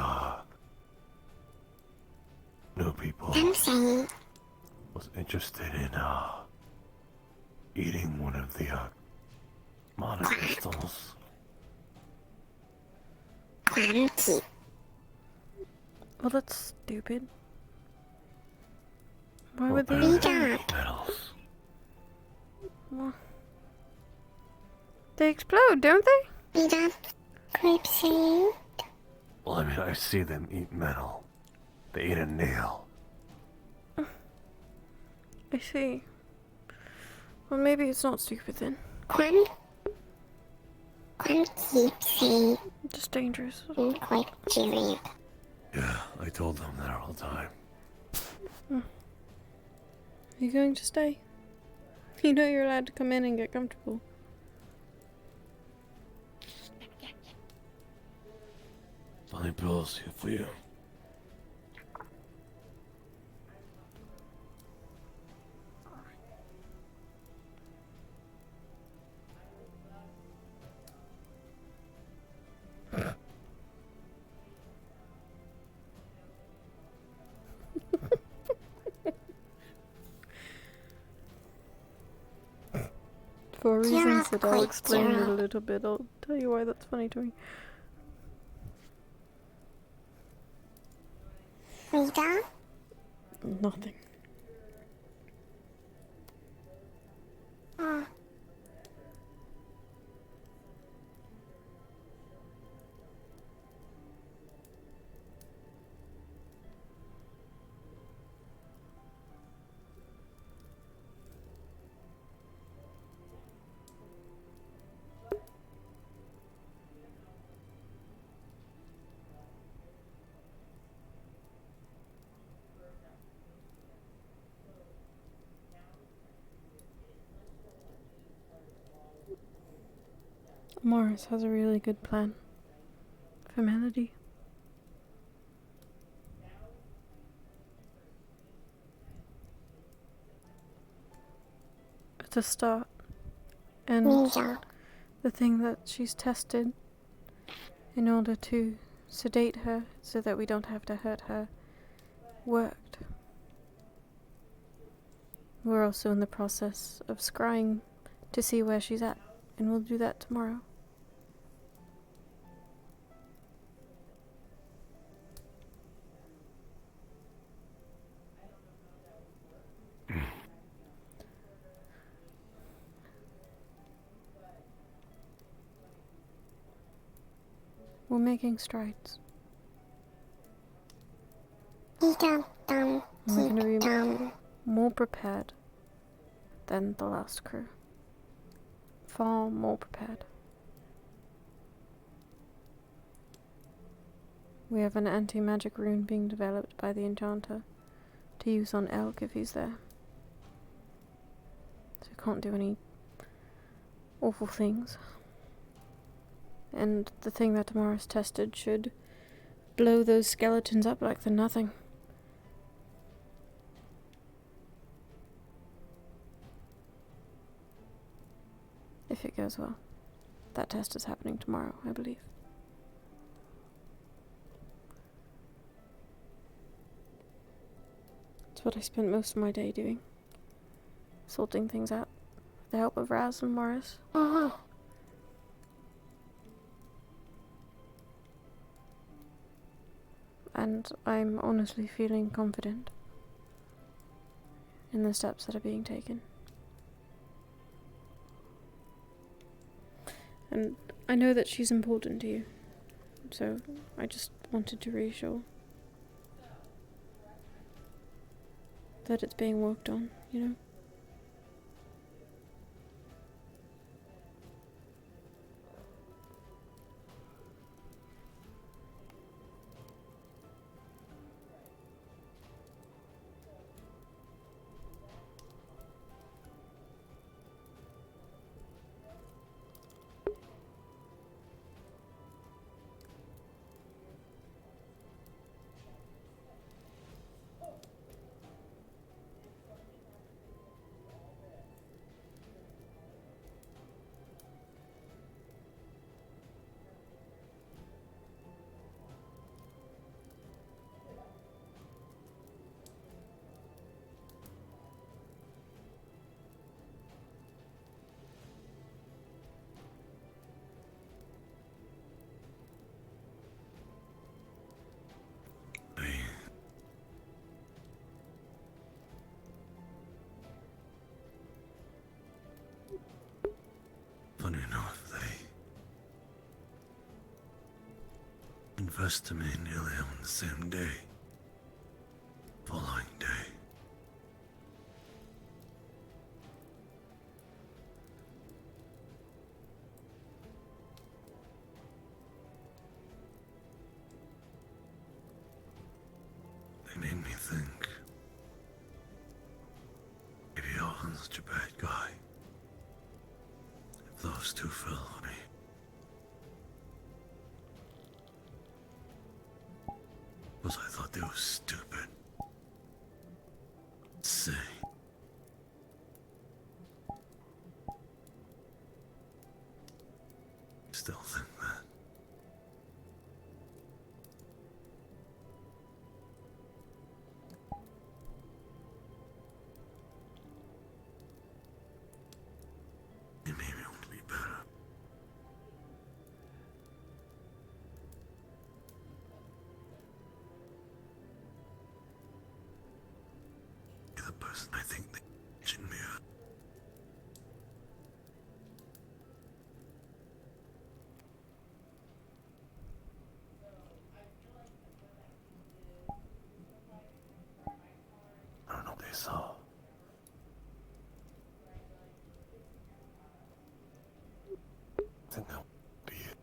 Speaker 2: new people was interested in eating one of the mana crystals.
Speaker 1: Well, that's stupid. Why
Speaker 2: Well,
Speaker 1: would they
Speaker 2: they're
Speaker 1: eat that?
Speaker 2: metals.
Speaker 1: Well, they explode, don't they?
Speaker 2: Well, I mean, I see them eat metal. They eat a nail.
Speaker 1: I see. Well, maybe it's not stupid then.
Speaker 10: One keeps saying
Speaker 1: Just dangerous.
Speaker 10: quite curious.
Speaker 2: Yeah, I told them that all the time.
Speaker 1: Are you going to stay? You know you're allowed to come in and get comfortable.
Speaker 17: Funny pills here for you.
Speaker 1: For reasons that I'll
Speaker 6: quite
Speaker 1: explain in a
Speaker 6: zero.
Speaker 1: little bit, I'll tell you why that's funny to me.
Speaker 6: Rita?
Speaker 1: Nothing.
Speaker 6: Oh.
Speaker 1: Morris has a really good plan for Melody. It's a start. And the thing that she's tested in order to sedate her so that we don't have to hurt her worked. We're also in the process of scrying to see where she's at, and we'll do that tomorrow. We're making strides. We're going to be more prepared than the last crew. Far more prepared. We have an anti-magic rune being developed by the Enchanter to use on Elk if he's there. So he can't do any awful things. And the thing that Tomorrow's tested should blow those skeletons up like they're nothing. If it goes well. That test is happening tomorrow, I believe. It's what I spent most of my day doing. Sorting things out with the help of Raz and Morris. And I'm honestly feeling confident in the steps that are being taken. And I know that she's important to you, so I just wanted to reassure that it's being worked on, you know?
Speaker 11: Funny enough, they confessed to me nearly on the same day. Following day. They made me think. Maybe I wasn't such a bad guy. If those two fell on me. suppose I thought they were stupid. Say. Still think that. Maybe it would be better. You're the person I think that should be. I don't know what they saw. I think that'll be it.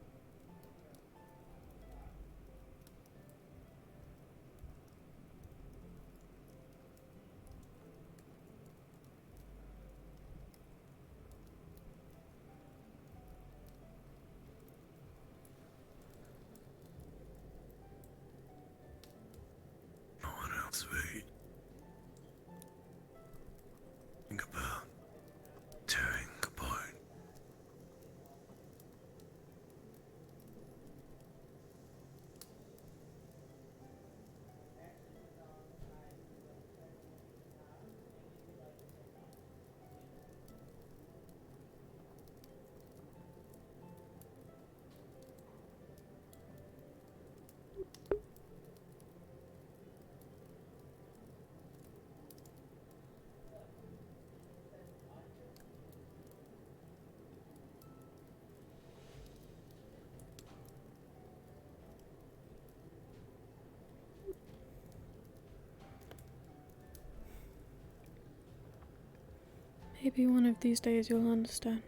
Speaker 11: No one else wait. Think about tearing apart.
Speaker 1: Maybe one of these days you'll understand.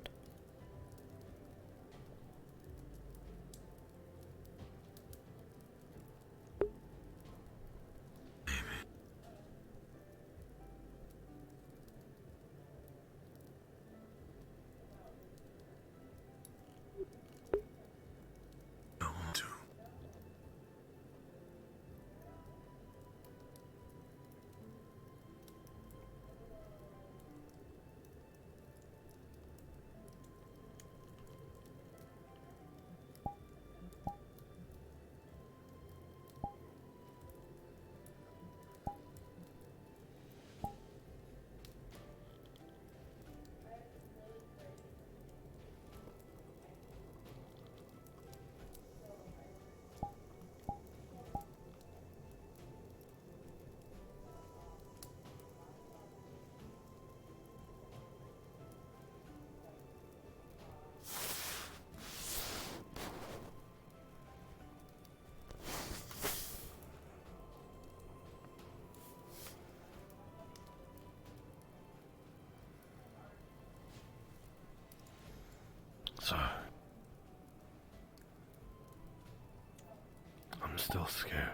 Speaker 11: I want to. So, I'm still scared.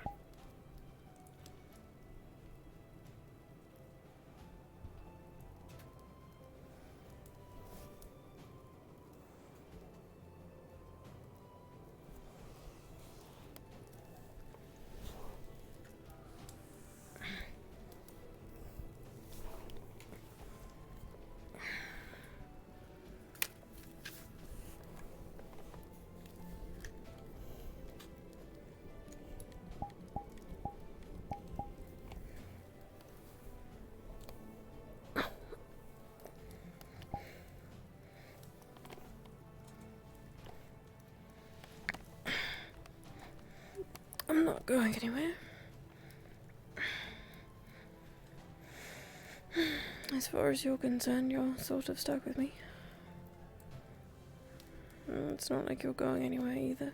Speaker 1: I'm not going anywhere. As far as you're concerned, you're sort of stuck with me. It's not like you're going anywhere either.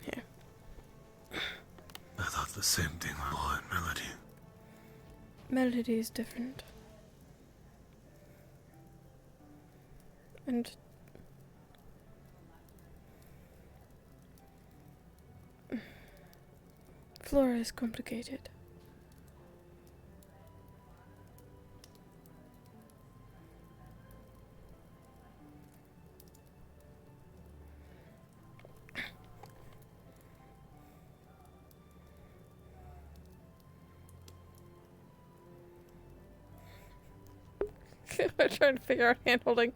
Speaker 1: Here.
Speaker 11: I thought the same thing about Melody.
Speaker 1: Melody is different. And Flora is complicated. I'm trying to figure out hand holding.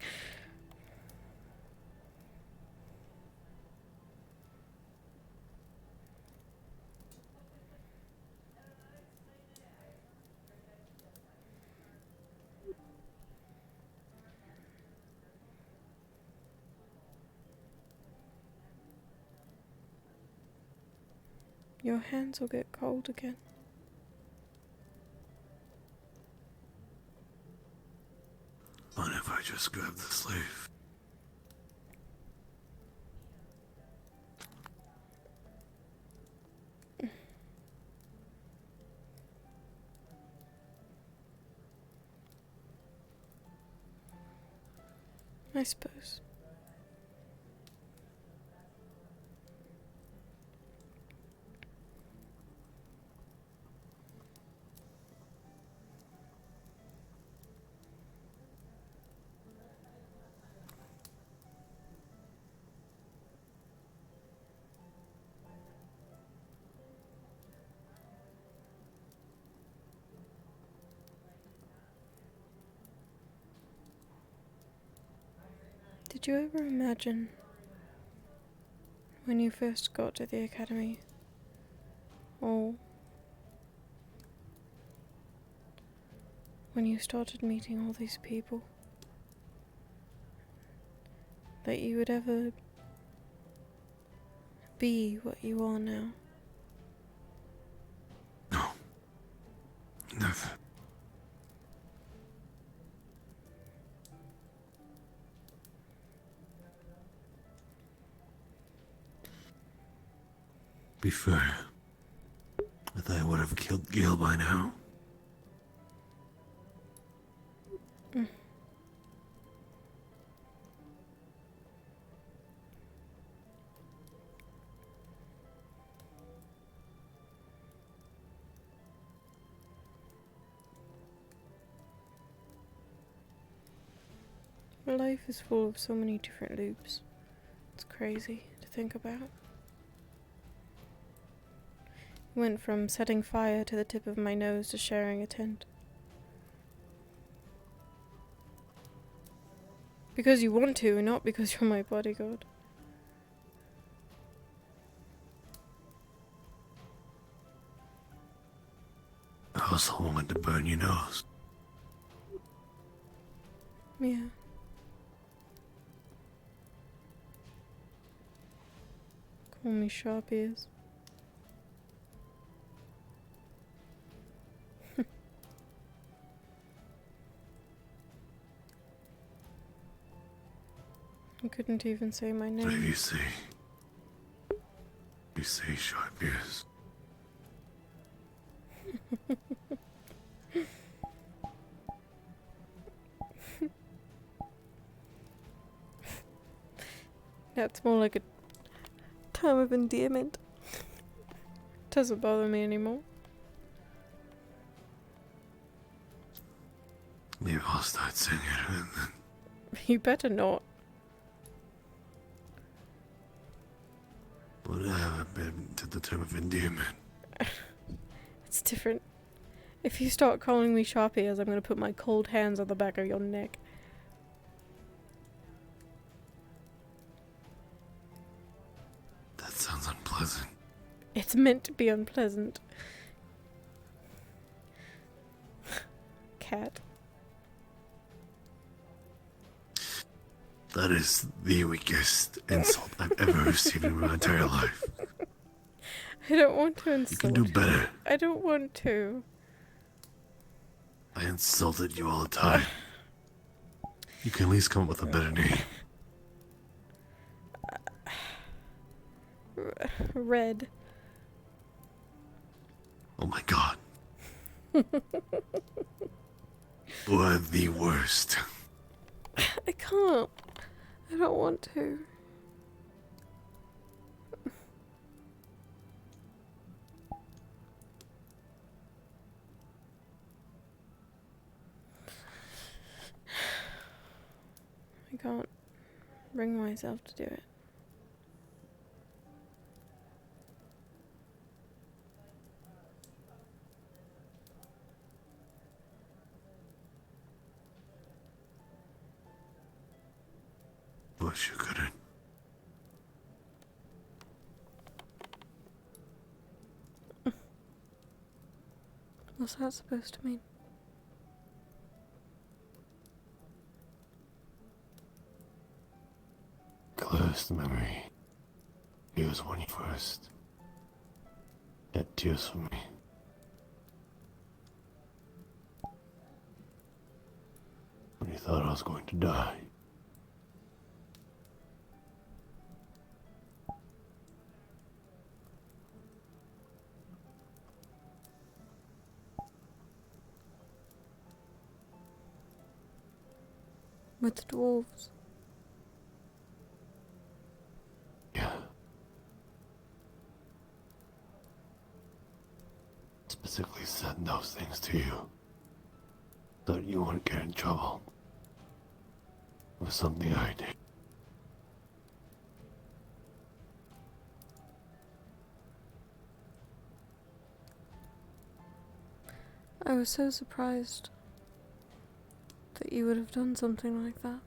Speaker 1: Your hands will get cold again.
Speaker 11: What if I just grab the sleeve?
Speaker 1: I suppose. Did you ever imagine when you first got to the academy, or when you started meeting all these people, that you would ever be what you are now?
Speaker 11: No. Never. Be fair. I thought I would have killed Gil by now.
Speaker 1: Life is full of so many different loops. It's crazy to think about. Went from setting fire to the tip of my nose to sharing a tent. Because you want to, not because you're my bodyguard.
Speaker 11: I also wanted to burn your nose.
Speaker 1: Yeah. Call me sharp ears. I couldn't even say my name.
Speaker 11: What do you say? You say sharp ears.
Speaker 1: That's more like a term of endearment. Doesn't bother me anymore.
Speaker 11: Maybe I'll start singing it and then...
Speaker 1: You better not.
Speaker 11: Would I have been to the term of endearment?
Speaker 1: It's different. If you start calling me sharp ears, I'm gonna put my cold hands on the back of your neck.
Speaker 11: That sounds unpleasant.
Speaker 1: It's meant to be unpleasant. Cat.
Speaker 11: That is the weakest insult I've ever received in my entire life.
Speaker 1: I don't want to insult.
Speaker 11: You can do better.
Speaker 1: I don't want to.
Speaker 11: I insulted you all the time. You can at least come up with a better name.
Speaker 1: Red.
Speaker 11: Oh my god. You are the worst.
Speaker 1: I can't. I don't want to. I can't bring myself to do it.
Speaker 11: bush, you couldn't.
Speaker 1: What's that supposed to mean?
Speaker 11: Closed memory. He was when you first had tears for me. When you thought I was going to die.
Speaker 1: With the dwarves?
Speaker 11: Yeah. Specifically said those things to you. So that you wouldn't get in trouble. With something I did.
Speaker 1: I was so surprised that you would have done something like that.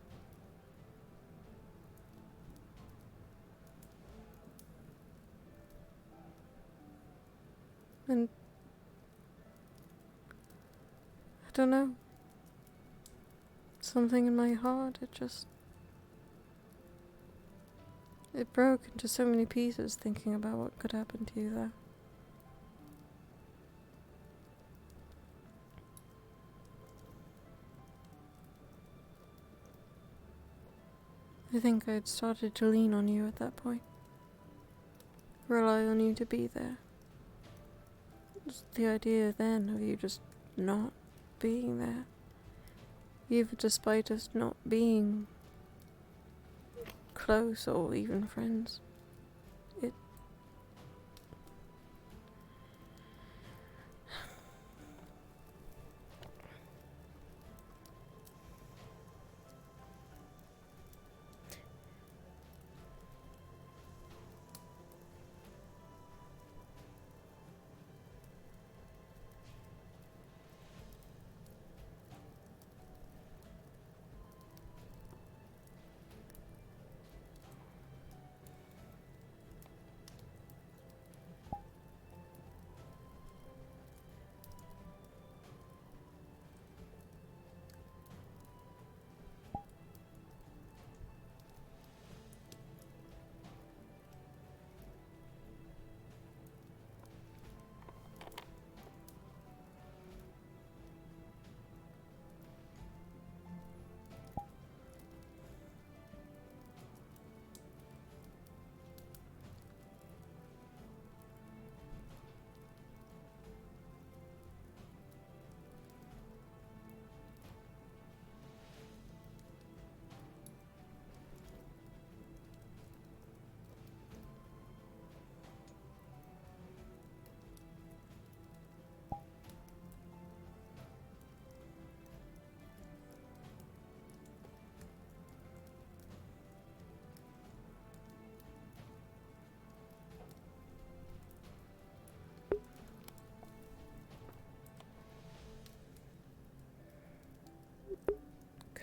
Speaker 1: And I don't know. Something in my heart, it broke into so many pieces thinking about what could happen to you there. I think I'd started to lean on you at that point. Rely on you to be there. Just the idea then of you just not being there. Even despite us not being close or even friends.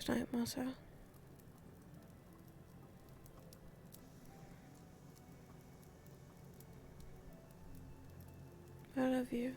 Speaker 1: Good night, Marcel. I love you.